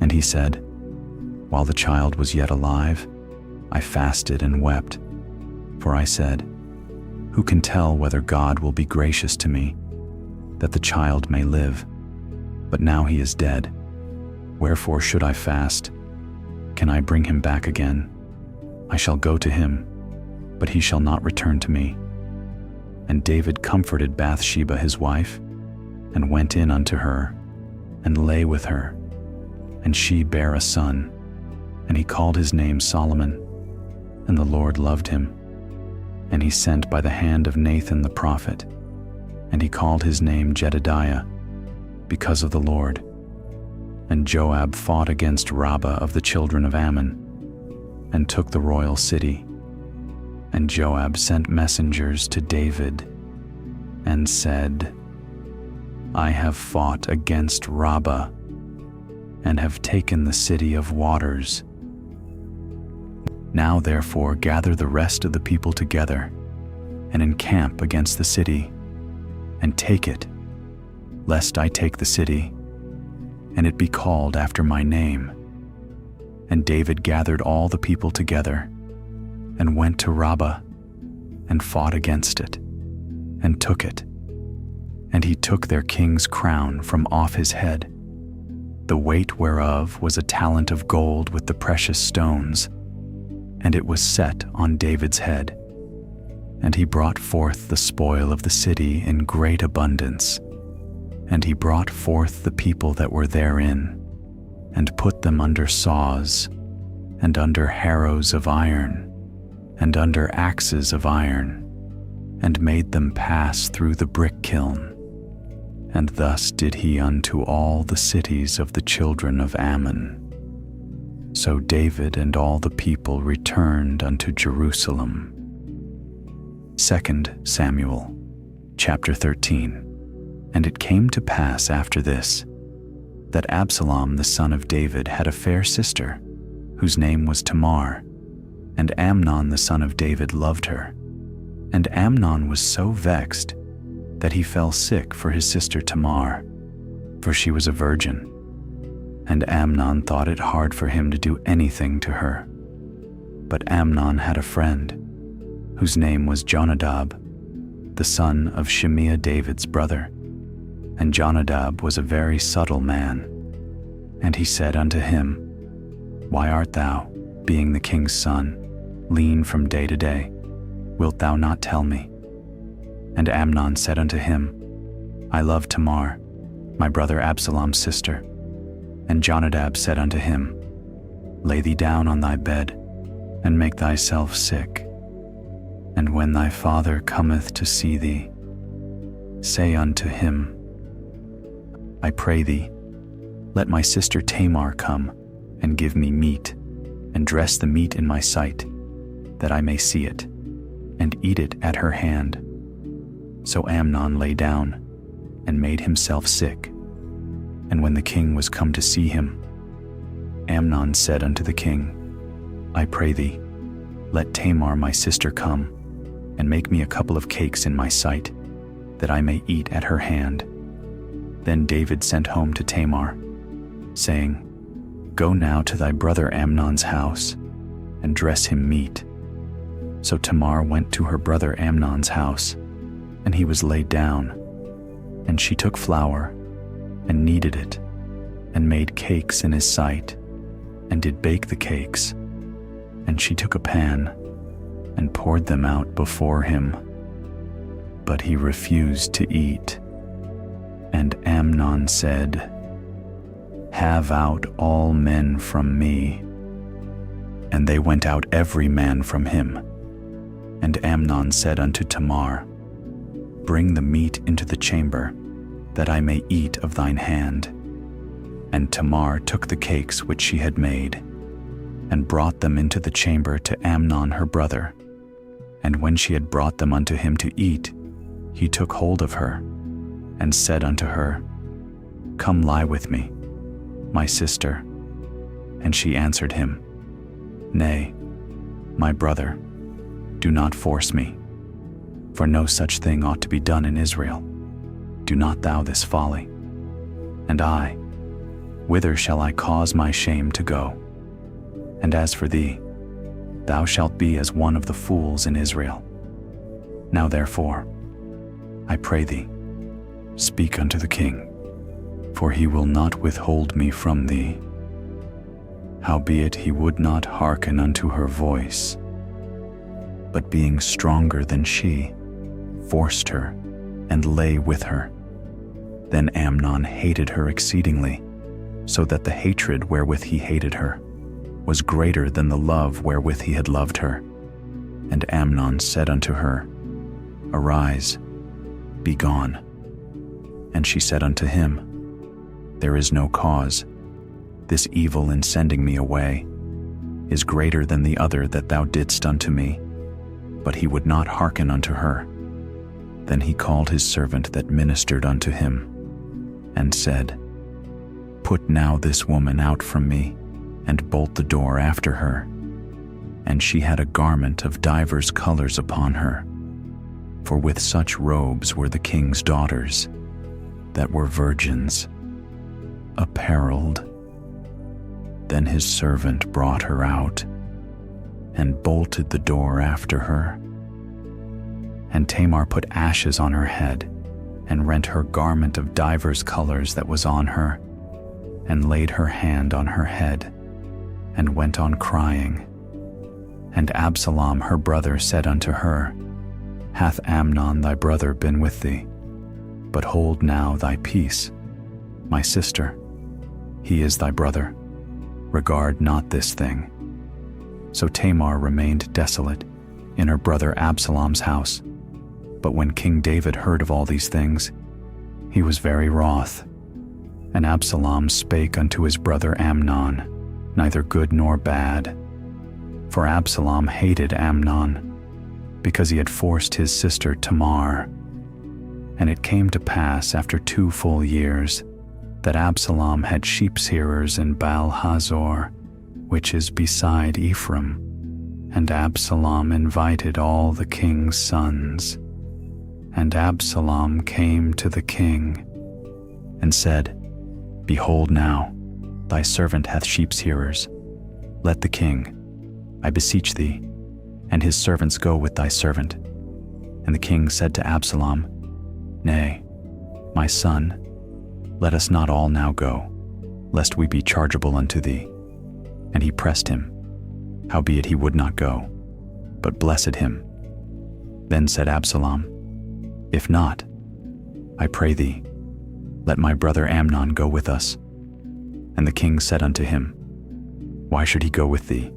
And he said, While the child was yet alive, I fasted and wept, for I said, Who can tell whether God will be gracious to me, that the child may live? But now he is dead. Wherefore should I fast? Can I bring him back again? I shall go to him, but he shall not return to me. And David comforted Bathsheba his wife, and went in unto her, and lay with her. And she bare a son, and he called his name Solomon. And the Lord loved him. And he sent by the hand of Nathan the prophet, and he called his name Jedidiah, because of the Lord. And Joab fought against Rabbah of the children of Ammon, and took the royal city. And Joab sent messengers to David, and said, I have fought against Rabbah, and have taken the city of waters. Now therefore gather the rest of the people together, and encamp against the city, and take it, lest I take the city, and it be called after my name. And David gathered all the people together, and went to Rabbah, and fought against it, and took it. And he took their king's crown from off his head, the weight whereof was a talent of gold with the precious stones, and it was set on David's head. And he brought forth the spoil of the city in great abundance, and he brought forth the people that were therein, and put them under saws, and under harrows of iron, and under axes of iron, and made them pass through the brick kiln. And thus did he unto all the cities of the children of Ammon. So David and all the people returned unto Jerusalem. 2 Samuel, chapter 13. And it came to pass after this, that Absalom the son of David had a fair sister, whose name was Tamar, and Amnon the son of David loved her. And Amnon was so vexed that he fell sick for his sister Tamar, for she was a virgin. And Amnon thought it hard for him to do anything to her. But Amnon had a friend, whose name was Jonadab, the son of Shimeah David's brother. And Jonadab was a very subtle man. And he said unto him, Why art thou, being the king's son, lean from day to day? Wilt thou not tell me? And Amnon said unto him, I love Tamar, my brother Absalom's sister. And Jonadab said unto him, Lay thee down on thy bed, and make thyself sick. And when thy father cometh to see thee, say unto him, I pray thee, let my sister Tamar come, and give me meat, and dress the meat in my sight, that I may see it, and eat it at her hand. So Amnon lay down, and made himself sick. And when the king was come to see him, Amnon said unto the king, I pray thee, let Tamar my sister come, and make me a couple of cakes in my sight, that I may eat at her hand. Then David sent home to Tamar, saying, Go now to thy brother Amnon's house, and dress him meat. So Tamar went to her brother Amnon's house, and he was laid down. And she took flour, and kneaded it, and made cakes in his sight, and did bake the cakes. And she took a pan, and poured them out before him. But he refused to eat. And Amnon said, Have out all men from me. And they went out every man from him. And Amnon said unto Tamar, Bring the meat into the chamber, that I may eat of thine hand. And Tamar took the cakes which she had made, and brought them into the chamber to Amnon her brother. And when she had brought them unto him to eat, he took hold of her, and said unto her, Come lie with me, my sister. And she answered him, Nay, my brother, do not force me, for no such thing ought to be done in Israel. Do not thou this folly. And I, whither shall I cause my shame to go? And as for thee, thou shalt be as one of the fools in Israel. Now therefore, I pray thee, speak unto the king, for he will not withhold me from thee. Howbeit he would not hearken unto her voice, but being stronger than she, forced her, and lay with her. Then Amnon hated her exceedingly, so that the hatred wherewith he hated her was greater than the love wherewith he had loved her. And Amnon said unto her, Arise, be gone. And she said unto him, There is no cause. This evil in sending me away is greater than the other that thou didst unto me. But he would not hearken unto her. Then he called his servant that ministered unto him, and said, Put now this woman out from me, and bolt the door after her. And she had a garment of divers colors upon her, for with such robes were the king's daughters, that were virgins, apparelled. Then his servant brought her out and bolted the door after her. And Tamar put ashes on her head and rent her garment of divers colors that was on her, and laid her hand on her head, and went on crying. And Absalom her brother said unto her, Hath Amnon thy brother been with thee? But hold now thy peace, my sister. He is thy brother. Regard not this thing. So Tamar remained desolate in her brother Absalom's house. But when King David heard of all these things, he was very wroth. And Absalom spake unto his brother Amnon, neither good nor bad. For Absalom hated Amnon, because he had forced his sister Tamar. And it came to pass after 2 full years, that Absalom had sheepshearers in Baal-Hazor, which is beside Ephraim. And Absalom invited all the king's sons. And Absalom came to the king, and said, Behold now, thy servant hath sheepshearers. Let the king, I beseech thee, and his servants go with thy servant. And the king said to Absalom, Nay, my son, let us not all now go, lest we be chargeable unto thee. And he pressed him, howbeit he would not go, but blessed him. Then said Absalom, If not, I pray thee, let my brother Amnon go with us. And the king said unto him, Why should he go with thee?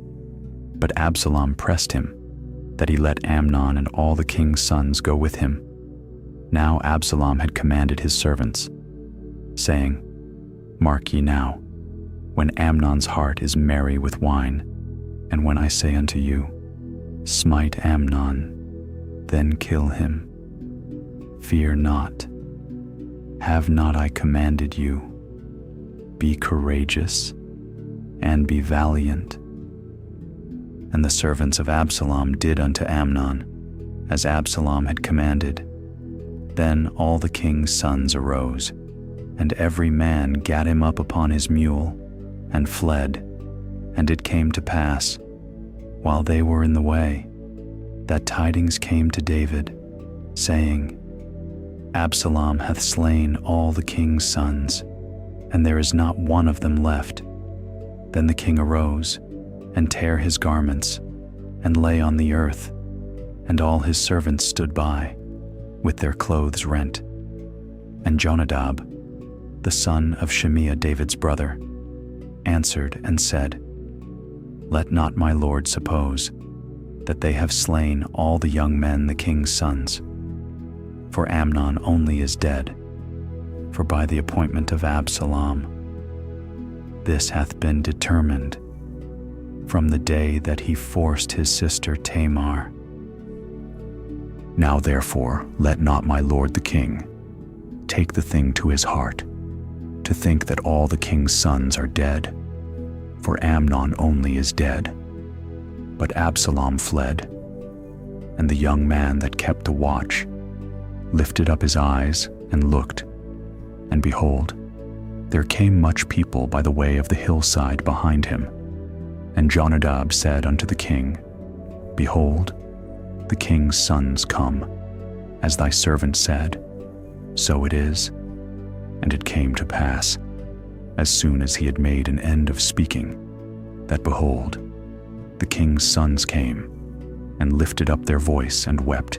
But Absalom pressed him, that he let Amnon and all the king's sons go with him. Now Absalom had commanded his servants, saying, Mark ye now, when Amnon's heart is merry with wine, and when I say unto you, Smite Amnon, then kill him. Fear not. Have not I commanded you? Be courageous, and be valiant. And the servants of Absalom did unto Amnon, as Absalom had commanded. Then all the king's sons arose, and every man gat him up upon his mule, and fled. And it came to pass, while they were in the way, that tidings came to David, saying, Absalom hath slain all the king's sons, and there is not one of them left. Then the king arose, and tare his garments, and lay on the earth, and all his servants stood by, with their clothes rent. And Jonadab, the son of Shimea David's brother, answered and said, Let not my lord suppose that they have slain all the young men the king's sons. For Amnon only is dead, for by the appointment of Absalom, this hath been determined from the day that he forced his sister Tamar. Now therefore let not my lord the king take the thing to his heart, to think that all the king's sons are dead, for Amnon only is dead. But Absalom fled, and the young man that kept the watch lifted up his eyes and looked, and behold, there came much people by the way of the hillside behind him. And Jonadab said unto the king, Behold, the king's sons come, as thy servant said, so it is. And it came to pass, as soon as he had made an end of speaking, that behold, the king's sons came, and lifted up their voice and wept.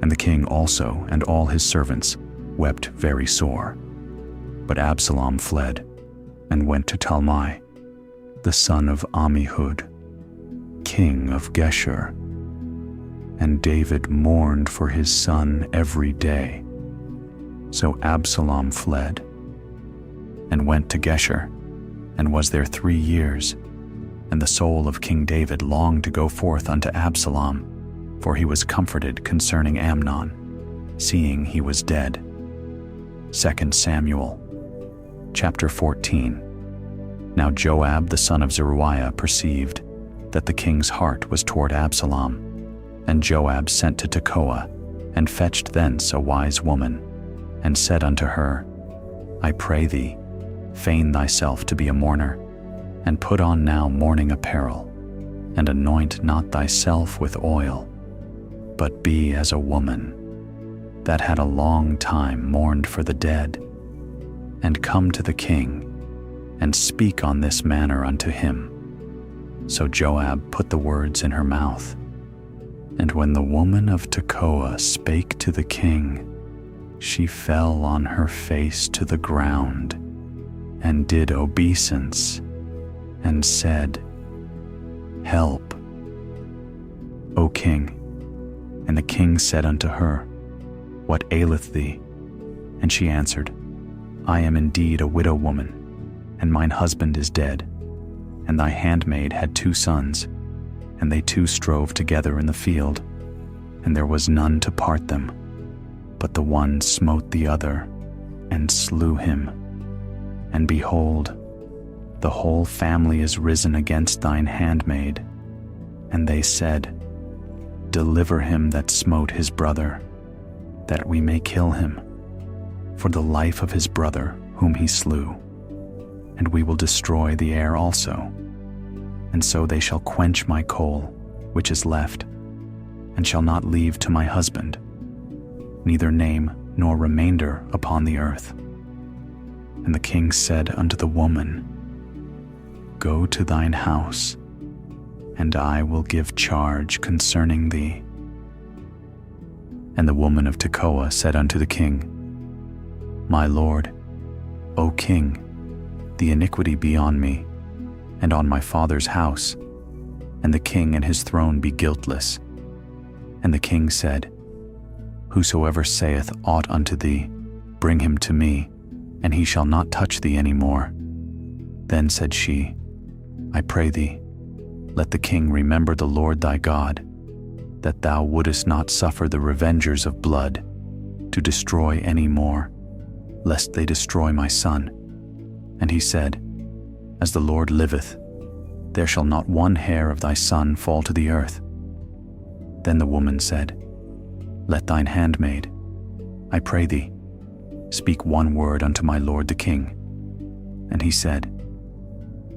And the king also and all his servants wept very sore. But Absalom fled, and went to Talmai, the son of Ammihud, king of Geshur. And David mourned for his son every day. So Absalom fled, and went to Geshur, and was there 3 years. And the soul of King David longed to go forth unto Absalom, for he was comforted concerning Amnon, seeing he was dead. 2 Samuel, chapter 14. Now Joab the son of Zeruiah perceived that the king's heart was toward Absalom, and Joab sent to Tekoa, and fetched thence a wise woman, and said unto her, I pray thee, feign thyself to be a mourner, And put on now mourning apparel, and anoint not thyself with oil, but be as a woman that had a long time mourned for the dead, and come to the king, and speak on this manner unto him. So Joab put the words in her mouth. And when the woman of Tekoa spake to the king, she fell on her face to the ground, and did obeisance, and said, Help, O king. And the king said unto her, What aileth thee? And she answered, I am indeed a widow woman, and mine husband is dead. And thy handmaid had 2 sons, and they 2 strove together in the field, and there was none to part them. But the one smote the other, and slew him. And behold, the whole family is risen against thine handmaid. And they said, Deliver him that smote his brother, that we may kill him, for the life of his brother whom he slew. And we will destroy the heir also. And so they shall quench my coal, which is left, and shall not leave to my husband, neither name nor remainder upon the earth. And the king said unto the woman, Go to thine house, and I will give charge concerning thee. And the woman of Tekoa said unto the king, My lord, O king, the iniquity be on me, and on my father's house, and the king and his throne be guiltless. And the king said, Whosoever saith aught unto thee, bring him to me, and he shall not touch thee any more. Then said she, I pray thee, let the king remember the Lord thy God, that thou wouldest not suffer the revengers of blood to destroy any more, lest they destroy my son. And he said, As the Lord liveth, there shall not one hair of thy son fall to the earth. Then the woman said, Let thine handmaid, I pray thee, speak one word unto my lord the king. And he said,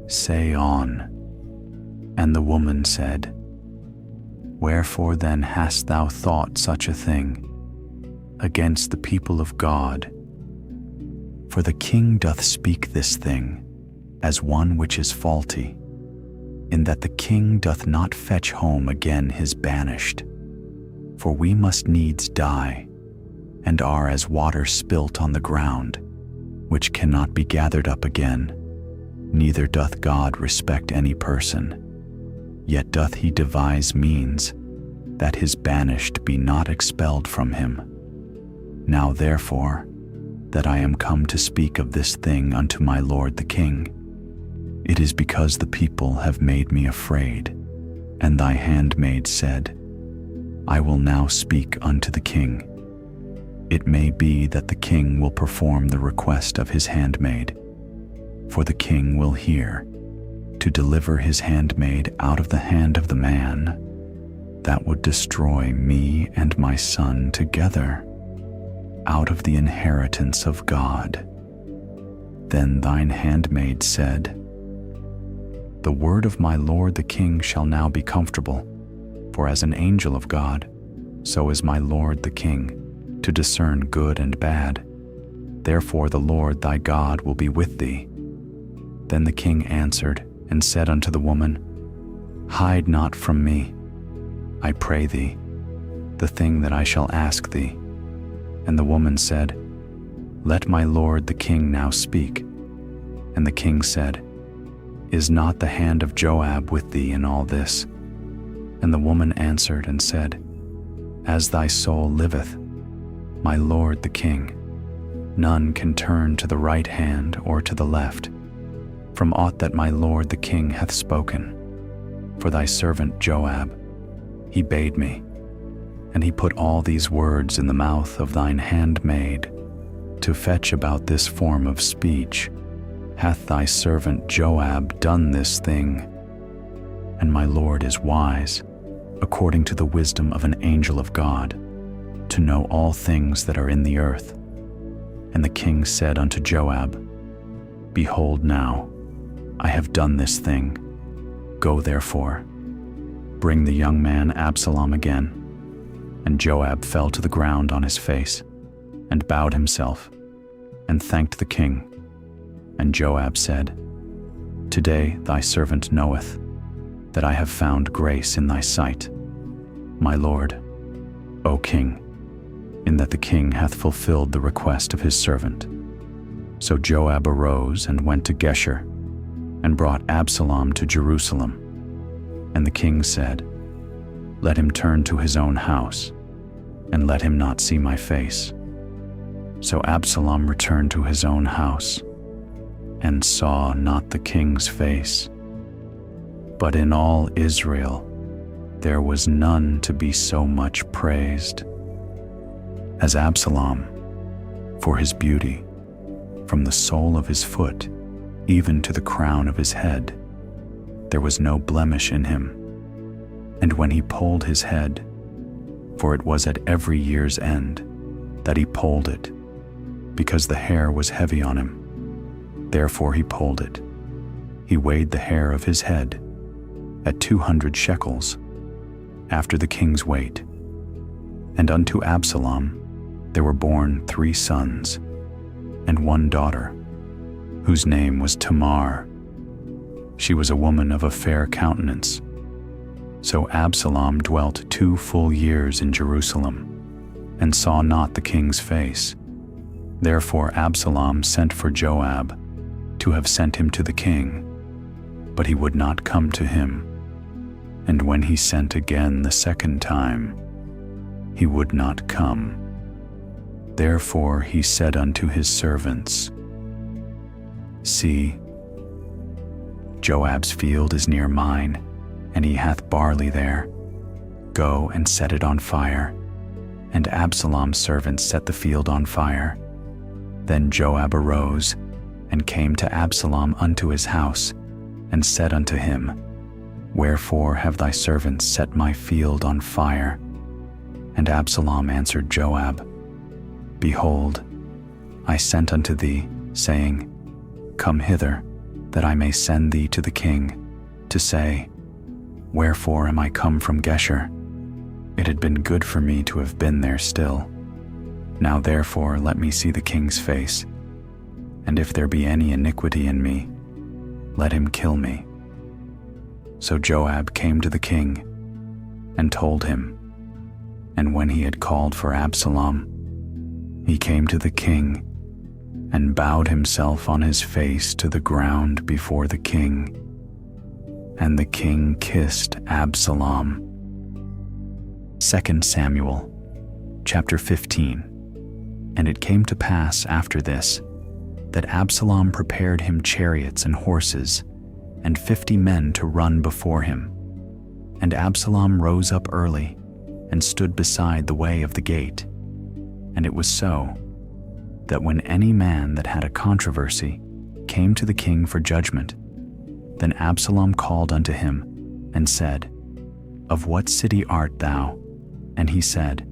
Say on. And the woman said, Wherefore then hast thou thought such a thing against the people of God? For the king doth speak this thing as one which is faulty, in that the king doth not fetch home again his banished. For we must needs die, and are as water spilt on the ground, which cannot be gathered up again. Neither doth God respect any person, yet doth he devise means that his banished be not expelled from him. Now therefore, that I am come to speak of this thing unto my lord the king, it is because the people have made me afraid. And thy handmaid said, I will now speak unto the king. It may be that the king will perform the request of his handmaid, for the king will hear, to deliver his handmaid out of the hand of the man that would destroy me and my son together, out of the inheritance of God. Then thine handmaid said, The word of my lord the king shall now be comfortable, for as an angel of God, so is my lord the king, to discern good and bad. Therefore the Lord thy God will be with thee. Then the king answered and said unto the woman, Hide not from me, I pray thee, the thing that I shall ask thee. And the woman said, Let my lord the king now speak. And the king said, Is not the hand of Joab with thee in all this? And the woman answered and said, As thy soul liveth, my lord the king, none can turn to the right hand or to the left, from aught that my lord the king hath spoken. For thy servant Joab, he bade me, and he put all these words in the mouth of thine handmaid, to fetch about this form of speech. Hath thy servant Joab done this thing? And my lord is wise, according to the wisdom of an angel of God, to know all things that are in the earth. And the king said unto Joab, Behold now, I have done this thing. Go therefore, bring the young man Absalom again. And Joab fell to the ground on his face, and bowed himself, and thanked the king. And Joab said, Today thy servant knoweth that I have found grace in thy sight, my lord, O king, in that the king hath fulfilled the request of his servant. So Joab arose and went to Geshur, and brought Absalom to Jerusalem. And the king said, Let him turn to his own house, and let him not see my face. So Absalom returned to his own house, and saw not the king's face. But in all Israel there was none to be so much praised as Absalom for his beauty, from the sole of his foot even to the crown of his head. There was no blemish in him. And when he polled his head, for it was at every year's end that he polled it, because the hair was heavy on him, therefore he polled it. He weighed the hair of his head at 200 shekels, after the king's weight. And unto Absalom there were born 3 sons, and 1 daughter, whose name was Tamar. She was a woman of a fair countenance. So Absalom dwelt 2 full years in Jerusalem, and saw not the king's face. Therefore Absalom sent for Joab, to have sent him to the king, but he would not come to him. And when he sent again the second time, he would not come. Therefore he said unto his servants, See, Joab's field is near mine, and he hath barley there. Go and set it on fire. And Absalom's servants set the field on fire. Then Joab arose, and came to Absalom unto his house, and said unto him, Wherefore have thy servants set my field on fire? And Absalom answered Joab, Behold, I sent unto thee, saying, Come hither, that I may send thee to the king, to say, Wherefore am I come from Geshur? It had been good for me to have been there still. Now therefore let me see the king's face, and if there be any iniquity in me, let him kill me. So Joab came to the king, and told him. And when he had called for Absalom, he came to the king, and bowed himself on his face to the ground before the king. And the king kissed Absalom. 2 Samuel, chapter 15. And it came to pass after this, that Absalom prepared him chariots and horses, and 50 men to run before him. And Absalom rose up early, and stood beside the way of the gate. And it was so, that when any man that had a controversy came to the king for judgment, then Absalom called unto him, and said, Of what city art thou? And he said,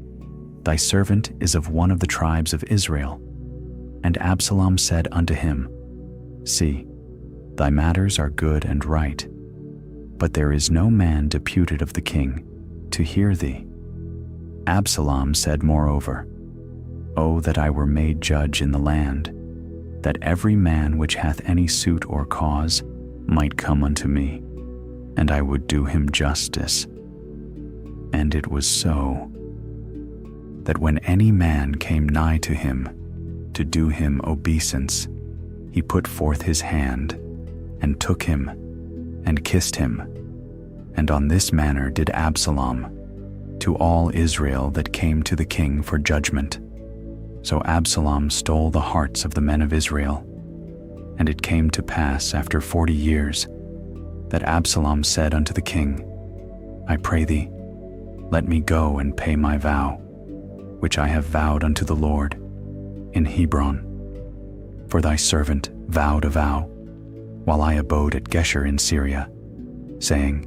Thy servant is of one of the tribes of Israel. And Absalom said unto him, See, thy matters are good and right, but there is no man deputed of the king to hear thee. Absalom said moreover, O that I were made judge in the land, that every man which hath any suit or cause might come unto me, and I would do him justice. And it was so, that when any man came nigh to him to do him obeisance, he put forth his hand, and took him, and kissed him. And on this manner did Absalom to all Israel that came to the king for judgment. So Absalom stole the hearts of the men of Israel. And it came to pass after 40 years, that Absalom said unto the king, I pray thee, let me go and pay my vow, which I have vowed unto the Lord, in Hebron. For thy servant vowed a vow, while I abode at Geshur in Syria, saying,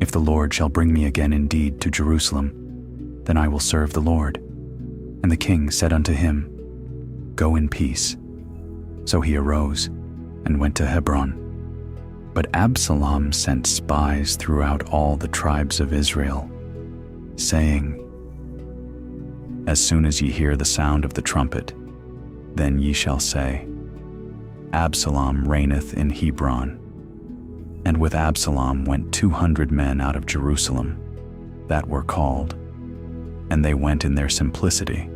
If the Lord shall bring me again indeed to Jerusalem, then I will serve the Lord. And the king said unto him, Go in peace. So he arose, and went to Hebron, But Absalom sent spies throughout all the tribes of Israel, saying, As soon as ye hear the sound of the trumpet, then ye shall say, Absalom reigneth in Hebron. And with Absalom went 200 men out of Jerusalem, that were called, and they went in their simplicity,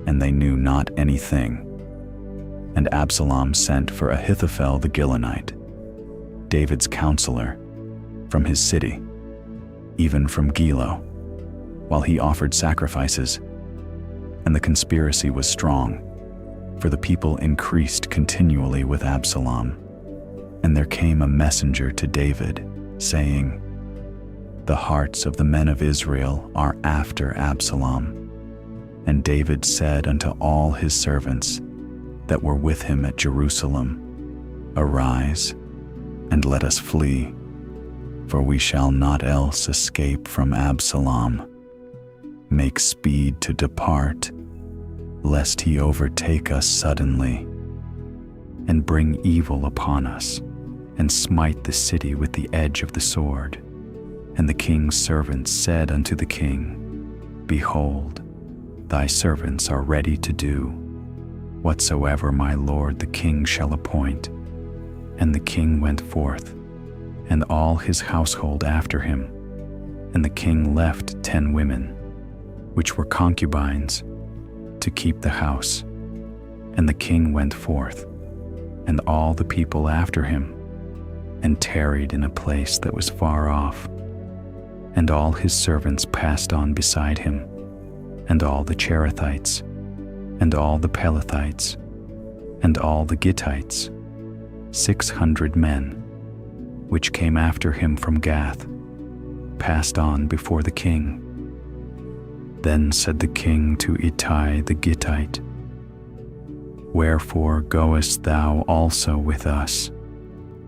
and they knew not anything. And Absalom sent for Ahithophel the Gilonite, David's counselor, from his city, even from Gilo, while he offered sacrifices. And the conspiracy was strong, for the people increased continually with Absalom. And there came a messenger to David, saying, The hearts of the men of Israel are after Absalom. And David said unto all his servants that were with him at Jerusalem, Arise, and let us flee, for we shall not else escape from Absalom. Make speed to depart, lest he overtake us suddenly, and bring evil upon us, and smite the city with the edge of the sword. And the king's servants said unto the king, Behold, thy servants are ready to do whatsoever my lord the king shall appoint. And the king went forth, and all his household after him. And the king left 10 women, which were concubines, to keep the house. And the king went forth, and all the people after him, and tarried in a place that was far off. And all his servants passed on beside him, and all the Cherethites, and all the Pelethites, and all the Gittites, 600 men, which came after him from Gath, passed on before the king. Then said the king to Ittai the Gittite, Wherefore goest thou also with us?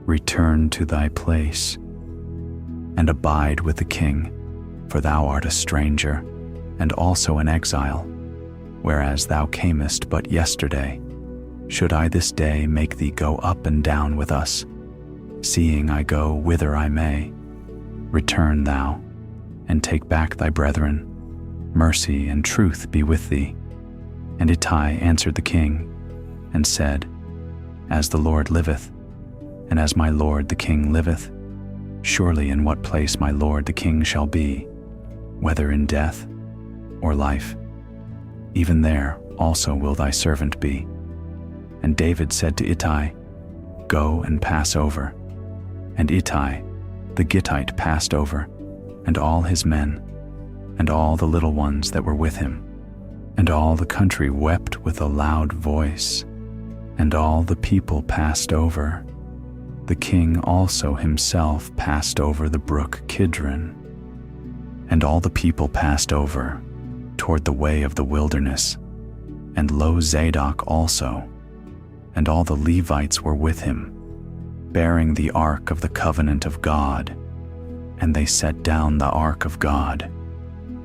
Return to thy place, and abide with the king, for thou art a stranger, and also an exile, whereas thou camest but yesterday. Should I this day make thee go up and down with us, seeing I go whither I may? Return thou, and take back thy brethren. Mercy and truth be with thee. And Ittai answered the king, and said, As the Lord liveth, and as my lord the king liveth, surely in what place my lord the king shall be, whether in death or life, even there also will thy servant be. And David said to Ittai, Go and pass over. And Ittai the Gittite passed over, and all his men, and all the little ones that were with him. And all the country wept with a loud voice, and all the people passed over. The king also himself passed over the brook Kidron. And all the people passed over toward the way of the wilderness, and lo, Zadok also, and all the Levites were with him, bearing the ark of the covenant of God. And they set down the ark of God,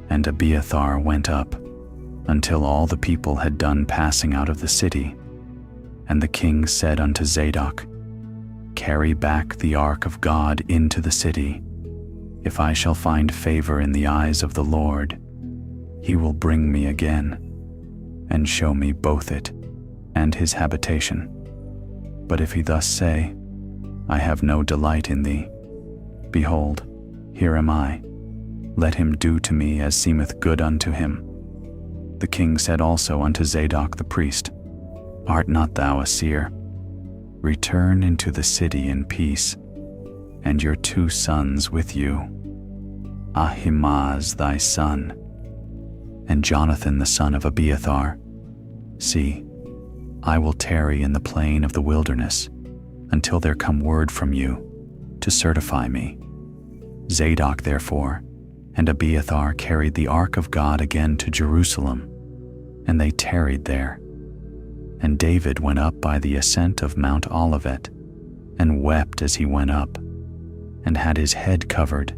and Abiathar went up, until all the people had done passing out of the city. And the king said unto Zadok, Carry back the ark of God into the city. If I shall find favor in the eyes of the Lord, he will bring me again, and show me both it and his habitation. But if he thus say, I have no delight in thee, behold, here am I, let him do to me as seemeth good unto him. The king said also unto Zadok the priest, Art not thou a seer? Return into the city in peace, and your 2 sons with you, Ahimaaz thy son, and Jonathan the son of Abiathar. See, I will tarry in the plain of the wilderness, until there come word from you, to certify me. Zadok therefore and Abiathar carried the ark of God again to Jerusalem, and they tarried there. And David went up by the ascent of Mount Olivet, and wept as he went up, and had his head covered,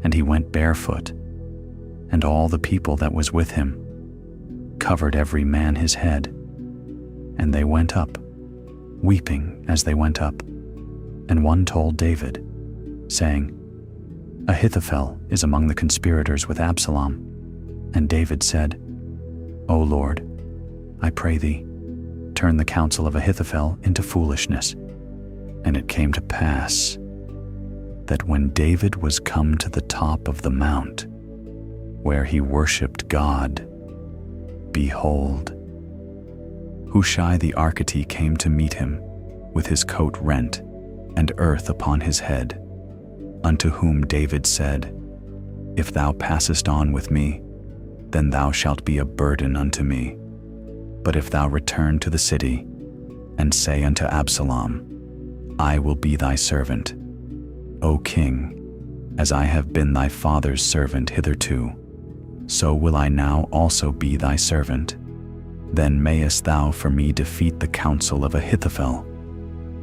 and he went barefoot, and all the people that was with him covered every man his head. And they went up, weeping as they went up, And one told David, saying, Ahithophel is among the conspirators with Absalom. And David said, O Lord, I pray thee, turn the counsel of Ahithophel into foolishness. And it came to pass that when David was come to the top of the mount, where he worshipped God, behold, Hushai the Archite came to meet him, with his coat rent, and earth upon his head, unto whom David said, If thou passest on with me, then thou shalt be a burden unto me. But if thou return to the city, and say unto Absalom, I will be thy servant, O king, as I have been thy father's servant hitherto, so will I now also be thy servant. Then mayest thou for me defeat the counsel of Ahithophel.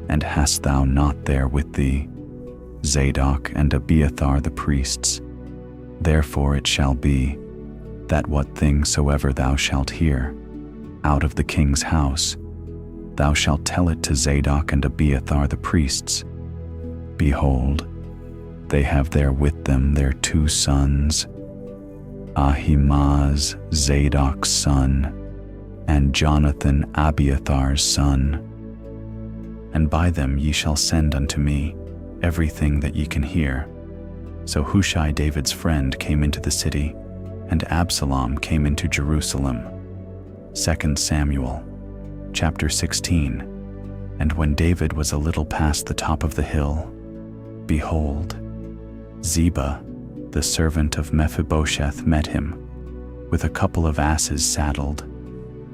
And hast thou not there with thee Zadok and Abiathar the priests? Therefore it shall be, that what thing soever thou shalt hear out of the king's house, thou shalt tell it to Zadok and Abiathar the priests. Behold, they have there with them their 2 sons, Ahimaaz Zadok's son, and Jonathan Abiathar's son. And by them ye shall send unto me everything that ye can hear. So Hushai David's friend came into the city, and Absalom came into Jerusalem. 2 Samuel, chapter 16. And when David was a little past the top of the hill, behold, Ziba, the servant of Mephibosheth, met him, with a couple of asses saddled,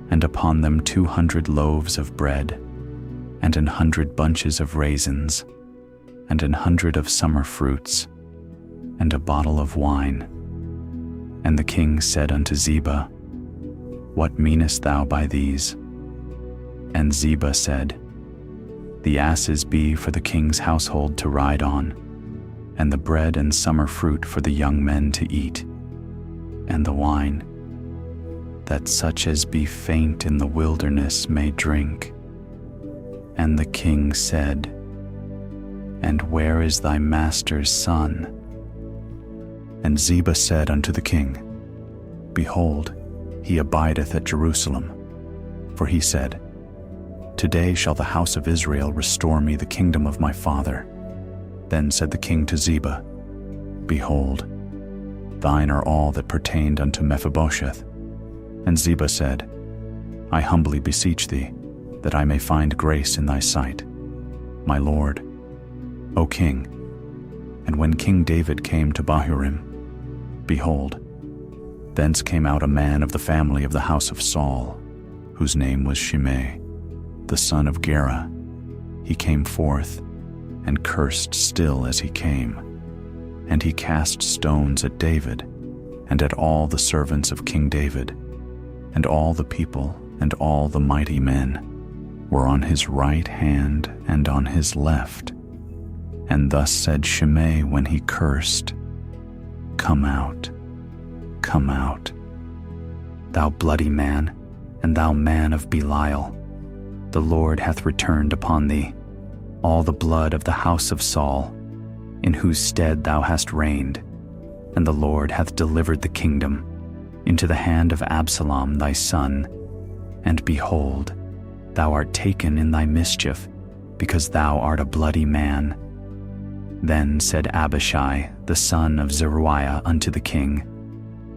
and upon them 200 loaves of bread, and 100 bunches of raisins, and 100 of summer fruits, and a bottle of wine. And the king said unto Ziba, What meanest thou by these? And Ziba said, The asses be for the king's household to ride on, and the bread and summer fruit for the young men to eat, and the wine, that such as be faint in the wilderness may drink. And the king said, And where is thy master's son? And Ziba said unto the king, Behold, he abideth at Jerusalem. For he said, Today shall the house of Israel restore me the kingdom of my father. Then said the king to Ziba, Behold, thine are all that pertained unto Mephibosheth. And Ziba said, I humbly beseech thee, that I may find grace in thy sight, my lord, O king. And when King David came to Bahurim, behold, thence came out a man of the family of the house of Saul, whose name was Shimei, the son of Gera. He came forth, and cursed still as he came. And he cast stones at David, and at all the servants of King David, and all the people, and all the mighty men were on his right hand and on his left. And thus said Shimei when he cursed, Come out, thou bloody man, and thou man of Belial. The Lord hath returned upon thee all the blood of the house of Saul, in whose stead thou hast reigned, and the Lord hath delivered the kingdom into the hand of Absalom thy son. And behold, thou art taken in thy mischief, because thou art a bloody man. Then said Abishai, the son of Zeruiah, unto the king,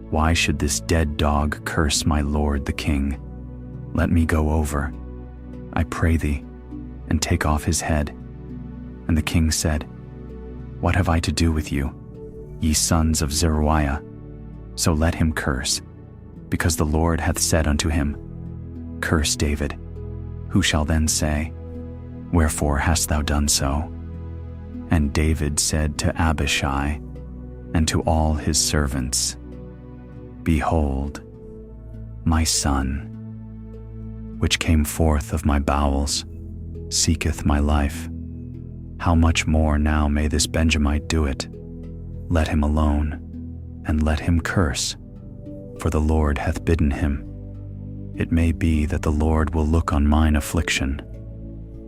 Why should this dead dog curse my lord the king? Let me go over, I pray thee, and take off his head. And the king said, What have I to do with you, ye sons of Zeruiah? So let him curse, because the Lord hath said unto him, Curse David. Who shall then say, Wherefore hast thou done so? And David said to Abishai and to all his servants, Behold, my son, which came forth of my bowels, seeketh my life. How much more now may this Benjamite do it? Let him alone, and let him curse, for the Lord hath bidden him. It may be that the Lord will look on mine affliction,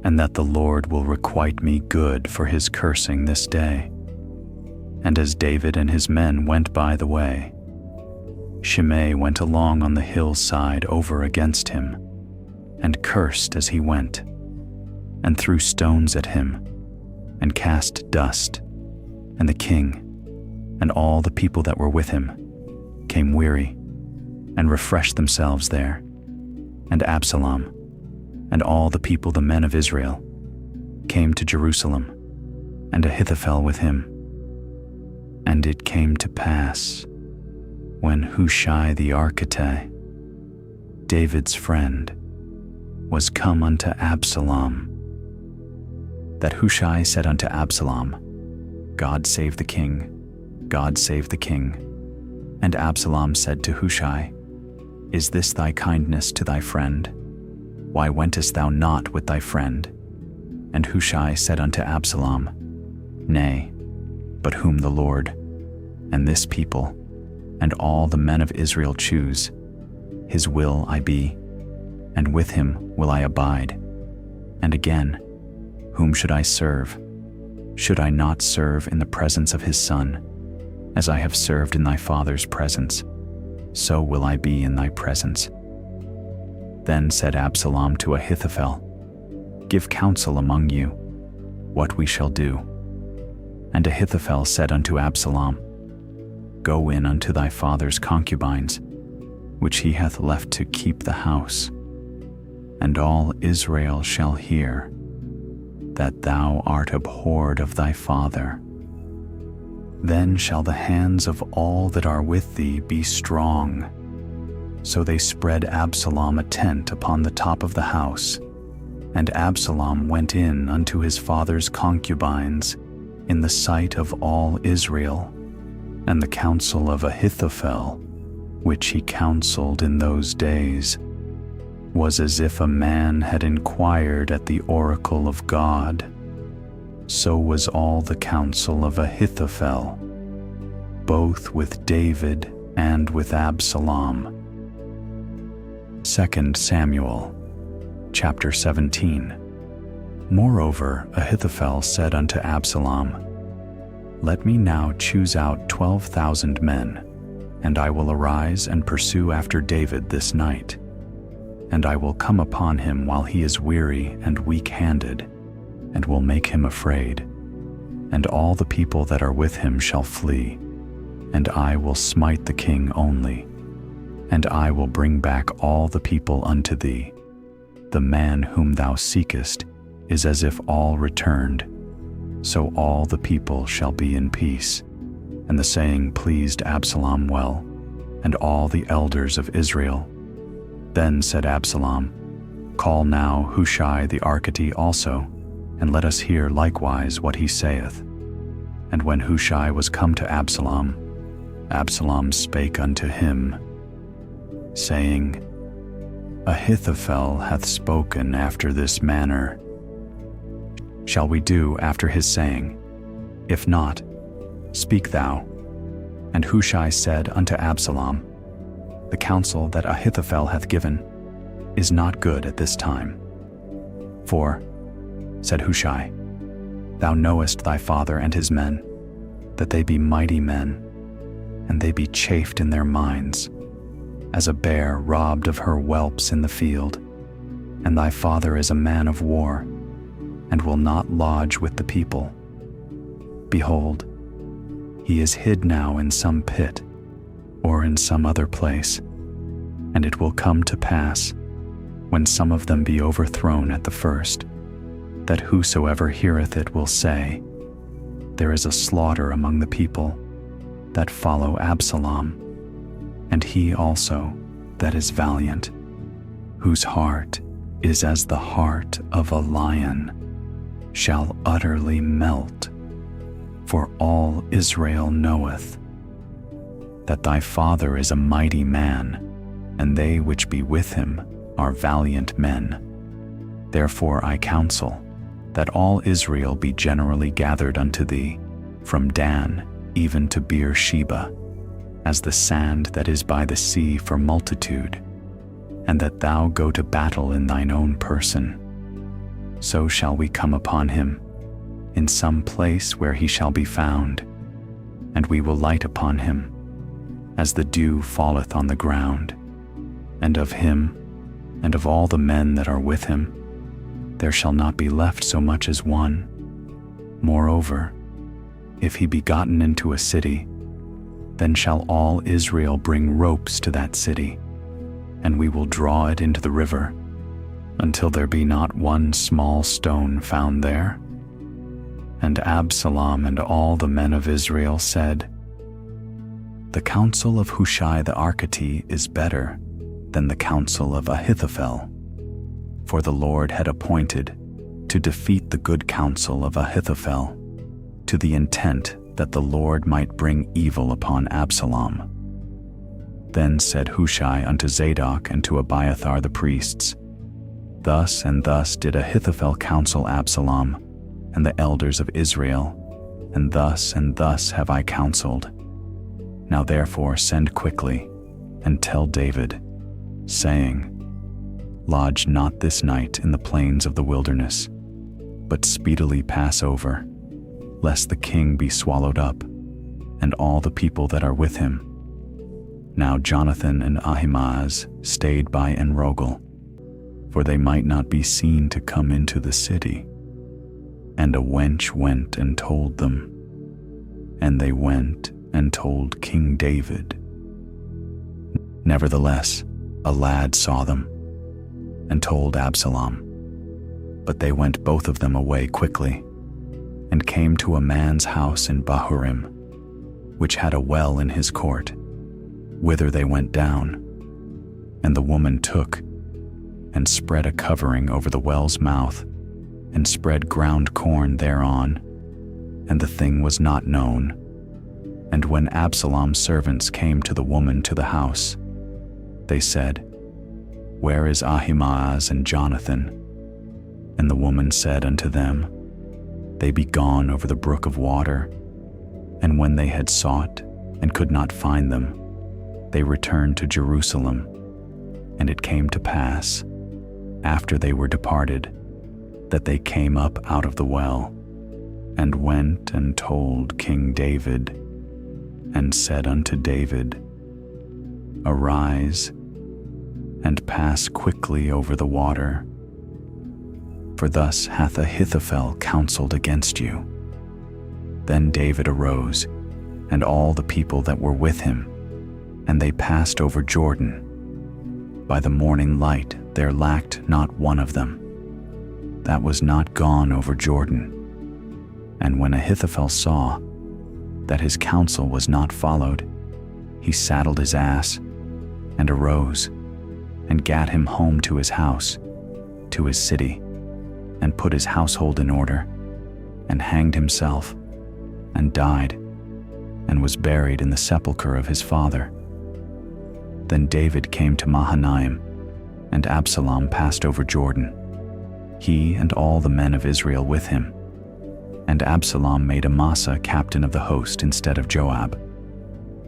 and that the Lord will requite me good for his cursing this day." And as David and his men went by the way, Shimei went along on the hillside over against him, and cursed as he went, and threw stones at him, and cast dust. And the king, and all the people that were with him, came weary, and refreshed themselves there. And Absalom, and all the people, the men of Israel, came to Jerusalem, and Ahithophel with him. And it came to pass, when Hushai the Archite, David's friend, was come unto Absalom, that Hushai said unto Absalom, "God save the king, God save the king." And Absalom said to Hushai, "Is this thy kindness to thy friend? Why wentest thou not with thy friend?" And Hushai said unto Absalom, "Nay, but whom the Lord, and this people, and all the men of Israel choose, his will I be, and with him will I abide. And again, whom should I serve? Should I not serve in the presence of his son? As I have served in thy father's presence, so will I be in thy presence." Then said Absalom to Ahithophel, "Give counsel among you, what we shall do." And Ahithophel said unto Absalom, "Go in unto thy father's concubines, which he hath left to keep the house, and all Israel shall hear that thou art abhorred of thy father. Then shall the hands of all that are with thee be strong." So they spread Absalom a tent upon the top of the house, and Absalom went in unto his father's concubines in the sight of all Israel. And the counsel of Ahithophel, which he counseled in those days, was as if a man had inquired at the oracle of God. So was all the counsel of Ahithophel, both with David and with Absalom. 2 Samuel, chapter 17. Moreover, Ahithophel said unto Absalom, "Let me now choose out 12,000 men, and I will arise and pursue after David this night. And I will come upon him while he is weary and weak-handed, and will make him afraid. And all the people that are with him shall flee, and I will smite the king only. And I will bring back all the people unto thee. The man whom thou seekest is as if all returned. So all the people shall be in peace." And the saying pleased Absalom well, and all the elders of Israel. Then said Absalom, "Call now Hushai the Archite also, and let us hear likewise what he saith." And when Hushai was come to Absalom, Absalom spake unto him, saying, "Ahithophel hath spoken after this manner. Shall we do after his saying? If not, speak thou." And Hushai said unto Absalom, "The counsel that Ahithophel hath given is not good at this time. For," said Hushai, "thou knowest thy father and his men, that they be mighty men, and they be chafed in their minds, as a bear robbed of her whelps in the field. And thy father is a man of war, and will not lodge with the people. Behold, he is hid now in some pit, or in some other place. And it will come to pass, when some of them be overthrown at the first, that whosoever heareth it will say, There is a slaughter among the people that follow Absalom, and he also that is valiant, whose heart is as the heart of a lion, shall utterly melt. For all Israel knoweth that thy father is a mighty man, and they which be with him are valiant men. Therefore I counsel that all Israel be generally gathered unto thee, from Dan even to Beersheba, as the sand that is by the sea for multitude, and that thou go to battle in thine own person. so shall we come upon him, in some place where he shall be found, and we will light upon him, as the dew falleth on the ground. And of him, and of all the men that are with him, there shall not be left so much as one. Moreover, if he be gotten into a city, then shall all Israel bring ropes to that city, and we will draw it into the river, until there be not one small stone found there. And Absalom and all the men of Israel said, The counsel of Hushai the Archite is better than the counsel of Ahithophel, for the Lord had appointed to defeat the good counsel of Ahithophel, to the intent that the Lord might bring evil upon Absalom. Then said Hushai unto Zadok and to Abiathar the priests, Thus and thus did Ahithophel counsel Absalom and the elders of Israel, and thus have I counseled. Now therefore send quickly, and tell David, saying, Lodge not this night in the plains of the wilderness, but speedily pass over, lest the king be swallowed up, and all the people that are with him. Now Jonathan and Ahimaaz stayed by Enrogel, for they might not be seen to come into the city. And a wench went and told them, and they went and told King David. Nevertheless, a lad saw them, and told Absalom. But they went both of them away quickly, and came to a man's house in Bahurim, which had a well in his court, whither they went down. And the woman took, and spread a covering over the well's mouth, and spread ground corn thereon, and the thing was not known. And when Absalom's servants came to the woman to the house, they said, Where is Ahimaaz and Jonathan? And the woman said unto them, They be gone over the brook of water. And when they had sought and could not find them, they returned to Jerusalem. And it came to pass, after they were departed, that they came up out of the well, and went and told King David, and said unto David, Arise, and pass quickly over the water, for thus hath Ahithophel counseled against you. Then David arose, and all the people that were with him, and they passed over Jordan. By the morning light there lacked not one of them that was not gone over Jordan. And when Ahithophel saw that his counsel was not followed, he saddled his ass, and arose, and gat him home to his house, to his city, and put his household in order, and hanged himself, and died, and was buried in the sepulchre of his father. Then David came to Mahanaim, and Absalom passed over Jordan, he and all the men of Israel with him. And Absalom made Amasa captain of the host instead of Joab,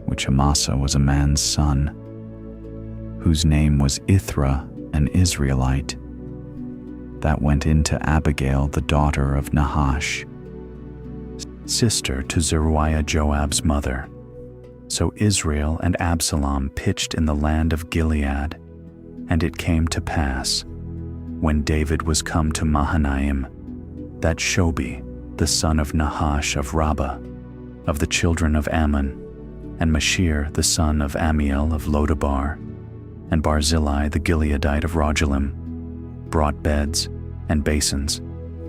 which Amasa was a man's son, whose name was Ithra, an Israelite, that went into Abigail the daughter of Nahash, sister to Zeruiah Joab's mother. So Israel and Absalom pitched in the land of Gilead, and it came to pass, when David was come to Mahanaim, that Shobi, the son of Nahash of Rabbah, of the children of Ammon, and Mashir, the son of Amiel of Lodabar, and Barzillai the Gileadite of Rogelim, brought beds, and basins,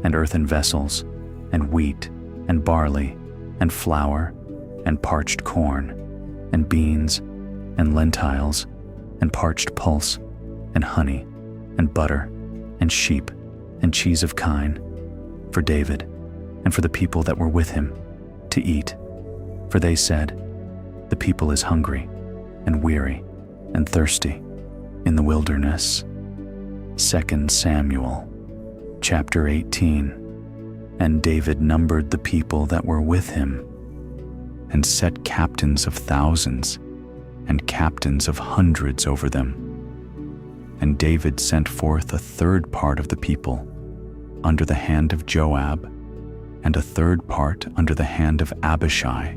and earthen vessels, and wheat, and barley, and flour, and parched corn, and beans, and lentiles, and parched pulse, and honey, and butter, and sheep, and cheese of kine, for David, and for the people that were with him, to eat. For they said, The people is hungry, and weary, and thirsty, in the wilderness. 2 Samuel, chapter 18. And David numbered the people that were with him, and set captains of thousands, and captains of hundreds over them. And David sent forth a third part of the people, under the hand of Joab, and a third part under the hand of Abishai,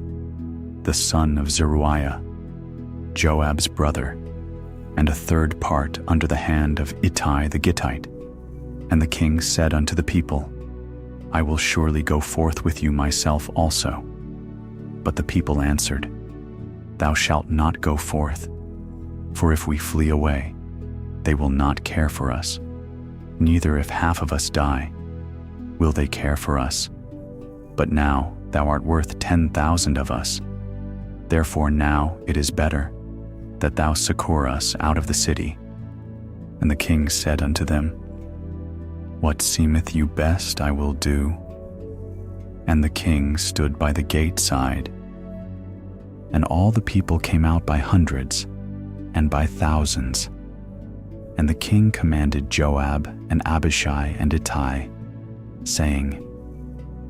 the son of Zeruiah, Joab's brother, and a third part under the hand of Ittai the Gittite. And the king said unto the people, I will surely go forth with you myself also. But the people answered, Thou shalt not go forth, for if we flee away, they will not care for us, neither if half of us die, will they care for us. But now thou art worth 10,000 of us. Therefore now it is better that thou succor us out of the city. And the king said unto them, What seemeth you best I will do. And the king stood by the gate side. And all the people came out by hundreds and by thousands. And the king commanded Joab and Abishai and Ittai, saying,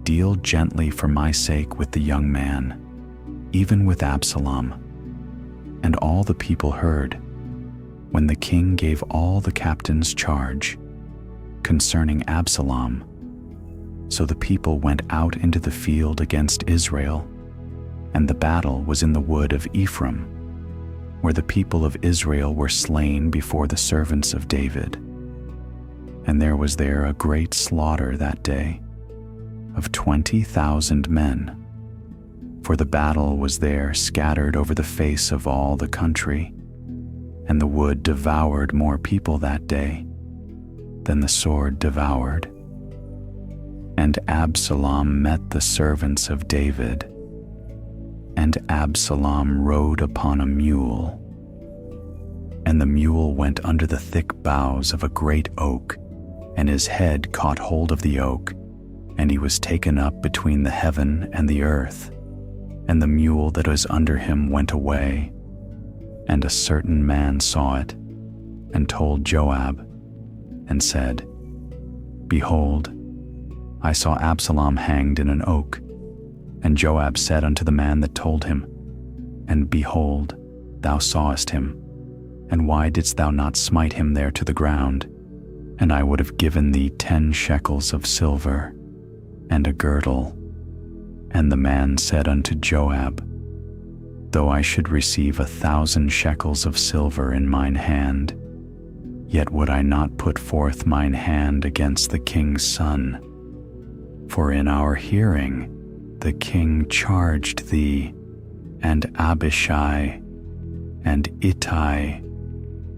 Deal gently for my sake with the young man, even with Absalom. And all the people heard, when the king gave all the captains charge concerning Absalom. So the people went out into the field against Israel, and the battle was in the wood of Ephraim, where the people of Israel were slain before the servants of David. And there was there a great slaughter that day of 20,000 men, for the battle was there scattered over the face of all the country, and the wood devoured more people that day than the sword devoured. And Absalom met the servants of David, and Absalom rode upon a mule, and the mule went under the thick boughs of a great oak, and his head caught hold of the oak, and he was taken up between the heaven and the earth, and the mule that was under him went away. And a certain man saw it, and told Joab, and said, Behold, I saw Absalom hanged in an oak. And Joab said unto the man that told him, And behold, thou sawest him, and why didst thou not smite him there to the ground? And I would have given thee 10 shekels of silver, and a girdle. And the man said unto Joab, Though I should receive 1,000 shekels of silver in mine hand, yet would I not put forth mine hand against the king's son. For in our hearing the king charged thee, and Abishai, and Ittai,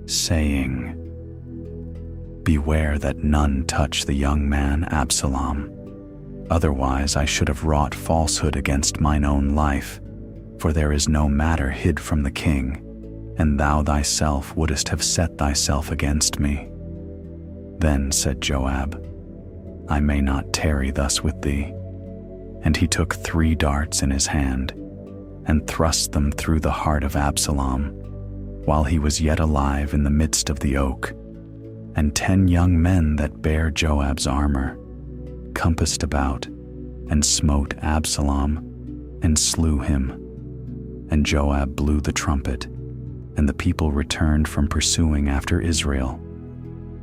saying, Beware that none touch the young man Absalom. Otherwise I should have wrought falsehood against mine own life, for there is no matter hid from the king, and thou thyself wouldest have set thyself against me. Then said Joab, I may not tarry thus with thee. And he took 3 darts in his hand, and thrust them through the heart of Absalom, while he was yet alive in the midst of the oak. And 10 young men that bare Joab's armor compassed about, and smote Absalom, and slew him. And Joab blew the trumpet, and the people returned from pursuing after Israel.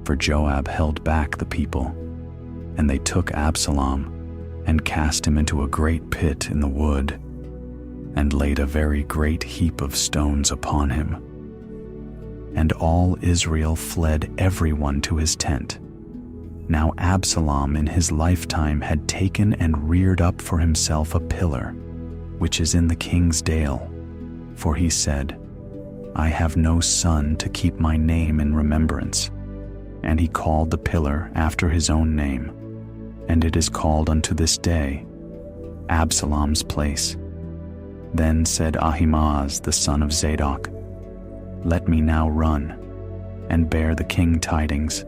For Joab held back the people, and they took Absalom, and cast him into a great pit in the wood, and laid a very great heap of stones upon him. And all Israel fled every one to his tent. Now Absalom in his lifetime had taken and reared up for himself a pillar, which is in the king's dale. For he said, I have no son to keep my name in remembrance. And he called the pillar after his own name, and it is called unto this day Absalom's place. Then said Ahimaaz the son of Zadok, Let me now run, and bear the king tidings,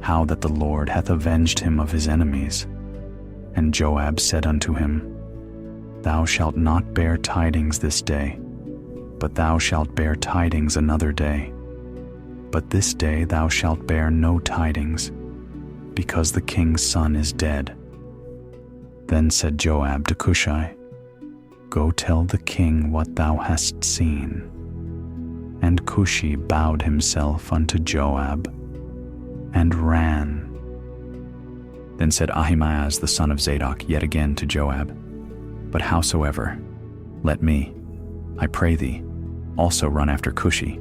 how that the Lord hath avenged him of his enemies. And Joab said unto him, Thou shalt not bear tidings this day, but thou shalt bear tidings another day. But this day thou shalt bear no tidings, because the king's son is dead. Then said Joab to Cushai, Go tell the king what thou hast seen. And Cushi bowed himself unto Joab, and ran. Then said Ahimaaz the son of Zadok yet again to Joab, But howsoever, let me, I pray thee, also run after Cushi.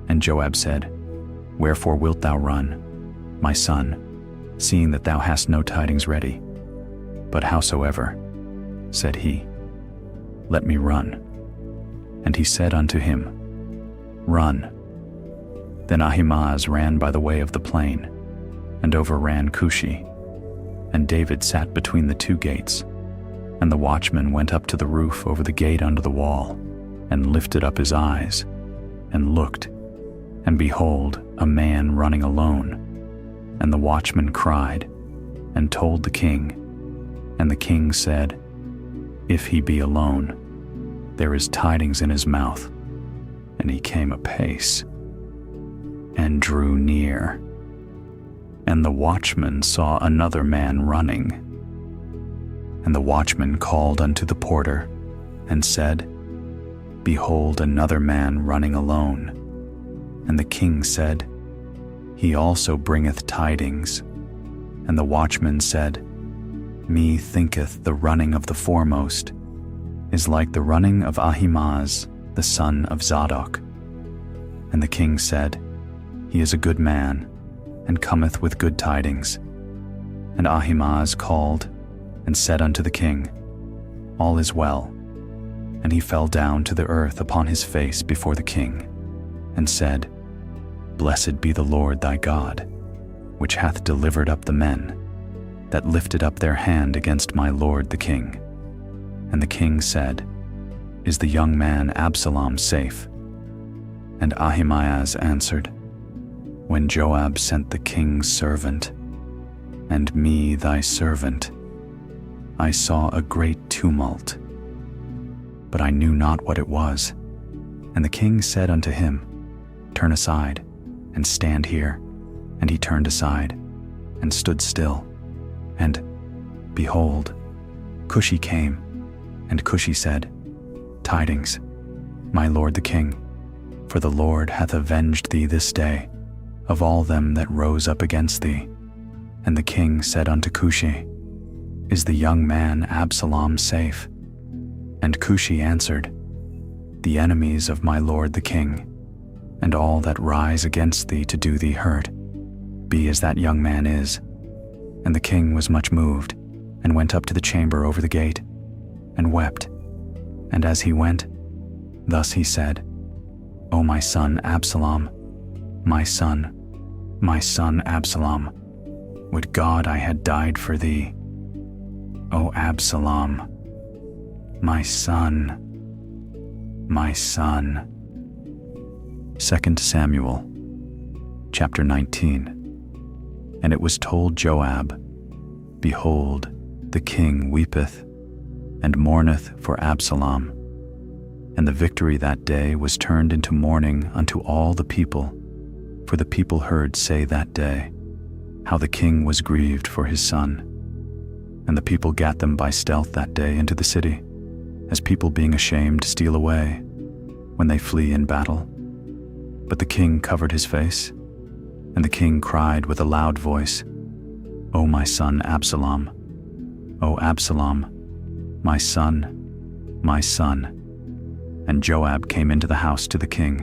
And Joab said, Wherefore wilt thou run, my son, seeing that thou hast no tidings ready? But howsoever, said he, let me run. And he said unto him, Run. Then Ahimaaz ran by the way of the plain, and overran Cushi. And David sat between the two gates, and the watchman went up to the roof over the gate under the wall, and lifted up his eyes, and looked, and behold, a man running alone. And the watchman cried, and told the king. And the king said, If he be alone, there is tidings in his mouth. And he came apace, and drew near. And the watchman saw another man running. And the watchman called unto the porter, and said, Behold, another man running alone. And the king said, He also bringeth tidings. And the watchman said, Me thinketh the running of the foremost is like the running of Ahimaaz the son of Zadok. And the king said, He is a good man, and cometh with good tidings. And Ahimaaz called, and said unto the king, All is well. And he fell down to the earth upon his face before the king, and said, Blessed be the Lord thy God, which hath delivered up the men that lifted up their hand against my lord the king. And the king said, Is the young man Absalom safe? And Ahimaaz answered, When Joab sent the king's servant, and me thy servant, I saw a great tumult, but I knew not what it was. And the king said unto him, Turn aside, and stand here. And he turned aside, and stood still. And, behold, Cushi came, and Cushi said, Tidings, my lord the king, for the Lord hath avenged thee this day of all them that rose up against thee. And the king said unto Cushi, Is the young man Absalom safe? And Cushi answered, The enemies of my lord the king, and all that rise against thee to do thee hurt, be as that young man is. And the king was much moved, and went up to the chamber over the gate, and wept. And as he went, thus he said, O my son Absalom, my son Absalom, would God I had died for thee. O Absalom, my son. 2 Samuel, chapter 19. And it was told Joab, Behold, the king weepeth, and mourneth for Absalom. And the victory that day was turned into mourning unto all the people, for the people heard say that day, how the king was grieved for his son. And the people gat them by stealth that day into the city, as people being ashamed steal away, when they flee in battle. But the king covered his face, and the king cried with a loud voice, O my son Absalom, O Absalom, my son, my son. And Joab came into the house to the king,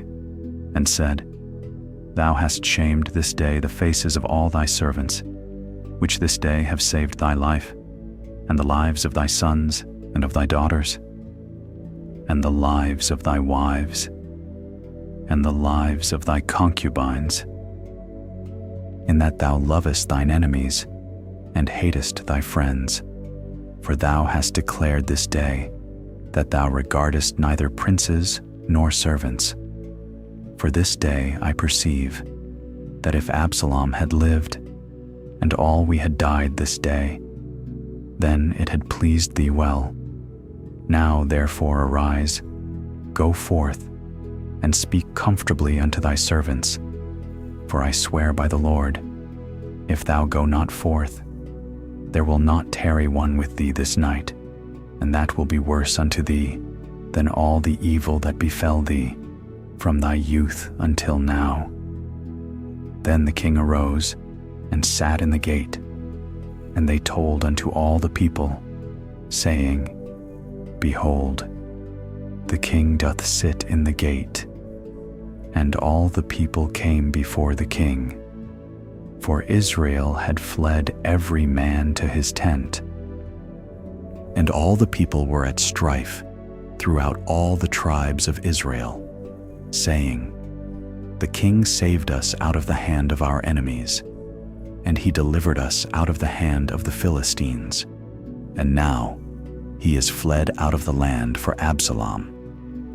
and said, Thou hast shamed this day the faces of all thy servants, which this day have saved thy life, and the lives of thy sons and of thy daughters, and the lives of thy wives, and the lives of thy concubines, in that thou lovest thine enemies, and hatest thy friends. For thou hast declared this day that thou regardest neither princes nor servants. For this day I perceive that if Absalom had lived, and all we had died this day, then it had pleased thee well. Now therefore arise, go forth, and speak comfortably unto thy servants. For I swear by the Lord, if thou go not forth, there will not tarry one with thee this night, and that will be worse unto thee than all the evil that befell thee from thy youth until now. Then the king arose and sat in the gate, And they told unto all the people, saying, Behold, the king doth sit in the gate. And all the people came before the king, for Israel had fled every man to his tent. And all the people were at strife throughout all the tribes of Israel, saying, The king saved us out of the hand of our enemies, and he delivered us out of the hand of the Philistines. And now he is fled out of the land for Absalom.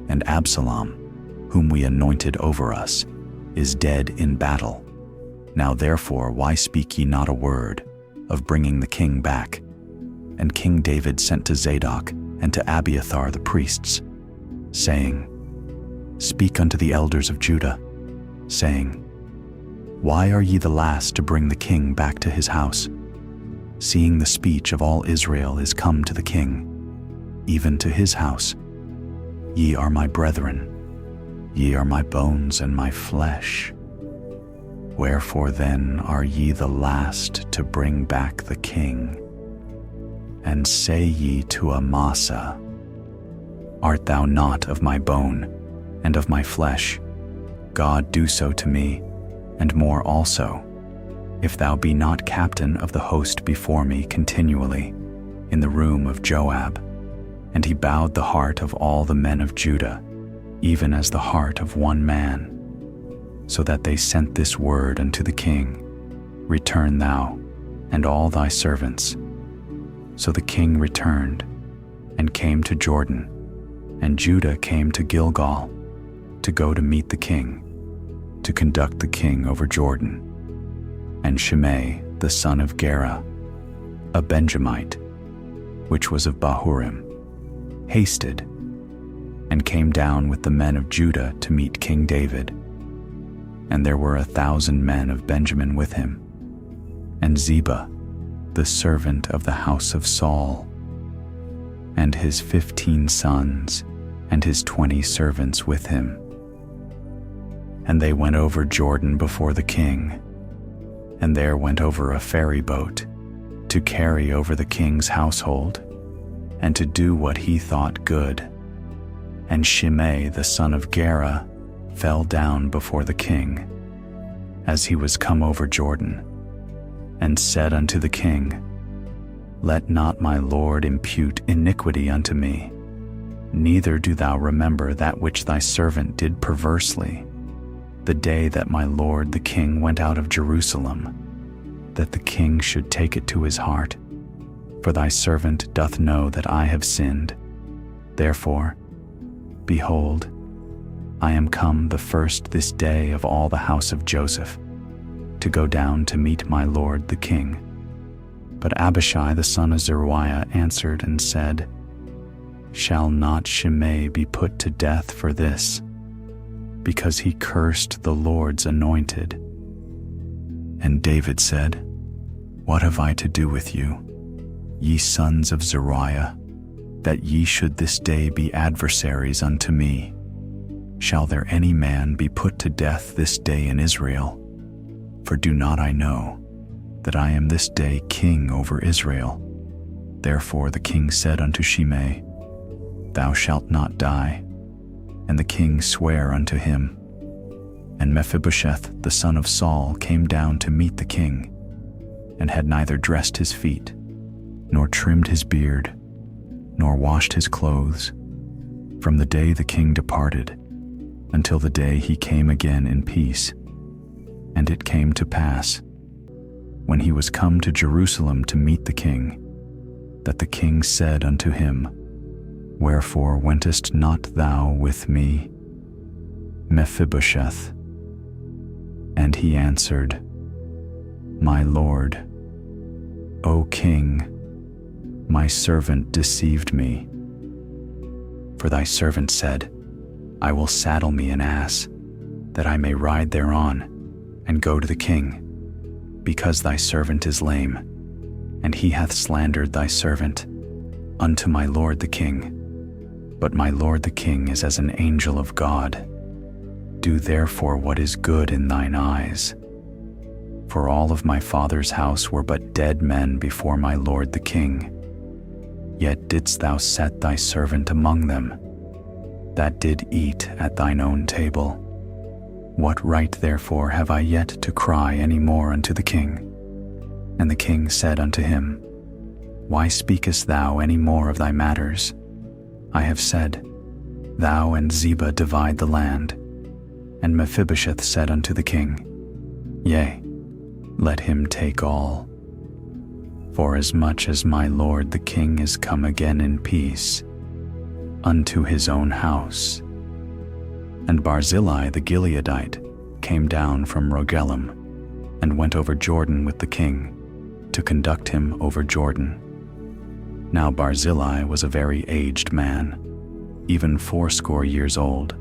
And Absalom, whom we anointed over us, is dead in battle. Now therefore why speak ye not a word of bringing the king back? And King David sent to Zadok and to Abiathar the priests, saying, Speak unto the elders of Judah, saying, Why are ye the last to bring the king back to his house, seeing the speech of all Israel is come to the king, even to his house? Ye are my brethren, ye are my bones and my flesh. Wherefore then are ye the last to bring back the king? And say ye to Amasa, Art thou not of my bone and of my flesh? God do so to me, and more also, if thou be not captain of the host before me continually in the room of Joab. And he bowed the heart of all the men of Judah, even as the heart of one man, so that they sent this word unto the king, Return thou, and all thy servants. So the king returned, and came to Jordan, and Judah came to Gilgal, to go to meet the king, to conduct the king over Jordan. And Shimei, the son of Gera, a Benjamite, which was of Bahurim, hasted, and came down with the men of Judah to meet King David. And there were 1,000 men of Benjamin with him, and Ziba, the servant of the house of Saul, and his 15 sons, and his 20 servants with him. And they went over Jordan before the king, and there went over a ferry boat, to carry over the king's household, and to do what he thought good. And Shimei the son of Gera fell down before the king, as he was come over Jordan, and said unto the king, Let not my lord impute iniquity unto me, neither do thou remember that which thy servant did perversely, the day that my lord the king went out of Jerusalem, that the king should take it to his heart. For thy servant doth know that I have sinned. Therefore, behold, I am come the first this day of all the house of Joseph, to go down to meet my lord the king. But Abishai the son of Zeruiah answered and said, Shall not Shimei be put to death for this, because he cursed the Lord's anointed? And David said, What have I to do with you, ye sons of Zeruiah, that ye should this day be adversaries unto me? Shall there any man be put to death this day in Israel? For do not I know that I am this day king over Israel? Therefore the king said unto Shimei, Thou shalt not die. And the king sware unto him. And Mephibosheth the son of Saul came down to meet the king, and had neither dressed his feet, nor trimmed his beard, nor washed his clothes, from the day the king departed, until the day he came again in peace. And it came to pass, when he was come to Jerusalem to meet the king, that the king said unto him, Wherefore wentest not thou with me, Mephibosheth? And he answered, My lord, O king, my servant deceived me. For thy servant said, I will saddle me an ass, that I may ride thereon, and go to the king, because thy servant is lame, and he hath slandered thy servant unto my lord the king. But my lord the king is as an angel of God. Do therefore what is good in thine eyes. for all of my father's house were but dead men before my lord the king. Yet didst thou set thy servant among them, that did eat at thine own table. What right therefore have I yet to cry any more unto the king? And the king said unto him, Why speakest thou any more of thy matters? I have said, Thou and Ziba divide the land. And Mephibosheth said unto the king, Yea, let him take all. Forasmuch as my lord the king is come again in peace unto his own house. And Barzillai the Gileadite came down from Rogelim, and went over Jordan with the king, to conduct him over Jordan. Now Barzillai was a very aged man, even 80 years old,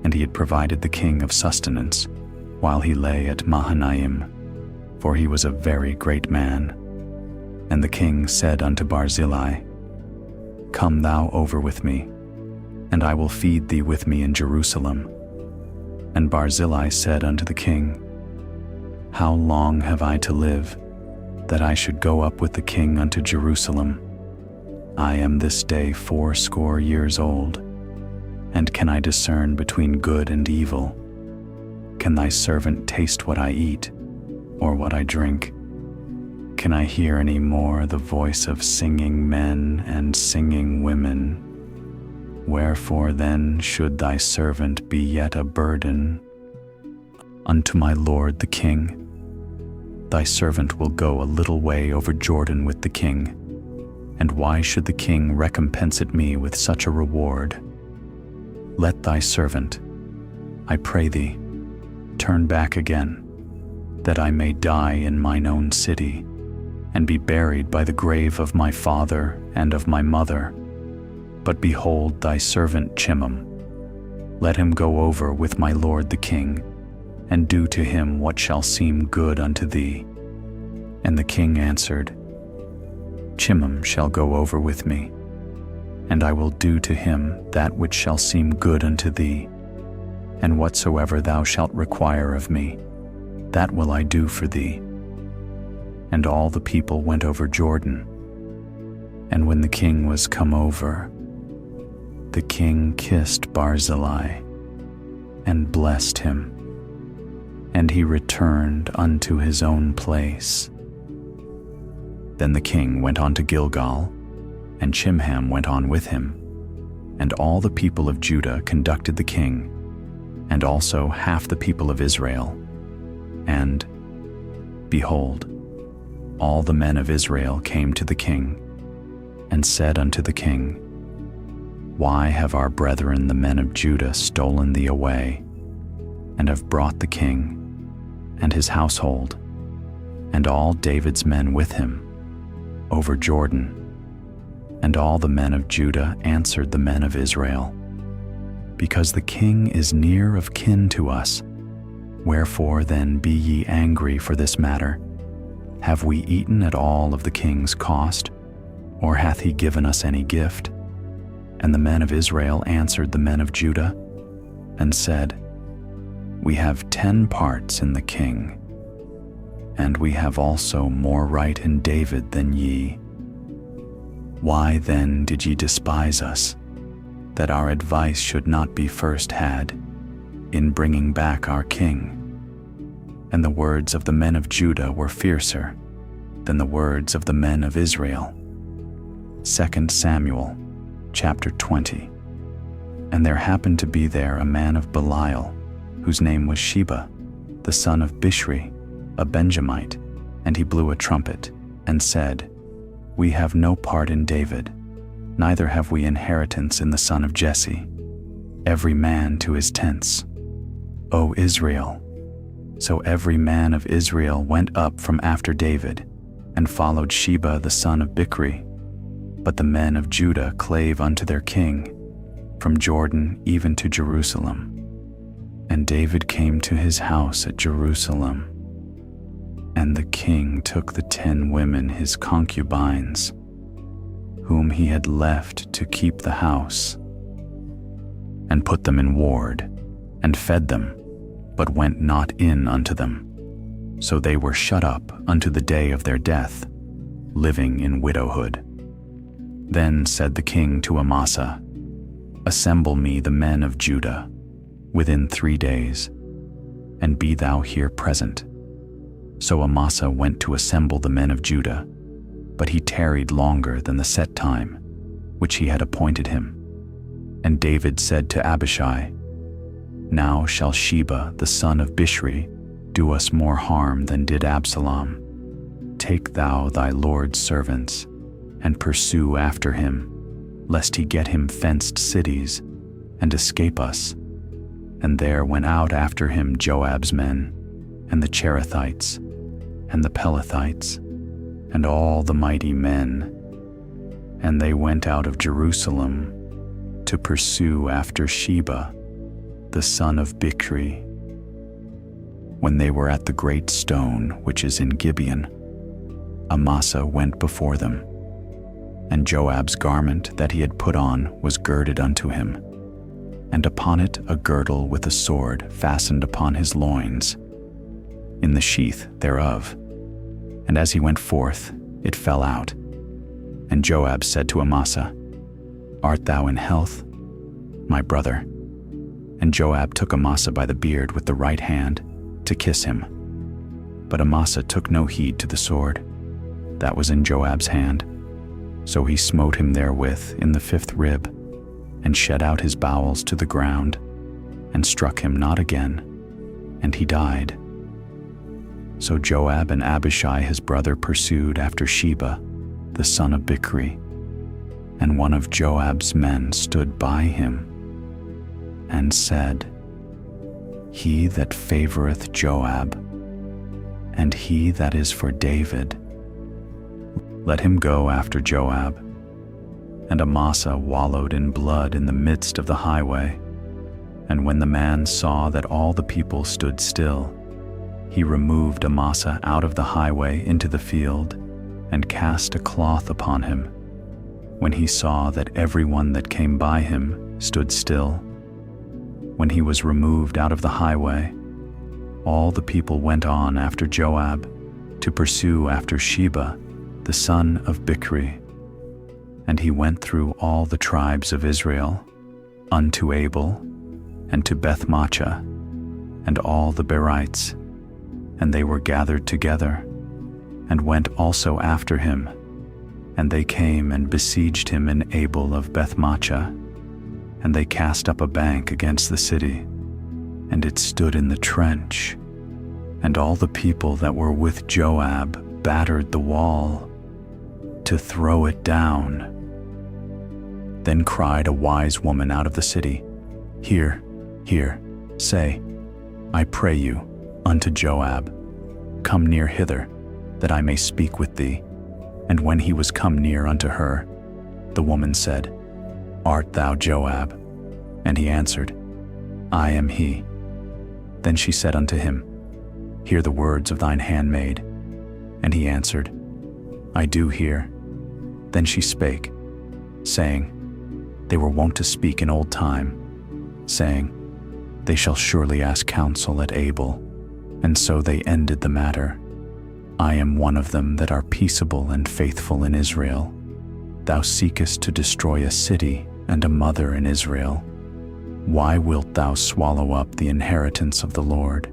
and he had provided the king of sustenance while he lay at Mahanaim, for he was a very great man. And the king said unto Barzillai, Come thou over with me, and I will feed thee with me in Jerusalem. And Barzillai said unto the king, How long have I to live, that I should go up with the king unto Jerusalem? I am this day 80 years old, and can I discern between good and evil? Can thy servant taste what I eat, or what I drink? Can I hear any more the voice of singing men and singing women? Wherefore then should thy servant be yet a burden unto my lord the king? Thy servant will go a little way over Jordan with the king, and why should the king recompense it me with such a reward? Let thy servant, I pray thee, turn back again, that I may die in mine own city, and be buried by the grave of my father and of my mother. But behold thy servant Chimham, let him go over with my lord the king, and do to him what shall seem good unto thee. And the king answered, Chimham shall go over with me, and I will do to him that which shall seem good unto thee, and whatsoever thou shalt require of me, that will I do for thee. And all the people went over Jordan. And when the king was come over, the king kissed Barzillai, and blessed him, and he returned unto his own place. Then the king went on to Gilgal, and Chimham went on with him, and all the people of Judah conducted the king, and also half the people of Israel. And, behold, all the men of Israel came to the king, and said unto the king, Why have our brethren the men of Judah stolen thee away, and have brought the king, and his household, and all David's men with him, over Jordan? And all the men of Judah answered the men of Israel, Because the king is near of kin to us, wherefore then be ye angry for this matter? Have we eaten at all of the king's cost, or hath he given us any gift? And the men of Israel answered the men of Judah, and said, We have 10 parts in the king, and we have also more right in David than ye. Why then did ye despise us, that our advice should not be first had, in bringing back our king? And the words of the men of Judah were fiercer than the words of the men of Israel. 2 Samuel chapter 20. And there happened to be there a man of Belial, whose name was Sheba, the son of Bishri, a Benjamite, and he blew a trumpet, and said, We have no part in David, neither have we inheritance in the son of Jesse. Every man to his tents, O Israel. So every man of Israel went up from after David, and followed Sheba the son of Bichri. But the men of Judah clave unto their king, from Jordan even to Jerusalem. And David came to his house at Jerusalem. And the king took the 10 women his concubines, whom he had left to keep the house, and put them in ward, and fed them, but went not in unto them. So they were shut up unto the day of their death, living in widowhood. Then said the king to Amasa, Assemble me the men of Judah within 3 days, and be thou here present. So Amasa went to assemble the men of Judah, but he tarried longer than the set time, which he had appointed him. And David said to Abishai, Now shall Sheba the son of Bichri do us more harm than did Absalom. Take thou thy lord's servants, and pursue after him, lest he get him fenced cities, and escape us. And there went out after him Joab's men, and the Cherethites, and the Pelethites, and all the mighty men. And they went out of Jerusalem to pursue after Sheba, the son of Bichri. When they were at the great stone which is in Gibeon, Amasa went before them, and Joab's garment that he had put on was girded unto him, and upon it a girdle with a sword fastened upon his loins, in the sheath thereof. And as he went forth, it fell out. And Joab said to Amasa, Art thou in health, my brother? And Joab took Amasa by the beard with the right hand to kiss him. But Amasa took no heed to the sword that was in Joab's hand. So he smote him therewith in the 5th rib, and shed out his bowels to the ground, and struck him not again, and he died. So Joab and Abishai his brother pursued after Sheba, the son of Bichri, and one of Joab's men stood by him, and said, He that favoreth Joab, and he that is for David, let him go after Joab. And Amasa wallowed in blood in the midst of the highway. And when the man saw that all the people stood still, he removed Amasa out of the highway into the field, and cast a cloth upon him, when he saw that everyone that came by him stood still. When he was removed out of the highway, all the people went on after Joab to pursue after Sheba, the son of Bichri. And he went through all the tribes of Israel, unto Abel, and to Bethmacha, and all the Berites, and they were gathered together, and went also after him. And they came and besieged him in Abel of Bethmacha, and they cast up a bank against the city, and it stood in the trench. And all the people that were with Joab battered the wall, to throw it down. Then cried a wise woman out of the city, Hear, hear, say, I pray you, unto Joab, Come near hither, that I may speak with thee. And when he was come near unto her, the woman said, Art thou Joab? And he answered, I am he. Then she said unto him, Hear the words of thine handmaid. And he answered, I do hear. Then she spake, saying, They were wont to speak in old time, saying, They shall surely ask counsel at Abel. And so they ended the matter. I am one of them that are peaceable and faithful in Israel. Thou seekest to destroy a city and a mother in Israel. Why wilt thou swallow up the inheritance of the Lord?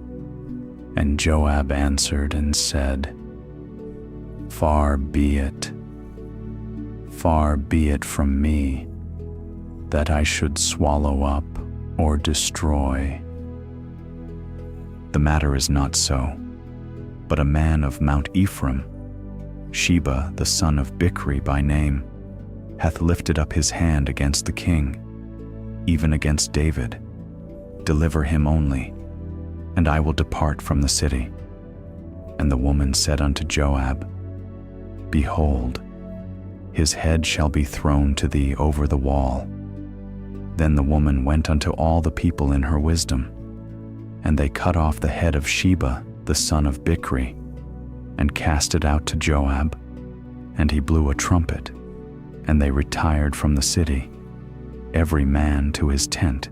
And Joab answered and said, Far be it from me, that I should swallow up or destroy. The matter is not so, but a man of Mount Ephraim, Sheba the son of Bichri by name, hath lifted up his hand against the king, even against David. Deliver him only, and I will depart from the city. And the woman said unto Joab, Behold, his head shall be thrown to thee over the wall. Then the woman went unto all the people in her wisdom, and they cut off the head of Sheba the son of Bichri, and cast it out to Joab, and he blew a trumpet, and they retired from the city, every man to his tent.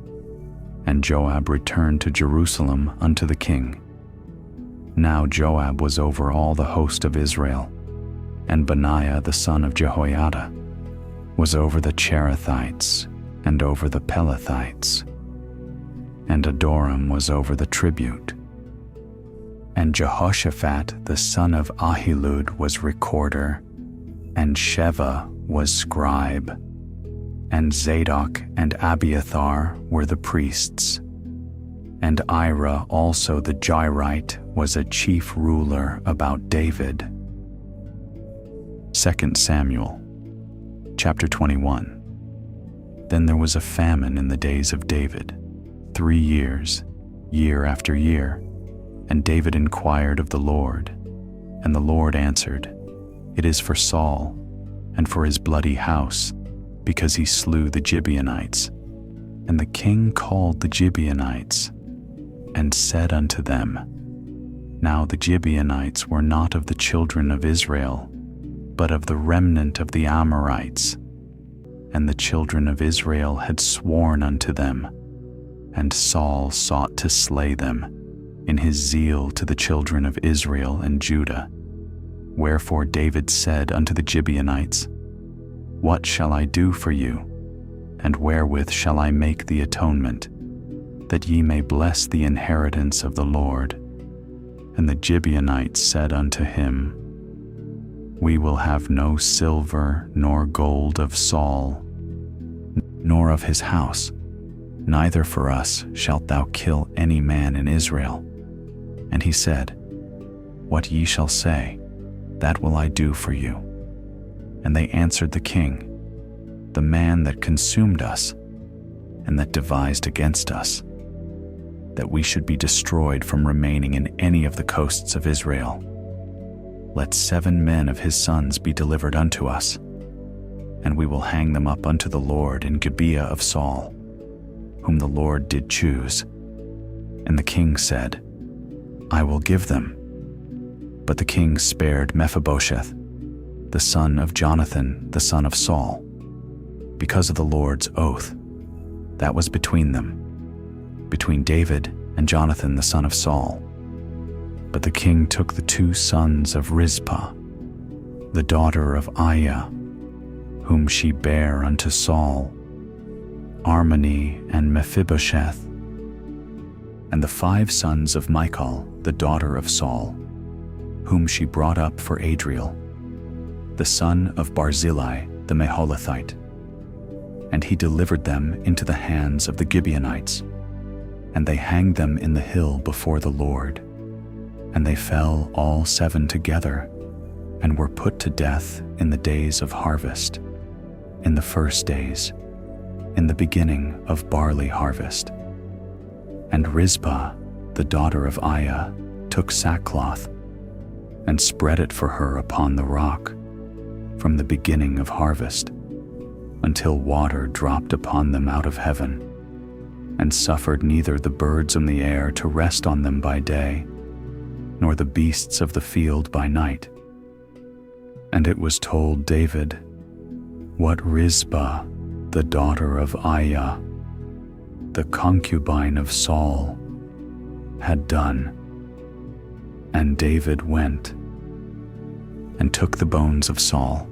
And Joab returned to Jerusalem unto the king. Now Joab was over all the host of Israel, and Benaiah the son of Jehoiada was over the Cherethites and over the Pelethites, and Adoram was over the tribute. And Jehoshaphat the son of Ahilud was recorder, and Sheva was scribe, and Zadok and Abiathar were the priests, and Ira also the Jairite was a chief ruler about David. 2 Samuel chapter 21. Then there was a famine in the days of David, 3 years, year after year, and David inquired of the Lord, and the Lord answered, "It is for Saul, and for his bloody house, because he slew the Gibeonites." And the king called the Gibeonites, and said unto them, Now the Gibeonites were not of the children of Israel, but of the remnant of the Amorites. And the children of Israel had sworn unto them, and Saul sought to slay them, in his zeal to the children of Israel and Judah. Wherefore David said unto the Gibeonites, What shall I do for you? And wherewith shall I make the atonement, that ye may bless the inheritance of the Lord? And the Gibeonites said unto him, We will have no silver nor gold of Saul, nor of his house, neither for us shalt thou kill any man in Israel. And he said, What ye shall say, that will I do for you. And they answered the king, The man that consumed us, and that devised against us, that we should be destroyed from remaining in any of the coasts of Israel. Let 7 men of his sons be delivered unto us, and we will hang them up unto the Lord in Gibeah of Saul, whom the Lord did choose. And the king said, I will give them. But the king spared Mephibosheth, the son of Jonathan, the son of Saul, because of the Lord's oath that was between them, between David and Jonathan the son of Saul. But the king took the 2 sons of Rizpah, the daughter of Aiah, whom she bare unto Saul, Armoni and Mephibosheth, and the 5 sons of Michal, the daughter of Saul, whom she brought up for Adriel, the son of Barzillai the Meholathite. And he delivered them into the hands of the Gibeonites, and they hanged them in the hill before the Lord. And they fell all 7 together, and were put to death in the days of harvest, in the first days, in the beginning of barley harvest. And Rizpah, the daughter of Aiah, took sackcloth, and spread it for her upon the rock, from the beginning of harvest, until water dropped upon them out of heaven, and suffered neither the birds in the air to rest on them by day, nor the beasts of the field by night. And it was told David, what Rizpah, the daughter of Aiah, the concubine of Saul, had done. And David went and took the bones of Saul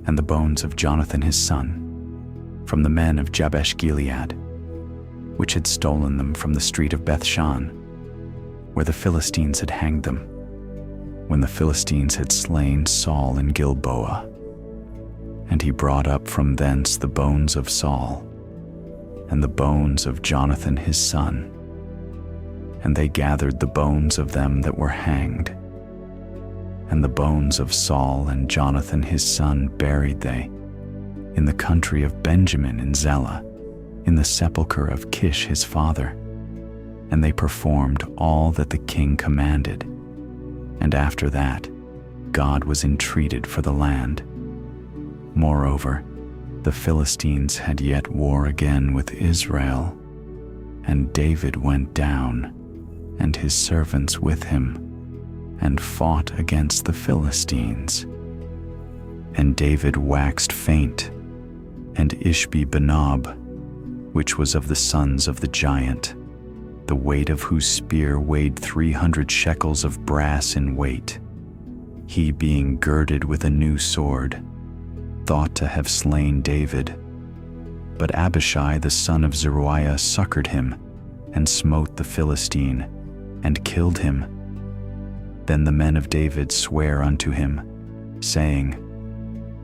and the bones of Jonathan his son from the men of Jabesh Gilead, which had stolen them from the street of Bethshan, where the Philistines had hanged them, when the Philistines had slain Saul in Gilboa. And he brought up from thence the bones of Saul and the bones of Jonathan his son, and they gathered the bones of them that were hanged, and the bones of Saul and Jonathan his son buried they in the country of Benjamin in Zelah, in the sepulchre of Kish his father. And they performed all that the king commanded. And after that, God was entreated for the land. Moreover, the Philistines had yet war again with Israel, and David went down, and his servants with him, and fought against the Philistines. And David waxed faint, and Ishbi-Benob, which was of the sons of the giant, the weight of whose spear weighed 300 shekels of brass in weight. He, being girded with a new sword, thought to have slain David. But Abishai the son of Zeruiah succored him, and smote the Philistine, and killed him. Then the men of David sware unto him, saying,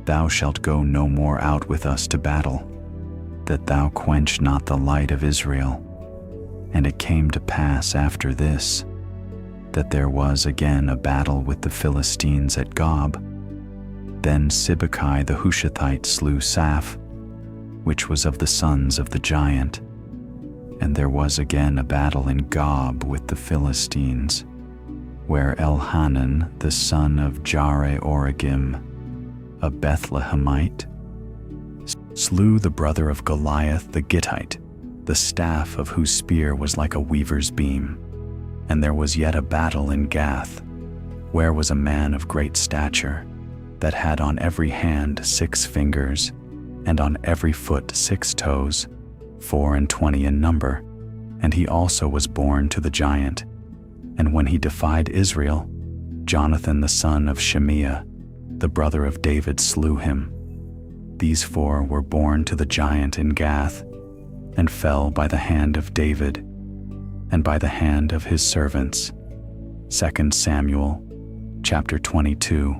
Thou shalt go no more out with us to battle, that thou quench not the light of Israel. And it came to pass after this, that there was again a battle with the Philistines at Gob. Then Sibbecai the Hushathite slew Saph, which was of the sons of the giant. And there was again a battle in Gob with the Philistines, where Elhanan the son of Jaare-Oregim, a Bethlehemite, slew the brother of Goliath the Gittite, the staff of whose spear was like a weaver's beam. And there was yet a battle in Gath, where was a man of great stature, that had on every hand 6 fingers, and on every foot 6 toes, 24 in number, and he also was born to the giant. And when he defied Israel, Jonathan the son of Shimea, the brother of David, slew him. These 4 were born to the giant in Gath, and fell by the hand of David, and by the hand of his servants. 2 Samuel, chapter 22.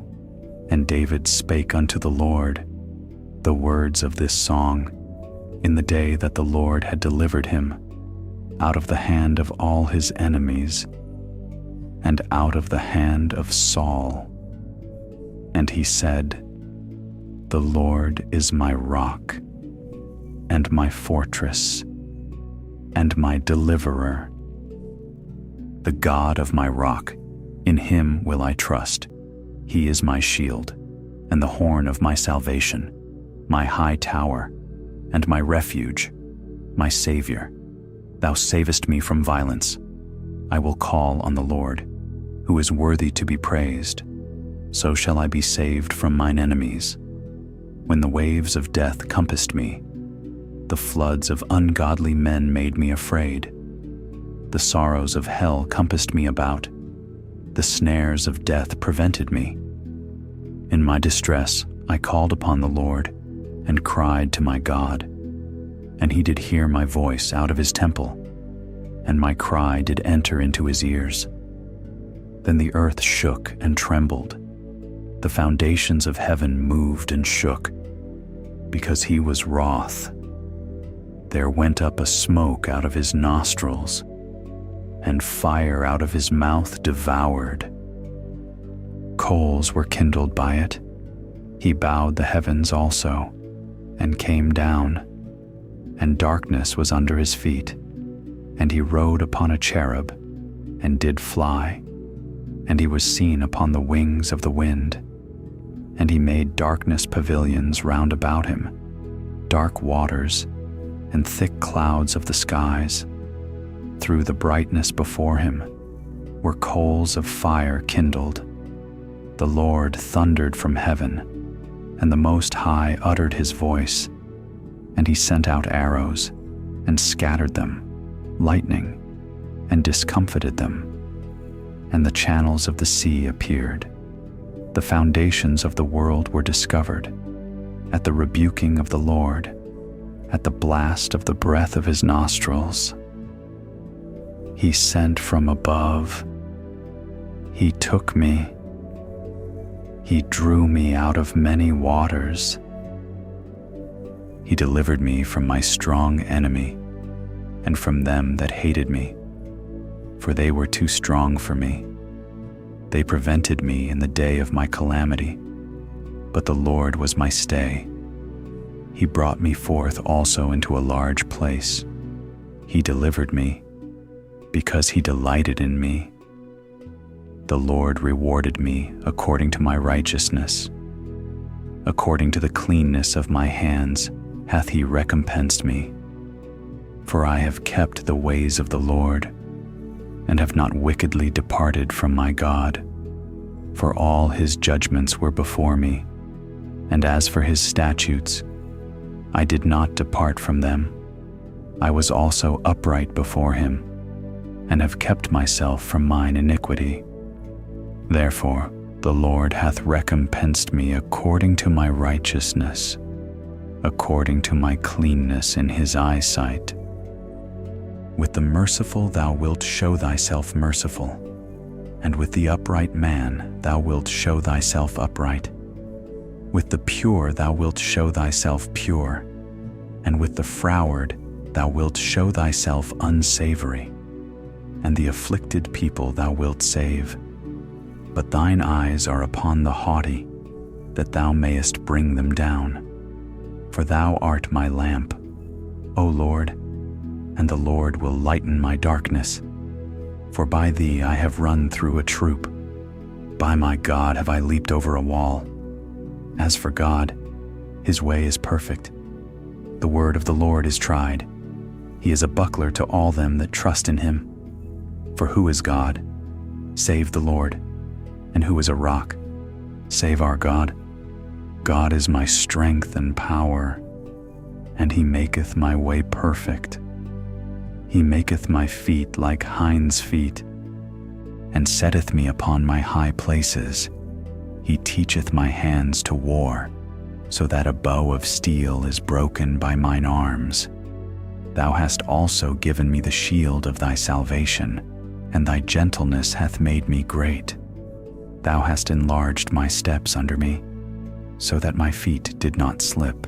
And David spake unto the Lord the words of this song, in the day that the Lord had delivered him out of the hand of all his enemies, and out of the hand of Saul. And he said, The Lord is my rock, and my fortress, and my deliverer. The God of my rock, in him will I trust. He is my shield, and the horn of my salvation, my high tower, and my refuge, my Savior. Thou savest me from violence. I will call on the Lord, who is worthy to be praised. So shall I be saved from mine enemies. When the waves of death compassed me, the floods of ungodly men made me afraid. The sorrows of hell compassed me about. The snares of death prevented me. In my distress I called upon the Lord, and cried to my God. And he did hear my voice out of his temple, and my cry did enter into his ears. Then the earth shook and trembled. The foundations of heaven moved and shook, because he was wroth. There went up a smoke out of his nostrils, and fire out of his mouth devoured. Coals were kindled by it. He bowed the heavens also, and came down, and darkness was under his feet. And he rode upon a cherub, and did fly, and he was seen upon the wings of the wind. And he made darkness pavilions round about him, dark waters, and thick clouds of the skies. Through the brightness before him were coals of fire kindled. The Lord thundered from heaven, and the Most High uttered his voice, and he sent out arrows, and scattered them, lightning, and discomfited them. And the channels of the sea appeared. The foundations of the world were discovered, at the rebuking of the Lord, at the blast of the breath of his nostrils. He sent from above. He took me. He drew me out of many waters. He delivered me from my strong enemy, and from them that hated me, for they were too strong for me. They prevented me in the day of my calamity, but the Lord was my stay. He brought me forth also into a large place. He delivered me, because he delighted in me. The Lord rewarded me according to my righteousness. According to the cleanness of my hands hath he recompensed me. For I have kept the ways of the Lord, and have not wickedly departed from my God. For all his judgments were before me, and as for his statutes, I did not depart from them. I was also upright before him, and have kept myself from mine iniquity. Therefore the Lord hath recompensed me according to my righteousness, according to my cleanness in his eyesight. With the merciful thou wilt show thyself merciful, and with the upright man thou wilt show thyself upright. With the pure thou wilt show thyself pure, and with the froward thou wilt show thyself unsavory, and the afflicted people thou wilt save. But thine eyes are upon the haughty, that thou mayest bring them down. For thou art my lamp, O Lord, and the Lord will lighten my darkness. For by thee I have run through a troop. By my God have I leaped over a wall. As for God, his way is perfect. The word of the Lord is tried. He is a buckler to all them that trust in him. For who is God? Save the Lord. And who is a rock? Save our God. God is my strength and power, and he maketh my way perfect. He maketh my feet like hinds' feet, and setteth me upon my high places. He teacheth my hands to war, so that a bow of steel is broken by mine arms. Thou hast also given me the shield of thy salvation, and thy gentleness hath made me great. Thou hast enlarged my steps under me, so that my feet did not slip.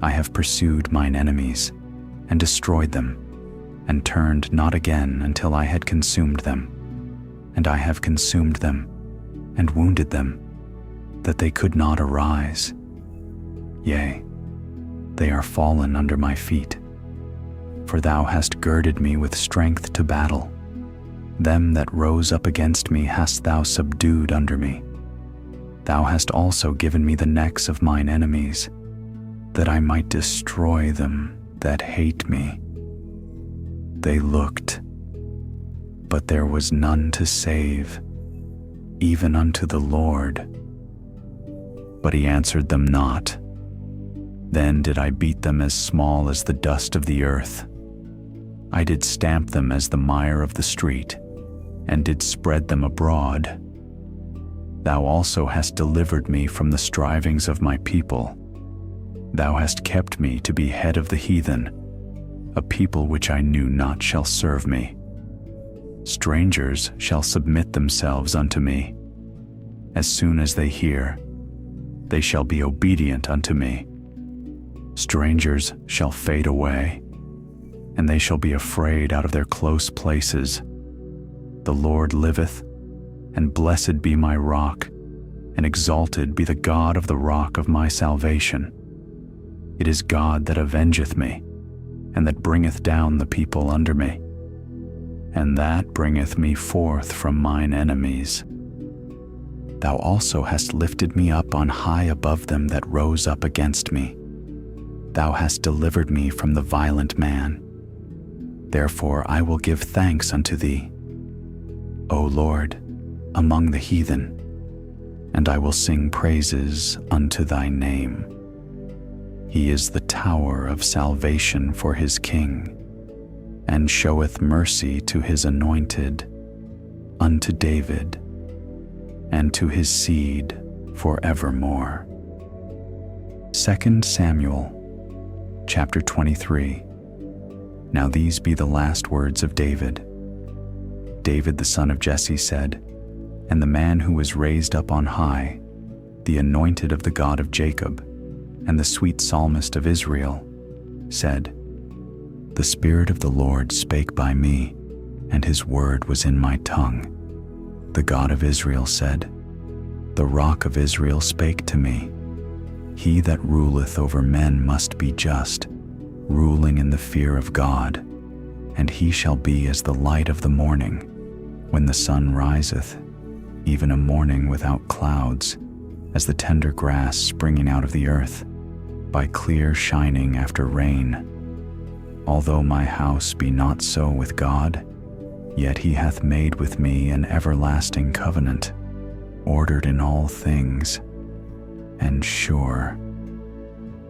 I have pursued mine enemies, and destroyed them, and turned not again until I had consumed them. And I have consumed them, and wounded them, that they could not arise. Yea, they are fallen under my feet. For thou hast girded me with strength to battle. Them that rose up against me hast thou subdued under me. Thou hast also given me the necks of mine enemies, that I might destroy them that hate me. They looked, but there was none to save, even unto the Lord. But he answered them not. Then did I beat them as small as the dust of the earth. I did stamp them as the mire of the street, and did spread them abroad. Thou also hast delivered me from the strivings of my people. Thou hast kept me to be head of the heathen. A people which I knew not shall serve me. Strangers shall submit themselves unto me. As soon as they hear, they shall be obedient unto me. Strangers shall fade away, and they shall be afraid out of their close places. The Lord liveth, and blessed be my rock, and exalted be the God of the rock of my salvation. It is God that avengeth me, and that bringeth down the people under me, and that bringeth me forth from mine enemies. Thou also hast lifted me up on high above them that rose up against me. Thou hast delivered me from the violent man. Therefore I will give thanks unto thee, O Lord, among the heathen, and I will sing praises unto thy name. He is the tower of salvation for his king, and showeth mercy to his anointed, unto David, and to his seed forevermore. 2 Samuel, chapter 23. Now these be the last words of David. David the son of Jesse said, and the man who was raised up on high, the anointed of the God of Jacob, and the sweet psalmist of Israel, said, The Spirit of the Lord spake by me, and his word was in my tongue. The God of Israel said, The rock of Israel spake to me. He that ruleth over men must be just, ruling in the fear of God, and he shall be as the light of the morning, when the sun riseth, even a morning without clouds, as the tender grass springing out of the earth, by clear shining after rain. Although my house be not so with God, yet he hath made with me an everlasting covenant, ordered in all things, and sure.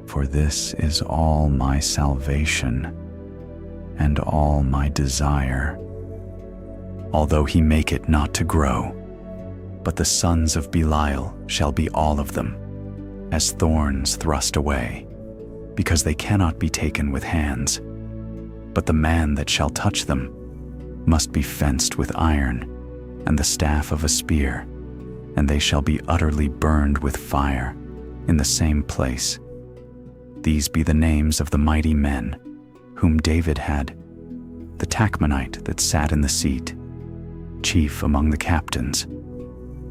For this is all my salvation, and all my desire, although he make it not to grow. But the sons of Belial shall be all of them, as thorns thrust away, because they cannot be taken with hands. But the man that shall touch them must be fenced with iron, and the staff of a spear, and they shall be utterly burned with fire in the same place. These be the names of the mighty men whom David had: the Tachmonite that sat in the seat, chief among the captains.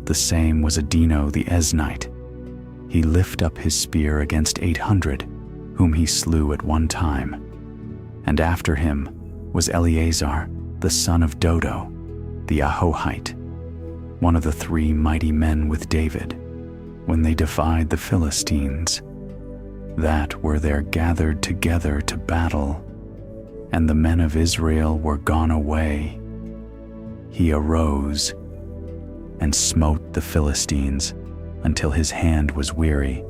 The same was Adino the Eznite. He lift up his spear against 800, whom he slew at one time. And after him was Eleazar, the son of Dodo, the Ahohite, one of the 3 mighty men with David, when they defied the Philistines, that were there gathered together to battle, and the men of Israel were gone away. He arose and smote the Philistines until his hand was weary,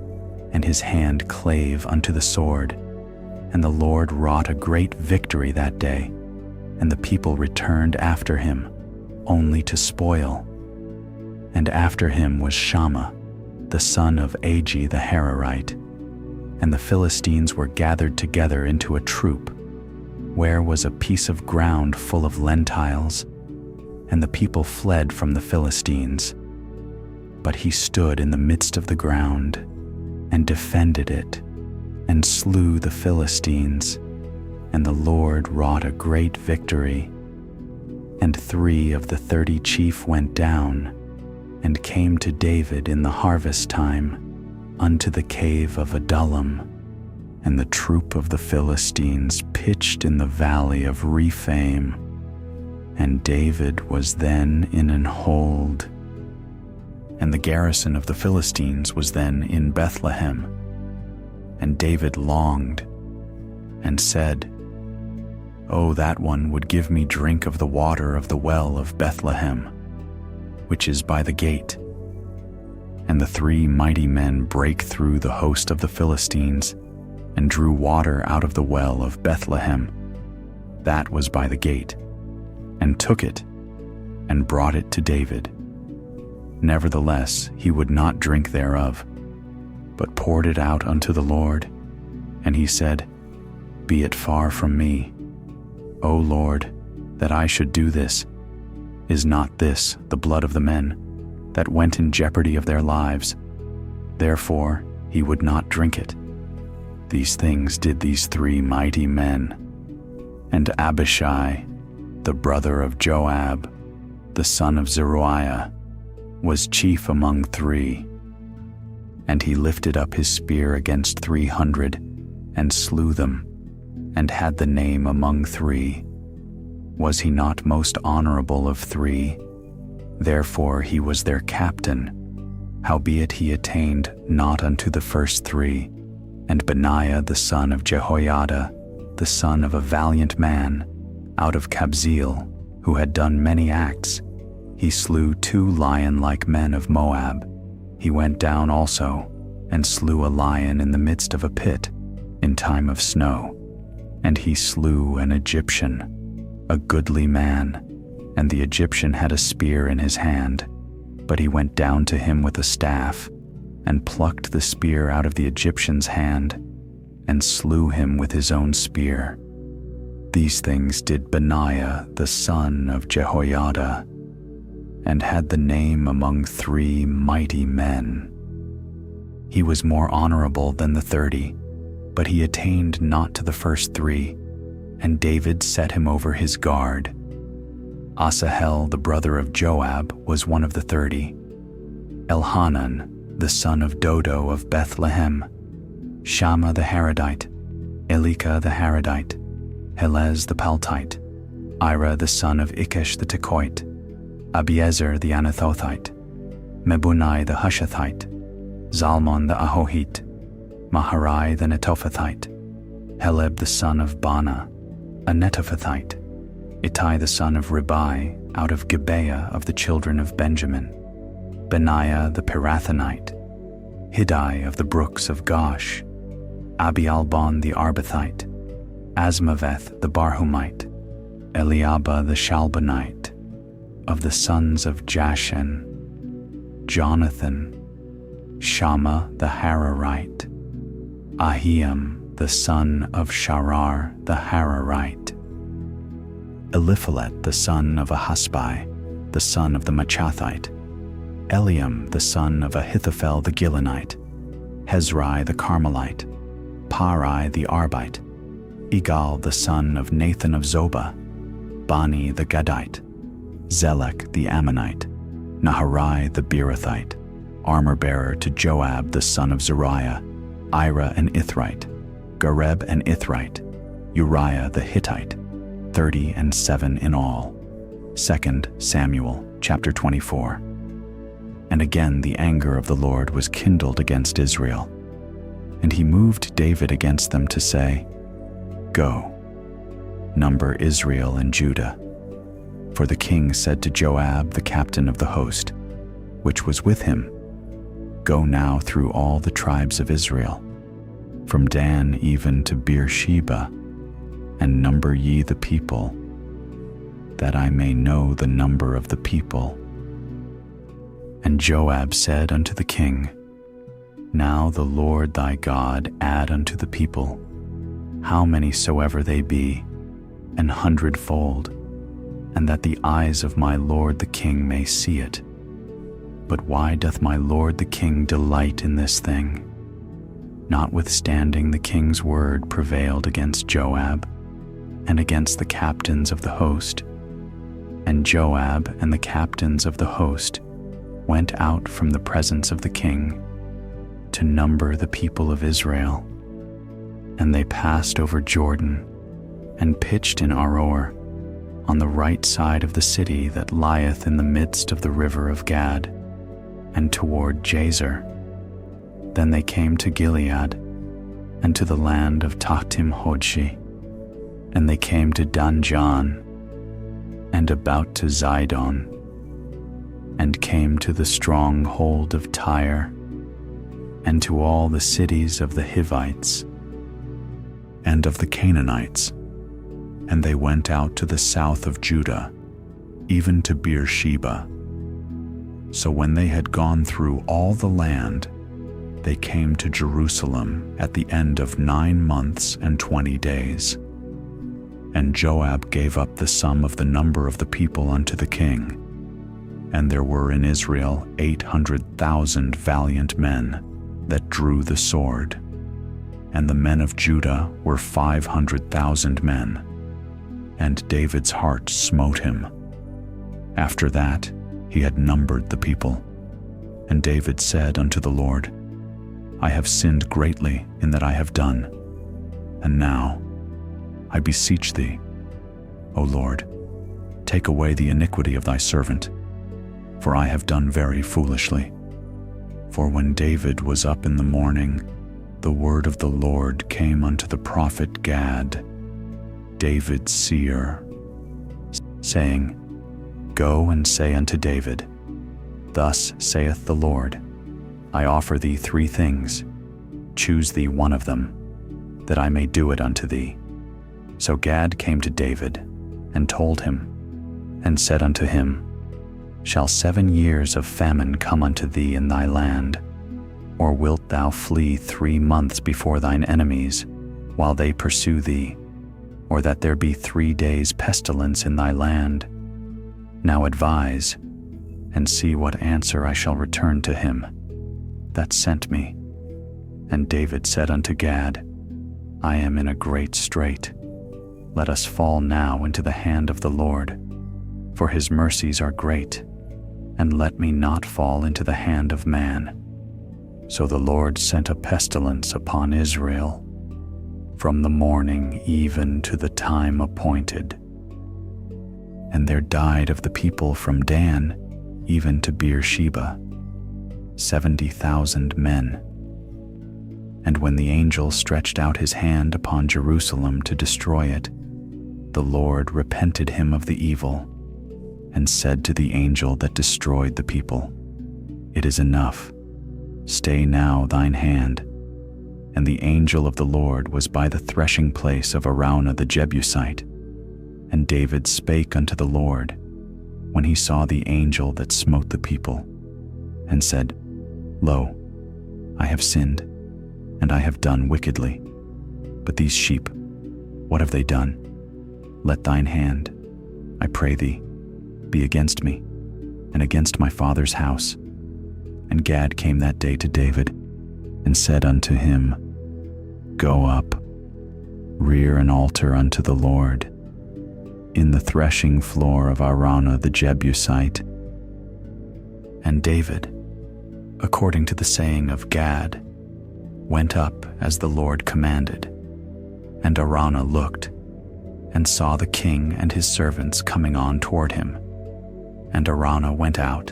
and his hand clave unto the sword. And the Lord wrought a great victory that day, and the people returned after him, only to spoil. And after him was Shammah, the son of Agi the Hararite. And the Philistines were gathered together into a troop, where was a piece of ground full of lentiles, and the people fled from the Philistines. But he stood in the midst of the ground, and defended it, and slew the Philistines, and the Lord wrought a great victory. And 3 of the 30 chief went down, and came to David in the harvest time, unto the cave of Adullam, and the troop of the Philistines pitched in the valley of Rephaim, and David was then in an hold. And the garrison of the Philistines was then in Bethlehem. And David longed, and said, "Oh, that one would give me drink of the water of the well of Bethlehem, which is by the gate." And the 3 mighty men brake through the host of the Philistines, and drew water out of the well of Bethlehem, that was by the gate, and took it, and brought it to David. Nevertheless he would not drink thereof, but poured it out unto the Lord. And he said, "Be it far from me, O Lord, that I should do this. Is not this the blood of the men that went in jeopardy of their lives?" Therefore he would not drink it. These things did these 3 mighty men. And Abishai, the brother of Joab, the son of Zeruiah, was chief among 3. And he lifted up his spear against 300, and slew them, and had the name among 3. Was he not most honorable of 3? Therefore he was their captain. Howbeit he attained not unto the first 3. And Benaiah the son of Jehoiada, the son of a valiant man, out of Kabzeel, who had done many acts, he slew 2 lion-like men of Moab. He went down also, and slew a lion in the midst of a pit, in time of snow. And he slew an Egyptian, a goodly man, and the Egyptian had a spear in his hand. But he went down to him with a staff, and plucked the spear out of the Egyptian's hand, and slew him with his own spear. These things did Benaiah the son of Jehoiada, and had the name among 3 mighty men. He was more honorable than the 30, but he attained not to the first 3, and David set him over his guard. Asahel the brother of Joab was one of the 30. Elhanan the son of Dodo of Bethlehem, Shammah the Haradite, Elika the Haradite, Helez the Paltite, Ira the son of Ikesh the Tekoite, Abiezer the Anathothite, Mebunai the Hushathite, Zalmon the Ahohite, Maharai the Netophathite, Heleb the son of Bana, a Netophathite, Ittai the son of Ribai, out of Gibeah of the children of Benjamin, Benaiah the Pirathonite, Hiddai of the brooks of Gosh, Abialbon the Arbathite, Asmaveth the Barhumite, Eliabah the Shalbonite, of the sons of Jashen, Jonathan, Shammah the Hararite, Ahiam the son of Sharar the Hararite, Eliphalet the son of Ahasbai, the son of the Machathite, Eliam the son of Ahithophel the Gilonite, Hezrai the Carmelite, Parai the Arbite, Igal the son of Nathan of Zobah, Bani the Gadite, Zelek the Ammonite, Naharai the Beerothite, armor-bearer to Joab the son of Zeruiah, Ira an Ithrite, Gareb an Ithrite, Uriah the Hittite, 37 in all. 2 Samuel chapter 24. And again the anger of the Lord was kindled against Israel, and he moved David against them to say, Go, number Israel and Judah. For the king said to Joab, the captain of the host, which was with him, Go now through all the tribes of Israel, from Dan even to Beersheba, and number ye the people, that I may know the number of the people. And Joab said unto the king, Now the Lord thy God add unto the people, how many soever they be, 100-fold, and that the eyes of my lord the king may see it. But why doth my lord the king delight in this thing? Notwithstanding the king's word prevailed against Joab, and against the captains of the host. And Joab and the captains of the host went out from the presence of the king to number the people of Israel. And they passed over Jordan, and pitched in Aroer, on the right side of the city that lieth in the midst of the river of Gad, and toward Jazer. Then they came to Gilead, and to the land of Tahtim Hodshi, and they came to Danjan, and about to Zidon, and came to the stronghold of Tyre, and to all the cities of the Hivites, and of the Canaanites. And they went out to the south of Judah, even to Beersheba. So when they had gone through all the land, they came to Jerusalem at the end of 9 months and 20 days. And Joab gave up the sum of the number of the people unto the king. And there were in Israel 800,000 valiant men that drew the sword. And the men of Judah were 500,000 men. And David's heart smote him. After that, he had numbered the people. And David said unto the Lord, I have sinned greatly in that I have done. And now, I beseech thee, O Lord, take away the iniquity of thy servant, for I have done very foolishly. For when David was up in the morning, the word of the Lord came unto the prophet Gad, David's seer, saying, Go and say unto David, Thus saith the Lord, I offer thee 3 things, choose thee one of them, that I may do it unto thee. So Gad came to David, and told him, and said unto him, Shall 7 years of famine come unto thee in thy land? Or wilt thou flee 3 months before thine enemies, while they pursue thee? Or that there be 3 days pestilence in thy land? Now advise, and see what answer I shall return to him that sent me. And David said unto Gad, I am in a great strait. Let us fall now into the hand of the Lord, for his mercies are great, and let me not fall into the hand of man. So the Lord sent a pestilence upon Israel, from the morning even to the time appointed. And there died of the people from Dan even to Beersheba 70,000 men. And when the angel stretched out his hand upon Jerusalem to destroy it, the Lord repented him of the evil, and said to the angel that destroyed the people, It is enough, stay now thine hand. And the angel of the Lord was by the threshing place of Araunah the Jebusite. And David spake unto the Lord, when he saw the angel that smote the people, and said, Lo, I have sinned, and I have done wickedly. But these sheep, what have they done? Let thine hand, I pray thee, be against me, and against my father's house. And Gad came that day to David, and said unto him, Go up, rear an altar unto the Lord, in the threshing floor of Araunah the Jebusite. And David, according to the saying of Gad, went up as the Lord commanded. And Araunah looked, and saw the king and his servants coming on toward him. And Araunah went out,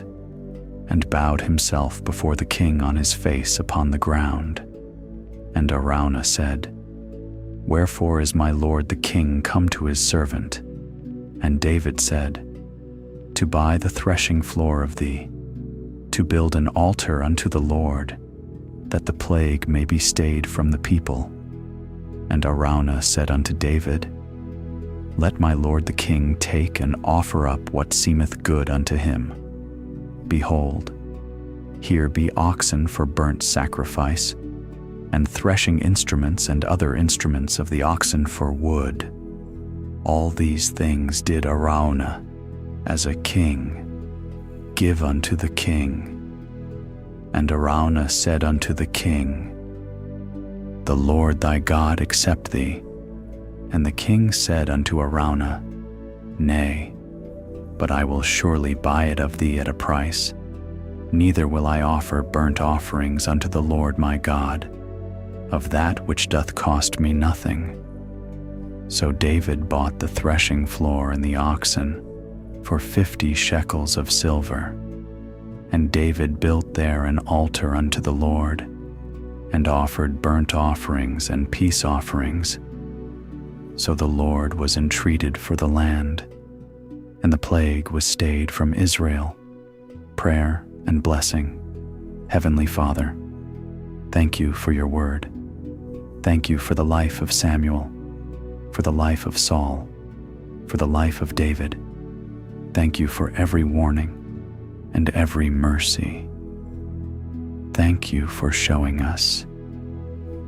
and bowed himself before the king on his face upon the ground. And Araunah said, Wherefore is my lord the king come to his servant? And David said, To buy the threshing floor of thee, to build an altar unto the Lord, that the plague may be stayed from the people. And Araunah said unto David, Let my lord the king take and offer up what seemeth good unto him. Behold, here be oxen for burnt sacrifice, and threshing instruments and other instruments of the oxen for wood. All these things did Araunah, as a king, give unto the king. And Araunah said unto the king, The Lord thy God accept thee. And the king said unto Araunah, Nay, but I will surely buy it of thee at a price. Neither will I offer burnt offerings unto the Lord my God, of that which doth cost me nothing. So David bought the threshing floor and the oxen for 50 shekels of silver. And David built there an altar unto the Lord, and offered burnt offerings and peace offerings. So the Lord was entreated for the land, and the plague was stayed from Israel. Prayer and blessing. Heavenly Father, thank you for your word. Thank you for the life of Samuel, for the life of Saul, for the life of David. Thank you for every warning and every mercy. Thank you for showing us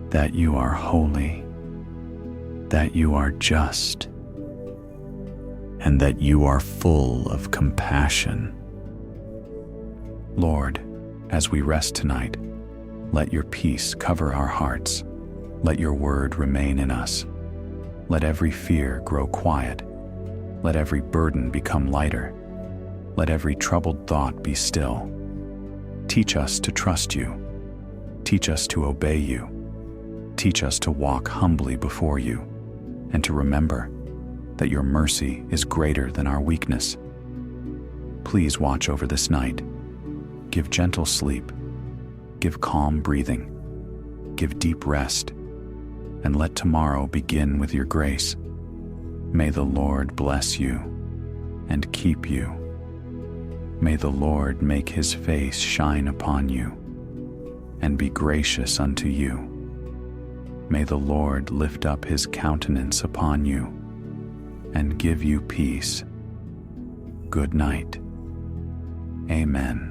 that you are holy, that you are just, and that you are full of compassion. Lord, as we rest tonight, let your peace cover our hearts. Let your word remain in us. Let every fear grow quiet. Let every burden become lighter. Let every troubled thought be still. Teach us to trust you. Teach us to obey you. Teach us to walk humbly before you, and to remember that your mercy is greater than our weakness. Please watch over this night. Give gentle sleep. Give calm breathing. Give deep rest. And let tomorrow begin with your grace. May the Lord bless you and keep you. May the Lord make his face shine upon you and be gracious unto you. May the Lord lift up his countenance upon you and give you peace. Good night. Amen.